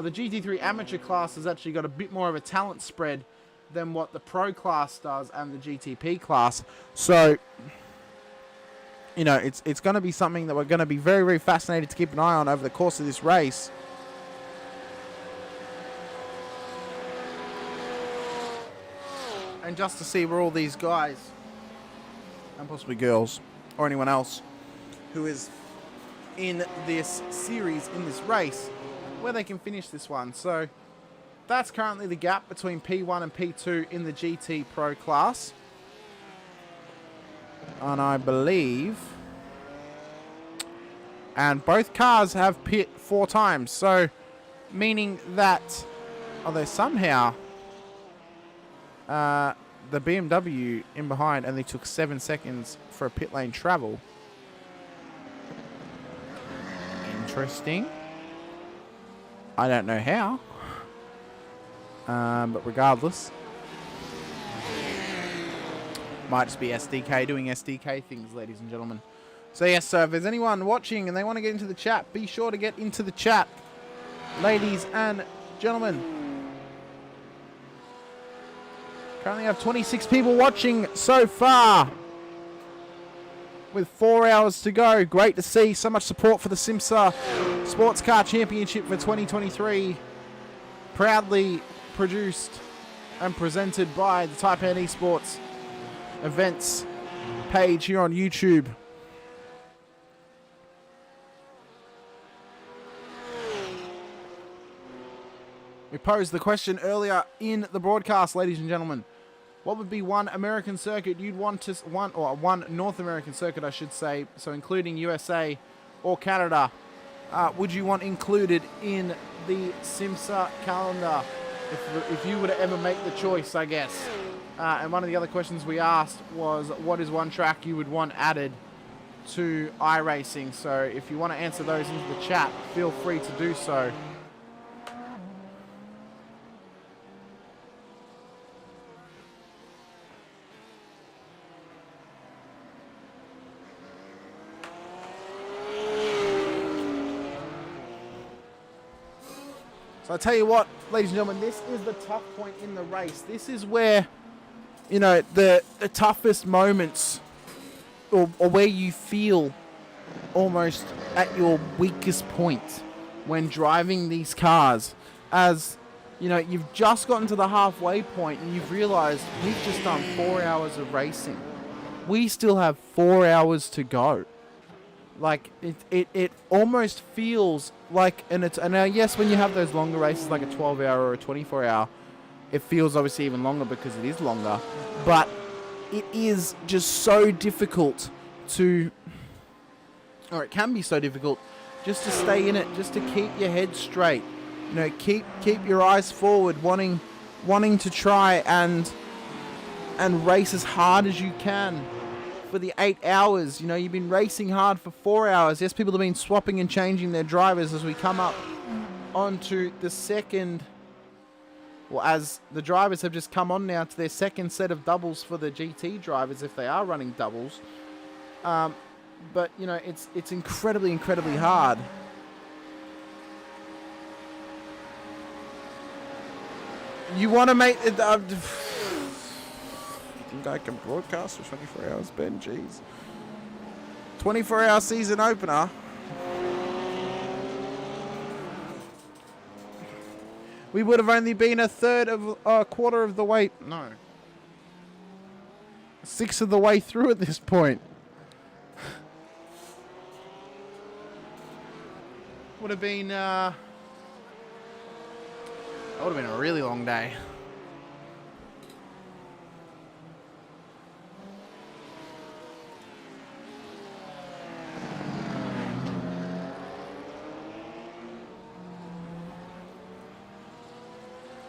The GT3 amateur class has actually got a bit more of a talent spread than what the Pro class does and the GTP class. So, it's going to be something that we're going to be very, very fascinated to keep an eye on over the course of this race. And just to see where all these guys, and possibly girls, or anyone else who is in this series, in this race, where they can finish this one. So that's currently the gap between P1 and P2 in the GT Pro class. And I believe, and both cars have pit 4 times, so meaning that, although somehow the BMW in behind only took 7 seconds for a pit lane travel. Interesting. I don't know how. But regardless, might just be SDK doing SDK things, ladies and gentlemen. So yes, so if there's anyone watching and they want to get into the chat, be sure to get into the chat, ladies and gentlemen. Currently have 26 people watching so far. with 4 hours to go. Great to see so much support for the SIMSA Sports Car Championship for 2023. Proudly produced and presented by the Taipan Esports events page here on YouTube. We posed the question earlier in the broadcast, ladies and gentlemen. What would be one American circuit you'd want to one North American circuit, I should say, so including USA or Canada, would you want included in the SIMSA calendar if you were to ever make the choice, I guess? And one of the other questions we asked was, what is one track you would want added to iRacing? So if you want to answer those into the chat, feel free to do so. So I tell you what, ladies and gentlemen, this is the tough point in the race. This is where, you know, the toughest moments, or where you feel almost at your weakest point when driving these cars. As, you know, you've just gotten to the halfway point and you've realized we've just done 4 hours of racing. We still have 4 hours to go. Like, it almost feels like, and now, yes, when you have those longer races, like a 12-hour or a 24-hour, it feels obviously even longer because it is longer. But it is just so difficult to, or it can be so difficult, just to stay in it, just to keep your head straight. You know, keep your eyes forward, wanting to try and race as hard as you can. For the 8 hours, you know, you've been racing hard for 4 hours. Yes, people have been swapping and changing their drivers as we come up onto the second, well, as the drivers have just come on now to their second set of doubles for the GT drivers, if they are running doubles. But, you know, it's incredibly, incredibly hard. You want to make it... I can broadcast for 24 hours, Ben. Jeez. 24-hour season opener. We would have only been a quarter of the way. No. 1/6 of the way through at this point. Would have been. That would have been a really long day.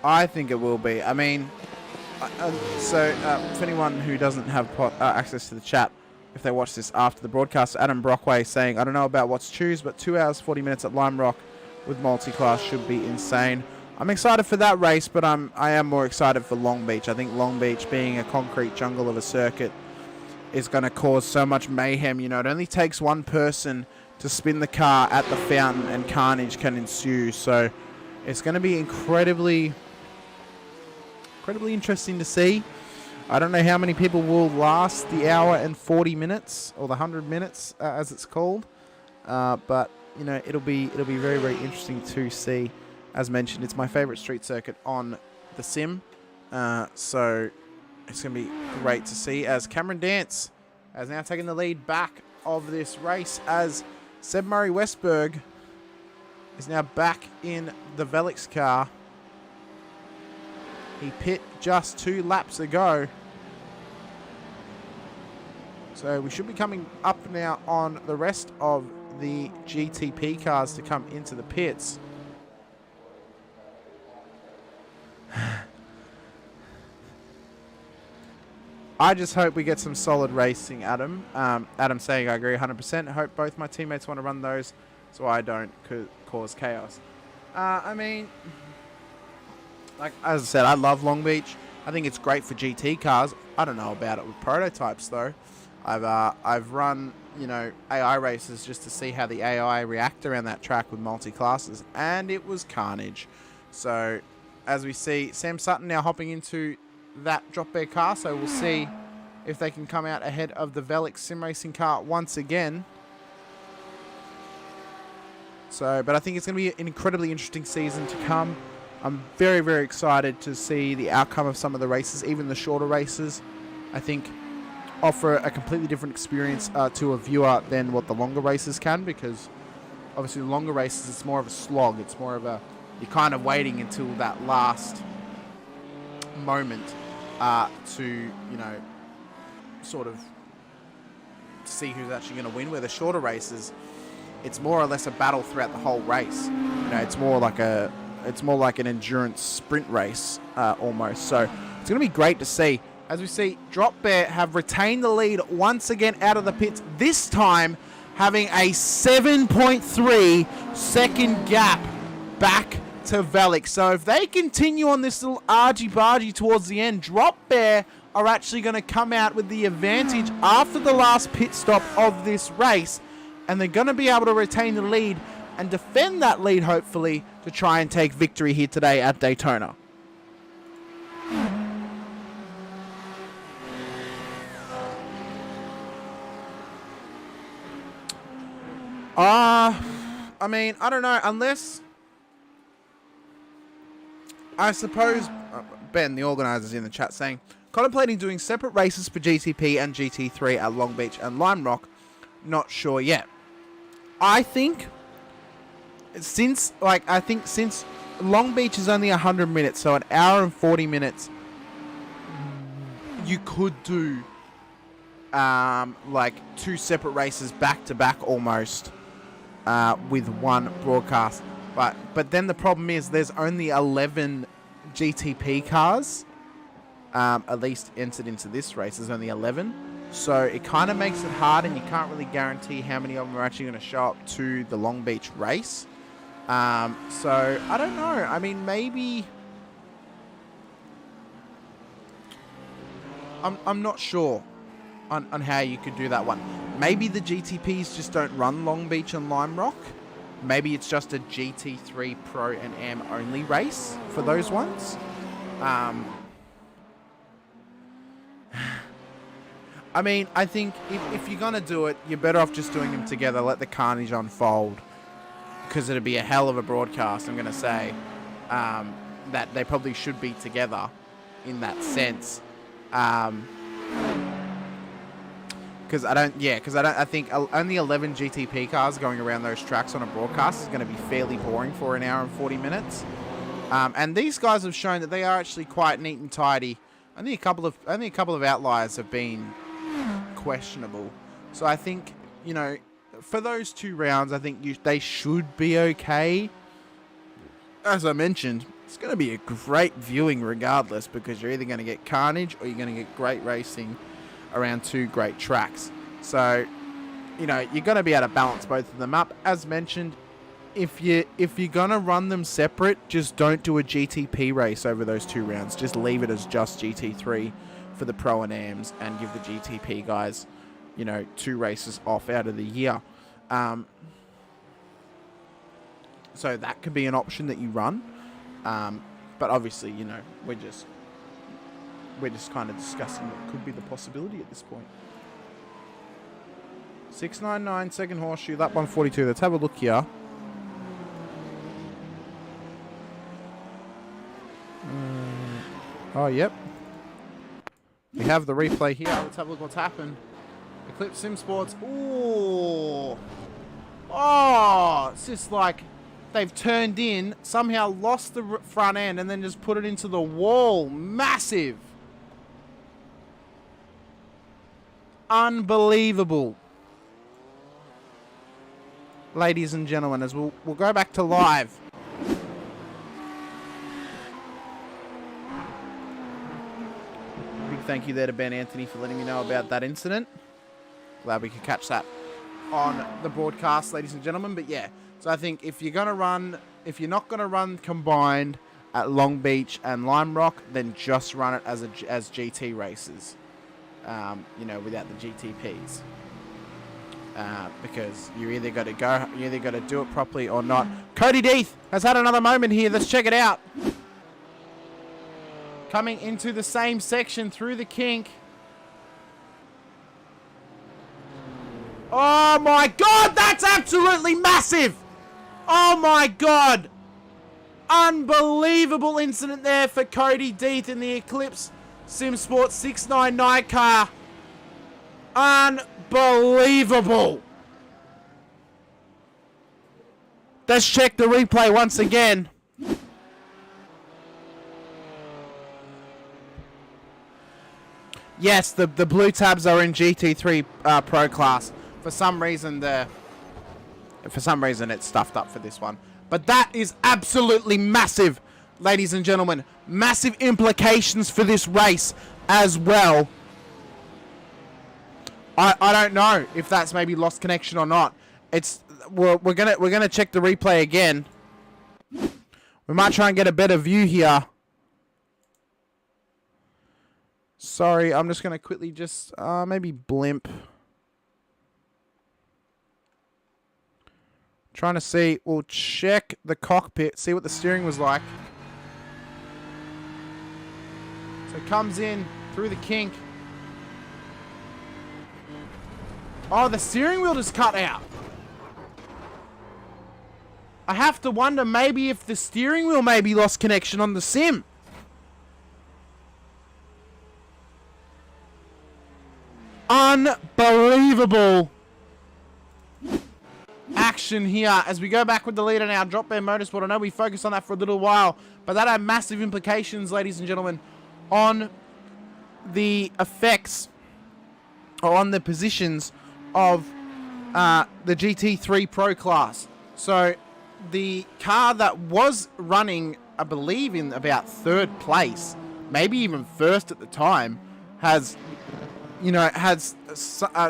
I think it will be. I mean, for anyone who doesn't have access to the chat, if they watch this after the broadcast, Adam Brockway saying, I don't know about what's choose, but 2 hours, 40 minutes at Lime Rock with multi-class should be insane. I'm excited for that race, but I am more excited for Long Beach. I think Long Beach, being a concrete jungle of a circuit, is going to cause so much mayhem. You know, it only takes one person to spin the car at the fountain and carnage can ensue. So it's going to be incredibly interesting to see. I don't know how many people will last the hour and 40 minutes or the 100 minutes as it's called, but you know, it'll be very, very interesting to see. As mentioned, it's my favorite street circuit on the sim, so it's going to be great to see as Cameron Dance has now taken the lead back of this race as Seb Murray Westberg is now back in the Velix car. He pit just 2 laps ago. So we should be coming up now on the rest of the GTP cars to come into the pits. I just hope we get some solid racing, Adam. Adam saying, I agree 100%. I hope both my teammates want to run those so I don't cause chaos. I mean... Like, as I said, I love Long Beach. I think it's great for GT cars. I don't know about it with prototypes, though. I've run, you know, AI races just to see how the AI react around that track with multi-classes, and it was carnage. So, as we see, Sam Sutton now hopping into that drop bear car, so we'll see if they can come out ahead of the Velix sim racing car once again. So, but I think it's going to be an incredibly interesting season to come. I'm very, very excited to see the outcome of some of the races, even the shorter races. I think offer a completely different experience to a viewer than what the longer races can, because obviously the longer races, it's more of a slog. It's more of a, you're kind of waiting until that last moment to, you know, sort of see who's actually going to win, where the shorter races, it's more or less a battle throughout the whole race. You know, it's more like an endurance sprint race almost. So it's going to be great to see. As we see, Drop Bear have retained the lead once again out of the pits, this time having a 7.3 second gap back to Velix. So if they continue on this little argy-bargy towards the end, Drop Bear are actually going to come out with the advantage after the last pit stop of this race, and they're going to be able to retain the lead and defend that lead, hopefully, to try and take victory here today at Daytona. I mean, I don't know, unless, I suppose, Ben, the organizer's in the chat saying, contemplating doing separate races for GTP and GT3 at Long Beach and Lime Rock. Not sure yet. I think since Long Beach is only 100 minutes, so an hour and 40 minutes, you could do like two separate races back to back almost with one broadcast. But then the problem is there's only 11 GTP cars at least entered into this race. There's only 11. So it kind of makes it hard, and you can't really guarantee how many of them are actually going to show up to the Long Beach race. So I don't know. I mean, maybe I'm not sure on how you could do that one. Maybe the GTPs just don't run Long Beach and Lime Rock. Maybe it's just a GT3 Pro and Am only race for those ones. I mean, I think if you're going to do it, you're better off just doing them together. Let the carnage unfold. Because it'd be a hell of a broadcast, I'm going to say. That they probably should be together in that sense. Because I think only 11 GTP cars going around those tracks on a broadcast is going to be fairly boring for an hour and 40 minutes. And these guys have shown that they are actually quite neat and tidy. Only a couple of outliers have been questionable. So I think, you know, for those two rounds, I think they should be okay. As I mentioned, it's going to be a great viewing regardless, because you're either going to get carnage or you're going to get great racing around two great tracks. So, you know, you're going to be able to balance both of them up. As mentioned, if you're going to run them separate, just don't do a GTP race over those two rounds. Just leave it as just GT3 for the Pro and Ams, and give the GTP guys, you know, two races off out of the year. So that could be an option that you run. But obviously, you know, we're just kind of discussing what could be the possibility at this point. 699, second horseshoe, lap 142. Let's have a look here. Oh, yep. We have the replay here. Let's have a look what's happened. Eclipse Sim Sports. Ooh. Oh, it's just like they've turned in, somehow lost the front end, and then just put it into the wall. Massive. Unbelievable. Ladies and gentlemen, as we'll go back to live. Big thank you there to Ben Anthony for letting me know about that incident. Glad we could catch that on the broadcast, ladies and gentlemen. But yeah, so I think if you're not going to run combined at Long Beach and Lime Rock, then just run it as GT races. You know, without the GTPs. Because you either got to do it properly or not. Cody Death has had another moment here. Let's check it out. Coming into the same section through the kink. Oh my God, that's absolutely massive. Oh my God. Unbelievable incident there for Cody Deeth in the Eclipse SimSport 699 car. Unbelievable. Let's check the replay once again. Yes, the blue tabs are in GT3 Pro class. For some reason it's stuffed up for this one. But that is absolutely massive, ladies and gentlemen. Massive implications for this race as well. I don't know if that's maybe lost connection or not. We're gonna check the replay again. We might try and get a better view here. Sorry, I'm just gonna quickly just maybe blimp. Trying to see. We'll check the cockpit, see what the steering was like. So it comes in through the kink. Oh, the steering wheel just cut out. I have to wonder maybe if the steering wheel maybe lost connection on the sim. Unbelievable action here as we go back with the leader now. Drop Bear Motorsport. I know we focused on that for a little while, but that had massive implications, ladies and gentlemen, on the effects or on the positions of the GT3 Pro class. So the car that was running, I believe, in about third place, maybe even first at the time, has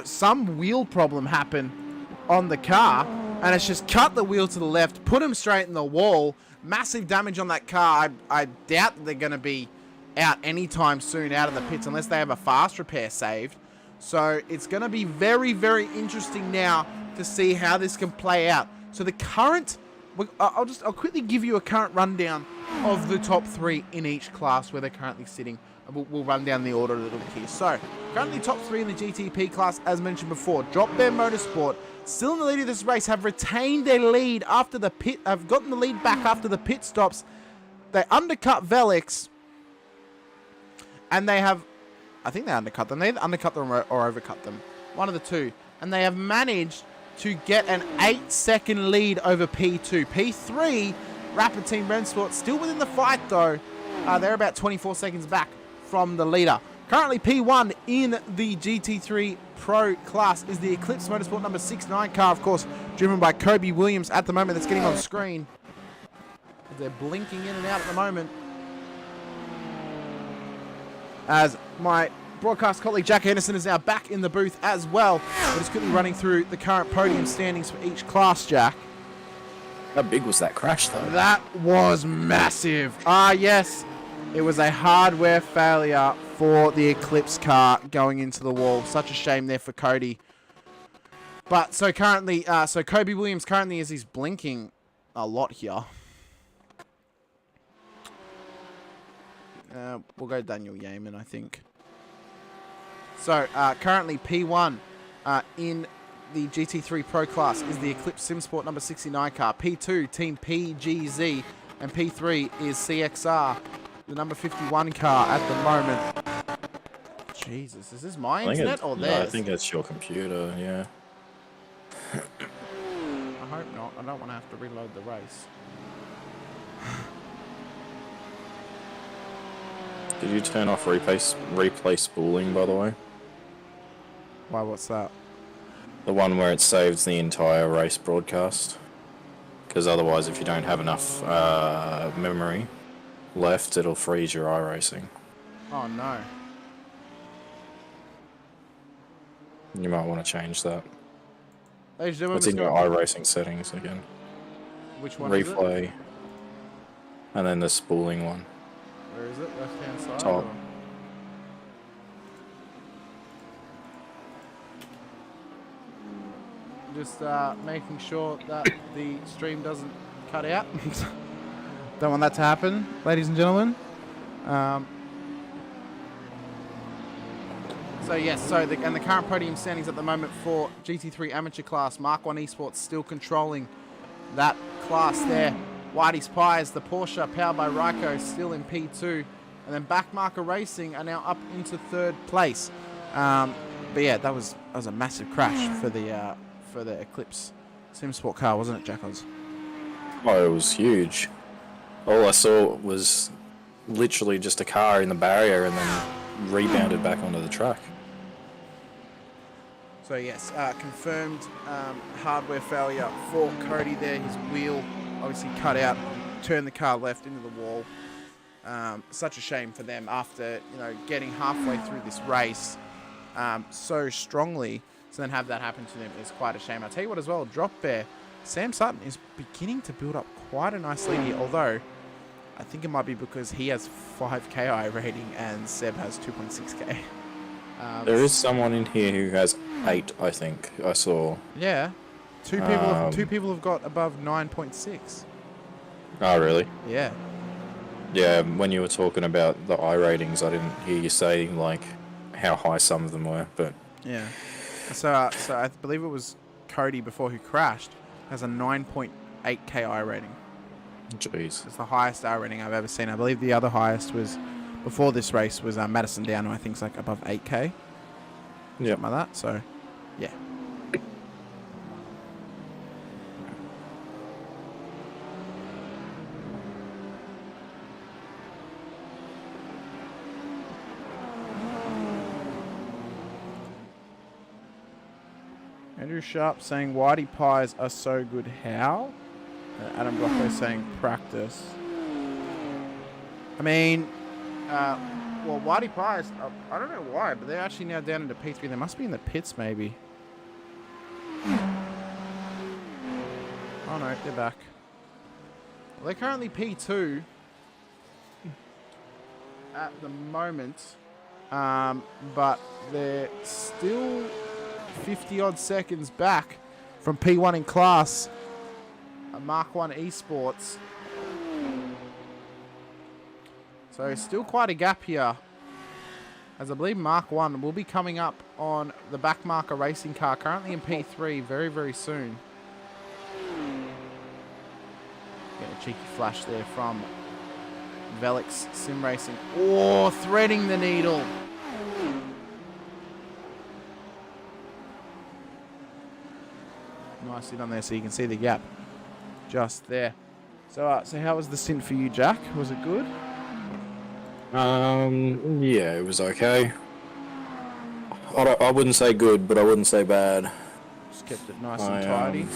some wheel problem happen on the car, and it's just cut the wheel to the left, put him straight in the wall. Massive damage on that car. I doubt that they're going to be out anytime soon out of the pits unless they have a fast repair saved. So it's going to be very, very interesting now to see how this can play out. So the current, I'll quickly give you a current rundown of the top three in each class where they're currently sitting. We'll run down the order a little bit here. So currently top three in the GTP class, as mentioned before. Drop Bear Motorsport, still in the lead of this race, have retained their lead after the pit, have gotten the lead back after the pit stops. They undercut Velix, and they have, I think they undercut them. They either undercut them or overcut them. One of the two. And they have managed to get an 8-second lead over P2. P3, Rapid Team Rennsport, still within the fight though. They're about 24 seconds back from the leader. Currently P1 in the GT3 Pro class is the Eclipse Motorsport number 69 car, of course, driven by Kobe Williams at the moment. That's getting on screen. They're blinking in and out at the moment. As my broadcast colleague Jack Henderson is now back in the booth as well. We're just quickly running through the current podium standings for each class, Jack. How big was that crash, though? That was massive. Ah, yes. It was a hardware failure for the Eclipse car going into the wall. Such a shame there for Cody. But so currently, so Kobe Williams currently, as he's blinking a lot here. We'll go Daniel Yeaman, I think. So currently P1 in the GT3 Pro class is the Eclipse SimSport number 69 car. P2, Team PGZ, and P3 is CXR, the number 51 car at the moment. Jesus, is this my internet or theirs? No, I think it's your computer, yeah. I hope not. I don't want to have to reload the race. Did you turn off replay spooling, by the way? Why, what's that? The one where it saves the entire race broadcast. Because otherwise, if you don't have enough memory left, it'll freeze your iRacing. Oh, no. You might want to change that. Ladies and gentlemen, What's in your iRacing settings again? Which one is it? Replay. And then the spooling one. Where is it? Left-hand side? Top. Or? Just making sure that the stream doesn't cut out. Don't want that to happen, ladies and gentlemen. So yes, and the current podium standings at the moment for GT3 amateur class, Mark 1 Esports still controlling that class there. Whitey's Pies, the Porsche powered by Ryko, still in P2, and then Backmarker Racing are now up into 3rd place. But yeah, that was a massive crash for the Eclipse SimSport car, wasn't it, Jackals? Oh, it was huge. All I saw was literally just a car in the barrier and then rebounded back onto the track. So yes, confirmed hardware failure for Cody there. His wheel obviously cut out, turned the car left into the wall. Such a shame for them after getting halfway through this race so strongly. So then have that happen to them is quite a shame. I'll tell you what as well, Drop Bear, Sam Sutton is beginning to build up quite a nice lead here, although I think it might be because he has 5 KI rating and Seb has 2.6k. There is someone in here who has 8, I think. I saw. Yeah. Two people have got above 9.6. Oh, really? Yeah. Yeah, when you were talking about the I ratings, I didn't hear you say, like, how high some of them were, but... Yeah. So I believe it was Cody before who crashed, has a 9.8 KI rating. Jeez. It's the highest I rating I've ever seen. I believe the other highest was, before this race, was Madison Down, who I think is like above 8k. Yeah. Something like that, so, yeah. Andrew Sharp saying Whitey Pies are so good. How? Adam Rocco saying practice. I mean, well, Whitey Pies, I don't know why, but they're actually now down into P3. They must be in the pits, maybe. Oh no, they're back. Well, they're currently P2 at the moment, but they're still 50 odd seconds back from P1 in class, Mark 1 Esports. So still quite a gap here, as I believe Mark 1 will be coming up on the Backmarker Racing car, currently in P3, very, very soon. Get a cheeky flash there from Velix Sim Racing. Oh, threading the needle. Nicely done there, so you can see the gap just there. So, so how was the stint for you, Jack? Was it good? Yeah, it was okay. I wouldn't say good, but I wouldn't say bad. Just kept it nice and tidy.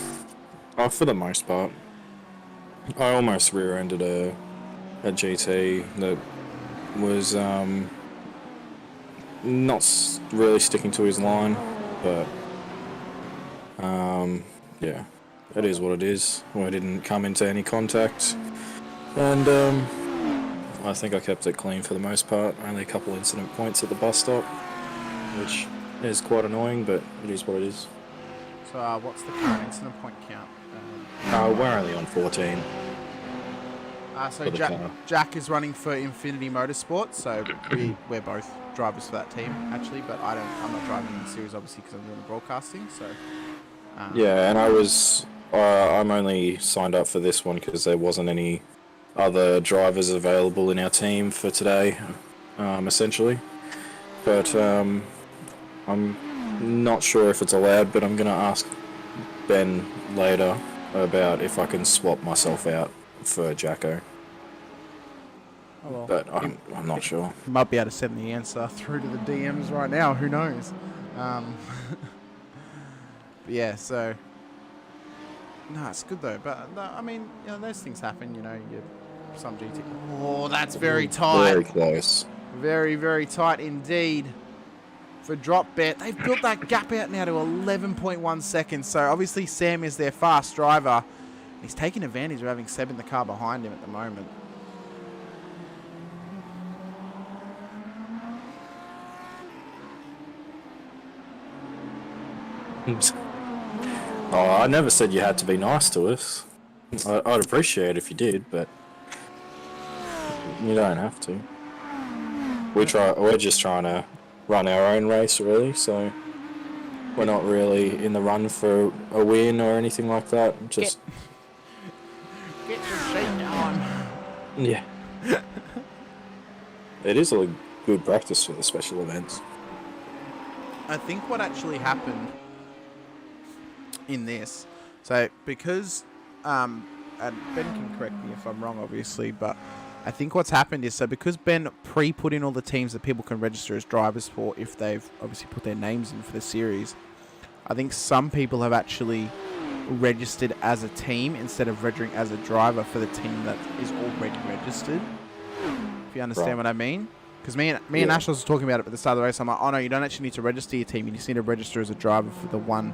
For the most part. I almost rear-ended a GT that was not really sticking to his line, but yeah, it is what it is. I didn't come into any contact, and I think I kept it clean for the most part. Only a couple incident points at the bus stop, which is quite annoying, but it is what it is. So what's the current incident point count? We're only on 14. So Jack is running for Infinity Motorsport, so we're both drivers for that team actually, but I'm not driving in the series obviously because I'm doing the broadcasting. So yeah, and I'm only signed up for this one because there wasn't any other drivers available in our team for today, essentially. But I'm not sure if it's allowed, but I'm going to ask Ben later about if I can swap myself out for Jacko. Oh well. But I'm not sure. You might be able to send the answer through to the DMs right now. Who knows? But yeah, so no, it's good though. But I mean, those things happen. Some GT. Oh, that's very tight. Very close. Very, very tight indeed for Drop Bet. They've built that gap out now to 11.1 seconds. So obviously Sam is their fast driver. He's taking advantage of having Seb in the car behind him at the moment. Oh, I never said you had to be nice to us. I'd appreciate it if you did, but you don't have to. We're just trying to run our own race, really. So we're not really in the run for a win or anything like that. Just Get your shakedown. yeah. It is a good practice for the special events. I think what actually happened in this, so because, and Ben can correct me if I'm wrong, obviously, but I think what's happened is, so because Ben put in all the teams that people can register as drivers for if they've obviously put their names in for the series, I think some people have actually registered as a team instead of registering as a driver for the team that is already registered. If you understand what I mean. Because me and Nationals were talking about it at the start of the race. I'm like, oh no, you don't actually need to register your team. You just need to register as a driver for the one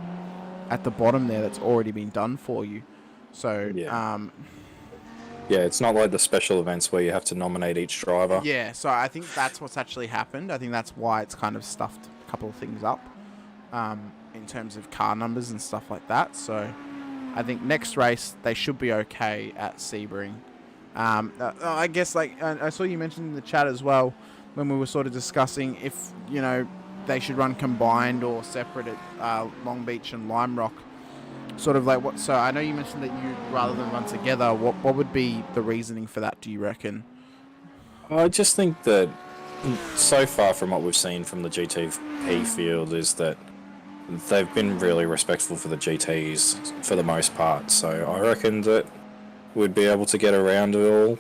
at the bottom there that's already been done for you. So, yeah, it's not like the special events where you have to nominate each driver. Yeah, so I think that's what's actually happened. I think that's why it's kind of stuffed a couple of things up in terms of car numbers and stuff like that. So I think next race they should be okay at Sebring. I guess, like, I saw you mentioned in the chat as well when we were sort of discussing if, you know, they should run combined or separate at Long Beach and Lime Rock. Sort of like what? So I know you mentioned that you rather than run together. What would be the reasoning for that? Do you reckon? I just think that so far from what we've seen from the GTP field is that they've been really respectful for the GTs for the most part. So I reckon that we'd be able to get around it all.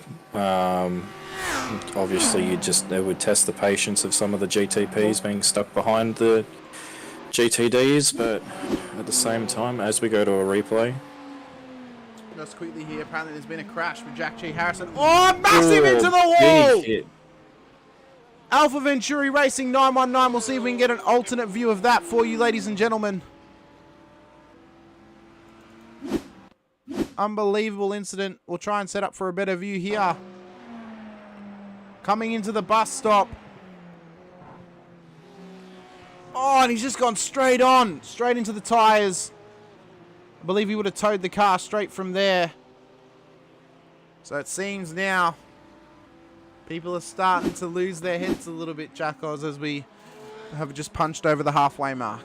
Obviously, it would test the patience of some of the GTPs being stuck behind the GTDs, but at the same time, as we go to a replay. Just quickly here, apparently there's been a crash with Jack G. Harrison. Oh, massive into the wall! Alpha Venturi Racing 919. We'll see if we can get an alternate view of that for you, ladies and gentlemen. Unbelievable incident. We'll try and set up for a better view here. Coming into the bus stop. Oh, and he's just gone straight on. Straight into the tyres. I believe he would have towed the car straight from there. So it seems now people are starting to lose their heads a little bit, Jackos, as we have just punched over the halfway mark.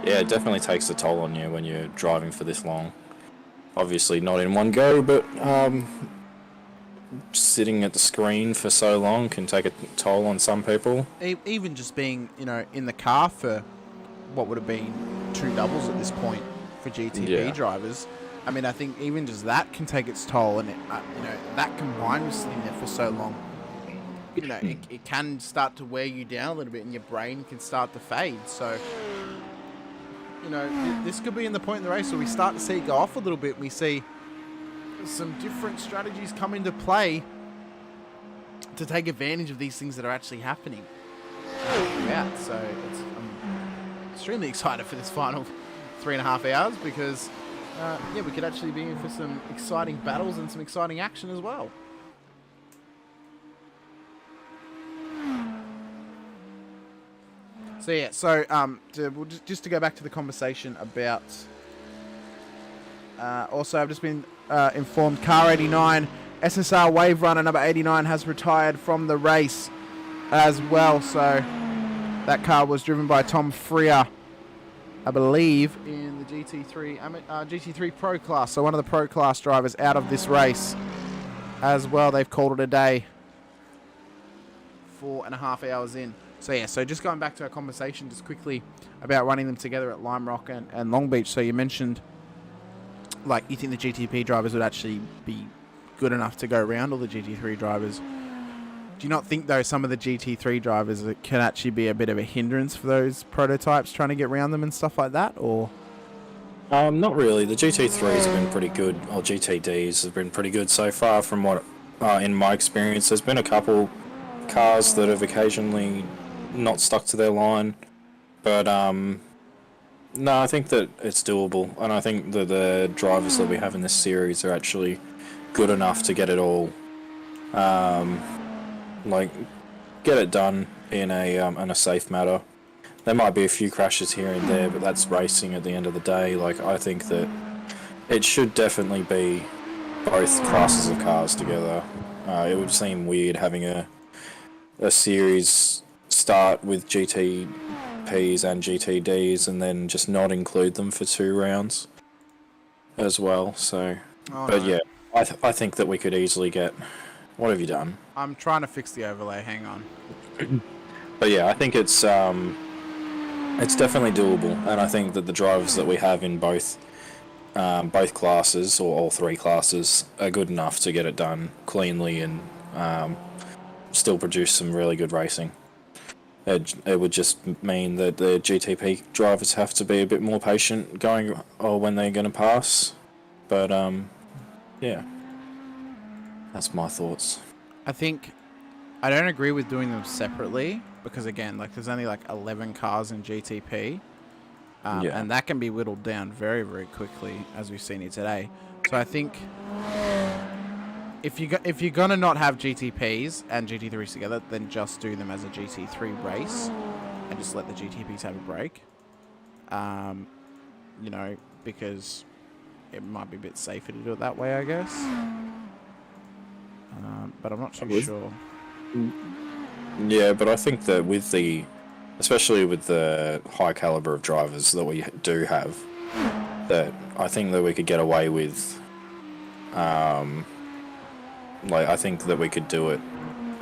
Yeah, it definitely takes a toll on you when you're driving for this long. Obviously not in one go, but sitting at the screen for so long can take a toll on some people. Even just being, you know, in the car for what would have been 2 doubles at this point for GTP drivers. I mean, I think even just that can take its toll, and you know, that combined with sitting there for so long, you know, it can start to wear you down a little bit, and your brain can start to fade. So, you know, this could be in the point in the race where we start to see it go off a little bit. We see some different strategies come into play to take advantage of these things that are actually happening. So I'm extremely excited for this final 3.5 hours because, yeah, we could actually be in for some exciting battles and some exciting action as well. So yeah, just to go back to the conversation about. Also, I've just been informed car 89, SSR Wave Runner number 89 has retired from the race as well. So that car was driven by Tom Freer, I believe, in the GT3 Pro class. So one of the Pro class drivers out of this race as well. They've called it a day. 4.5 hours in. So yeah, so just going back to our conversation just quickly about running them together at Lime Rock and Long Beach. So you mentioned, like, you think the GTP drivers would actually be good enough to go around all the GT3 drivers. Do you not think, though, some of the GT3 drivers can actually be a bit of a hindrance for those prototypes trying to get around them and stuff like that, or? Not really. The GT3s have been pretty good, or GTDs have been pretty good so far from what, in my experience. There's been a couple cars that have occasionally not stuck to their line, but no, I think that it's doable, and I think that the drivers that we have in this series are actually good enough to get it all, get it done in a safe manner. There might be a few crashes here and there, but that's racing at the end of the day. Like, I think that it should definitely be both classes of cars together. It would seem weird having a series start with GTPs and GTDs and then just not include them for 2 rounds as well. So, but no. yeah, I think that we could easily get. What have you done? I'm trying to fix the overlay. Hang on. But yeah, I think it's definitely doable, and I think that the drivers that we have in both classes or all 3 classes are good enough to get it done cleanly and still produce some really good racing. It would just mean that the GTP drivers have to be a bit more patient going or when they're going to pass. But yeah, that's my thoughts. I think I don't agree with doing them separately because again, like there's only like 11 cars in GTP, Yeah. and that can be whittled down very, very quickly as we've seen here today. So I think if you're gonna not have GTPs and GT3s together, then just do them as a GT3 race and just let the GTPs have a break. You know, because it might be a bit safer to do it that way, I guess. But I'm not too sure. Yeah, but I think that especially with the high caliber of drivers that we do have, that I think that we could get away with. Like I think that we could do it,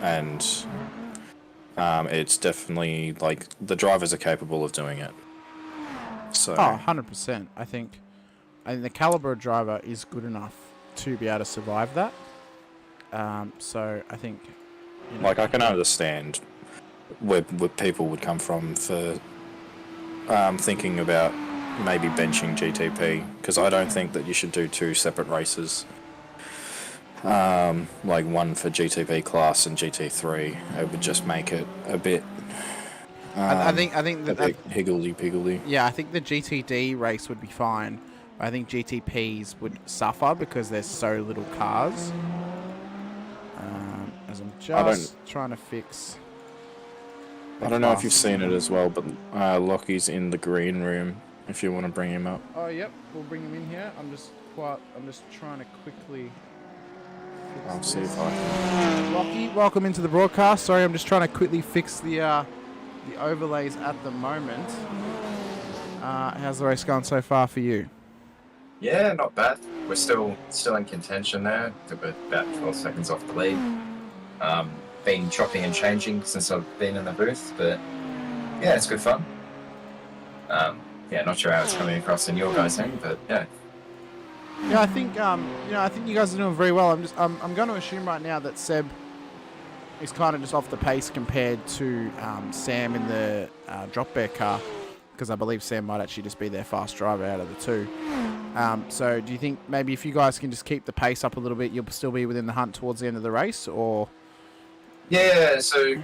and it's definitely like the drivers are capable of doing it. So. Oh, 100%. I think the caliber of driver is good enough to be able to survive that. So I think, you know, Like I can understand where people would come from for thinking about maybe benching GTP, because I don't think that you should do 2 separate races. Like one for GTP class and GT3. It would just make it a bit. I think that higgledy-piggledy. yeah, I think the GTD race would be fine. I think GTPs would suffer because there's so little cars. As I'm just trying to fix. I don't know if you've seen it as well, but Lockie's in the green room. If you want to bring him up. Oh, yep, we'll bring him in here. I'm just trying to quickly. I'll see if I can. Lockie, welcome into the broadcast. Sorry, I'm just trying to quickly fix the overlays at the moment. How's the race going so far for you? Yeah, not bad. We're still in contention there. We're about 12 seconds off the lead. Been chopping and changing since I've been in the booth, but yeah, it's good fun. Yeah, not sure how it's coming across in your guys' end, but yeah. Yeah, I think I think you guys are doing very well. I'm going to assume right now that Seb is kind of just off the pace compared to Sam in the drop bear car, because I believe Sam might actually just be their fast driver out of the 2. So do you think maybe if you guys can just keep the pace up a little bit, you'll still be within the hunt towards the end of the race, or? Yeah, so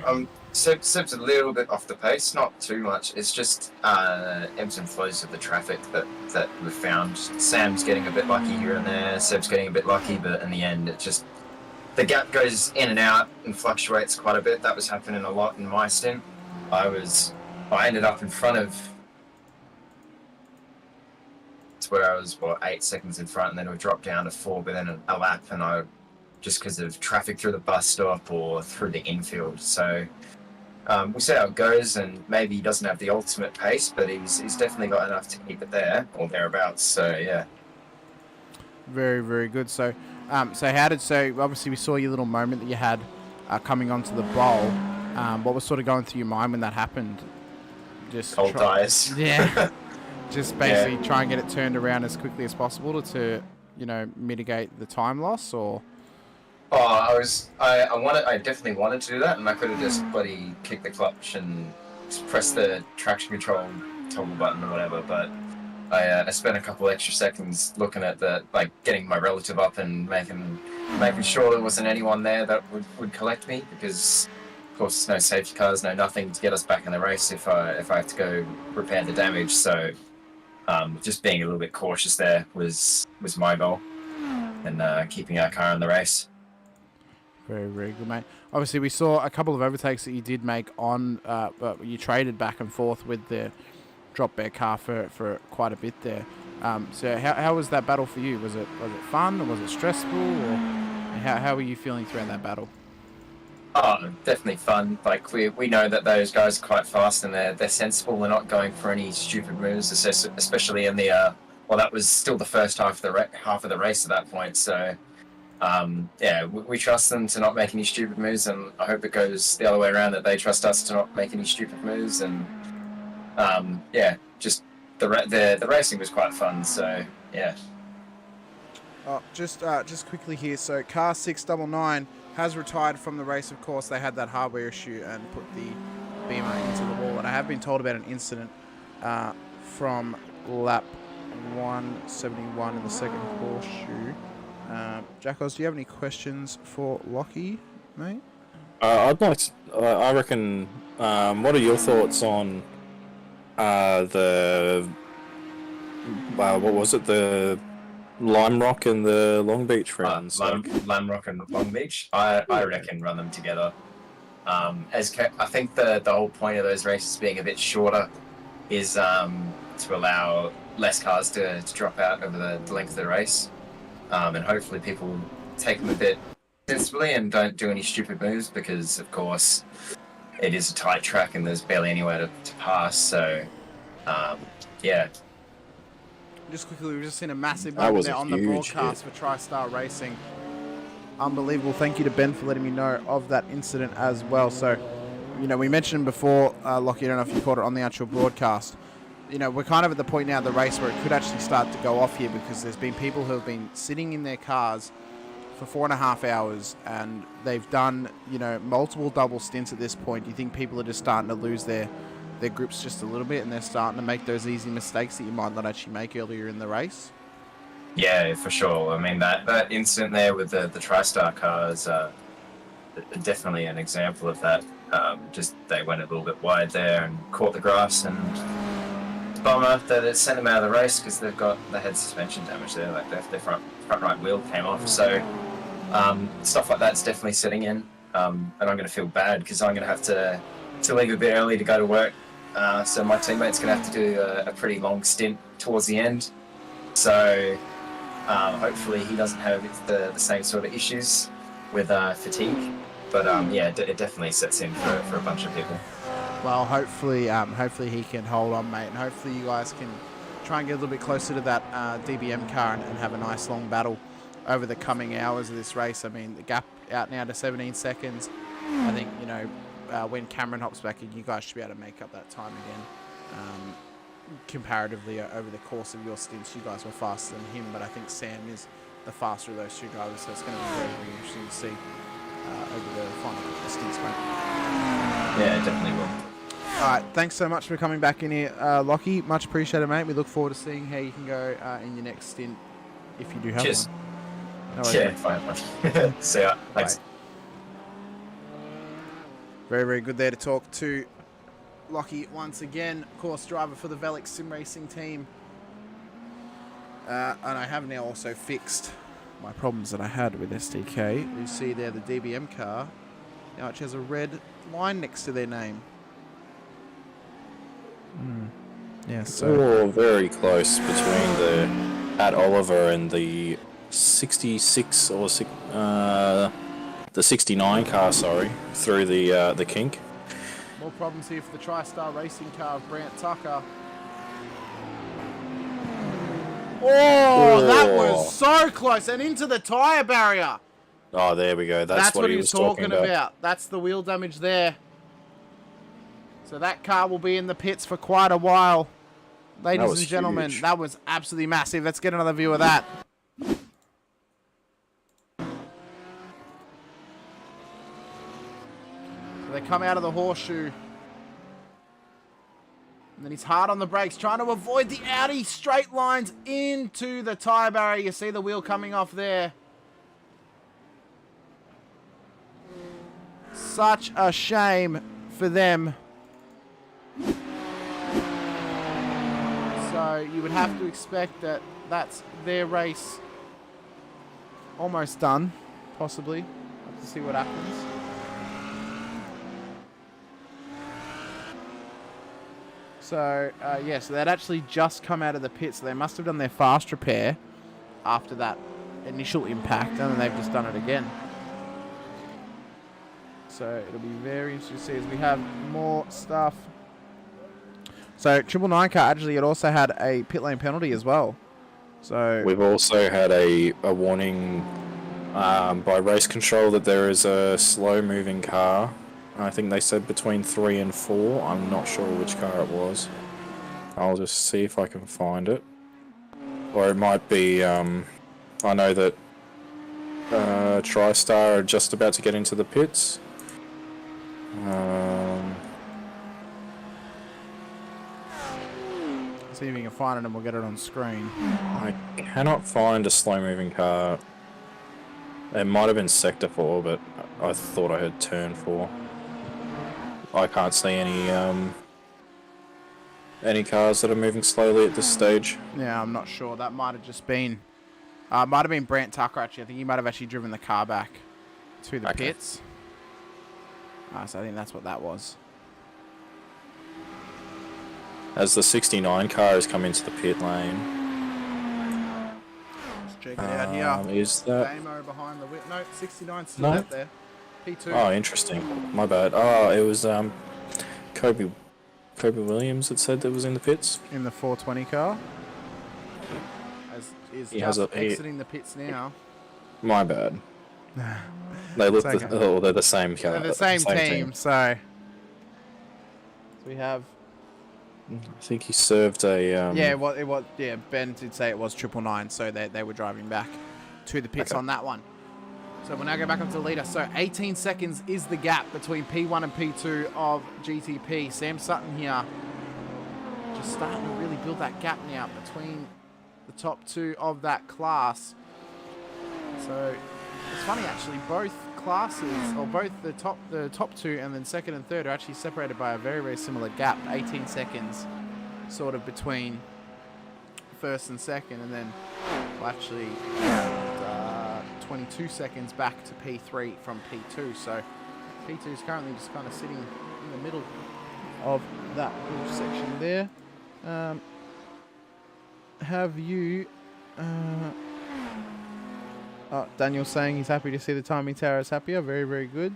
Seb's a little bit off the pace, not too much. It's just ebbs and flows of the traffic that we've found. Sam's getting a bit lucky here and there, Seb's getting a bit lucky, but in the end, it just the gap goes in and out and fluctuates quite a bit. That was happening a lot in my stint. I ended up in front of. It's where I was 8 seconds in front, and then we dropped down to 4 within a lap, and I. Just because of traffic through the bus stop or through the infield. So we'll see how it goes, and maybe he doesn't have the ultimate pace, but he's definitely got enough to keep it there or thereabouts. So yeah. Very, very good. So obviously we saw your little moment that you had coming onto the bowl. What was sort of going through your mind when that happened? Just Cold tires. Yeah. Just basically try and get it turned around as quickly as possible to mitigate the time loss, or. Oh, I definitely wanted to do that, and I could have just bloody kicked the clutch and just pressed the traction control toggle button or whatever, but I spent a couple extra seconds looking at getting my relative up and making sure there wasn't anyone there that would collect me, because of course there's no safety cars, no nothing to get us back in the race if I have to go repair the damage. So just being a little bit cautious there was my goal, and keeping our car in the race. Very, very good, mate. Obviously, we saw a couple of overtakes that you did make on. You traded back and forth with the drop bear car for quite a bit there. So how was that battle for you? Was it fun, or was it stressful, or how were you feeling throughout that battle? Oh, definitely fun. Like we know that those guys are quite fast and they're sensible. They're not going for any stupid moves, especially in the well, that was still the first half of the race at that point. So yeah, we trust them to not make any stupid moves, and I hope it goes the other way around, that they trust us to not make any stupid moves. And yeah, just the racing was quite fun. So yeah. Oh, just quickly here. So car 699 has retired from the race. Of course, they had that hardware issue and put the beamer into the wall. And I have been told about an incident from lap 171 in the second horseshoe. Jackos, do you have any questions for Lockie, mate? I'd like to, I reckon, what are your thoughts on the, what was it, the Lime Rock and the Long Beach rounds? Lime Rock and Long Beach, I reckon run them together. I think the whole point of those races being a bit shorter is to allow less cars to drop out over the length of the race. And hopefully people take them a bit sensibly and don't do any stupid moves, because of course it is a tight track and there's barely anywhere to pass. So yeah. Just quickly, we've just seen a massive moment there on the broadcast hit for TriStar Racing. Unbelievable. Thank you to Ben for letting me know of that incident as well. So, you know, we mentioned before, Lockie, I don't know if you caught it on the actual broadcast. You know, we're kind of at the point now of the race where it could actually start to go off here, because there's been people who have been sitting in their cars for 4.5 hours and they've done, you know, multiple double stints at this point. Do you think people are just starting to lose their grips just a little bit, and they're starting to make those easy mistakes that you might not actually make earlier in the race? Yeah, for sure. I mean, that incident there with the TriStar car is definitely an example of that. Just they went a little bit wide there and caught the grass, and bummer that it sent them out of the race, because they had suspension damage there. Like their front right wheel came off. So stuff like that's definitely setting in, and I'm going to feel bad because I'm going to have to leave a bit early to go to work. So my teammate's going to have to do a pretty long stint towards the end. So hopefully he doesn't have the same sort of issues with fatigue. But yeah, it definitely sets in for a bunch of people. Well, hopefully he can hold on, mate, and hopefully you guys can try and get a little bit closer to that DBM car and have a nice long battle over the coming hours of this race. I mean, the gap out now to 17 seconds. I think, you know, when Cameron hops back in, you guys should be able to make up that time again. Comparatively, over the course of your stints, you guys were faster than him, but I think Sam is the faster of those two drivers, so it's going to be very, very interesting to see over the final couple of stints, mate. Yeah, it definitely will. All right, thanks so much for coming back in here, Lockie. Much appreciated, mate. We look forward to seeing how you can go in your next stint, if you do have Cheers. one. No worries, Yeah, mate. fine. See ya. Thanks. Bye. Very, very good there to talk to Lockie once again, course driver for the Velix Sim Racing team. And I have now also fixed my problems that I had with SDK. You see there the DBM car now actually has a red line next to their name. Yeah, so very close between the Pat Oliver and the 66 or the 69 car, sorry, through the kink. more problems here for the TriStar Racing car of Brant Tucker. Oh, that was so close, and into the tyre barrier. Oh, there we go. That's what he was talking about. That's the wheel damage there. So that car will be in the pits for quite a while. Ladies and gentlemen, huge. that was absolutely massive. Let's get another view of that. So they come out of the horseshoe. And then he's hard on the brakes, trying to avoid the Audi straight lines into the tyre barrier. You see the wheel coming off there. Such a shame for them. So you would have to expect that that's their race almost done, possibly. Have to see what happens. So, yeah, so they'd actually just come out of the pit, so they must have done their fast repair after that initial impact, and then they've just done it again. So it'll be very interesting to see as we have more stuff. So 999 car, actually, it also had a pit lane penalty as well. So We've also had a warning by race control that there is a slow-moving car. I think they said between 3 and 4. I'm not sure which car it was. I'll just see if I can find it. Or it might be, I know that TriStar are just about to get into the pits. see if we can find it and we'll get it on screen. I cannot find a slow-moving car. It might have been Sector 4, but I thought I heard Turn 4. I can't see any cars that are moving slowly at this stage. Yeah, I'm not sure. That might have just been... might have been Brant Tucker, actually. I think he might have actually driven the car back to the pits. So I think that's what that was. As the 69 car has come into the pit lane. Let's check it out here. Is that... Damo behind the whip. No, 69 still No. out there. P2. Oh, interesting. My bad. Oh, it was Kobe Williams that said that was in the pits. In the 420 car. As is He just has exiting the pits now. My bad. They look It's okay. they're the same car. They're the same team, so we have... I think he served a Yeah, it was. Yeah, Ben did say it was 999, so they were driving back to the pits on that one. So we'll now go back up to the leader. So 18 seconds is the gap between P1 and P2 of GTP. Sam Sutton here just starting to really build that gap now between the top two of that class. So it's funny actually, both classes, or both the top two and then second and third are actually separated by a very, very similar gap, 18 seconds sort of between first and second, and then we'll actually 22 seconds back to P3 from P2. So P2 is currently just kind of sitting in the middle of that little section there. Have you... Daniel's saying he's happy to see the timing tower is happier. Very, very good.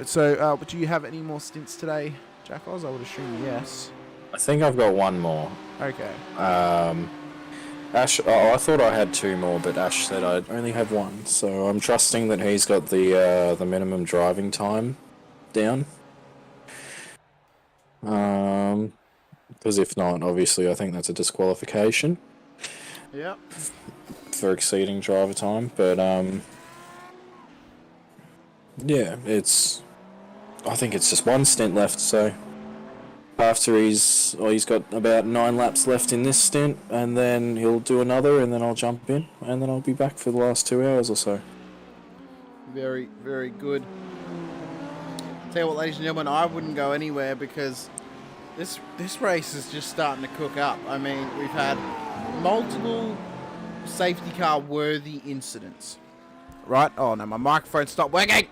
So do you have any more stints today, Jack Oz? I would assume yes. I think I've got one more. Okay. Ash, I thought I had 2 more, but Ash said I'd only have 1. So I'm trusting that he's got the minimum driving time down. Because if not, obviously I think that's a disqualification. Yep. For exceeding driver time, but yeah, I think it's just 1 stint left, so after he's got about 9 laps left in this stint, and then he'll do another, and then I'll jump in, and then I'll be back for the last 2 hours or so. Very, very good. Tell you what, ladies and gentlemen, I wouldn't go anywhere because this race is just starting to cook up. I mean, we've had multiple safety car worthy incidents. Right? Oh no, my microphone stopped working.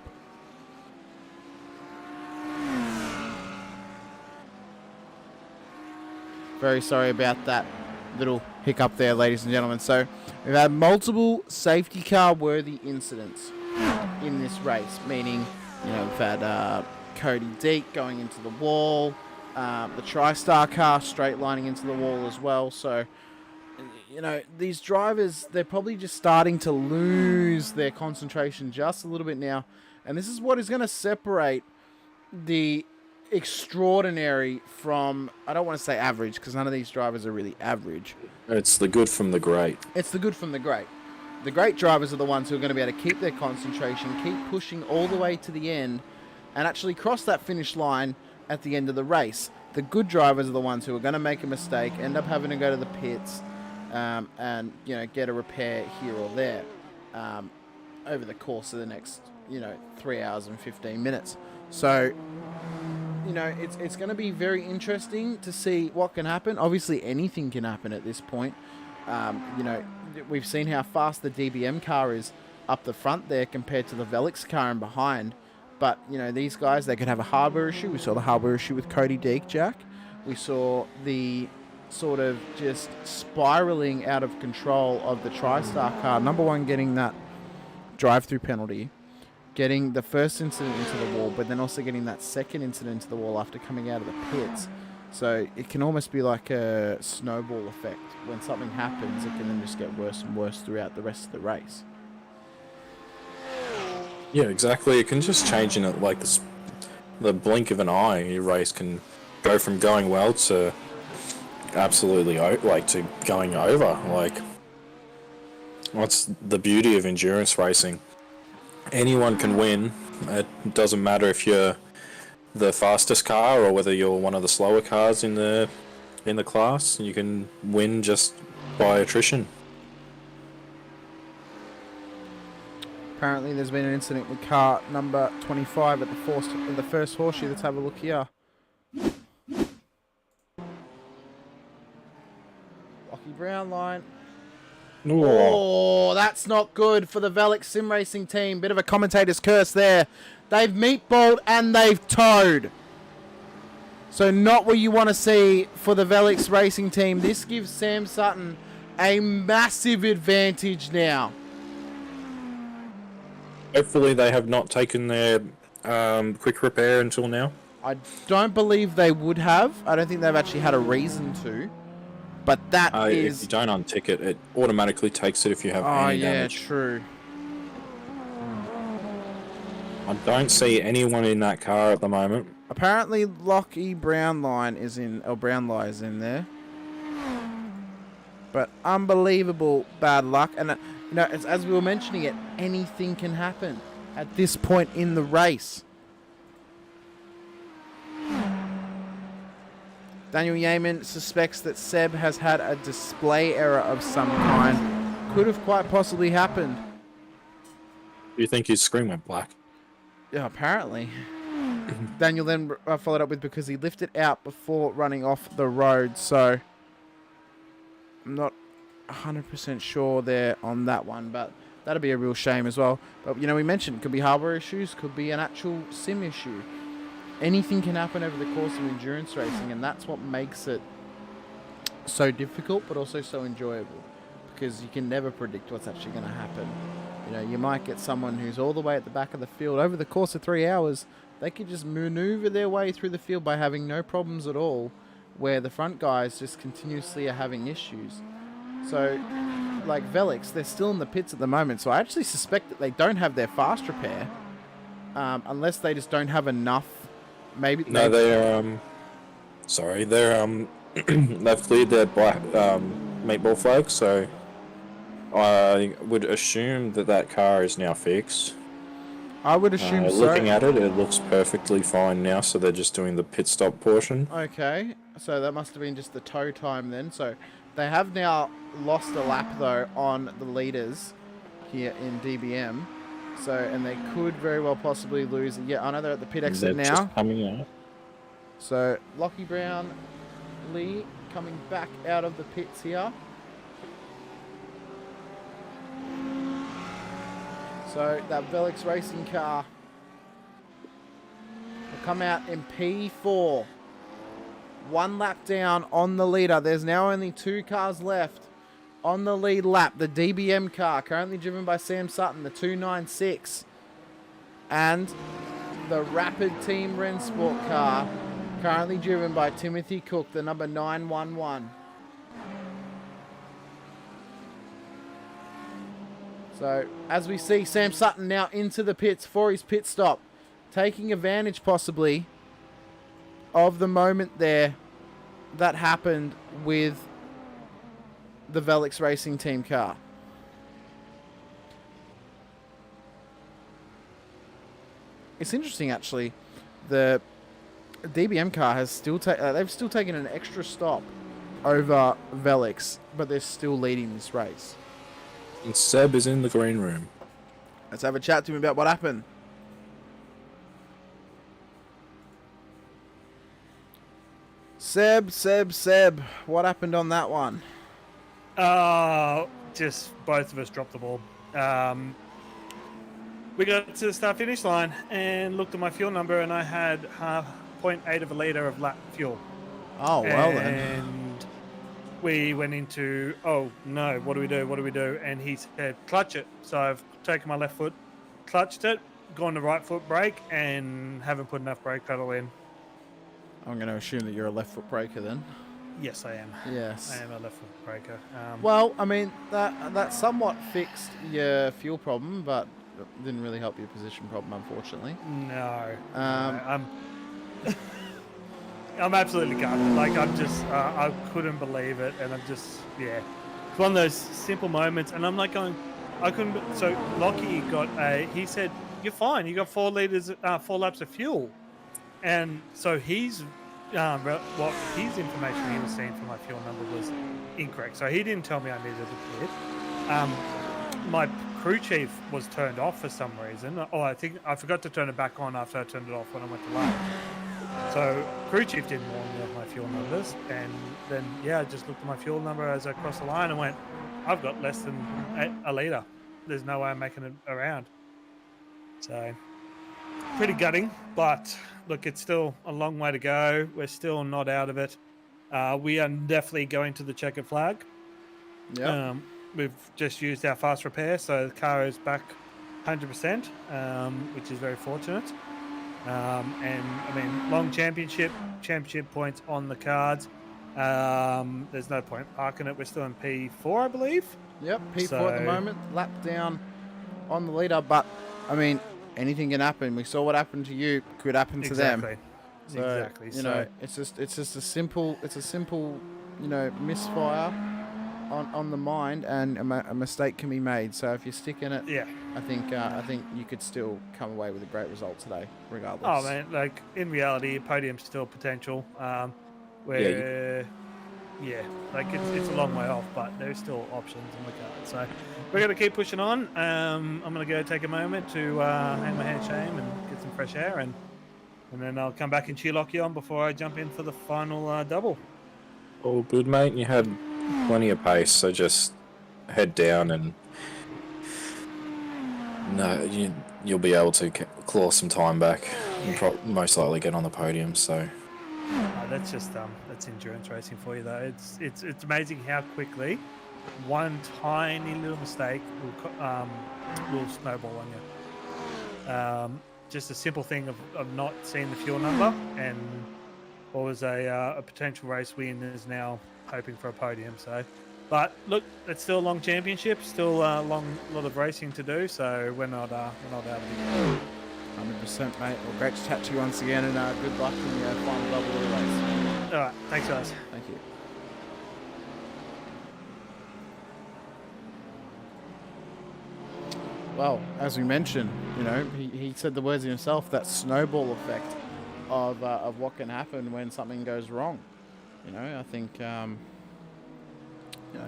Very sorry about that little hiccup there, ladies and gentlemen. So we've had multiple safety car worthy incidents in this race, meaning, you know, we've had Cody Deek going into the wall, the TriStar car straight lining into the wall as well. So, you know, these drivers, they're probably just starting to lose their concentration just a little bit now. And this is what is going to separate the extraordinary from, I don't want to say average, because none of these drivers are really average. It's the good from the great. It's the good from the great. The great drivers are the ones who are going to be able to keep their concentration, keep pushing all the way to the end, and actually cross that finish line at the end of the race. The good drivers are the ones who are going to make a mistake, end up having to go to the pits, and, you know, get a repair here or there over the course of the next, 3 hours and 15 minutes. So, it's going to be very interesting to see what can happen. Obviously, anything can happen at this point. We've seen how fast the DBM car is up the front there compared to the Velix car in behind. But, these guys, they could have a hardware issue. We saw the hardware issue with Cody Deek, Jack. We saw the sort of just spiraling out of control of the TriStar car. Number one, getting that drive-through penalty. getting the first incident into the wall, but then also getting that second incident into the wall after coming out of the pits. So it can almost be like a snowball effect. When something happens, it can then just get worse and worse throughout the rest of the race. Yeah, exactly. It can just change in it like the blink of an eye. Your race can go from going well to absolutely to going over. Like, what's the beauty of endurance racing? Anyone can win. It doesn't matter if you're the fastest car or whether you're one of the slower cars in the class. You can win just by attrition. Apparently, there's been an incident with car number 25 at the first horseshoe. Let's have a look here. Lockie Brown line. Oh, that's not good for the Velix Sim Racing team. Bit of a commentator's curse there. They've meatballed and they've towed. So not what you want to see for the Velix Racing team. This gives Sam Sutton a massive advantage now. Hopefully they have not taken their quick repair until now. I don't believe they would have. I don't think they've actually had a reason to. But that is... If you don't untick it, it automatically takes it if you have any damage. True. I don't see anyone in that car at the moment. Apparently, Lockie Brownlie is in there. But unbelievable bad luck. And, as we were mentioning it, anything can happen at this point in the race. Daniel Yeaman suspects that Seb has had a display error of some kind. Could have quite possibly happened. Do you think his screen went black? Yeah, apparently. Daniel then followed up with because he lifted out before running off the road. So I'm not 100% sure there on that one, but that'd be a real shame as well. But, we mentioned could be hardware issues, could be an actual sim issue. Anything can happen over the course of endurance racing, and that's what makes it so difficult but also so enjoyable, because you can never predict what's actually going to happen. You might get someone who's all the way at the back of the field. Over the course of 3 hours, they could just maneuver their way through the field by having no problems at all, where the front guys just continuously are having issues. So, like Velix, they're still in the pits at the moment, so I actually suspect that they don't have their fast repair, unless they just don't have enough. Maybe no, they're they've cleared their black meatball flag, so I would assume that car is now fixed. I would assume so. Looking at it, it looks perfectly fine now, so they're just doing the pit stop portion. Okay, so that must have been just the tow time then. So they have now lost a lap though on the leaders here in DBM. So, and they could very well possibly lose. Yeah, I know they're at the pit exit now. Just coming out. So, Lockie Brown, Lee coming back out of the pits here. So, that Velix racing car will come out in P4. 1 lap down on the leader. There's now only 2 cars left on the lead lap. The DBM car, currently driven by Sam Sutton, the 296. And the Rapid Team Rennsport car, currently driven by Timothy Cook, the number 911. So, as we see, Sam Sutton now into the pits for his pit stop, taking advantage possibly of the moment there that happened with the Velix Racing Team car. It's interesting, actually. The DBM car has they've still taken an extra stop over Velix, but they're still leading this race. And Seb is in the green room. Let's have a chat to him about what happened. Seb, what happened on that one? Just both of us dropped the ball. We got to the start-finish line and looked at my fuel number, and I had 0.8 of a litre of lap fuel. Oh, well then. And we went into, oh no, what do we do? And he said, clutch it. So I've taken my left foot, clutched it, gone to right foot brake and haven't put enough brake pedal in. I'm going to assume that you're a left foot braker then. Yes, I am. Yes. I am a left foot braker. Well, I mean, that somewhat fixed your fuel problem, but didn't really help your position problem, unfortunately. No. Um, I'm absolutely gutted. Like, I'm just, I couldn't believe it, and I'm just, yeah. It's one of those simple moments, and I'm like going, I couldn't. So Lockie he said, "You're fine. You got 4 laps of fuel," and so what his information he was seeing for my fuel number was incorrect. So he didn't tell me I needed a pit. My crew chief was turned off for some reason. Oh, I think I forgot to turn it back on after I turned it off when I went to lap. So crew chief didn't warn me of my fuel numbers, and then I just looked at my fuel number as I crossed the line and went, I've got less than a litre. There's no way I'm making it around. So pretty gutting, but look, it's still a long way to go. We're still not out of it. We are definitely going to the checkered flag. yeah. We've just used our fast repair, so the car is back 100%, which is very fortunate. And I mean, long championship points on the cards. There's no point parking it. We're still in P4, I believe. Yep, P4 at the moment, lap down on the leader, but I mean, anything can happen. We saw what happened to you, could happen to them. So, Exactly. You know, it's just a simple, misfire on the mind, and a mistake can be made. So if you stick in it, I think you could still come away with a great result today, regardless. Oh man, like in reality, podium's still potential. Like it's a long way off, but there's still options on the card. So we're gonna keep pushing on. I'm gonna go take a moment to hang my head shame and get some fresh air, and then I'll come back and cheer Lockie on before I jump in for the final double. All good, mate. You had plenty of pace, so just head down and you'll be able to claw some time back and most likely get on the podium. So that's just that's endurance racing for you, though. It's amazing how quickly one tiny little mistake will snowball on you. Just a simple thing of not seeing the fuel number, and what was a potential race win is now hoping for a podium. So, but look, it's still a long championship, still a lot of racing to do. So we're not out of it. 100%, mate. Well, great to chat to you once again, and good luck in your final double of the race. All right, thanks, guys. Thank you. Well, as we mentioned, he said the words himself, that snowball effect of what can happen when something goes wrong. I think,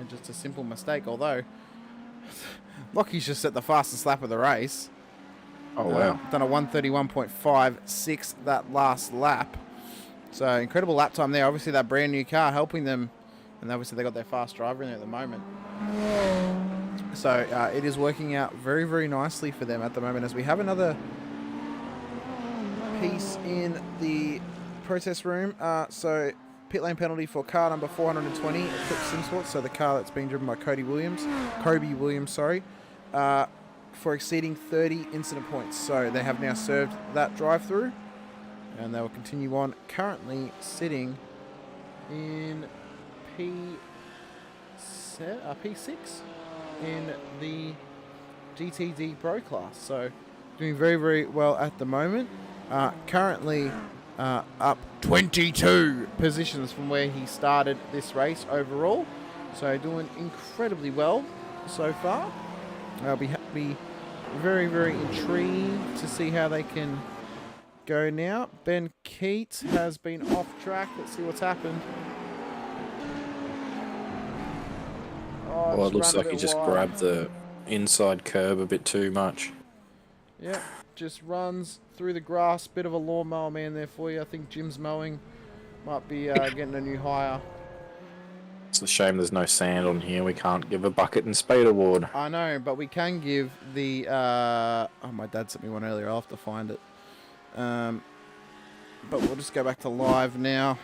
just a simple mistake, although Lockie's just set the fastest lap of the race. Oh, wow. Done a 1:31.56 that last lap. So incredible lap time there. Obviously that brand new car helping them, and obviously they got their fast driver in there at the moment. So it is working out very, very nicely for them at the moment, as we have another piece in the protest room. So pit lane penalty for car number 420, Eclipse SimSports, so the car that's being driven by Kobe Williams, for exceeding 30 incident points. So they have now served that drive-through, and they will continue on, currently sitting in P6 in the GTD Pro class. So doing very, very well at the moment. Currently up 22 positions from where he started this race overall. So doing incredibly well so far. I'll be very, very intrigued to see how they can go now. Ben Keats has been off track. Let's see what's happened. Well, it looks like he just grabbed the inside curb a bit too much. Yeah, just runs through the grass. Bit of a lawnmower man there for you. I think Jim's mowing might be getting a new hire. It's a shame there's no sand on here. We can't give a bucket and spade award. I know, but we can give the... my dad sent me one earlier. I'll have to find it. But we'll just go back to live now.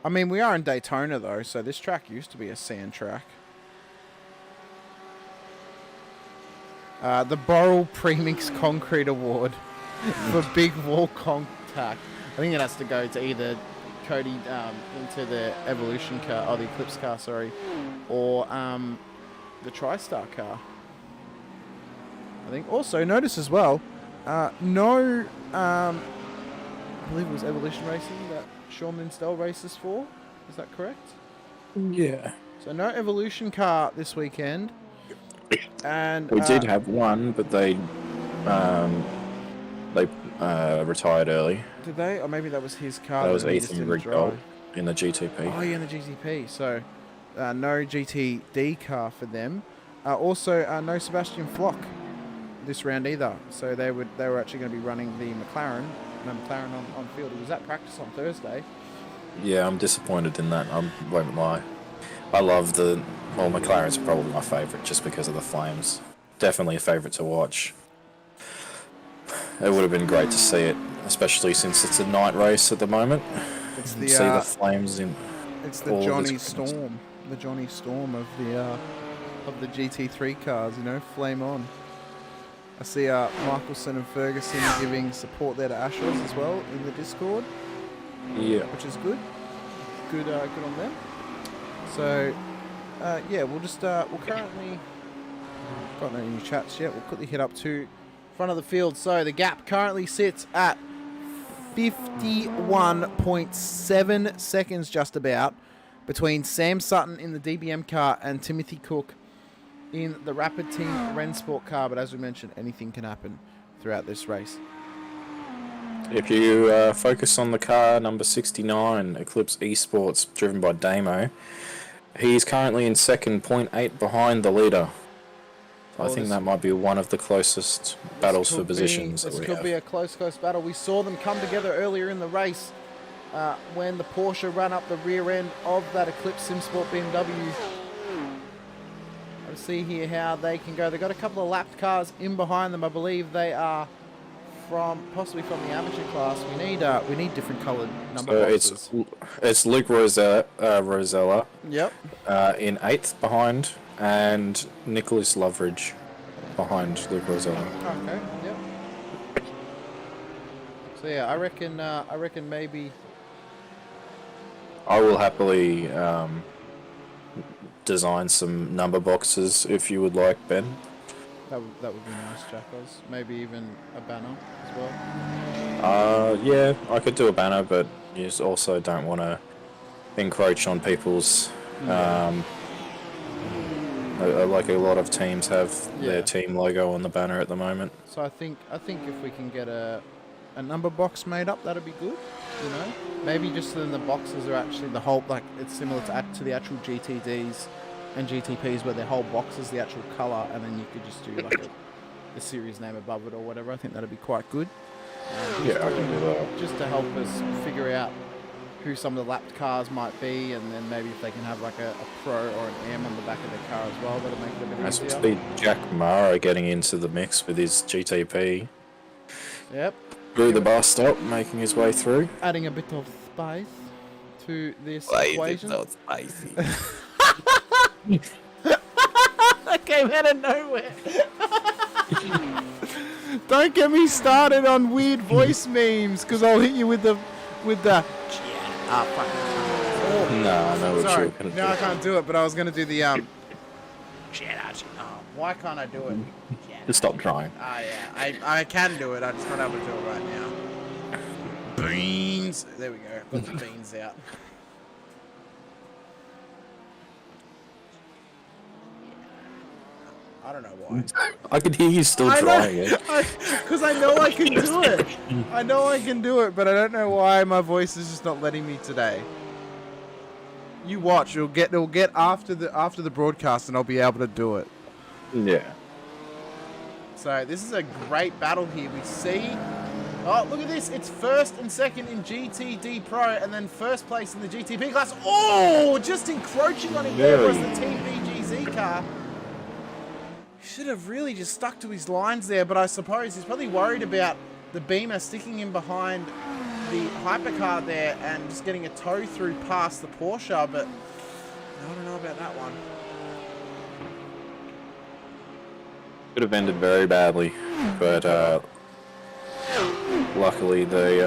I mean, we are in Daytona, though, so this track used to be a sand track. The Boral Premix Concrete Award for big wall contact. I think it has to go to either Cody into the Evolution car, or the Eclipse car, sorry, or the TriStar car. I think. Also, notice as well, I believe it was Evolution Racing that Sean Minstell races for. Is that correct? Yeah. So no Evolution car this weekend. And We did have one, but they retired early. Did they? Or maybe that was his car. That was he just Ethan didn't Rigdol drive. in the GTP. Oh yeah, in the GTP. So no GTD car for them. Also no Sebastian Flock this round either. So they were actually going to be running the McLaren on field. He was at practice on Thursday. Yeah, I'm disappointed in that. I won't lie. I love McLaren's probably my favourite just because of the flames. Definitely a favourite to watch. It would have been great to see it, especially since it's a night race at the moment. It's See the flames in. It's the Johnny Storm, the Johnny Storm of the GT3 cars. You know, flame on. I see Michelson and Ferguson giving support there to Ashos as well in the Discord. Yeah. Which is good. Good on them. So, yeah, we'll currently got no new chats yet. We'll quickly head up to front of the field. So the gap currently sits at 51.7 seconds, just about, between Sam Sutton in the DBM car and Timothy Cook in the Rapid Team Rennsport car. But as we mentioned, anything can happen throughout this race. If you focus on the car number 69, Eclipse Esports, driven by Damo, he's currently in second, 0.8 behind the leader. I think that might be one of the closest battles for positions that we have. This could be a close battle. We saw them come together earlier in the race when the Porsche ran up the rear end of that Eclipse SimSport BMW. Let's see here how they can go. They've got a couple of lapped cars in behind them. I believe they are possibly from the amateur class. We need different coloured number boxes. It's Luke Rosella. Yep. In 8th behind, and Nicholas Loveridge behind Luke Rosella. Okay. Yep. So yeah, I reckon maybe. I will happily design some number boxes if you would like, Ben. That would be nice, Jackos. Maybe even a banner as well. Yeah, I could do a banner, but you also don't want to encroach on people's. Like a lot of teams have their team logo on the banner at the moment. So I think if we can get a number box made up, that'd be good. You know, maybe just then the boxes are actually the whole, like it's similar to the actual GTDs and GTPs where their whole box is the actual colour, and then you could just do like the series name above it or whatever. I think that'd be quite good. Yeah, I can do that. Just to help us figure out who some of the lapped cars might be, and then maybe if they can have like a Pro or an M on the back of their car as well, that'll make it a bit Has easier. to be Jack Mara getting into the mix with his GTP. Yep. Through the bus stop, making his way through. Adding a bit of spice to this equation. spicy? That came out of nowhere. Don't get me started on weird voice memes, because I'll hit you with the. No, I know what Sorry, you're going to do. no, I can't do it. But I was going to do the why can't I do it? Just stop trying. Yeah, I can do it. I'm just not able to do it right now. Beans. There we go. Got the beans out. I don't know why. I could hear you still trying it. Because I know I can do it. I know I can do it, but I don't know why my voice is just not letting me today. You watch. It'll get after the broadcast, and I'll be able to do it. Yeah. So this is a great battle here. We see. Oh, look at this. It's first and second in GTD Pro, and then first place in the GTP class. Oh, just encroaching on him there was the Team BGZ car. He should have really just stuck to his lines there, but I suppose he's probably worried about the Beamer sticking him behind the hypercar there and just getting a tow through past the Porsche, but I don't know about that one. Could have ended very badly, but luckily they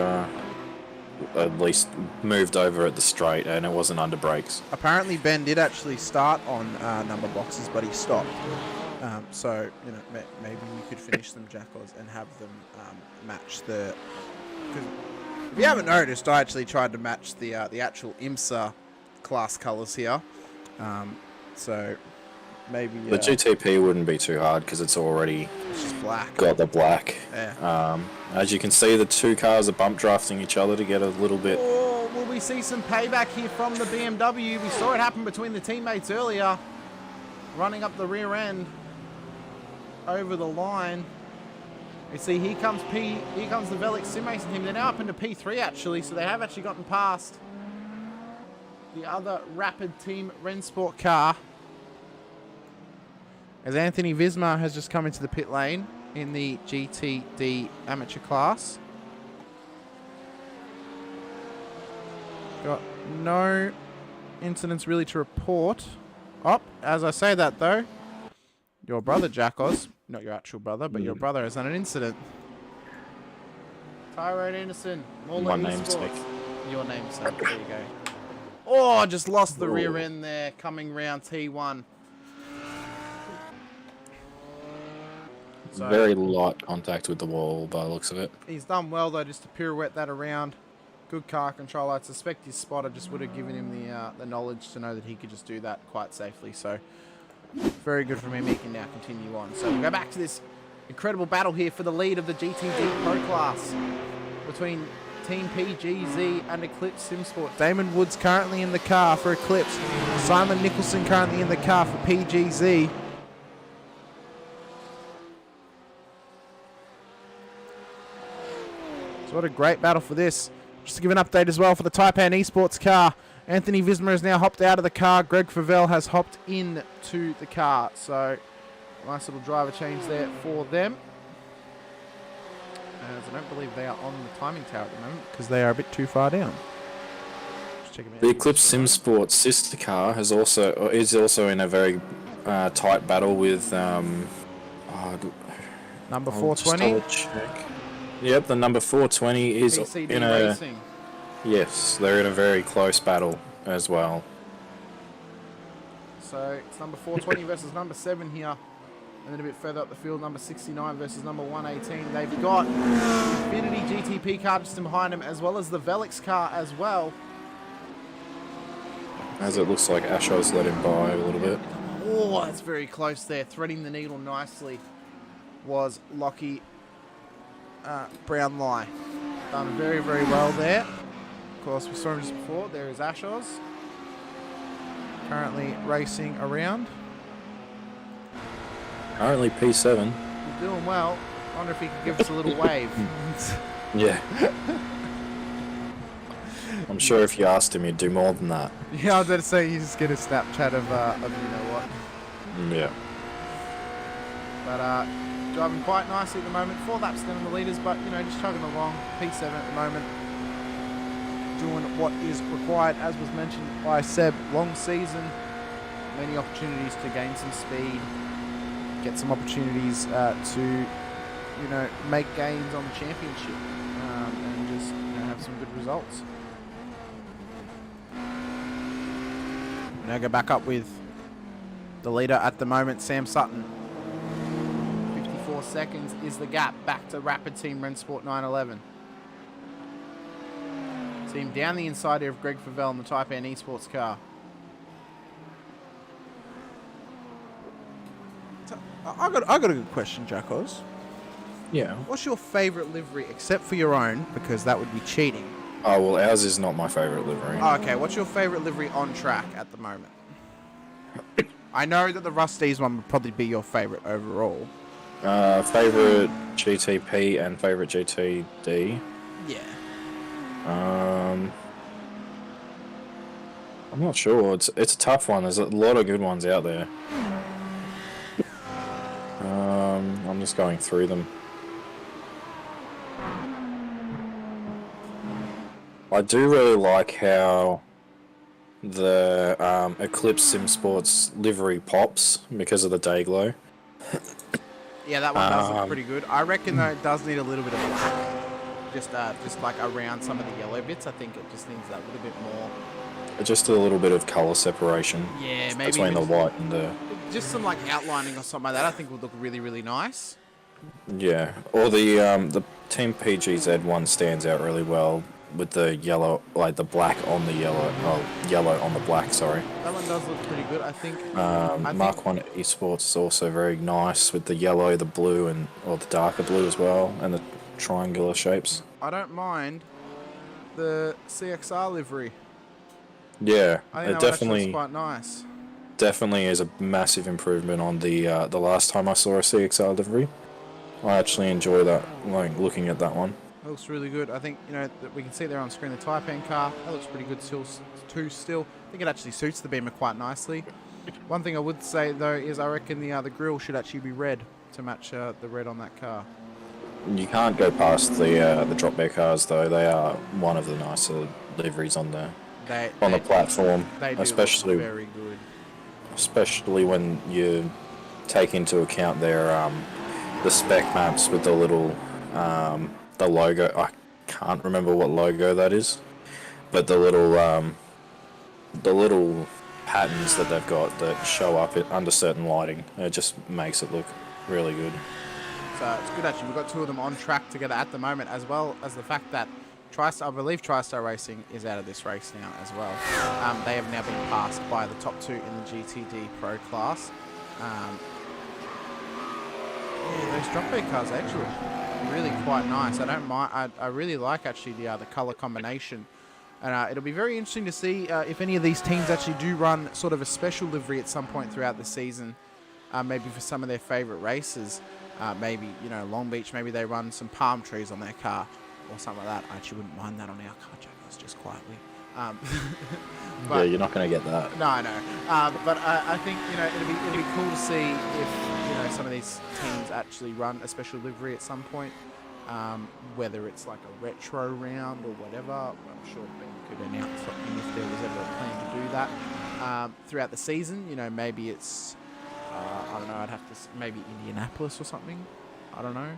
at least moved over at the straight and it wasn't under brakes. Apparently Ben did actually start on number boxes, but he stopped. So, you know, maybe we could finish them, Jackals, and have them match the... Because if you haven't noticed, I actually tried to match the actual IMSA class colours here. So, maybe... The GTP wouldn't be too hard because it's already it's just black. got the black. Yeah. As you can see, the two cars are bump drafting each other to get a little bit... Oh, will we see some payback here from the BMW? We saw it happen between the teammates earlier. Running up the rear end. Over the line. You see, here comes the Velix Sim Racing team. They're now up into P3 actually, so they have actually gotten past the other Rapid Team Rensport car. As Anthony Visma has just come into the pit lane in the GTD amateur class. Got no incidents really to report. Oh, as I say that though, your brother, Jackos, not your actual brother, but your brother has done an incident. Tyrone Anderson, My namesake. Your namesake, there you go. Oh, just lost the rear end there, coming round T1. So, Very light contact with the wall by the looks of it. he's done well though, just to pirouette that around. Good car control. I suspect his spotter just would have given him the knowledge to know that he could just do that quite safely. So very good from him. He can now continue on. So we'll go back to this incredible battle here for the lead of the GTD Pro class between Team PGZ and Eclipse SimSport. Damon Woods currently in the car for Eclipse. Simon Nicholson currently in the car for PGZ. So what a great battle for this. Just to give an update as well for the Taipan Esports car. Anthony Visma has now hopped out of the car. Greg Favell has hopped into the car. So, nice little driver change there for them. As I don't believe they are on the timing tower at the moment because they are a bit too far down. Just check them out. The Eclipse SimSport sister car is also in a very tight battle with Number I'll just 420. double check. Yep, the number 420 is PCD in a Racing. yes, they're in a very close battle as well. So, it's number 420 versus number 7 here. And then a bit further up the field, number 69 versus number 118. They've got the Infinity GTP car just in behind them, as well as the Velix car as well. As it looks like Ashos let him by a little bit. Oh, that's very close there. Threading the needle nicely was Lockie Brownlie. Done very, very well there. Of course, we saw him just before. There is Ashos. Currently racing around. Currently P7. He's doing well. I wonder if he could give us a little wave. Yeah. I'm sure if you asked him, he'd do more than that. Yeah, I was going to say you just get a Snapchat of you know what. Yeah. But driving quite nicely at the moment. 4 laps down in the leaders, but you know, just chugging along. P7 at the moment. Doing what is required, as was mentioned by Seb. Long season, many opportunities to gain some speed, get some opportunities to, you know, make gains on the championship, and just, you know, have some good results. Now go back up with the leader at the moment, Sam Sutton. 54 seconds is the gap back to Rapid Team Rensport 911. Team down the inside here of Greg Favell in the Taipan Esports car. I got a good question, Jackos. Yeah. What's your favourite livery, except for your own, because that would be cheating? Oh, well, ours is not my favourite livery. Oh, okay, what's your favourite livery on track at the moment? I know that the Rusties one would probably be your favourite overall. Favourite GTP and favourite GTD. Yeah. I'm not sure. It's a tough one. There's a lot of good ones out there. I'm just going through them. I do really like how the Eclipse SimSports livery pops because of the day glow. Yeah, that one does look Um, pretty good. I reckon though it does need a little bit of black, just like around some of the yellow bits. I think it just needs that little bit more. Just a little bit of colour separation. Yeah, maybe between the just- white and the Just some like outlining or something like that. I think would look really, really nice. yeah. Or the Team PGZ one stands out really well with the yellow, like the black on the yellow, yellow on the black. Sorry. That one does look pretty good. I think. Mark One Esports is also very nice with the yellow, the blue, or the darker blue as well, and the triangular shapes. I don't mind the CXR livery. Yeah, I think it that one actually definitely looks quite nice. definitely is a massive improvement on the last time I saw a CXR livery. I actually enjoy that, like looking at that one. It looks really good. I think, that we can see there on screen the Taipan car. That looks pretty good still. I think it actually suits the Beamer quite nicely. One thing I would say, though, is I reckon the grille should actually be red to match the red on that car. You can't go past the drop bear cars though. They are one of the nicer liveries on the platform, They do especially look very good. especially when you take into account their the spec maps with the little the logo. I can't remember what logo that is, but the little patterns that they've got that show up under certain lighting. It just makes it look really good. So it's good actually. We've got two of them on track together at the moment, as well as the fact that I believe TriStar Racing is out of this race now as well. They have now been passed by the top two in the GTD Pro class. Yeah, those drop bear cars actually look really quite nice. I don't mind. I really like actually the color combination. And it'll be very interesting to see if any of these teams actually do run sort of a special livery at some point throughout the season, maybe for some of their favourite races. Maybe, Long Beach, maybe they run some palm trees on their car or something like that. I actually wouldn't mind that on our car, Jackers, just quietly. But, yeah, you're not going to get that. No, I know. But I think, it'll be cool to see if, some of these teams actually run a special livery at some point. Whether it's like a retro round or whatever. I'm sure Ben could announce something if there was ever a plan to do that throughout the season. Maybe it's I don't know, I'd have to maybe Indianapolis or something. I don't know.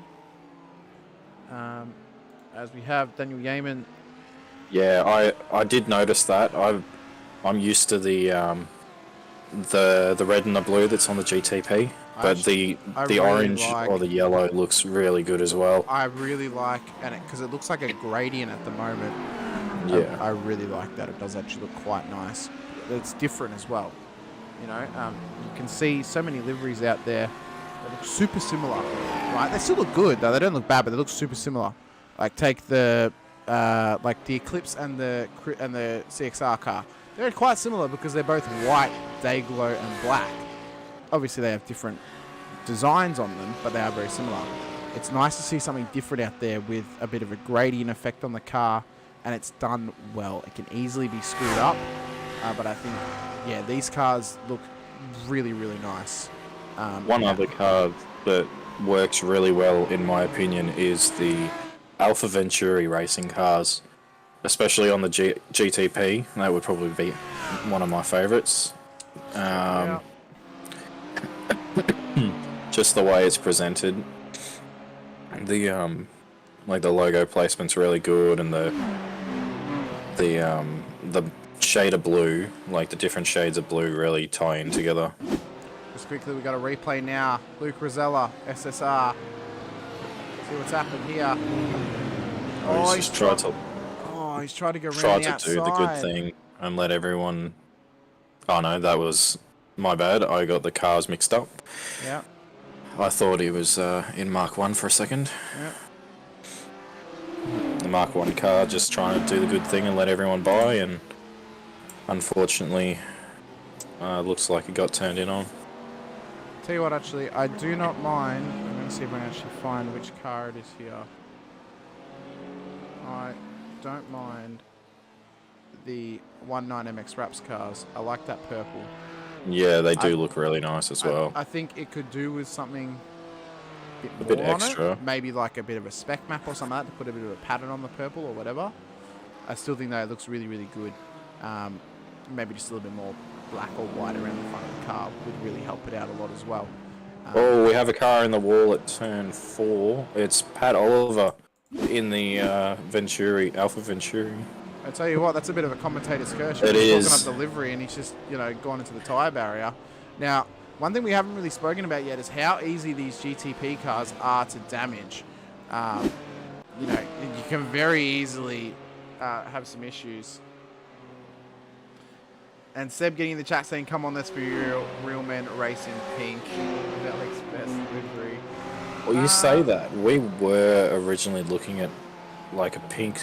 As we have Daniel Yeaman. Yeah, I did notice that. I'm used to the red and the blue that's on the GTP, but the really orange or the yellow looks really good as well. I really like, and because it looks like a gradient at the moment. Yeah, I really like that. It does actually look quite nice. It's different as well. You can see so many liveries out there that look super similar, right? They still look good though. They don't look bad, but they look super similar. Like take the Eclipse and the CXR car. They're quite similar because they're both white, Dayglow, and black. Obviously, they have different designs on them, but they are very similar. It's nice to see something different out there with a bit of a gradient effect on the car, and it's done well. It can easily be screwed up, but I think, yeah, these cars look really, really nice. One other car that works really well, in my opinion, is the Alpha Venturi racing cars, especially on the GTP. That would probably be one of my favourites. Just the way it's presented, the logo placement's really good, and the shade of blue, like the different shades of blue, really tie in together. Just quickly, we got a replay now. Luke Rosella, SSR. See what's happened here. He's tried to go around the outside. do the good thing and let everyone. Oh no, that was my bad. I got the cars mixed up. Yeah. I thought he was in Mark 1 for a second. Yeah. The Mark 1 car just trying to do the good thing and let everyone by, and unfortunately, looks like it got turned in on. Tell you what, actually, I do not mind. I'm going to see if I can actually find which car it is here. I don't mind the 19MX Raps cars. I like that purple. Yeah, they do look really nice as well. I think it could do with something A bit more on extra. it. Maybe like a bit of a spec map or something like that to put a bit of a pattern on the purple or whatever. I still think that it looks really, really good. Maybe just a little bit more black or white around the front of the car would really help it out a lot as well. Oh, we have a car in the wall at turn 4. It's Pat Oliver in the Alpha Venturi. I tell you what, that's a bit of a commentator's curse. It He's is. talking up delivery, and he's just, gone into the tyre barrier. Now, one thing we haven't really spoken about yet is how easy these GTP cars are to damage. You can very easily have some issues. And Seb getting in the chat saying, "Come on, let's be real men racing pink." Alex best livery. Well, you say that. We were originally looking at like a pink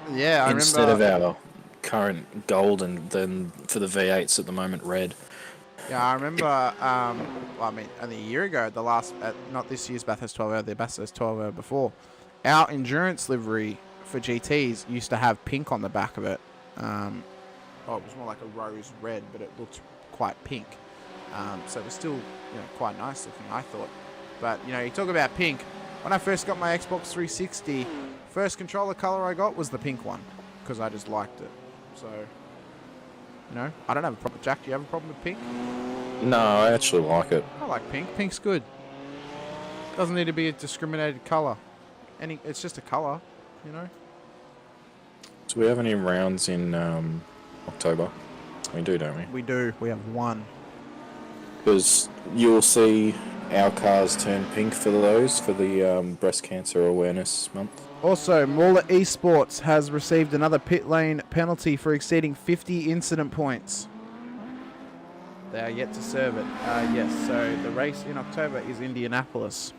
instead of our current gold, and then for the V8s at the moment red. Yeah, I remember, only a year ago, not this year's Bathurst 12 hour, the Bathurst 12 hour before, our endurance livery for GTs used to have pink on the back of it. It was more like a rose red, but it looked quite pink. So it was still, quite nice looking, I thought. But, you talk about pink. When I first got my Xbox 360, first controller color I got was the pink one, because I just liked it. So, I don't have a problem. Jack, do you have a problem with pink? No, I actually like it. I like pink. Pink's good. Doesn't need to be a discriminated color. It's just a color, Do we have any rounds in October? We do, don't we? We do. We have one. Because you'll see our cars turn pink for the breast cancer awareness month. Also, Mauler Esports has received another pit lane penalty for exceeding 50 incident points. They are yet to serve it. Yes, so the race in October is Indianapolis.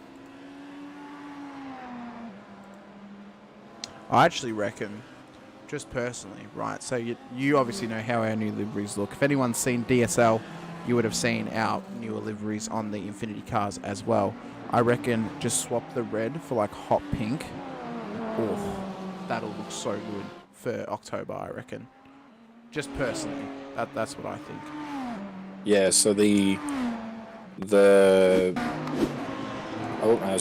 I actually reckon, just personally, right, so you obviously know how our new liveries look. If anyone's seen DSL, you would have seen our newer liveries on the Infinity cars as well. I reckon just swap the red for like hot pink. Oh, that'll look so good for October, I reckon. Just personally, that's what I think. Yeah, so as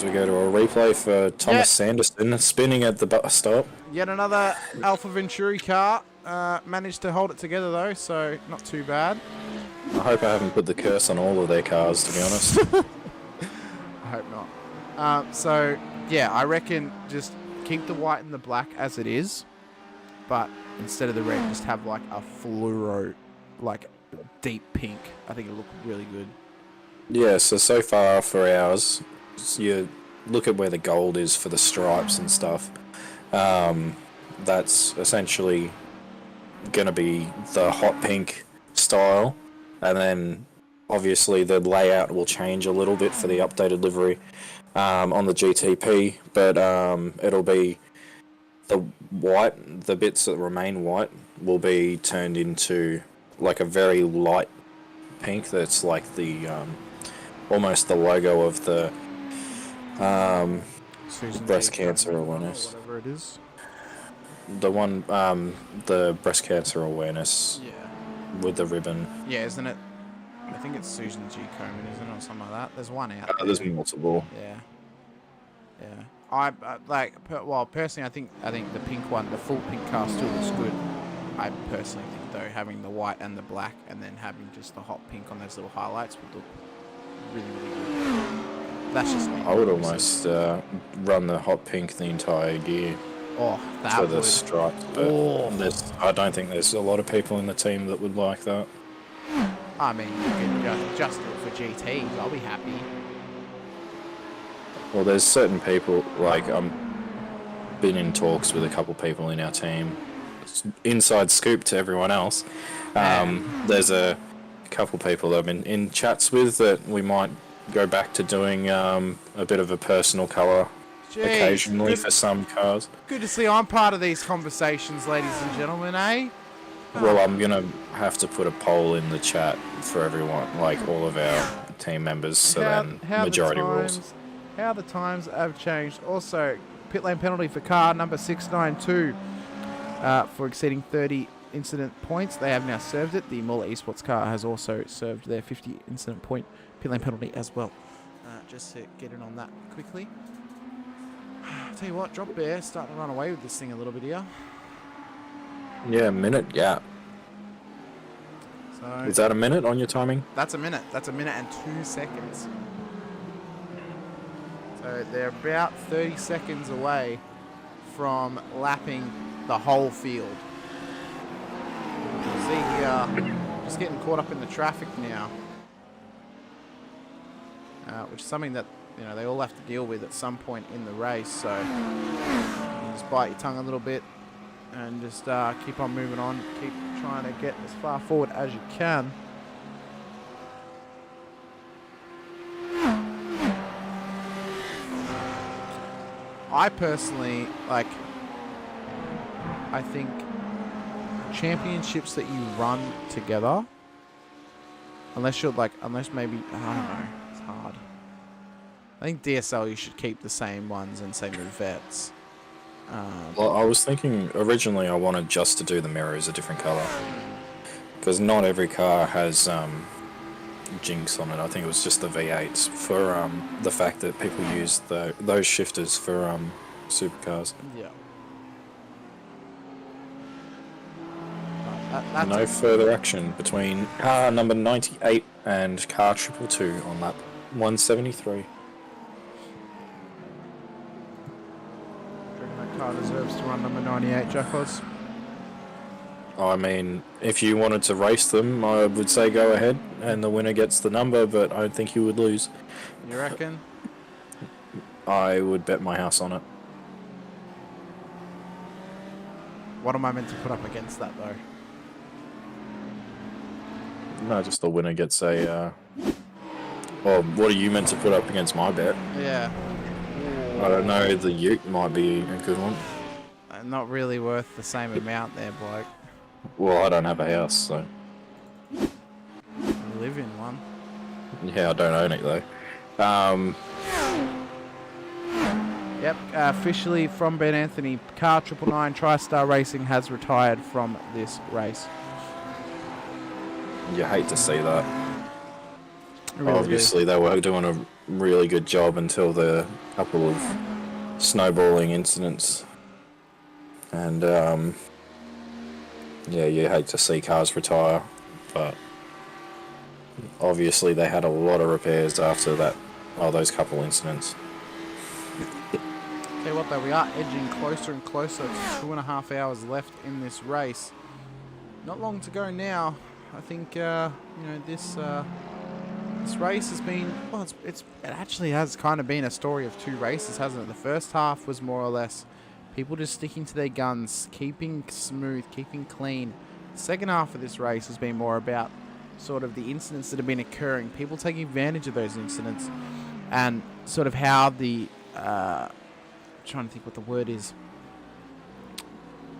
we go to a replay for Thomas Sanderson spinning at the bus stop. Yet another Alpha Venturi car. Managed to hold it together though, so not too bad. I hope I haven't put the curse on all of their cars, to be honest. I hope not. So, yeah, I reckon just keep the white and the black as it is, but instead of the red, just have like a fluoro, like deep pink. I think it'll look really good. Yeah, so far for ours, you look at where the gold is for the stripes and stuff. That's essentially going to be the hot pink style, and then obviously the layout will change a little bit for the updated livery on the GTP, but it'll be the white, the bits that remain white will be turned into like a very light pink that's like the almost the logo of the breast cancer awareness. Whatever it is. The one, the breast cancer awareness with the ribbon. Yeah, isn't it? I think it's Susan G. Komen, isn't it, or something like that? There's one out there. There's multiple. Yeah. Personally, I think the pink one, the full pink car still looks good. I personally think though, having the white and the black, and then having just the hot pink on those little highlights would look really, really good. That's just me. I would almost run the hot pink the entire year. Oh, that for would. the stripes, but I don't think there's a lot of people in the team that would like that. I mean, you could just do it for GTs. I'll be happy. Well, there's certain people, like been in talks with a couple people in our team. Inside scoop to everyone else. There's a couple people that I've been in chats with that we might go back to doing a bit of a personal colour occasionally for some cars. Good to see I'm part of these conversations, ladies and gentlemen, eh? Well, I'm going to have to put a poll in the chat for everyone, like all of our team members, so then majority rules. How the times have changed. Also, pit lane penalty for car number 692 for exceeding 30 incident points. They have now served it. The Muller Esports car has also served their 50 incident point pit lane penalty as well. Just to get in on that quickly. Tell you what, Drop Bear starting to run away with this thing a little bit here. Yeah, a minute gap. So is that a minute on your timing? That's a minute. That's a minute and 2 seconds. So they're about 30 seconds away from lapping the whole field. You see here, just getting caught up in the traffic now, which is something that they all have to deal with at some point in the race. So you just bite your tongue a little bit and just keep on moving on. Keep trying to get as far forward as you can. I personally, I think championships that you run together, unless maybe, I don't know, it's hard. I think DSL, you should keep the same ones and same movettes. Well, I was thinking originally I wanted just to do the mirrors a different colour, because not every car has Jinx on it. I think it was just the V8s for the fact that people use those shifters for supercars. Yeah. No further action between car number 98 and car 222 on lap 173. That car deserves to run number 98, Jackos. I mean, if you wanted to race them, I would say go ahead, and the winner gets the number, but I don't think you would lose. You reckon? I would bet my house on it. What am I meant to put up against that, though? No, just the winner gets a... Well, what are you meant to put up against my bet? Yeah. I don't know, the Ute might be a good one. Not really worth the same amount there, bloke. Well, I don't have a house, so... You live in one. Yeah, I don't own it, though. Yep, officially from Ben Anthony, car 999 TriStar Racing has retired from this race. You hate to see that. I really Obviously, they were doing a really good job until the couple of snowballing incidents. And, yeah, you hate to see cars retire, but obviously they had a lot of repairs after those couple incidents. Tell you what, though, we are edging closer and closer to 2.5 hours left in this race. Not long to go now. I think this race has been it actually has kind of been a story of two races, hasn't it? The first half was more or less people just sticking to their guns, keeping smooth, keeping clean. The second half of this race has been more about sort of the incidents that have been occurring, people taking advantage of those incidents, and sort of how the trying to think what the word is.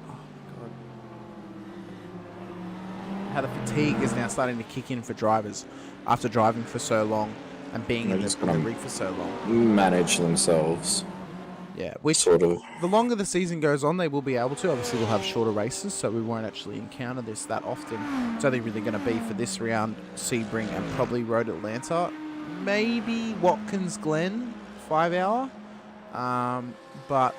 Oh God. How the fatigue is now starting to kick in for drivers after driving for so long and being in the rig for so long. Manage themselves. Yeah, which Sort of. the longer the season goes on, they will be able to. Obviously, we'll have shorter races, so we won't actually encounter this that often. It's only really going to be for this round, Sebring and probably Road Atlanta. Maybe Watkins Glen, 5 hour. But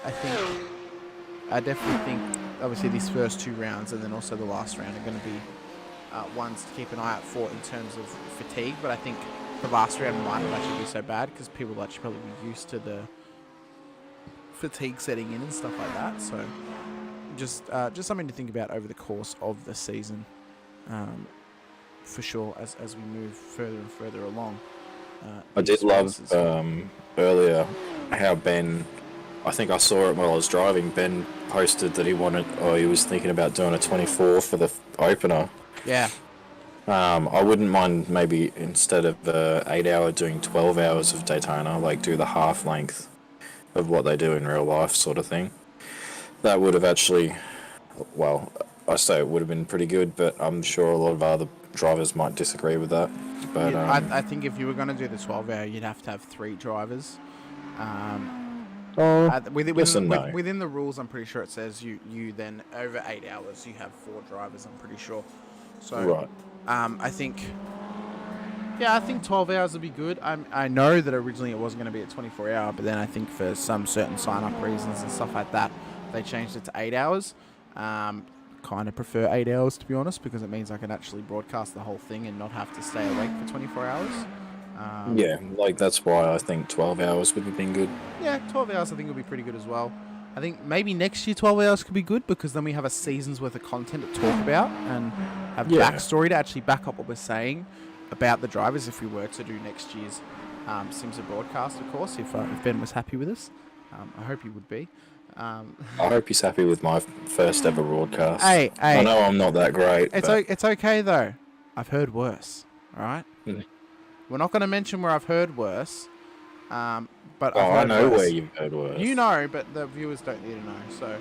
I definitely think, obviously, these first two rounds and then also the last round are going to be ones to keep an eye out for in terms of fatigue. But I think the last round might not actually be so bad because people will actually probably be used to the fatigue setting in and stuff like that. So just something to think about over the course of the season, for sure, as we move further and further along. I did love earlier how Ben, I think I saw it while I was driving, Ben posted that he was thinking about doing a 24 for the opener. Yeah. I wouldn't mind maybe instead of 8 hour doing 12 hours of Daytona, like do the half length of what they do in real life sort of thing. That would have actually, well, I say it would have been pretty good, but I'm sure a lot of other drivers might disagree with that. But yeah, I think if you were going to do the 12 hour, you'd have to have 3 drivers. Within the rules, I'm pretty sure it says you then over 8 hours you have 4 drivers. I'm pretty sure. So right. I think 12 hours would be good. I know that originally it wasn't going to be a 24 hour, but then I think for some certain sign up reasons and stuff like that, they changed it to 8 hours. Kind of prefer 8 hours, to be honest, because it means I can actually broadcast the whole thing and not have to stay awake for 24 hours. Yeah, like that's why I think 12 hours would have been good. Yeah, 12 hours I think would be pretty good as well. I think maybe next year 12 hours could be good because then we have a season's worth of content to talk about and have Yeah. backstory to actually back up what we're saying about the drivers if we were to do next year's SIMSA broadcast, of course, if Ben was happy with us. I hope he would be. I hope he's happy with my first ever broadcast. Hey, I know I'm not that great. it's okay though. I've heard worse, all right? Mm. We're not going to mention where I've heard worse, but Oh, I've I heard know worse. where you've heard worse. You know, but the viewers don't need to know. So,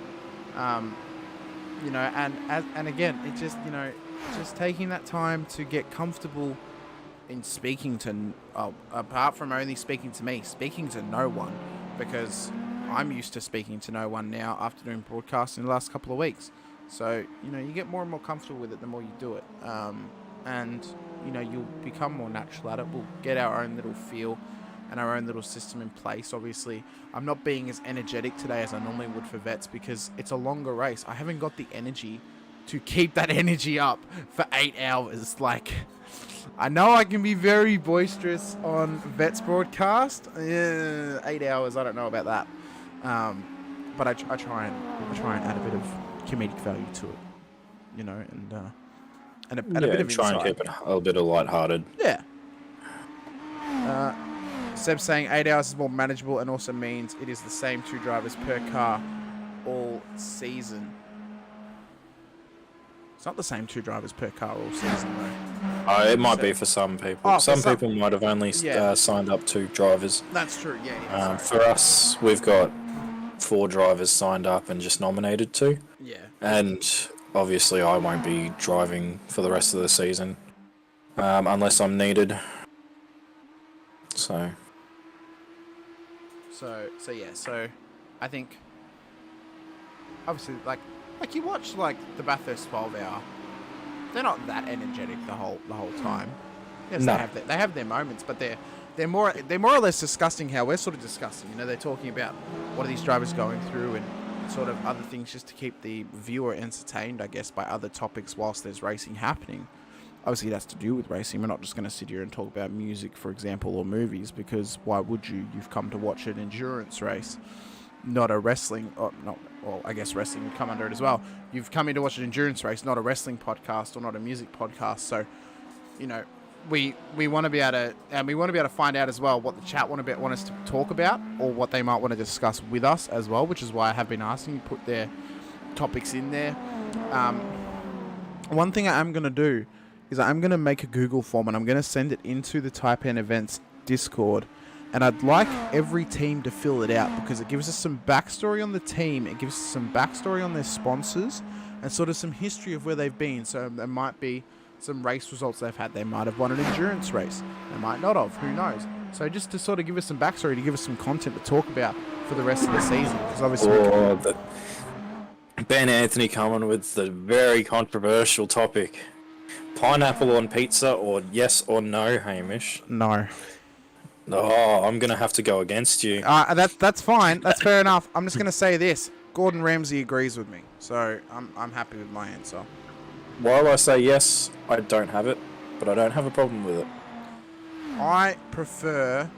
you know, and again, it just, you know, just taking that time to get comfortable in speaking to, apart from only speaking to me, speaking to no one, because I'm used to speaking to no one now after doing broadcasting the last couple of weeks. So, you know, you get more and more comfortable with it the more you do it. And, you know, you'll become more natural at it. We'll get our own little feel and our own little system in place. Obviously, I'm not being as energetic today as I normally would for vets because it's a longer race. I haven't got the energy to keep that energy up for 8 hours. Like, I know I can be very boisterous on vets broadcast. 8 hours, I don't know about that. But I try and add a bit of comedic value to it, you know, and a bit of try insight. and keep it a bit of lighthearted. Yeah. Seb's saying 8 hours is more manageable and also means it is the same 2 drivers per car all season. It's not the same 2 drivers per car all season, though. It might be for some people. Oh, for some some- people might have only Yeah. signed up 2 drivers. That's true, yeah. For us, we've got 4 drivers signed up and just nominated 2. Yeah. And obviously, I won't be driving for the rest of the season unless I'm needed. So I think obviously like you watch like the Bathurst 12 hour, they're not that energetic the whole time. Yes, No. they have their moments, but they're more or less discussing how we're sort of discussing. You know, they're talking about what are these drivers going through and sort of other things just to keep the viewer entertained, I guess, by other topics whilst there's racing happening. Obviously, it has to do with racing. We're not just going to sit here and talk about music, for example, or movies, because why would you? You've come to watch an endurance race, not a wrestling. Well, I guess wrestling would come under it as well. You've come in to watch an endurance race, not a wrestling podcast or not a music podcast. So, you know, we want to be able to find out as well what the chat want us to talk about or what they might want to discuss with us as well, which is why I have been asking you to put their topics in there. One thing I am going to do is I'm going to make a Google form and I'm going to send it into the Type N Events Discord. And I'd like every team to fill it out because it gives us some backstory on the team. It gives us some backstory on their sponsors and sort of some history of where they've been. So there might be some race results they've had. They might have won an endurance race. They might not have. Who knows? So just to sort of give us some backstory, to give us some content to talk about for the rest of the season. Because obviously Ben Anthony coming with the very controversial topic. Pineapple on pizza or yes or no, Hamish? No. Oh, I'm going to have to go against you. That's fine. That's fair enough. I'm just going to say this. Gordon Ramsay agrees with me. So I'm happy with my answer. While I say yes, I don't have it, but I don't have a problem with it. I prefer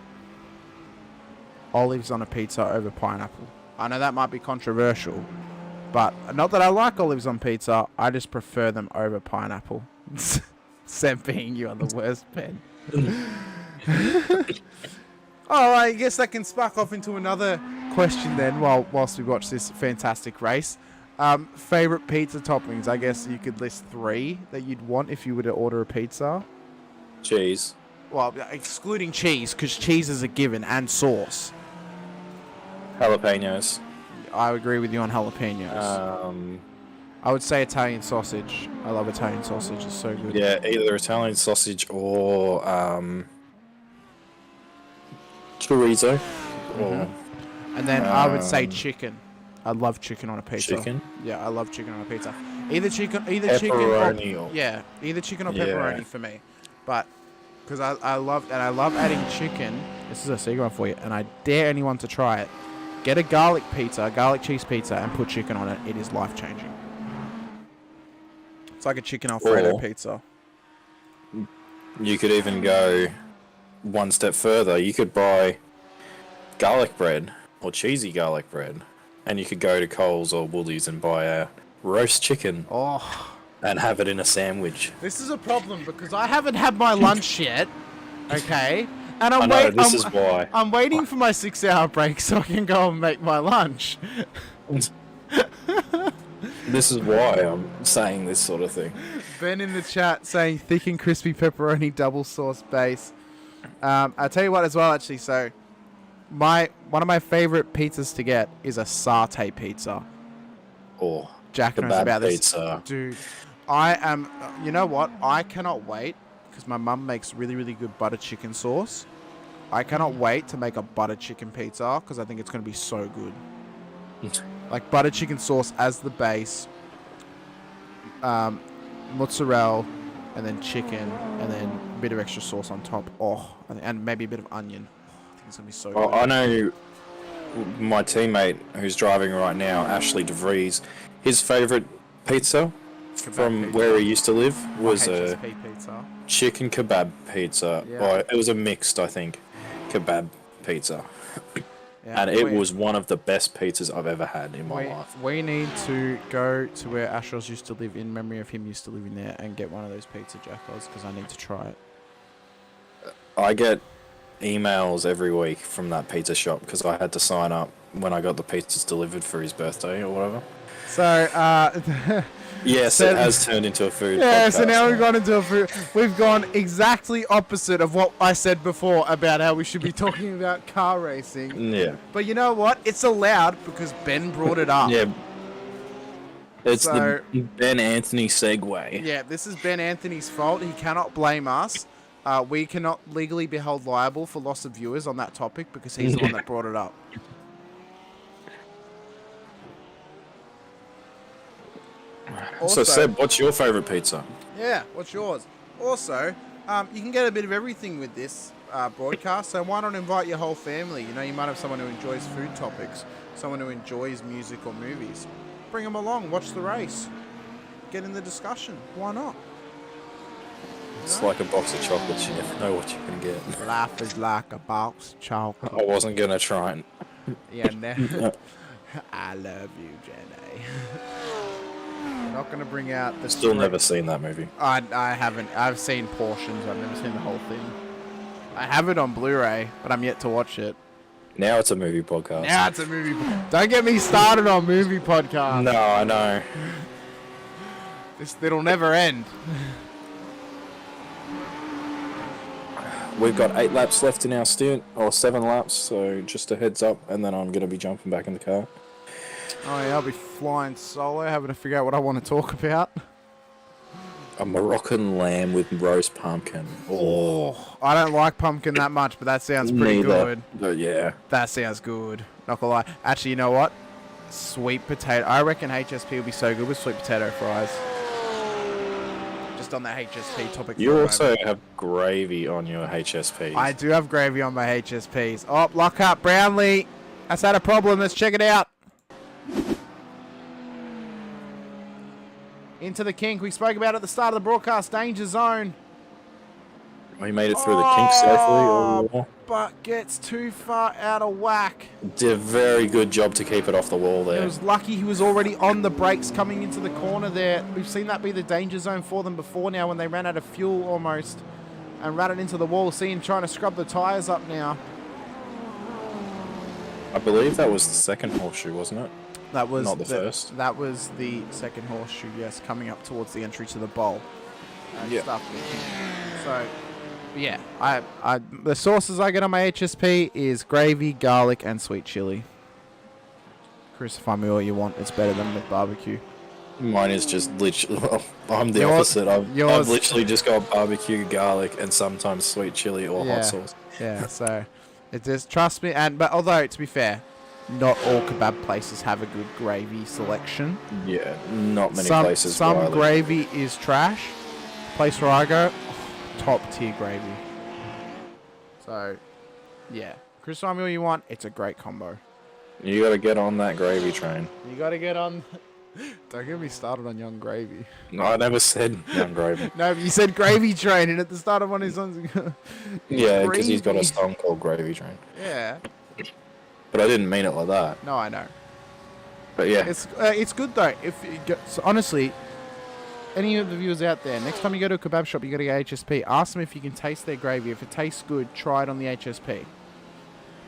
olives on a pizza over pineapple. I know that might be controversial, but not that I like olives on pizza. I just prefer them over pineapple. Seb being you are the worst, Ben. Oh, I guess that can spark off into another question then whilst we watch this fantastic race. Favorite pizza toppings? I guess you could list 3 that you'd want if you were to order a pizza. Cheese. Well, excluding cheese, because cheese is a given, and sauce. Jalapenos. I agree with you on jalapenos. I would say Italian sausage. I love Italian sausage. It's so good. Yeah, either Italian sausage or chorizo. Or And then I would say chicken. I love chicken on a pizza. chicken. Yeah, I love chicken on a pizza. Either chicken Pepperoni or or- yeah, either chicken or Yeah. pepperoni for me. But because I love adding chicken. This is a secret one for you, and I dare anyone to try it. Get a garlic cheese pizza, and put chicken on it. It is life changing. It's like a chicken Alfredo Or- pizza. You could even go one step further, you could buy garlic bread or cheesy garlic bread, and you could go to Coles or Woolies and buy a roast chicken Oh, and have it in a sandwich. this is a problem because I haven't had my lunch yet. Okay, and I know, this is why. I'm waiting for my 6-hour break so I can go and make my lunch. This is why I'm saying this sort of thing. Ben in the chat saying thick and crispy pepperoni double sauce base. I'll tell you what as well, actually. So, one of my favorite pizzas to get is a satay pizza. Or Jack knows kebab about this, pizza. dude. I am. You know what? I cannot wait because my mum makes really, really good butter chicken sauce. I cannot wait to make a butter chicken pizza because I think it's going to be so good. Like butter chicken sauce as the base, mozzarella, and then chicken, and then a bit of extra sauce on top. Oh, and maybe a bit of onion. I think it's gonna be so Well, good. I know my teammate who's driving right now, Ashley DeVries, his favourite pizza from pizza. where he used to live was a HSP pizza. chicken kebab pizza. Yeah. Or it was a mixed, I think, kebab pizza. Yeah, And it was one of the best pizzas I've ever had in my life. We need to go to where Ashros used to live, in memory of him used to living there, and get one of those pizza jackals because I need to try it. I get emails every week from that pizza shop because I had to sign up when I got the pizzas delivered for his birthday or whatever. So, Yes, So- it has turned into a food yeah, podcast. so now we've gone into we've gone exactly opposite of what I said before about how we should be talking about car racing. Yeah. But you know what? It's allowed because Ben brought it up. Yeah. It's So- the Ben Anthony segue. Yeah, this is Ben Anthony's fault. He cannot blame us. We cannot legally be held liable for loss of viewers on that topic because he's the one that brought it up. So Seb, what's your favourite pizza? Yeah, what's yours? Also, you can get a bit of everything with this broadcast, so why not invite your whole family? You know, you might have someone who enjoys food topics, someone who enjoys music or movies. Bring them along, watch the race, get in the discussion. Why not? It's like a box of chocolates. You never know what you can get. Life is like a box of chocolate. I wasn't gonna try and. Yeah, I love you, Jenny. We're not going to bring out the... Still never seen that movie. I haven't. I've seen portions. I've never seen the whole thing. I have it on Blu-ray, but I'm yet to watch it. Now it's a movie podcast. Now it's a movie... Don't get me started on movie podcasts. No, I know. It'll never end. We've got 8 laps left in our stint, or 7 laps, so just a heads up, and then I'm going to be jumping back in the car. Oh yeah, I'll be flying solo, having to figure out what I want to talk about. A Moroccan lamb with roast pumpkin. Oh, I don't like pumpkin that much, but that sounds pretty Neither. good. But yeah. That sounds good. Not gonna lie. Actually, you know what? Sweet potato. I reckon HSP will be so good with sweet potato fries. Just on that HSP topic. You for a also moment. have gravy on your HSPs. I do have gravy on my HSPs. Oh, lock up, Brownlee. That's had a problem. Let's check it out. Into the kink. We spoke about at the start of the broadcast. Danger zone. We made it through the kink safely. Oh, But gets too far out of whack. did a very good job to keep it off the wall He there. was lucky he was already on the brakes coming into the corner there. We've seen that be the danger zone for them before now when they ran out of fuel almost and ran it into the wall. See him trying to scrub the tyres up now. I believe that was the second horseshoe, wasn't it? That was Not the first. That was the second horseshoe, yes, coming up towards the entry to the bowl. Yeah. So, yeah, the sauces I get on my HSP is gravy, garlic, and sweet chili. Crucify me all you want. It's better than the barbecue. Mine is just literally. I'm the Yours- opposite. I've yours- literally just got barbecue, garlic, and sometimes sweet chili or Yeah. hot sauce. Yeah, so it just trust me. But although to be fair, not all kebab places have a good gravy selection. Yeah, not many some places. where I some live. gravy is trash. Place where I go, top tier gravy. So, yeah, crucify me all you want. It's a great combo. You got to get on that gravy train. You got to get on Don't get me started on Young Gravy. No, I never said Young Gravy. No, but you said Gravy Train, and at the start of one of his songs, Yeah, because he's got a Gravy. song called Gravy Train. Yeah. But I didn't mean it like that. No, I know. But yeah, It's good though. If you so honestly, any of the viewers out there, next time you go to a kebab shop, you got to get HSP. Ask them if you can taste their gravy. If it tastes good, try it on the HSP.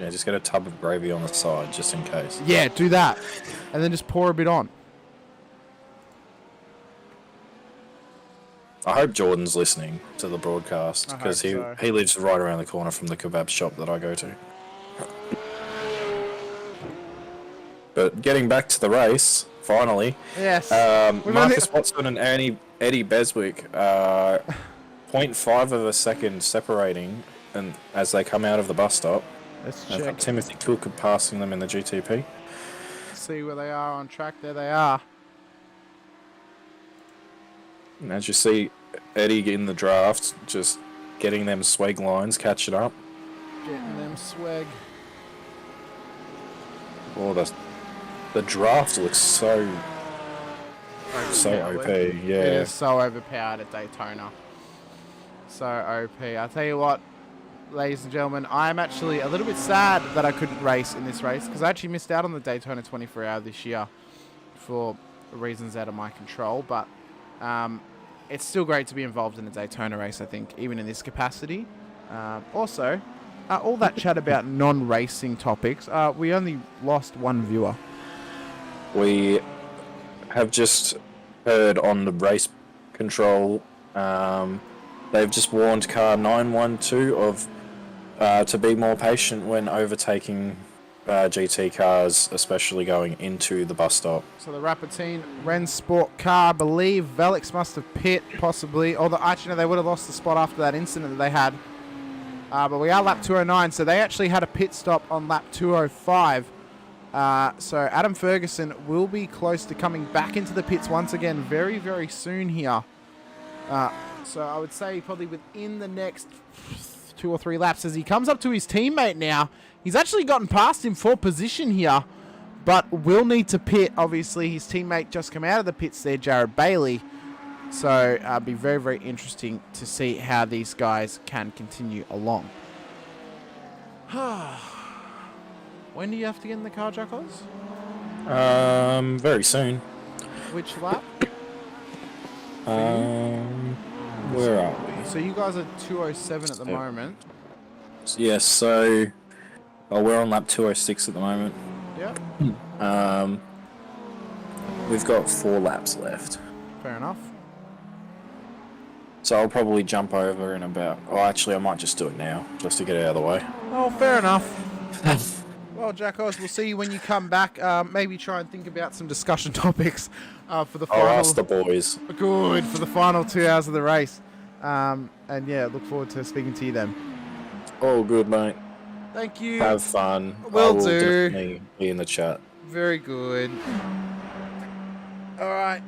yeah, just get a tub of gravy on the side just in case. Yeah, do that, and then just pour a bit on. I hope Jordan's listening to the broadcast I because hope so. he lives right around the corner from the kebab shop that I go to. But getting back to the race, finally, Yes. We've only- Marcus Watson and Eddie Beswick, 0.5 of a second separating, and as they come out of the bus stop, Let's I've got check. Timothy Cook passing them in the GTP. See where they are on track. There they are. And as you see, Eddie in the draft, just getting them swag lines, catching up. Getting them swag. Oh, the draft looks so OP. It Yeah. is so overpowered at Daytona. So OP. I'll tell you what, ladies and gentlemen, I'm actually a little bit sad that I couldn't race in this race because I actually missed out on the Daytona 24 hour this year for reasons out of my control. But it's still great to be involved in the Daytona race, I think, even in this capacity. Also, all that chat about non-racing topics, we only lost one viewer. We have just heard on the race control, they've just warned car 912 to be more patient when overtaking GT cars, especially going into the bus stop. So the Rapatine Ren Sport car, I believe Velix must have pit, possibly. Although, actually, no, they would have lost the spot after that incident that they had. But we are lap 209, so they actually had a pit stop on lap 205. So Adam Ferguson will be close to coming back into the pits once again very, very soon here. So I would say probably within the next 2 or 3 laps as he comes up to his teammate now. He's actually gotten past him for position here, but will need to pit. Obviously, his teammate just come out of the pits there, Jared Bailey. So it'll be very, very interesting to see how these guys can continue along. When do you have to get in the car, Jackals? Very soon. Which lap? Where are we? So you guys are 207 at the moment. Yes, so we're on lap 206 at the moment. Yeah, We've got 4 laps left. fair enough. So I'll probably jump over in about... Oh, actually, I might just do it now, just to get it out of the way. Oh, fair enough. Well, Jackals, we'll see you when you come back. Maybe try and think about some discussion topics for the I'll final. ask the boys. Good, for the final 2 hours of the race. And yeah, look forward to speaking to you then. Oh, good, mate. Thank you. Have fun. Will I will do. definitely be in the chat. Very good. All right,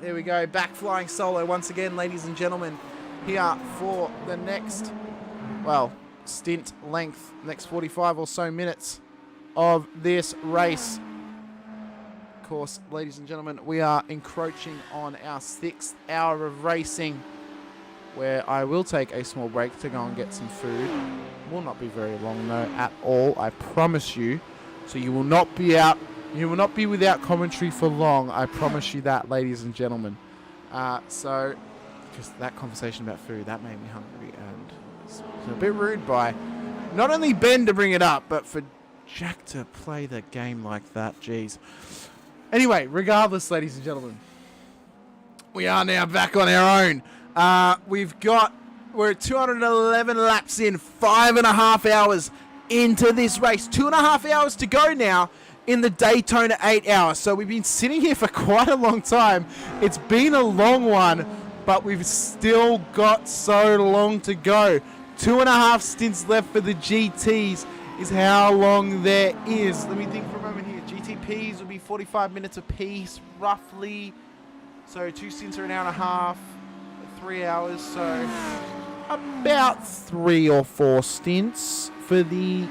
there we go. Back flying solo once again, ladies and gentlemen. Here for the next, well, stint length, next 45 or so minutes of this race. Of course, ladies and gentlemen, we are encroaching on our 6th hour of racing, where I will take a small break to go and get some food. Will not be very long though at all, I promise you. So you will not be out. You will not be without commentary for long. I promise you that, ladies and gentlemen. So, just that conversation about food, that made me hungry, and it's a bit rude by not only Ben to bring it up, but for Jack to play the game like that. Jeez. Anyway, regardless, ladies and gentlemen, we are now back on our own. We're at 211 laps in, 5.5 hours into this race. 2.5 hours to go now in the Daytona 8 hour. So we've been sitting here for quite a long time. It's been a long one, but we've still got so long to go. 2.5 stints left for the GTs is how long there is. Let me think for a moment here. GTPs will be 45 minutes apiece, roughly. So 2 stints are an hour and a half, 3 hours. So about 3 or 4 stints for the...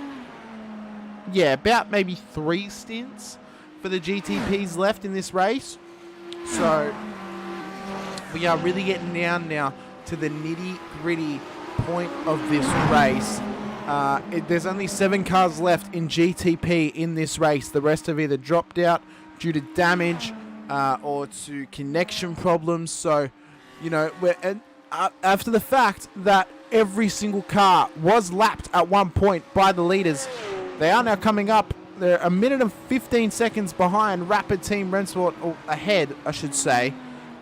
Yeah, about maybe 3 stints for the GTPs left in this race. So we are really getting down now to the nitty-gritty point of this race. There's only 7 cars left in GTP in this race. The rest have either dropped out due to damage or to connection problems. So, you know, after the fact that every single car was lapped at one point by the leaders, they are now coming up. They're a minute and 15 seconds behind Rapid Team Rennsport, or ahead, I should say.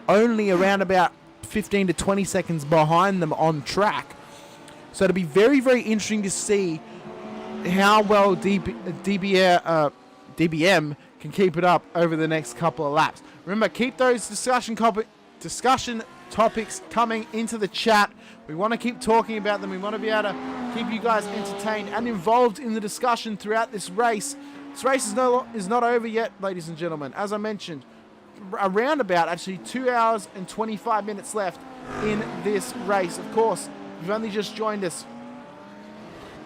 Only around about 15 to 20 seconds behind them on track. So it'll be very, very interesting to see how well DBM can keep it up over the next couple of laps. Remember, keep those discussion topics coming into the chat. We want to keep talking about them. We want to be able to keep you guys entertained and involved in the discussion throughout this race. This race is not over yet, ladies and gentlemen. As I mentioned, around about actually 2 hours and 25 minutes left in this race. Of course, you've only just joined us.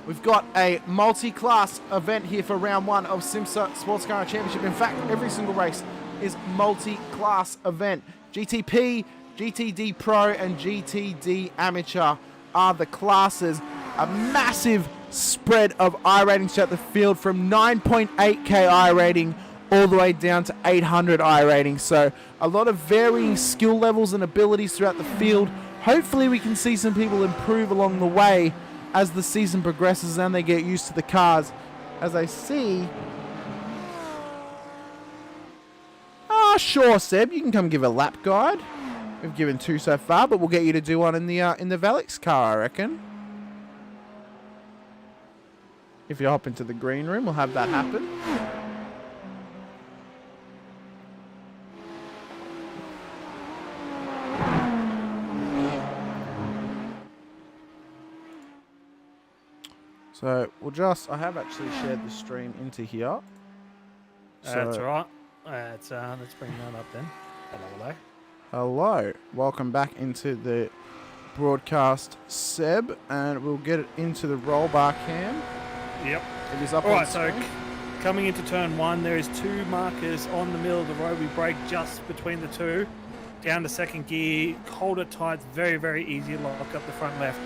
We've got a multi-class event here for round 1 of SIMSA Sports Car Championship. In fact, every single race is multi-class event. GTP, GTD Pro, and GTD Amateur are the classes. A massive spread of I ratings throughout the field, from 9.8k I rating all the way down to 800 I rating. So a lot of varying skill levels and abilities throughout the field. Hopefully we can see some people improve along the way as the season progresses and they get used to the cars. As I see... sure, Seb, you can come give a lap guide. We've given 2 so far, but we'll get you to do one in the Valix car, I reckon. If you hop into the green room, we'll have that happen. So I have actually shared the stream into here. That's right. Let's bring that up then. Hello. Welcome back into the broadcast, Seb, and we'll get it into the roll bar cam. Yep. It is up All on right, screen. so coming into turn 1, there is 2 markers on the middle of the road. We brake just between the 2. Down to second gear, hold it tight. It's very, very easy to lock up the front left.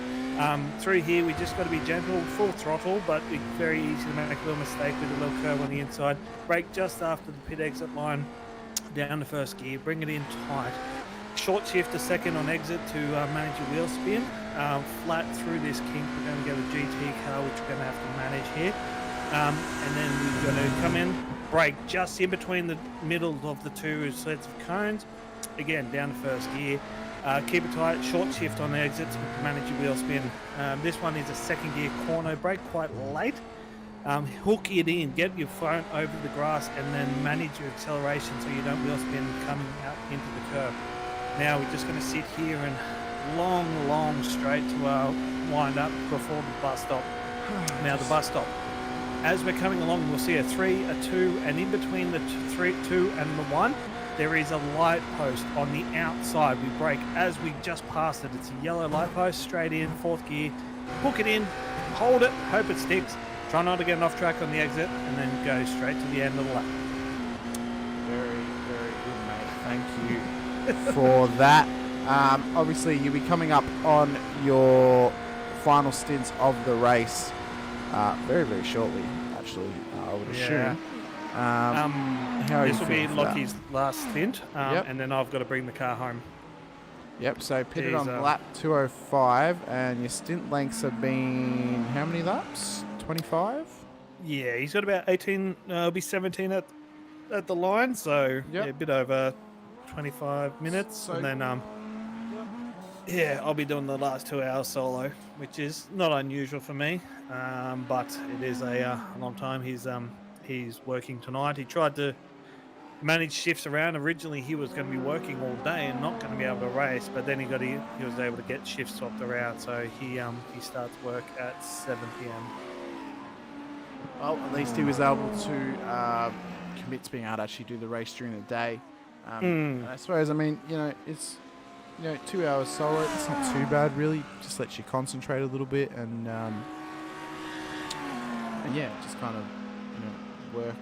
Through here, we just got to be gentle, full throttle, but it's very easy to make a little mistake with a little curve on the inside. Brake just after the pit exit line, down to first gear, bring it in tight. Short shift to second on exit to manage your wheel spin. Flat through this kink, we're going to get a GT car, which we're going to have to manage here. And then we're going to come in, brake just in between the middle of the 2 sets of cones. Again, down to first gear. Keep it tight, short shift on the exit to manage your wheel spin. This one is a second gear corner, brake quite late. Hook it in, get your front over the grass, and then manage your acceleration so you don't wheel spin coming out into the curve. Now we're just going to sit here and long straight to wind up before the bus stop. Now the bus stop. As we're coming along, we'll see a 3, a 2, and in between the 3, 2 and the 1, there is a light post on the outside. We brake as we just passed it. It's a yellow light post, straight in, 4th gear. Hook it in, hold it, hope it sticks. Try not to get off track on the exit, and then go straight to the end of the lap. Very, very good, mate. Thank you for that. Obviously, you'll be coming up on your final stints of the race very, very shortly, actually, I would assume. How are this you will be feeling for that? Lockie's last stint, Yep. and then I've got to bring the car home. Yep, so pitted He's, on lap 205, and your stint lengths have been how many laps? 25? Yeah, he's got about 18, it'll be 17 at the line, so Yep. yeah, a bit over 25 minutes. So- and then, yeah, I'll be doing the last 2 hours solo, which is not unusual for me, but it is a long time. He's working tonight. He tried to manage shifts around. Originally, he was going to be working all day and not going to be able to race, but then he was able to get shifts swapped around, so he starts work at 7 p.m. Well, at least he was able to commit to being able to actually do the race during the day. And I suppose, I mean, it's 2 hours solo. It's not too bad, really. Just lets you concentrate a little bit and yeah, just kind of work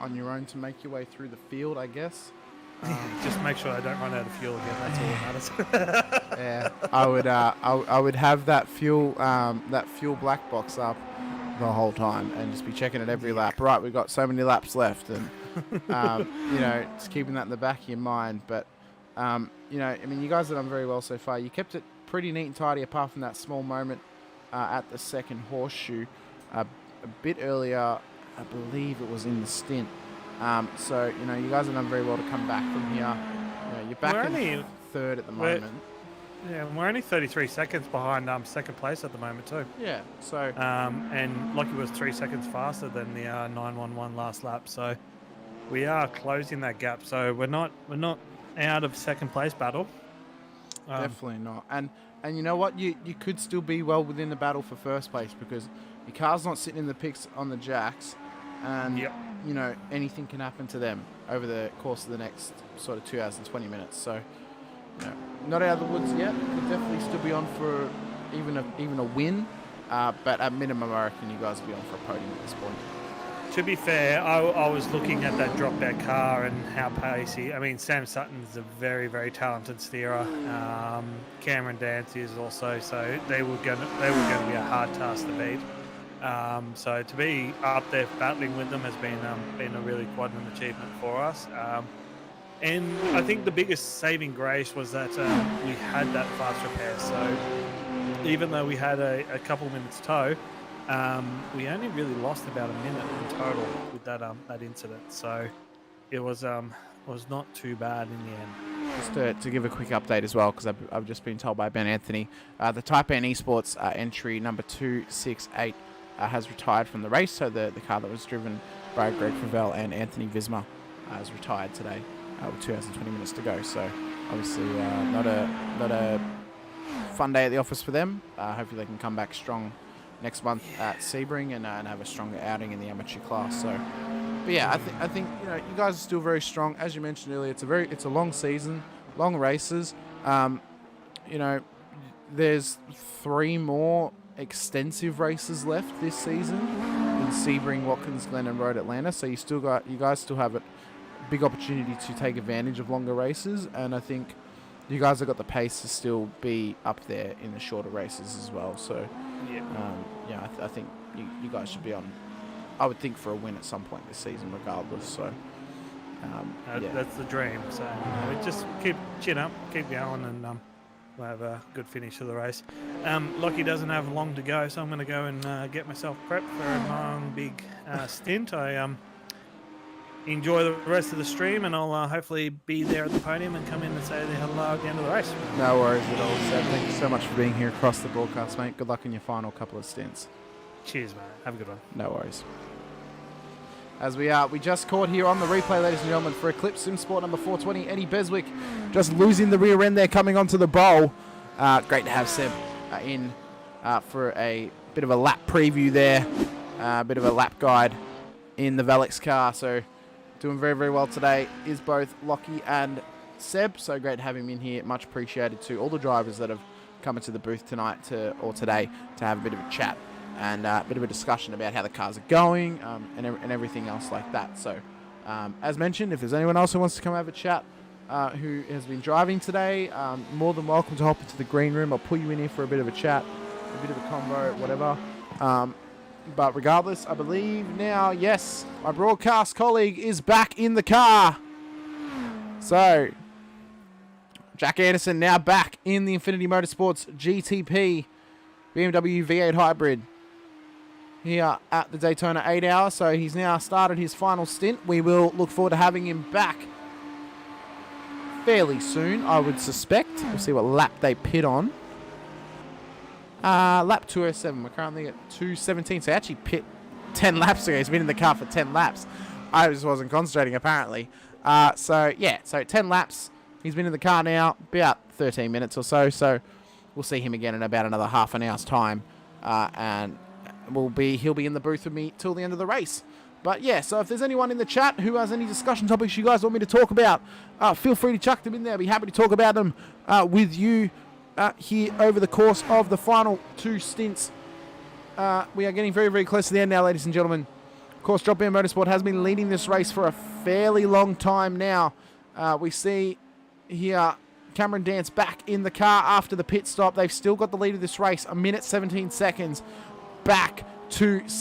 on your own to make your way through the field, I guess. Just make sure I don't run out of fuel again. That's all that matters. Yeah, I would have that fuel black box up the whole time and just be checking it every lap. Right, we've got so many laps left, and just keeping that in the back of your mind. But I mean, you guys have done very well so far. You kept it pretty neat and tidy, apart from that small moment at the second horseshoe a bit earlier. I believe it was in the stint. So you guys have done very well to come back from here. You're back in third at the moment. Yeah, we're only 33 seconds behind second place at the moment too. Yeah, so and Lockie was 3 seconds faster than the 911 last lap. So we are closing that gap. So we're not out of second place battle. Definitely not. And you know what? You could still be well within the battle for first place, because your car's not sitting in the pits on the jacks, and anything can happen to them over the course of the next sort of 2 hours and 20 minutes. So not out of the woods yet. Could definitely still be on for even a win, but at minimum, I reckon you guys will be on for a podium at this point. To be fair, I was looking at that drop-out car and how pacey. I mean, Sam Sutton's a very, very talented steerer. Cameron Dance is also, so they were going to be a hard task to beat. So to be up there battling with them has been a really quite an achievement for us. And I think the biggest saving grace was that we had that fast repair. So even though we had a couple minutes tow, we only really lost about a minute in total with that incident. So it was not too bad in the end. Just to give a quick update as well, because I've just been told by Ben Anthony, the Type N Esports entry number 268 has retired from the race. So the car that was driven by Greg Favell and Anthony Visma has retired today with 2 hours and 20 minutes to go. So obviously not a fun day at the office for them. Hopefully they can come back strong next month at Sebring and have a stronger outing in the amateur class. So, but yeah, I think you guys are still very strong. As you mentioned earlier, it's a long season, long races. There's 3 more extensive races left this season in Sebring, Watkins Glen, and Road Atlanta. So you guys still have a big opportunity to take advantage of longer races, and I think you guys have got the pace to still be up there in the shorter races as well. So. I think you guys should be on, I would think, for a win at some point this season regardless. So that's the dream. So we just keep chin up, keep going, and we'll have a good finish to the race. Lockie doesn't have long to go, so I'm going to go and get myself prepped for a long, big stint. I enjoy the rest of the stream, and I'll hopefully be there at the podium and come in and say hello at the end of the race. No worries at all, Seb. Thank you so much for being here across the broadcast, mate. Good luck in your final couple of stints. Cheers, mate. Have a good one. No worries. As we just caught here on the replay, ladies and gentlemen, for Eclipse Sim Sport number 420, Eddie Beswick just losing the rear end there, coming onto the bowl. Great to have Seb in for a bit of a lap preview there, a bit of a lap guide in the Valix car. So doing very, very well today is both Lockie and Seb. So great to have him in here. Much appreciated to all the drivers that have come into the booth tonight or today to have a bit of a chat and a bit of a discussion about how the cars are going and everything else like that. So as mentioned, if there's anyone else who wants to come have a chat who has been driving today, more than welcome to hop into the green room. I'll pull you in here for a bit of a chat, a bit of a convo, whatever. But regardless, I believe now, yes, my broadcast colleague is back in the car. So, Jack Anderson now back in the Infinity Motorsports GTP BMW V8 Hybrid here at the Daytona 8 Hour. So he's now started his final stint. We will look forward to having him back fairly soon, I would suspect. We'll see what lap they pit on. Lap 207. We're currently at 217. So he actually pit 10 laps ago. He's been in the car for 10 laps. I just wasn't concentrating, apparently. So 10 laps. He's been in the car now about 13 minutes or so. So we'll see him again in about another half an hour's time. And he'll be in the booth with me till the end of the race. But yeah, so if there's anyone in the chat who has any discussion topics you guys want me to talk about, feel free to chuck them in there. I'll be happy to talk about them with you here over the course of the final 2 stints. We are getting very, very close to the end now, ladies and gentlemen. Of course, Drop Bear Motorsport has been leading this race for a fairly long time now. We see here Cameron Dance back in the car after the pit stop. They've still got the lead of this race, 1 minute 17 seconds back to